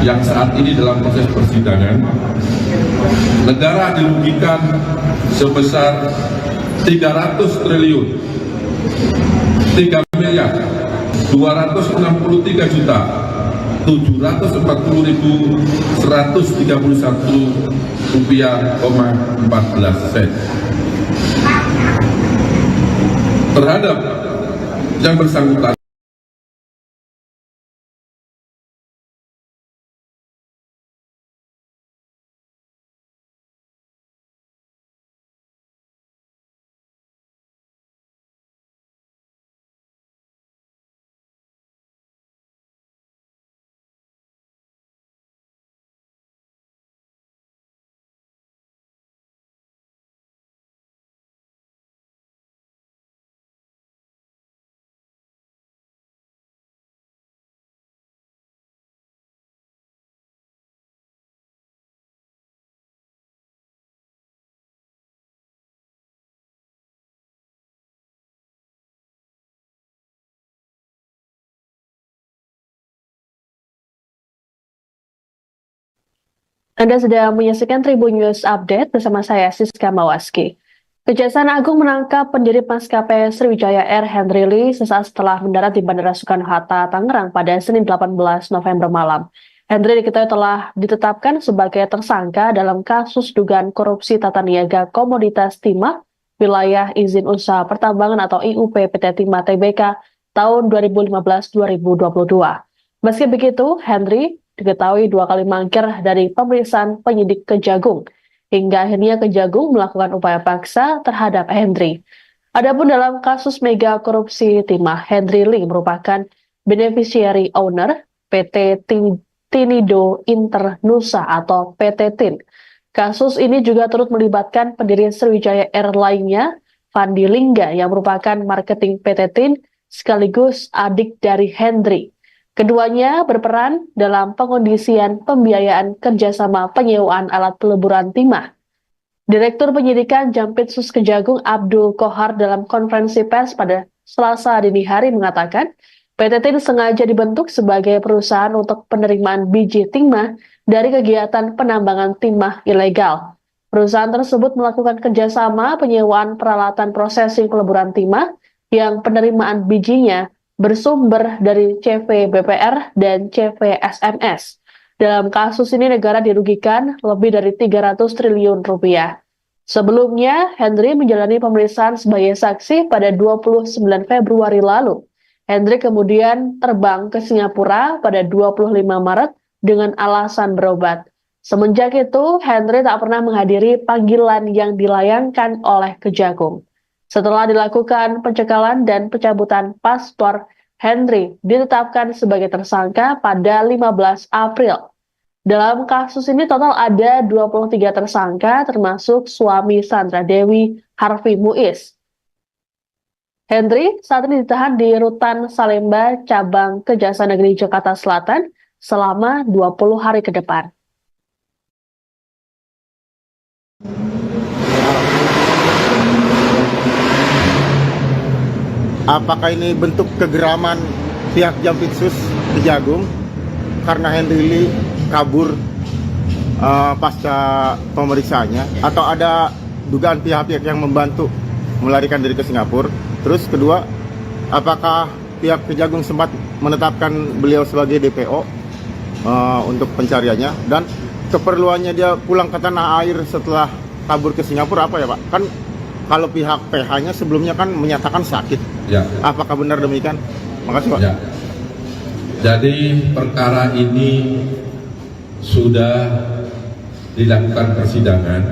yang saat ini dalam proses persidangan, negara dirugikan sebesar 300 triliun 3 miliar 263 juta 740.131 rupiah, 14 sen terhadap yang bersangkutan. Anda sedang menyaksikan Tribun News Update bersama saya Siska Mawaski. Kejaksaan Agung menangkap pendiri maskapai Sriwijaya Air Hendri Lee sesaat setelah mendarat di Bandara Soekarno-Hatta, Tangerang pada Senin 18 November malam. Hendri diketahui telah ditetapkan sebagai tersangka dalam kasus dugaan korupsi tata niaga komoditas timah wilayah izin usaha pertambangan atau IUP PT Timah Tbk tahun 2015-2022. Meski begitu, Hendri diketahui 2 kali mangkir dari pemeriksaan penyidik Kejagung, hingga akhirnya Kejagung melakukan upaya paksa terhadap Hendri. Adapun dalam kasus mega korupsi timah, Hendri Lee merupakan beneficiary owner PT Tinido Internusa atau PT TIN. Kasus ini juga turut melibatkan pendiri Sriwijaya Air lainnya, Fandi Lingga, yang merupakan marketing PT TIN sekaligus adik dari Hendri. Keduanya berperan dalam pengondisian pembiayaan kerjasama penyewaan alat peleburan timah. Direktur Penyidikan Jampitsus Kejagung Abdul Kohar dalam konferensi pers pada Selasa dini hari mengatakan, PT TIN sengaja dibentuk sebagai perusahaan untuk penerimaan biji timah dari kegiatan penambangan timah ilegal. Perusahaan tersebut melakukan kerjasama penyewaan peralatan prosesing peleburan timah yang penerimaan bijinya bersumber dari CV BPR dan CV SMS. Dalam kasus ini negara dirugikan lebih dari 300 triliun rupiah. Sebelumnya, Henry menjalani pemeriksaan sebagai saksi pada 29 Februari lalu. Henry kemudian terbang ke Singapura pada 25 Maret dengan alasan berobat. Semenjak itu, Henry tak pernah menghadiri panggilan yang dilayangkan oleh Kejagung. Setelah dilakukan pencekalan dan pencabutan paspor, Henry ditetapkan sebagai tersangka pada 15 April. Dalam kasus ini total ada 23 tersangka termasuk suami Sandra Dewi, Harvey Muiz. Henry saat ini ditahan di Rutan Salemba, Cabang Kejaksaan Negeri Jakarta Selatan selama 20 hari ke depan. Apakah ini bentuk kegeraman pihak Jampitsus Kejagung karena Henry Lee kabur pasca pemeriksaannya, atau ada dugaan pihak-pihak yang membantu melarikan diri ke Singapura? Terus kedua, apakah pihak Kejagung sempat menetapkan beliau sebagai DPO untuk pencariannya, dan keperluannya dia pulang ke tanah air setelah kabur ke Singapura apa ya Pak? Kan kalau pihak PH-nya sebelumnya kan menyatakan sakit. Ya. Apakah benar demikian? Makasih Pak. Ya. Jadi perkara ini sudah dilakukan persidangan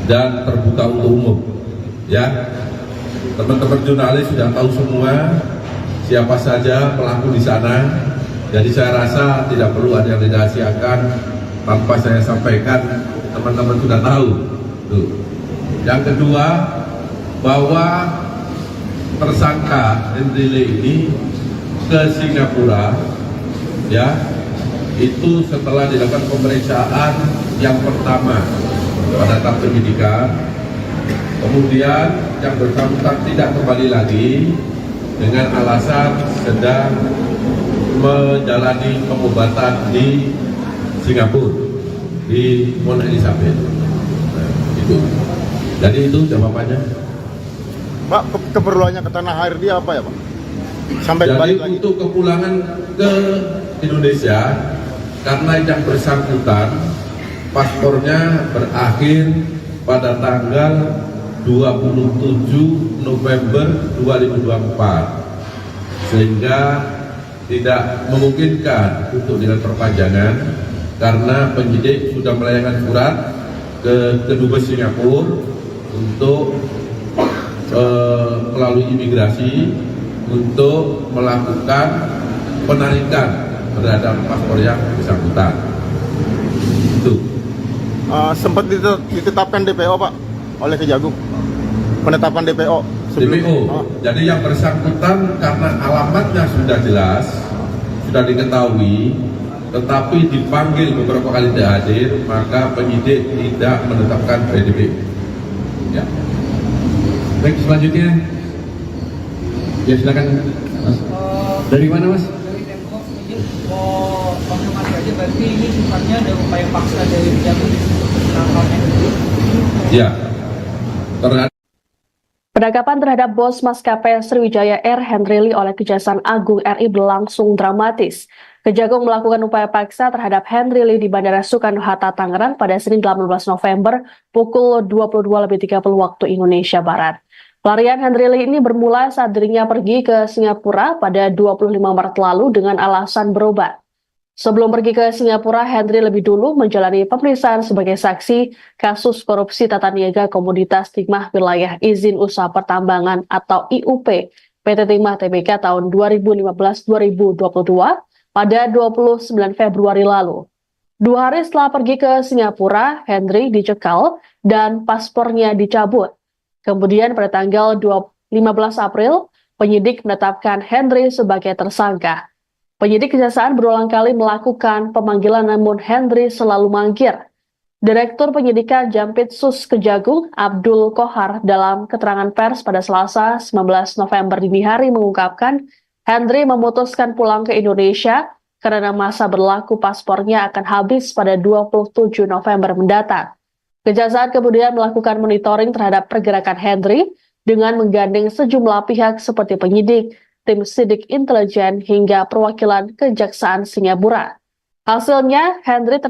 dan terbuka untuk umum. Ya, teman-teman jurnalis sudah tahu semua siapa saja pelaku di sana. Jadi saya rasa tidak perlu ada yang dirahasiakan tanpa saya sampaikan, teman-teman sudah tahu. Tuh. Yang kedua, bahwa tersangka Henry Lee ini ke Singapura, ya, itu setelah dilakukan pemeriksaan yang pertama pada tahap penyidikan, kemudian yang bersangkutan tidak kembali lagi dengan alasan sedang menjalani pengobatan di Singapura, di Mount Elizabeth. Nah, itu. Jadi itu jawabannya. Pak, keperluannya ke tanah air dia apa ya Pak? Sampai Jadi balik lagi. untuk kepulangan ke Indonesia, karena yang bersangkutan paspornya berakhir pada tanggal 27 November 2024, sehingga tidak memungkinkan untuk dilakukan perpanjangan karena penyidik sudah melayangkan surat ke Kedubes Singapura untuk melalui imigrasi untuk melakukan penarikan terhadap paspor yang bersangkutan. Itu. Sempat ditetapkan DPO Pak oleh Kejagung. Penetapan DPO. DPO. Jadi yang bersangkutan karena alamatnya sudah jelas, sudah diketahui, tetapi dipanggil beberapa kali tidak hadir, maka penyidik tidak menetapkan DPO. Ya. Baik, selanjutnya. Ya silakan Mas. Dari mana Mas? Dari Tempo, izin mau konfirmasi aja, berarti ini sifatnya ada upaya paksa dari Kejagung penangkapannya dulu. Ya. Terhadap Penangkapan terhadap bos maskapai Sriwijaya Air Henry Lee oleh Kejaksaan Agung RI berlangsung dramatis. Kejagung melakukan upaya paksa terhadap Henry Lee di Bandara Soekarno-Hatta, Tangerang pada Senin 18 November pukul 22.30 waktu Indonesia Barat. Pelarian Henry Lee ini bermula saat dirinya pergi ke Singapura pada 25 Maret lalu dengan alasan berobat. Sebelum pergi ke Singapura, Henry lebih dulu menjalani pemeriksaan sebagai saksi kasus korupsi tata niaga komoditas timah wilayah izin usaha pertambangan atau IUP PT Timah Tbk tahun 2015-2022 pada 29 Februari lalu. 2 hari setelah pergi ke Singapura, Henry dicekal dan paspornya dicabut. Kemudian pada tanggal 15 April, penyidik menetapkan Henry sebagai tersangka. Penyidik Kejaksaan berulang kali melakukan pemanggilan namun Henry selalu mangkir. Direktur Penyidikan Jampitsus Kejagung Abdul Kohar dalam keterangan pers pada Selasa 19 November dini hari mengungkapkan Henry memutuskan pulang ke Indonesia karena masa berlaku paspornya akan habis pada 27 November mendatang. Kejaksaan kemudian melakukan monitoring terhadap pergerakan Henry dengan menggandeng sejumlah pihak seperti penyidik, tim sidik intelijen, hingga perwakilan Kejaksaan Singapura. Hasilnya, Henry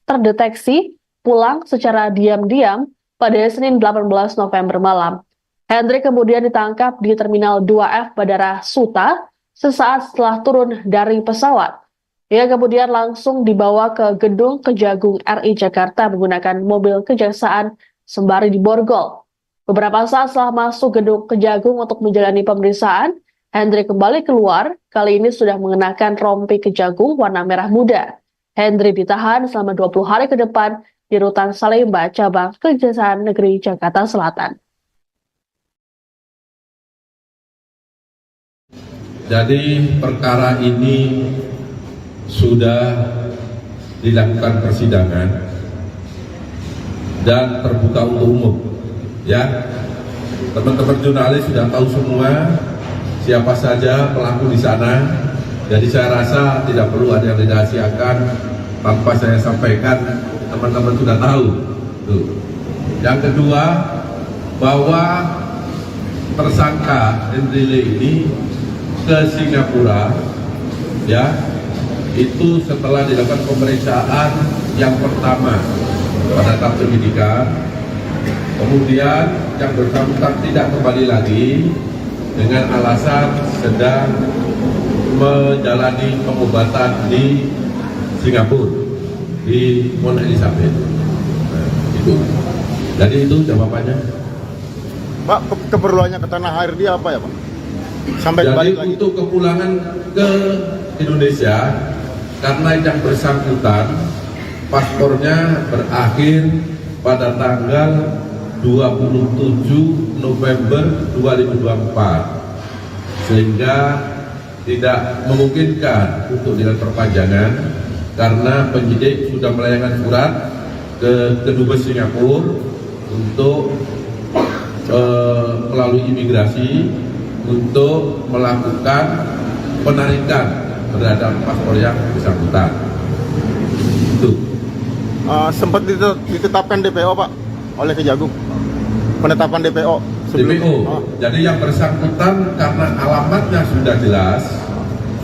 terdeteksi pulang secara diam-diam pada Senin 18 November malam. Henry kemudian ditangkap di Terminal 2F Bandara Suta sesaat setelah turun dari pesawat. Ia kemudian langsung dibawa ke gedung Kejagung RI Jakarta menggunakan mobil kejaksaan sembari diborgol. Beberapa saat setelah masuk gedung Kejagung untuk menjalani pemeriksaan, Henry kembali keluar, kali ini sudah mengenakan rompi Kejagung warna merah muda. Henry ditahan selama 20 hari ke depan di Rutan Salemba, cabang Kejaksaan Negeri Jakarta Selatan. Jadi perkara ini sudah dilakukan persidangan dan terbuka untuk umum. Ya, teman-teman jurnalis sudah tahu semua siapa saja pelaku di sana. Jadi saya rasa tidak perlu ada yang dirahasiakan tanpa saya sampaikan, teman-teman sudah tahu. Tuh. Yang kedua, bahwa tersangka Henry Lee ini ke Singapura, ya, itu setelah dilakukan pemeriksaan yang pertama pada tahap penyidikan. Kemudian yang bersangkutan tidak kembali lagi dengan alasan sedang menjalani pengobatan di Singapura, di Mount Elizabeth. Nah, itu. Jadi itu jawabannya. Pak, keperluannya ke tanah air dia apa ya, Pak? Sampai Jadi balik lagi. untuk kepulangan ke Indonesia, karena yang bersangkutan paspornya berakhir pada tanggal 27 November 2024, sehingga tidak memungkinkan untuk dilakukan perpanjangan karena penyidik sudah melayangkan surat ke Kedubes Singapura untuk melalui imigrasi untuk melakukan penarikan terhadap paspor yang bersangkutan. Itu. Sempat ditetapkan DPO, Pak, oleh Kejagung. Penetapan DPO. DPO. Jadi yang bersangkutan karena alamatnya sudah jelas,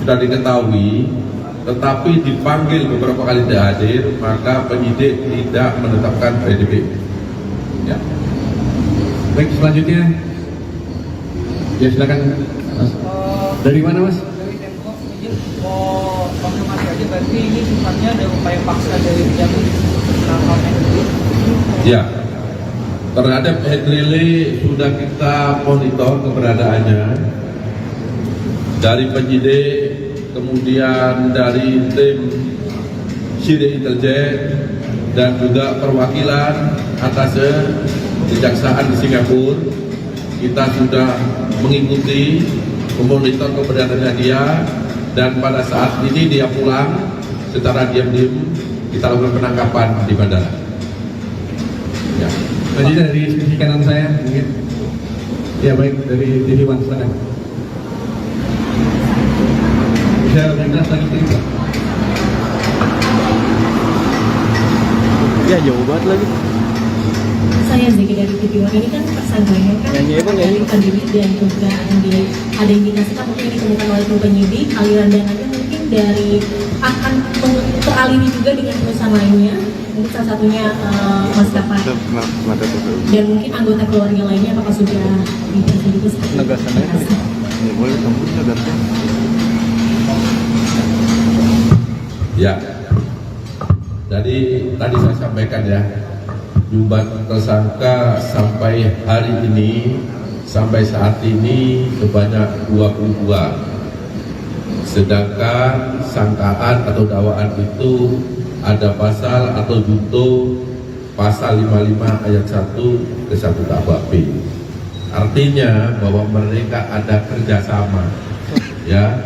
sudah diketahui, tetapi dipanggil beberapa kali tidak hadir, maka penyidik tidak menetapkan PDP. Ya. Baik, selanjutnya. Ya, silakan. Mas. Dari mana, Mas? Dari Tempo, izin mau konfirmasi aja, berarti ini sifatnya ada upaya paksa dari Kejagung menangkap Henry. Ya. Terhadap Henry Lee sudah kita monitor keberadaannya dari penyidik, kemudian dari tim sidik intelijen dan juga perwakilan atas Kejaksaan di Singapura. Kita sudah mengikuti, memonitor keberadaannya dia, dan pada saat ini dia pulang secara diam-diam kita lakukan penangkapan di bandara. Ya. Selanjutnya dari sisi kanan saya, mungkin. Ya, baik, dari TV One, silakan. Bisa lebih jelas lagi, Pak? Ya, jauh banget lagi. Saya Zeki dari TV One. Ini kan tersangkanya kan melarikan diri dan juga ada indikasikan mungkin yang ditemukan oleh tim penyidik, aliran dananya mungkin dari akan teraliri juga dengan perusahaan lainnya, mungkin salah satunya maskapai, dan mungkin anggota keluarga lainnya apakah sudah dipersidik? Boleh tembus negaranya. Ya, jadi tadi saya sampaikan ya, jumlah tersangka sampai hari ini, sampai saat ini sebanyak 22. Sedangkan sangkaan atau dakwaan itu ada pasal atau junto pasal 55 ayat 1 ke 1 KUHP. artinya bahwa mereka ada kerjasama, ya,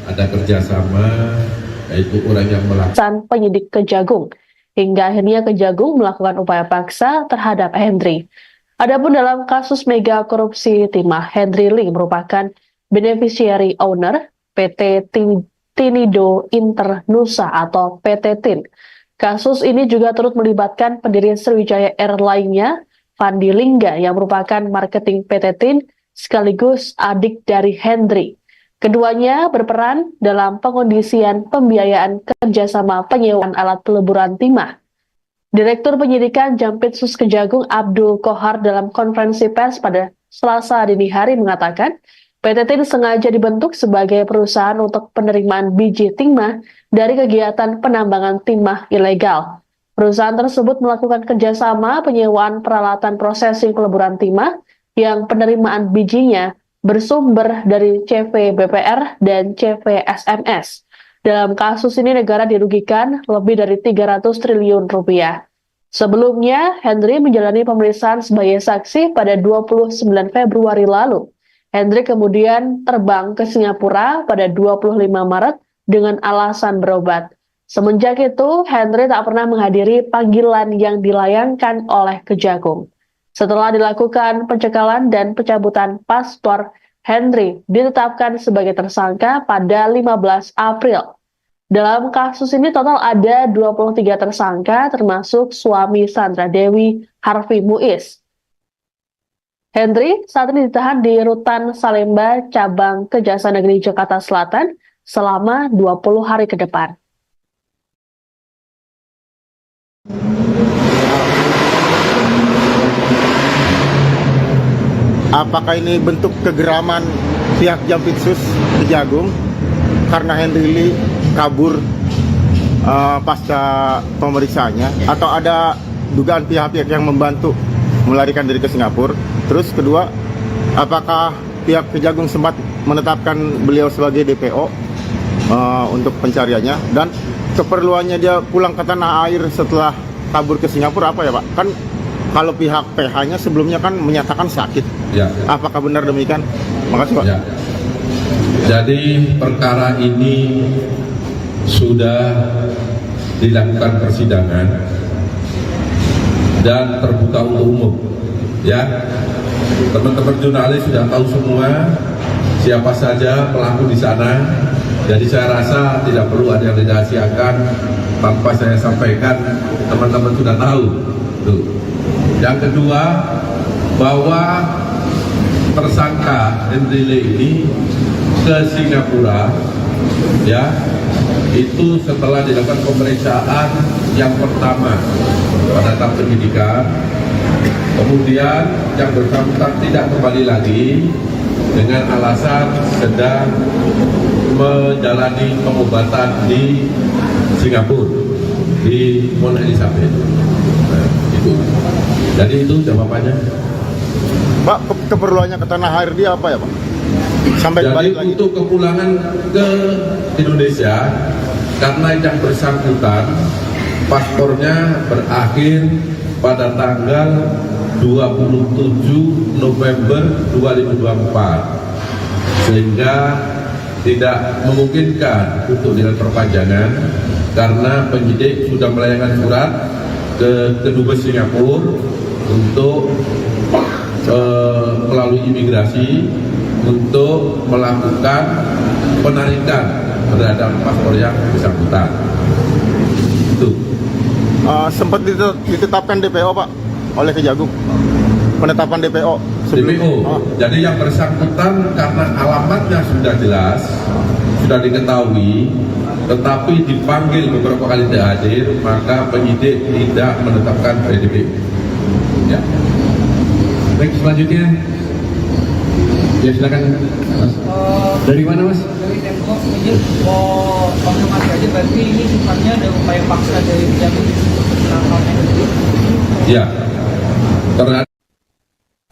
ada kerjasama, yaitu orang yang melakukan penyidik Kejagung, hingga akhirnya Kejagung melakukan upaya paksa terhadap Hendri. Adapun dalam kasus mega korupsi timah, Hendri Lee merupakan beneficiary owner PT Tinido Internusa atau PT TIN. Kasus ini juga turut melibatkan pendiri Sriwijaya Air lainnya, Fandi Lingga, yang merupakan marketing PT TIN sekaligus adik dari Hendri. Keduanya berperan dalam pengondisian pembiayaan kerjasama penyewaan alat peleburan timah. Direktur Penyidikan Jampitsus Kejagung Abdul Kohar dalam konferensi pers pada Selasa dini hari mengatakan, PT TIN sengaja dibentuk sebagai perusahaan untuk penerimaan biji timah dari kegiatan penambangan timah ilegal. Perusahaan tersebut melakukan kerjasama penyewaan peralatan prosesing peleburan timah yang penerimaan bijinya bersumber dari CV BPR dan CV SMS. Dalam kasus ini negara dirugikan lebih dari 300 triliun rupiah. Sebelumnya, Hendri menjalani pemeriksaan sebagai saksi pada 29 Februari lalu. Hendri kemudian terbang ke Singapura pada 25 Maret dengan alasan berobat. Semenjak itu, Hendri tak pernah menghadiri panggilan yang dilayangkan oleh Kejagung. Setelah dilakukan pencekalan dan pencabutan paspor, Hendri ditetapkan sebagai tersangka pada 15 April. Dalam kasus ini total ada 23 tersangka termasuk suami Sandra Dewi, Harvey Muiz. Hendri saat ini ditahan di Rutan Salemba, Cabang Kejaksaan Negeri Jakarta Selatan selama 20 hari ke depan. Apakah ini bentuk kegeraman pihak Jampitsus Kejagung karena Hendri Lee kabur pasca pemeriksaannya, atau ada dugaan pihak-pihak yang membantu melarikan diri ke Singapura? Terus kedua, apakah pihak Kejagung sempat menetapkan beliau sebagai DPO untuk pencariannya, dan keperluannya dia pulang ke tanah air setelah kabur ke Singapura apa ya Pak? Kan kalau pihak PH-nya sebelumnya kan menyatakan sakit. Ya. Apakah benar demikian? Makasih Pak. Ya. Jadi perkara ini sudah dilakukan persidangan dan terbuka untuk umum. Ya, teman-teman jurnalis sudah tahu semua siapa saja pelaku di sana. Jadi saya rasa tidak perlu ada yang dirahasiakan tanpa saya sampaikan, teman-teman sudah tahu. Tuh. Yang kedua, bahwa tersangka Hendri Lee ini ke Singapura, ya, itu setelah dilakukan pemeriksaan yang pertama pada tahap penyidikan, kemudian yang bersangkutan tidak kembali lagi dengan alasan sedang menjalani pengobatan di Singapura, di Mount Elizabeth. Nah, itu. Jadi itu jawabannya. Pak, keperluannya ke tanah air dia apa ya Pak? Sampai Jadi balik lagi. untuk kepulangan ke Indonesia, karena yang bersangkutan paspornya berakhir pada tanggal 27 November 2024, sehingga tidak memungkinkan untuk dilakukan perpanjangan karena penyidik sudah melayangkan surat ke Kedubes Singapura untuk melalui imigrasi untuk melakukan penarikan terhadap paspor yang bersangkutan. Itu. Sempat ditetapkan DPO Pak oleh Kejagung. Penetapan DPO. DPO. Jadi yang bersangkutan karena alamatnya sudah jelas, sudah diketahui, tetapi dipanggil beberapa kali tidak hadir, maka penyidik tidak menetapkan DPO. Ya. Baik, selanjutnya, ya silakan Mas. Dari mana Mas? Dari Tempo, izin mau konfirmasi aja, berarti ini sifatnya ada upaya paksa dari Kejagung untuk penangkapan itu? Ya. Terhadap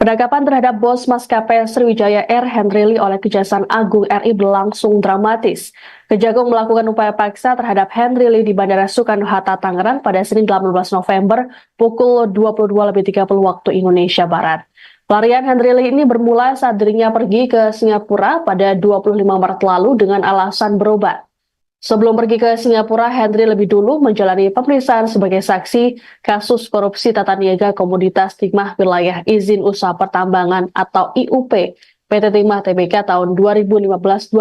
Penangkapan terhadap bos maskapai Sriwijaya Air Hendri Lee oleh Kejaksaan Agung RI berlangsung dramatis. Kejagung melakukan upaya paksa terhadap Hendri Lee di Bandara Soekarno-Hatta, Tangerang pada Senin 18 November pukul 22.30 waktu Indonesia Barat. Pelarian Henry Lee ini bermula saat dirinya pergi ke Singapura pada 25 Maret lalu dengan alasan berobat. Sebelum pergi ke Singapura, Henry lebih dulu menjalani pemeriksaan sebagai saksi kasus korupsi tata niaga komoditas timah wilayah izin usaha pertambangan atau IUP PT Timah Tbk tahun 2015-2022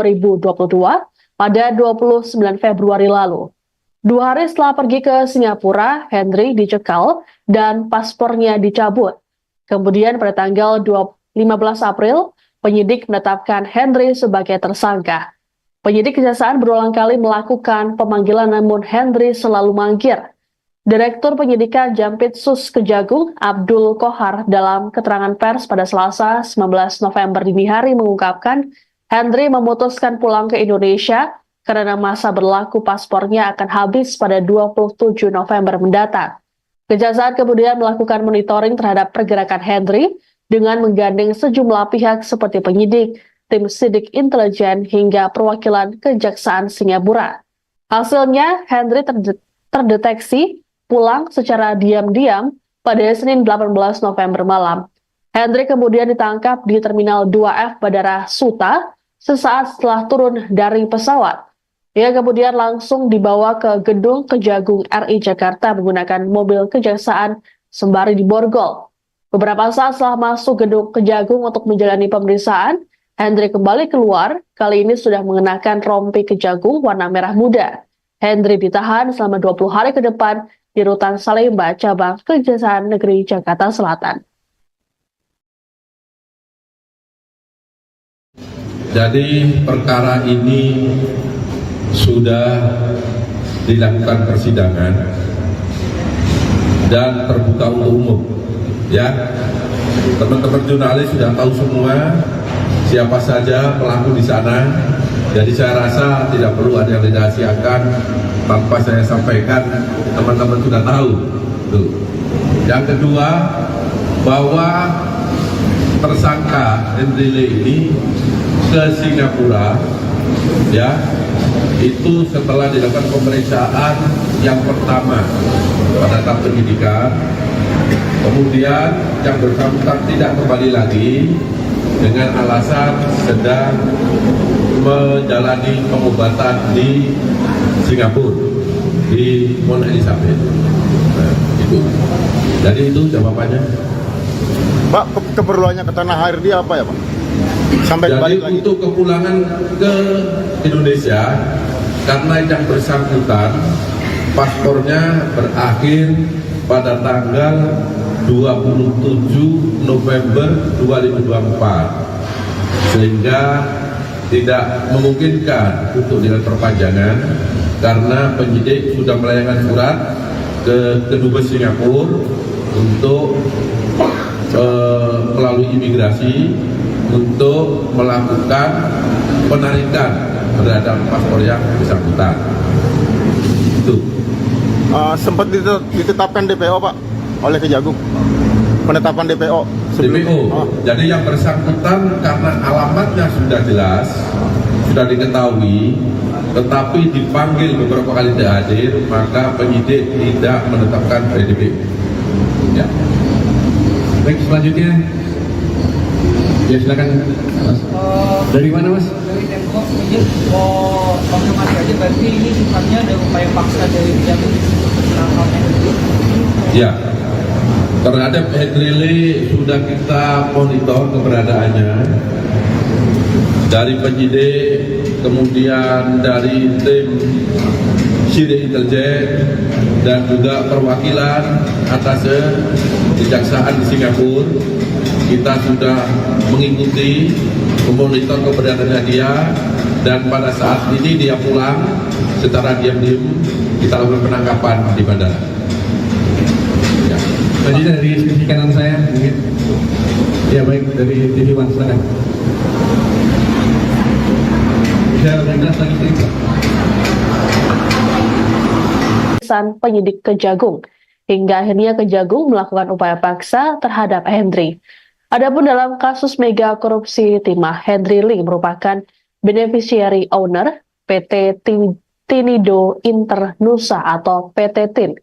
pada 29 Februari lalu. 2 hari setelah pergi ke Singapura, Henry dicekal dan paspornya dicabut. Kemudian pada tanggal 15 April, penyidik menetapkan Henry sebagai tersangka. Penyidik Kejaksaan berulang kali melakukan pemanggilan namun Henry selalu mangkir. Direktur Penyidikan Jampitsus Kejagung Abdul Kohar dalam keterangan pers pada Selasa 19 November dini hari mengungkapkan Henry memutuskan pulang ke Indonesia karena masa berlaku paspornya akan habis pada 27 November mendatang. Kejaksaan kemudian melakukan monitoring terhadap pergerakan Henry dengan menggandeng sejumlah pihak seperti penyidik, tim sidik intelijen hingga perwakilan Kejaksaan Singapura. Hasilnya, Henry terdeteksi pulang secara diam-diam pada Senin 18 November malam. Henry kemudian ditangkap di Terminal 2F Bandara Suta sesaat setelah turun dari pesawat. Ia kemudian langsung dibawa ke gedung Kejagung RI Jakarta menggunakan mobil kejaksaan sembari diborgol. Beberapa saat setelah masuk gedung Kejagung untuk menjalani pemeriksaan, Henry kembali keluar, kali ini sudah mengenakan rompi Kejagung warna merah muda. Henry ditahan selama 20 hari ke depan di Rutan Salemba, cabang Kejaksaan Negeri Jakarta Selatan. Jadi perkara ini sudah dilakukan persidangan dan terbuka untuk umum. Ya, teman-teman jurnalis sudah tahu semua siapa saja pelaku di sana. Jadi saya rasa tidak perlu ada yang dirahasiakan tanpa saya sampaikan, teman-teman sudah tahu. Tuh. Yang kedua, bahwa tersangka Henry Lee ini ke Singapura, ya, itu setelah dilakukan pemeriksaan yang pertama pada tahap penyidikan, kemudian yang bersangkutan tidak kembali lagi dengan alasan sedang menjalani pengobatan di Singapura, di Mount Elizabeth. Nah, itu. Jadi itu jawabannya. Pak, keperluannya ke tanah air dia apa ya, Pak? Sampai Jadi balik lagi. untuk kepulangan ke Indonesia, karena yang bersangkutan paspornya berakhir pada tanggal 27 November 2024, sehingga tidak memungkinkan untuk dilakukan perpanjangan karena penyidik sudah melayangkan surat ke Kedubes Singapura untuk melalui imigrasi untuk melakukan penarikan terhadap paspor yang bersangkutan. Itu. Sempat ditetapkan DPO, Pak, oleh Kejagung. Penetapan DPO. DPO. Jadi yang bersangkutan karena alamatnya sudah jelas, sudah diketahui, tetapi dipanggil beberapa kali tidak hadir, maka penyidik tidak menetapkan DPO. Ya. Baik, selanjutnya. Ya, silakan. Mas. Dari mana, Mas? Dari Tempo, izin mau konfirmasi aja, berarti ini sifatnya ada upaya paksa dari Kejagung penangkapan itu. Ya, terhadap Henry Lee sudah kita monitor keberadaannya dari penyidik, kemudian dari tim sidik intelijen dan juga perwakilan atas kejaksaan di Singapura. Kita sudah mengikuti, memonitor keberadaannya dia, dan pada saat ini dia pulang secara diam-diam kita lakukan penangkapan di bandara. Ya. Selanjutnya dari sisi kanan saya, mungkin. Ya, baik, dari TV One, silakan. Bisa lebih jelas lagi, Pak. Penyidik Kejagung, hingga akhirnya Kejagung melakukan upaya paksa terhadap Henry. Adapun dalam kasus mega korupsi timah, Henry Lee merupakan beneficiary owner PT Tinido Internusa atau PT TIN.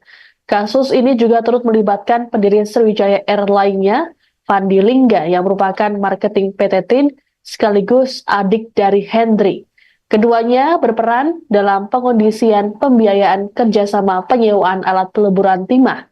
Kasus ini juga turut melibatkan pendiri Sriwijaya Air lainnya, Fandi Lingga yang merupakan marketing PT TIN sekaligus adik dari Hendri. Keduanya berperan dalam pengondisian pembiayaan kerjasama penyewaan alat peleburan timah.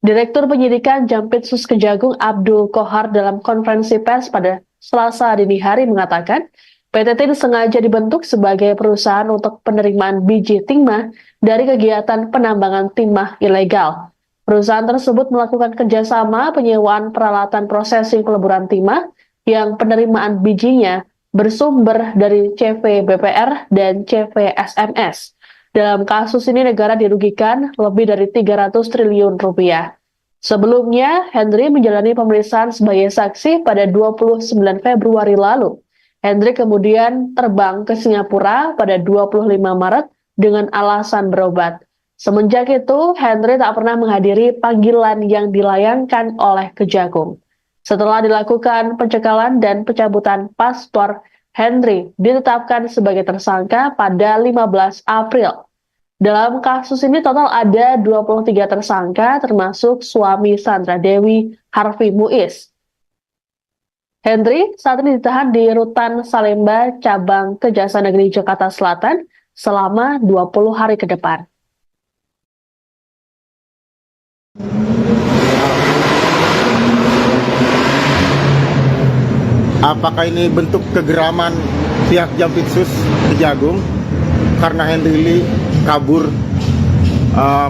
Direktur Penyidikan Jampitsus Kejagung Abdul Kohar dalam konferensi pers pada Selasa dini hari mengatakan, PT TIN sengaja dibentuk sebagai perusahaan untuk penerimaan biji timah dari kegiatan penambangan timah ilegal. Perusahaan tersebut melakukan kerjasama penyewaan peralatan prosesing peleburan timah yang penerimaan bijinya bersumber dari CV BPR dan CV SMS. Dalam kasus ini negara dirugikan lebih dari 300 triliun rupiah. Sebelumnya, Hendri menjalani pemeriksaan sebagai saksi pada 29 Februari lalu. Hendri kemudian terbang ke Singapura pada 25 Maret dengan alasan berobat. Semenjak itu, Hendri tak pernah menghadiri panggilan yang dilayangkan oleh Kejagung. Setelah dilakukan pencekalan dan pencabutan paspor, Hendri ditetapkan sebagai tersangka pada 15 April. Dalam kasus ini total ada 23 tersangka termasuk suami Sandra Dewi, Harvey Muiz. Hendri saat ini ditahan di Rutan Salemba, Cabang Kejaksaan Negeri Jakarta Selatan selama 20 hari ke depan. Apakah ini bentuk kegeraman pihak Jampitsus Kejagung karena Hendri Lee kabur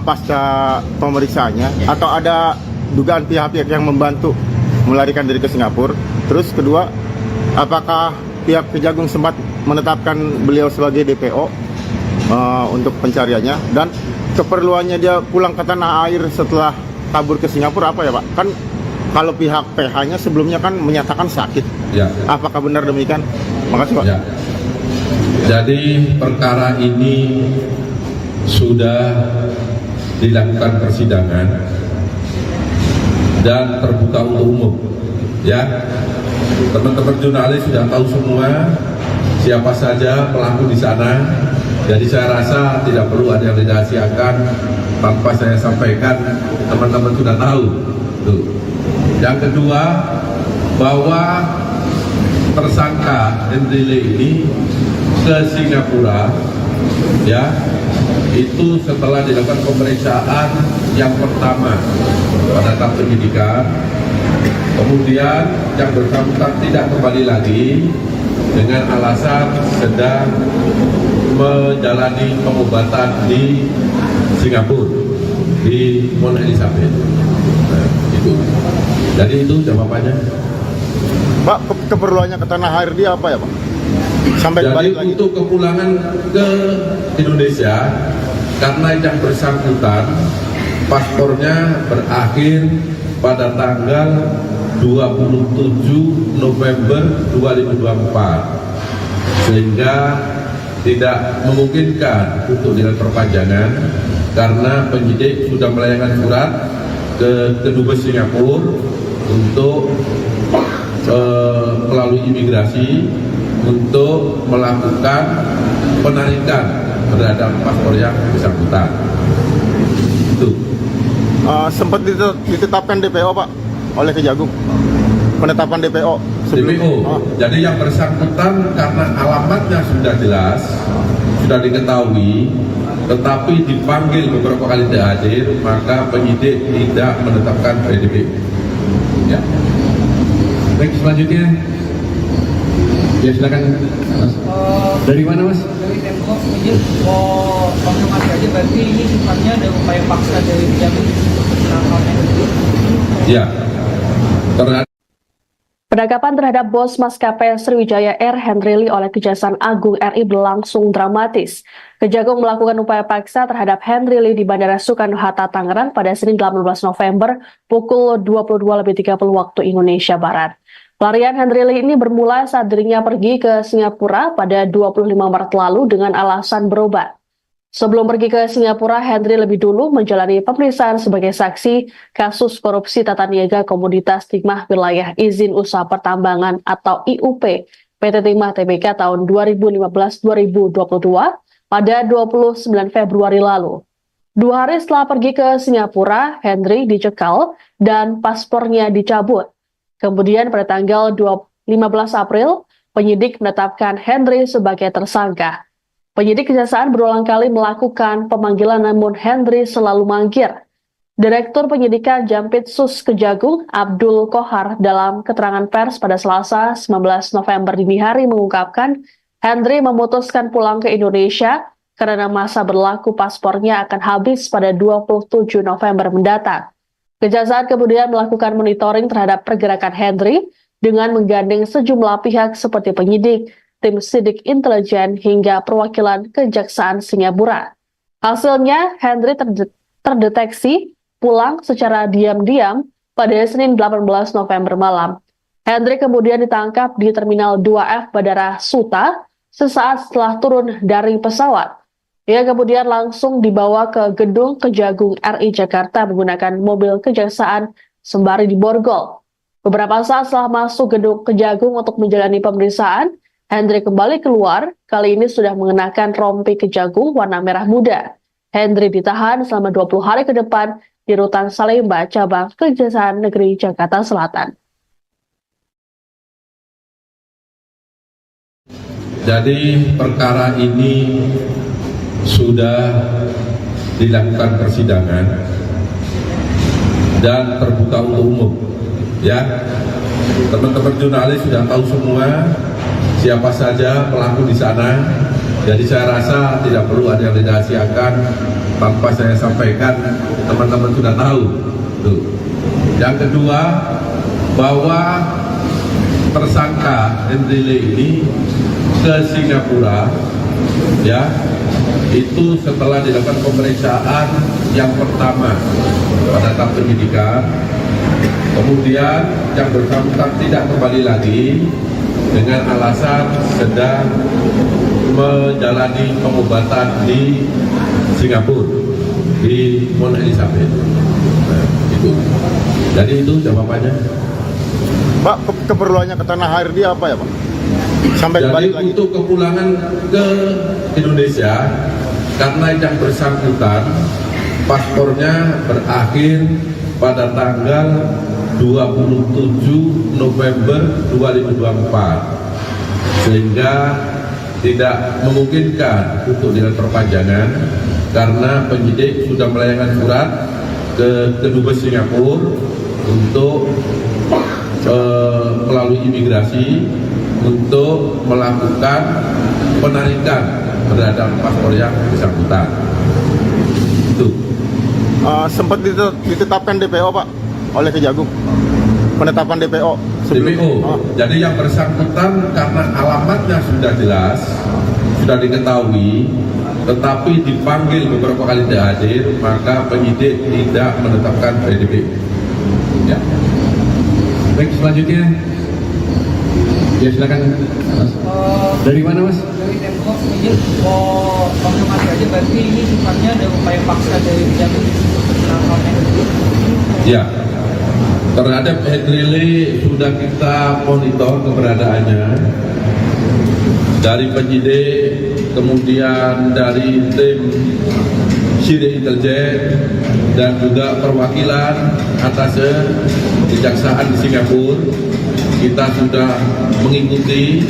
pasca pemeriksaannya, atau ada dugaan pihak-pihak yang membantu melarikan diri ke Singapura? Terus kedua, apakah pihak Kejagung sempat menetapkan beliau sebagai DPO untuk pencariannya, dan keperluannya dia pulang ke tanah air setelah kabur ke Singapura apa ya Pak? Kan kalau pihak PH-nya sebelumnya kan menyatakan sakit. Ya. Apakah benar demikian? Makasih Pak. Ya. Jadi perkara ini sudah dilakukan persidangan dan terbuka untuk umum. Ya, teman-teman jurnalis sudah tahu semua siapa saja pelaku di sana. Jadi saya rasa tidak perlu ada yang dirahasiakan tanpa saya sampaikan, teman-teman sudah tahu. Tuh. Yang kedua, bahwa tersangka Hendri Lee ini ke Singapura, ya, itu setelah dilakukan pemeriksaan yang pertama pada tahap penyidikan, kemudian yang bersangkutan tidak kembali lagi dengan alasan sedang menjalani pengobatan di Singapura, di Mount Elizabeth. Nah, itu. Jadi itu jawabannya. Pak, keperluannya ke tanah air dia apa ya Pak? Sampai Jadi balik lagi. untuk kepulangan ke Indonesia, karena yang bersangkutan paspornya berakhir pada tanggal 27 November 2024, sehingga tidak memungkinkan untuk dilakukan perpanjangan karena penyidik sudah melayangkan surat ke Kedubes Singapura untuk melalui imigrasi untuk melakukan penarikan terhadap paspor yang bersangkutan. Itu. Sempat ditetapkan DPO Pak oleh Kejagung. Penetapan DPO. DPO. Jadi yang bersangkutan karena alamatnya sudah jelas, sudah diketahui, tetapi dipanggil beberapa kali tidak hadir, maka penyidik tidak menetapkan DPO. Ya. Baik, selanjutnya. Ya silakan Mas. Dari mana Mas? Dari Tempo, izin mau konfirmasi aja, berarti ini sifatnya ada upaya paksa dari Kejagung untuk penangkapan itu. Ya. Terhadap Penangkapan terhadap bos maskapai Sriwijaya Air Hendri Lee oleh Kejaksaan Agung RI berlangsung dramatis. Kejagung melakukan upaya paksa terhadap Hendri Lee di Bandara Soekarno-Hatta, Tangerang pada Senin 18 November pukul 22.30 waktu Indonesia Barat. Pelarian Hendri Lee ini bermula saat dirinya pergi ke Singapura pada 25 Maret lalu dengan alasan berobat. Sebelum pergi ke Singapura, Hendri lebih dulu menjalani pemeriksaan sebagai saksi kasus korupsi tata niaga komoditas timah wilayah izin usaha pertambangan atau IUP PT Timah Tbk tahun 2015-2022 pada 29 Februari lalu. 2 hari setelah pergi ke Singapura, Hendri dicekal dan paspornya dicabut. Kemudian pada tanggal 15 April, penyidik menetapkan Henry sebagai tersangka. Penyidik Kejaksaan berulang kali melakukan pemanggilan namun Henry selalu mangkir. Direktur Penyidikan Jampitsus Kejagung Abdul Kohar dalam keterangan pers pada Selasa 19 November dini hari mengungkapkan Henry memutuskan pulang ke Indonesia karena masa berlaku paspornya akan habis pada 27 November mendatang. Kejaksaan kemudian melakukan monitoring terhadap pergerakan Henry dengan menggandeng sejumlah pihak seperti penyidik, tim sidik intelijen hingga perwakilan Kejaksaan Singapura. Hasilnya, Henry terdeteksi pulang secara diam-diam pada Senin 18 November malam. Henry kemudian ditangkap di Terminal 2F Bandara Suta sesaat setelah turun dari pesawat. Ia kemudian langsung dibawa ke gedung Kejagung RI Jakarta menggunakan mobil kejaksaan sembari diborgol. Beberapa saat setelah masuk gedung Kejagung untuk menjalani pemeriksaan, Henry kembali keluar, kali ini sudah mengenakan rompi Kejagung warna merah muda. Henry ditahan selama 20 hari ke depan di Rutan Salemba, cabang Kejaksaan Negeri Jakarta Selatan. Jadi perkara ini sudah dilakukan persidangan dan terbuka untuk umum. Ya, teman-teman jurnalis sudah tahu semua siapa saja pelaku di sana. Jadi saya rasa tidak perlu ada yang dirahasiakan tanpa saya sampaikan, teman-teman sudah tahu. Tuh. Yang kedua, bahwa tersangka Henry Lee ini ke Singapura, ya, itu setelah dilakukan pemeriksaan yang pertama pada tahap penyidikan, kemudian yang bersangkutan tidak kembali lagi dengan alasan sedang menjalani pengobatan di Singapura, di Mount Elizabeth. Nah, itu. Jadi itu jawabannya. Pak, keperluannya ke tanah air dia apa ya, Pak? Sampai Jadi balik lagi. untuk kepulangan ke Indonesia, karena yang bersangkutan paspornya berakhir pada tanggal 27 November 2024, sehingga tidak memungkinkan untuk dilakukan perpanjangan karena penyidik sudah melayangkan surat ke Kedubes Singapura untuk melalui imigrasi untuk melakukan penarikan terhadap paspor yang bersangkutan. Itu. Sempat ditetapkan DPO, Pak, oleh Kejagung. Penetapan DPO. DPO. Jadi yang bersangkutan karena alamatnya sudah jelas, sudah diketahui, tetapi dipanggil beberapa kali tidak hadir, maka penyidik tidak menetapkan DPO. Ya. Baik, selanjutnya. Ya, silakan, Mas. Dari mana, Mas? Dari Tempo, izin mau konfirmasi aja, berarti ini sifatnya ada upaya paksa dari Kejagung menangkap Henry. Ya. Terhadap Henry Lee sudah kita monitor keberadaannya dari penyidik, kemudian dari tim sidik intelijen dan juga perwakilan atas kejaksaan di Singapura. Kita sudah mengikuti,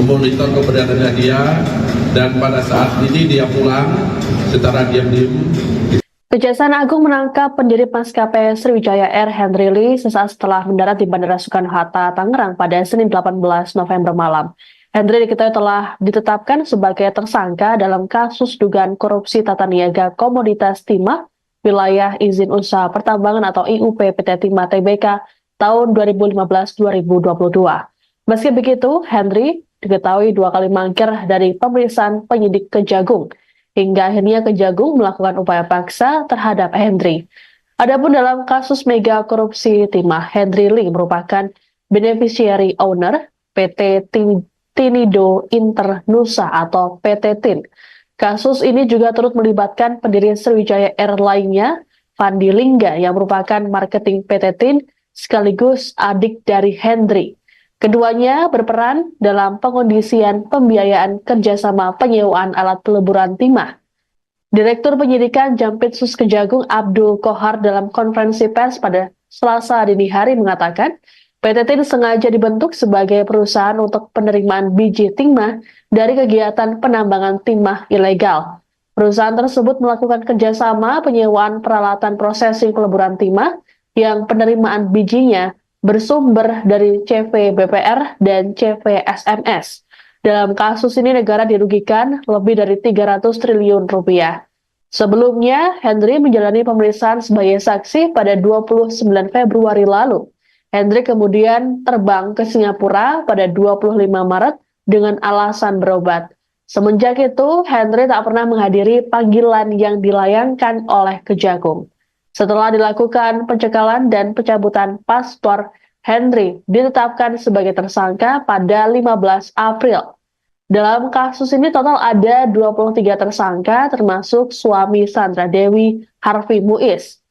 memonitor keberadaannya dia, dan pada saat ini dia pulang secara diam-diam. Kejaksaan Agung menangkap pendiri maskapai Sriwijaya Air Henry Lee sesaat setelah mendarat di Bandara Soekarno-Hatta, Tangerang pada Senin 18 November malam. Henry diketahui telah ditetapkan sebagai tersangka dalam kasus dugaan korupsi tata niaga komoditas timah wilayah izin usaha pertambangan atau IUP PT Timah Tbk tahun 2015-2022. Meski begitu, Henry diketahui 2 kali mangkir dari pemeriksaan penyidik Kejagung. Hingga akhirnya Kejagung melakukan upaya paksa terhadap Henry. Adapun dalam kasus mega korupsi timah, Henry Lee merupakan beneficiary owner PT Tinido Internusa atau PT TIN. Kasus ini juga turut melibatkan pendiri Sriwijaya Air lainnya, Fandi Lingga, yang merupakan marketing PT TIN sekaligus adik dari Henry. Keduanya berperan dalam pengondisian pembiayaan kerjasama penyewaan alat peleburan timah. Direktur Penyidikan Jampitsus Kejagung Abdul Kohar dalam konferensi pers pada Selasa dini hari mengatakan, PT TIN sengaja dibentuk sebagai perusahaan untuk penerimaan biji timah dari kegiatan penambangan timah ilegal. Perusahaan tersebut melakukan kerjasama penyewaan peralatan prosesing peleburan timah yang penerimaan bijinya bersumber dari CV BPR dan CV SMS. Dalam kasus ini negara dirugikan lebih dari 300 triliun rupiah. Sebelumnya, Henry menjalani pemeriksaan sebagai saksi pada 29 Februari lalu. Henry kemudian terbang ke Singapura pada 25 Maret dengan alasan berobat. Semenjak itu, Henry tak pernah menghadiri panggilan yang dilayangkan oleh Kejagung. Setelah dilakukan pencekalan dan pencabutan paspor, Henry ditetapkan sebagai tersangka pada 15 April. Dalam kasus ini total ada 23 tersangka termasuk suami Sandra Dewi, Harvey Muiz.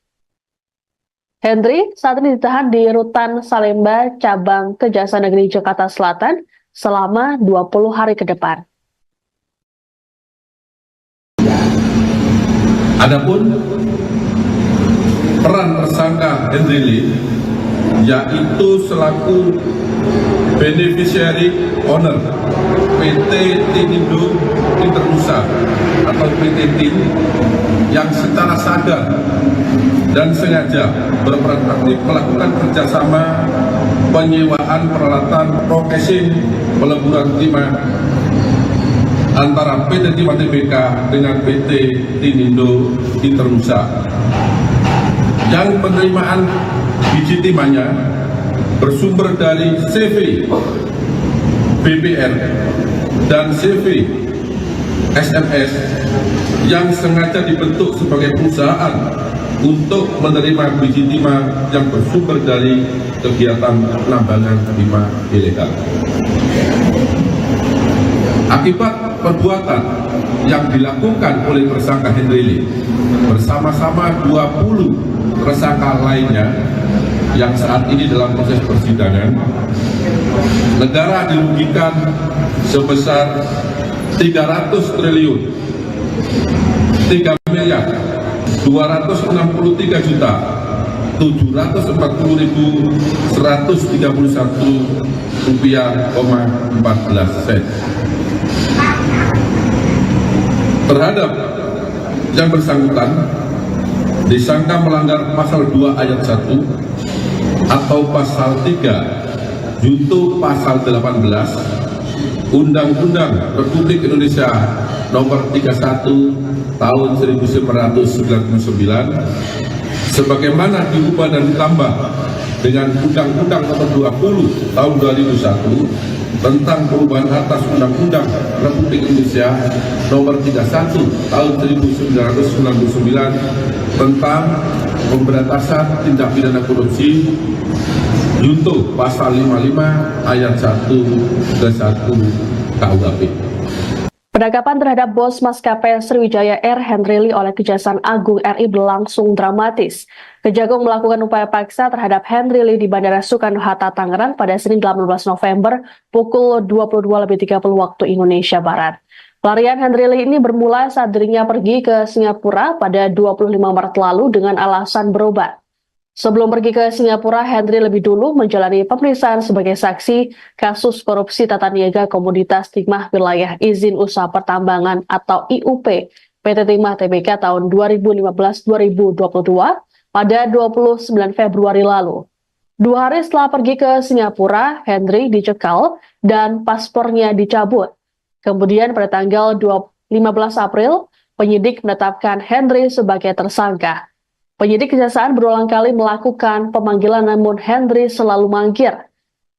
Henry saat ini ditahan di Rutan Salemba, Cabang Kejaksaan Negeri Jakarta Selatan selama 20 hari ke depan. Adapun peran tersangka Henry Lee yaitu selaku beneficiary owner PT Tinindo Internusa atau PT TIN yang secara sadar dan sengaja berperan aktif melakukan kerjasama penyewaan peralatan processing peleburan timah antara PT Timah Tbk dengan PT Tinindo Internusa yang penerimaan biji timahnya bersumber dari CV BPR dan CV SMS yang sengaja dibentuk sebagai perusahaan untuk menerima biji timah yang bersumber dari kegiatan penambangan timah ilegal. Akibat perbuatan yang dilakukan oleh tersangka Henry Lee bersama-sama 20 tersangka lainnya yang saat ini dalam proses persidangan, negara dirugikan sebesar 300 triliun 3 miliar 263 juta 740.131 rupiah, 14 sen. Terhadap yang bersangkutan disangka melanggar pasal 2 ayat 1 atau pasal 3 junto pasal 18 Undang-Undang Republik Indonesia Nomor 31 Tahun 1999 sebagaimana diubah dan ditambah dengan Undang-Undang Nomor 20 Tahun 2001 tentang perubahan atas Undang-Undang Republik Indonesia Nomor 31 Tahun 1999 tentang pemberantasan tindak pidana korupsi junto pasal 55 ayat 1 ke 1 KUHP. Penangkapan terhadap bos maskapai Sriwijaya Air Henry Lee oleh Kejaksaan Agung RI berlangsung dramatis. Kejagung melakukan upaya paksa terhadap Henry Lee di Bandara Soekarno-Hatta, Tangerang pada Senin 18 November pukul 22.30 waktu Indonesia Barat. Pelarian Henry Lee ini bermula saat dirinya pergi ke Singapura pada 25 Maret lalu dengan alasan berobat. Sebelum pergi ke Singapura, Henry lebih dulu menjalani pemeriksaan sebagai saksi kasus korupsi tata niaga komoditas timah wilayah izin usaha pertambangan atau IUP PT Timah Tbk tahun 2015-2022 pada 29 Februari lalu. 2 hari setelah pergi ke Singapura, Henry dicekal dan paspornya dicabut. Kemudian pada tanggal 15 April, penyidik menetapkan Henry sebagai tersangka. Penyidik Kejaksaan berulang kali melakukan pemanggilan namun Henry selalu mangkir.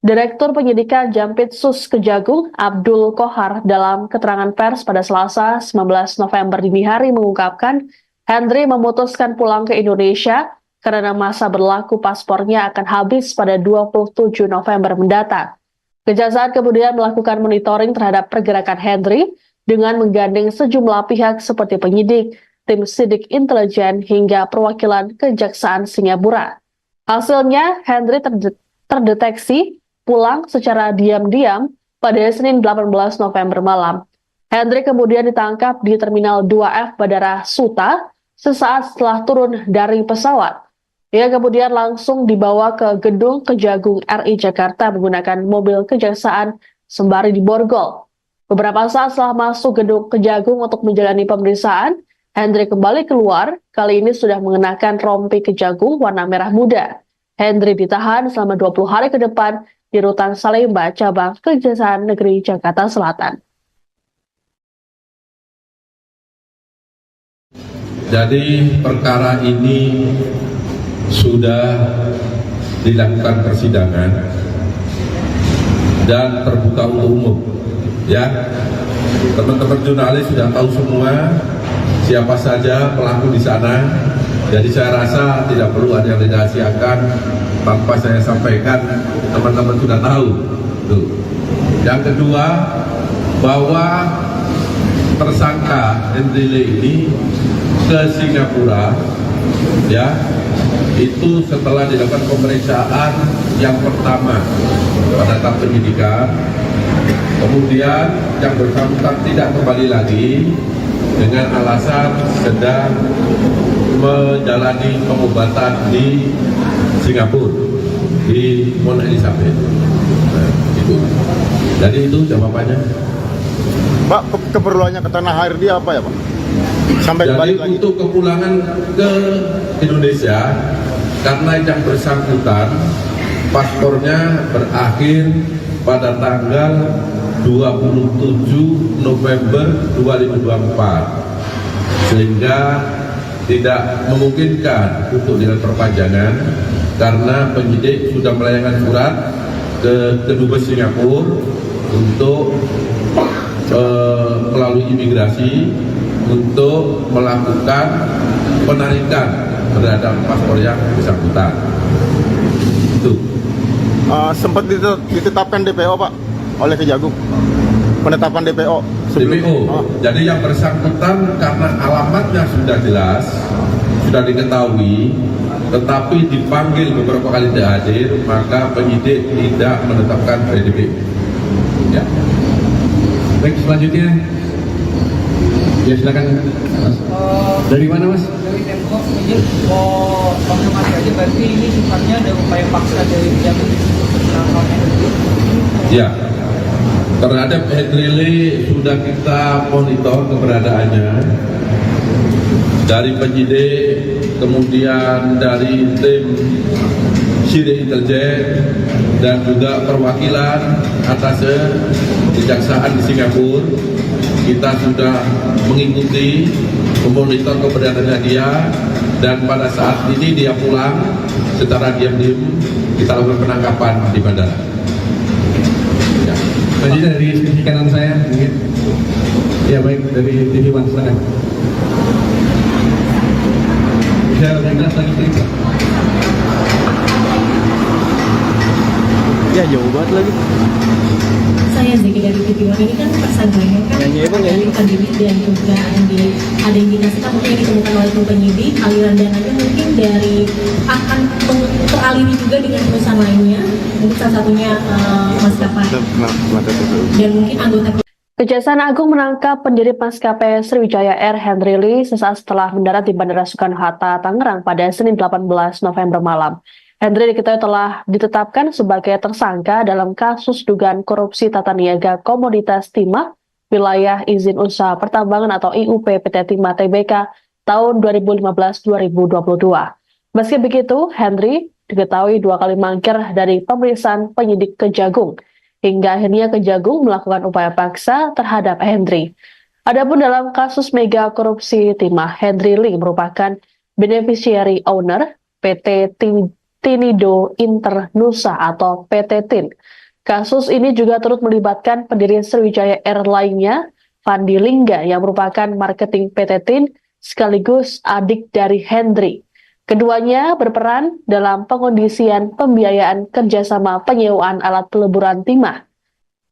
Direktur Penyidikan Jampitsus Kejagung Abdul Kohar dalam keterangan pers pada Selasa 19 November dini hari mengungkapkan Henry memutuskan pulang ke Indonesia karena masa berlaku paspornya akan habis pada 27 November mendatang. Kejaksaan kemudian melakukan monitoring terhadap pergerakan Henry dengan menggandeng sejumlah pihak seperti penyidik, tim sidik intelijen hingga perwakilan Kejaksaan Singapura. Hasilnya, Henry terdeteksi pulang secara diam-diam pada Senin 18 November malam. Henry kemudian ditangkap di Terminal 2F Bandara Suta sesaat setelah turun dari pesawat. Ia kemudian langsung dibawa ke gedung Kejagung RI Jakarta menggunakan mobil kejaksaan sembari diborgol. Beberapa saat setelah masuk gedung Kejagung untuk menjalani pemeriksaan, Hendri kembali keluar, kali ini sudah mengenakan rompi Kejagung warna merah muda. Hendri ditahan selama 20 hari ke depan di Rutan Salemba, Cabang Kejaksaan Negeri Jakarta Selatan. Jadi perkara ini sudah dilakukan persidangan dan terbuka untuk umum. Ya, teman-teman jurnalis sudah tahu semua siapa saja pelaku di sana. Jadi saya rasa tidak perlu ada yang dirahasiakan tanpa saya sampaikan, teman-teman sudah tahu. Tuh. Yang kedua, bahwa tersangka Hendri Lee ini ke Singapura, ya, itu setelah dilakukan pemeriksaan yang pertama pada tahap penyidikan, kemudian yang bersangkutan tidak kembali lagi dengan alasan sedang menjalani pengobatan di Singapura, di Mount Elizabeth. Nah, itu. Jadi itu jawabannya. Pak, keperluannya ke tanah air dia apa ya, Pak? Sampai Jadi balik lagi. untuk kepulangan ke Indonesia, karena yang bersangkutan paspornya berakhir pada tanggal 27 November 2024, sehingga tidak memungkinkan untuk dilakukan perpanjangan karena penyidik sudah melayangkan surat ke Kedubes Singapura untuk melalui imigrasi untuk melakukan penarikan terhadap paspor yang bersangkutan. Itu. Sempat ditetapkan DPO, Pak, oleh Kejagung. Penetapan DPO. DPO. Jadi yang bersangkutan karena alamatnya sudah jelas, sudah diketahui, tetapi dipanggil beberapa kali tidak hadir, maka penyidik tidak menetapkan DPO. Ya. Baik, selanjutnya. Ya, silakan. Mas. Dari mana, Mas? Dari Tempo, izin mau konfirmasi aja, berarti ini sifatnya ada upaya paksa dari Kejagung Ya, terhadap Hendri Lee sudah kita monitor keberadaannya dari penyidik, kemudian dari tim Sidik Intelijen dan juga perwakilan atas kejaksaan di Singapura. Kita sudah mengikuti, memonitor keberadaannya dia, dan pada saat ini dia pulang secara diam-diam kita lakukan penangkapan di bandara. Ya. Selanjutnya dari sisi kanan saya, mungkin. Ya, baik, dari TV One, silakan. Bisa lebih jelas lagi, cerita. Ya, jauh banget lagi. Saya Zeki dari TV One. Ini kan tersangkanya kan melarikan diri dan juga ada indikasikan mungkin yang ditemukan oleh tim penyidik aliran dananya mungkin dari akan teraliri juga dengan perusahaan lainnya, mungkin salah satunya maskapai dan mungkin anggota. Kejaksaan Agung menangkap pendiri maskapai Sriwijaya Air Hendri Lee sesaat setelah mendarat di Bandara Soekarno-Hatta, Tangerang pada Senin 18 November malam. Hendri diketahui telah ditetapkan sebagai tersangka dalam kasus dugaan korupsi tata niaga komoditas timah wilayah izin usaha pertambangan atau IUP PT Timah Tbk tahun 2015-2022. Meski begitu, Hendri diketahui 2 kali mangkir dari pemeriksaan penyidik Kejagung, hingga akhirnya Kejagung melakukan upaya paksa terhadap Hendri. Adapun dalam kasus mega korupsi timah, Hendri Lee merupakan beneficiary owner PT Tinido Internusa atau PT TIN. Kasus ini juga turut melibatkan pendiri Sriwijaya Air lainnya, Fandi Lingga, yang merupakan marketing PT TIN sekaligus adik dari Hendri. Keduanya berperan dalam pengondisian pembiayaan kerjasama penyewaan alat peleburan timah.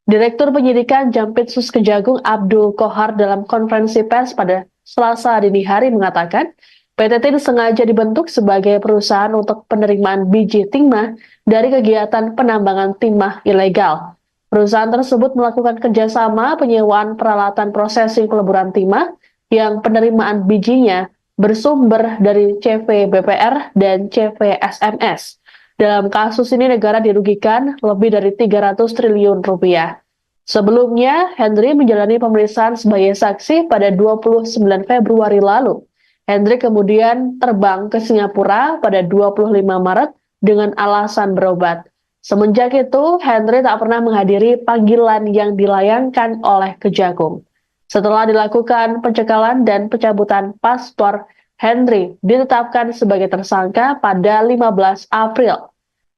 Direktur Penyidikan Jampitsus Kejagung Abdul Kohar dalam konferensi pers pada Selasa dini hari mengatakan, PT TIN sengaja dibentuk sebagai perusahaan untuk penerimaan biji timah dari kegiatan penambangan timah ilegal. Perusahaan tersebut melakukan kerjasama penyewaan peralatan prosesing peleburan timah yang penerimaan bijinya bersumber dari CV BPR dan CV SMS. Dalam kasus ini negara dirugikan lebih dari 300 triliun rupiah. Sebelumnya, Henry menjalani pemeriksaan sebagai saksi pada 29 Februari lalu. Henry kemudian terbang ke Singapura pada 25 Maret dengan alasan berobat. Semenjak itu, Henry tak pernah menghadiri panggilan yang dilayangkan oleh Kejagung. Setelah dilakukan pencekalan dan pencabutan paspor, Henry ditetapkan sebagai tersangka pada 15 April.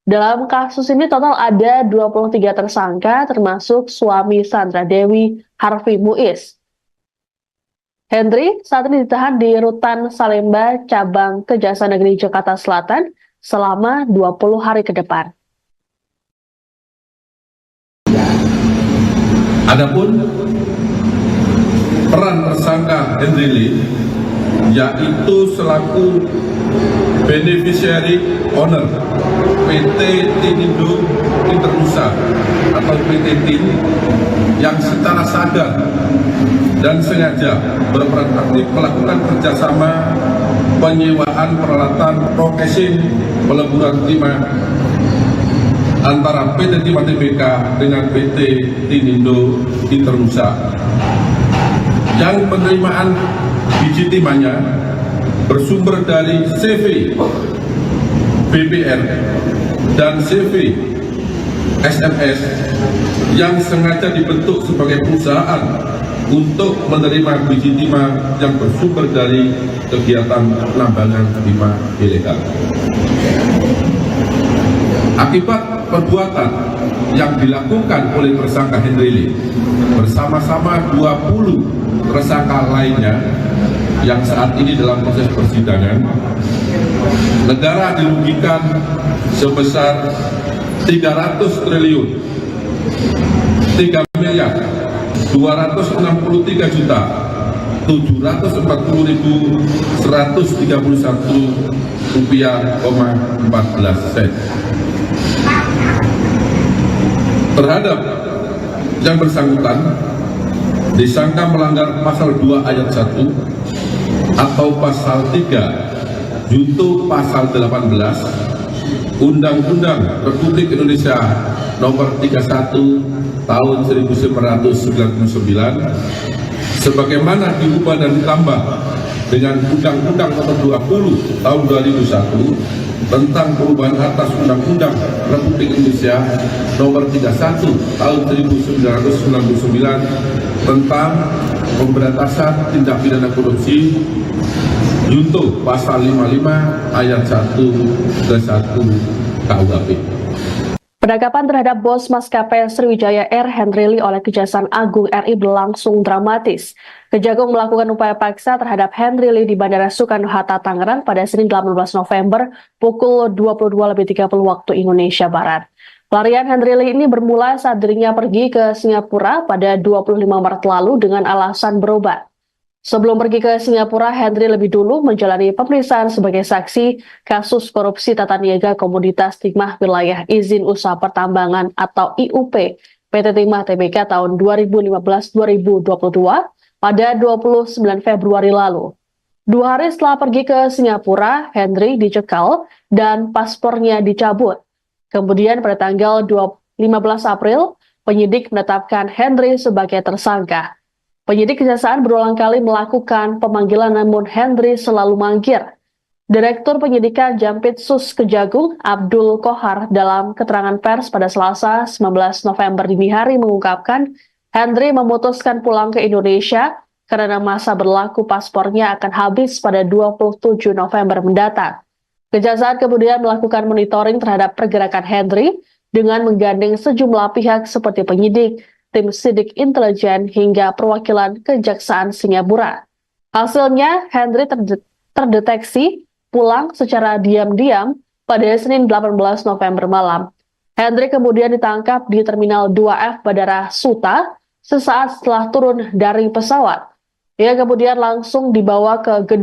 Dalam kasus ini total ada 23 tersangka termasuk suami Sandra Dewi, Harvey Muiz. Henry saat ini ditahan di Rutan Salemba, Cabang Kejaksaan Negeri Jakarta Selatan selama 20 hari ke depan. Adapun peran tersangka Henry Lee yaitu selaku beneficiary owner PT Tinindo Internusa atau PT TIN yang secara sadar dan sengaja berperan aktif melakukan kerjasama penyewaan peralatan processing peleburan timah antara PT Timah Tbk dengan PT Tinindo Internusa, yang penerimaan biji timahnya bersumber dari CV BPR dan CV SMS yang sengaja dibentuk sebagai perusahaan untuk menerima biji timah yang bersumber dari kegiatan penambangan timah ilegal. Akibat perbuatan yang dilakukan oleh tersangka Henry Lee bersama-sama 20 tersangka lainnya yang saat ini dalam proses persidangan, negara dirugikan sebesar 300 triliun 3 miliar 263 juta 740.131 rupiah, 14 sen. Terhadap yang bersangkutan disangka melanggar pasal 2 ayat 1 atau pasal 3 junto pasal 18 Undang-Undang Republik Indonesia nomor 31 tahun 1999 sebagaimana diubah dan ditambah dengan Undang-Undang nomor 20 tahun 2001 tentang perubahan atas Undang-Undang Republik Indonesia nomor 31 tahun 1999 tentang pemberantasan tindak pidana korupsi junto pasal 55 ayat 1 ke 1 KUHP. Penangkapan terhadap bos maskapai Sriwijaya Air Henry Lee oleh Kejaksaan Agung RI berlangsung dramatis. Kejagung melakukan upaya paksa terhadap Henry Lee di Bandara Soekarno-Hatta, Tangerang pada Senin 18 November pukul 22.30 waktu Indonesia Barat. Pelarian Henry Lee ini bermula saat dirinya pergi ke Singapura pada 25 Maret lalu dengan alasan berobat. Sebelum pergi ke Singapura, Henry lebih dulu menjalani pemeriksaan sebagai saksi kasus korupsi tata niaga komoditas timah wilayah izin usaha pertambangan atau IUP PT Timah Tbk tahun 2015-2022 pada 29 Februari lalu. 2 hari setelah pergi ke Singapura, Henry dicekal dan paspornya dicabut. Kemudian pada tanggal 15 April, penyidik menetapkan Henry sebagai tersangka. Penyidik kejaksaan berulang kali melakukan pemanggilan namun Henry selalu mangkir. Direktur Penyidikan Jampitsus Kejagung Abdul Kohar dalam keterangan pers pada Selasa 19 November dini hari mengungkapkan Henry memutuskan pulang ke Indonesia karena masa berlaku paspornya akan habis pada 27 November mendatang. Kejaksaan kemudian melakukan monitoring terhadap pergerakan Henry dengan menggandeng sejumlah pihak seperti penyidik, tim sidik intelijen hingga perwakilan Kejaksaan Singapura. Hasilnya, Henry terdeteksi pulang secara diam-diam pada Senin 18 November malam. Henry kemudian ditangkap di Terminal 2F Bandara Suta sesaat setelah turun dari pesawat. Ia kemudian langsung dibawa ke gedung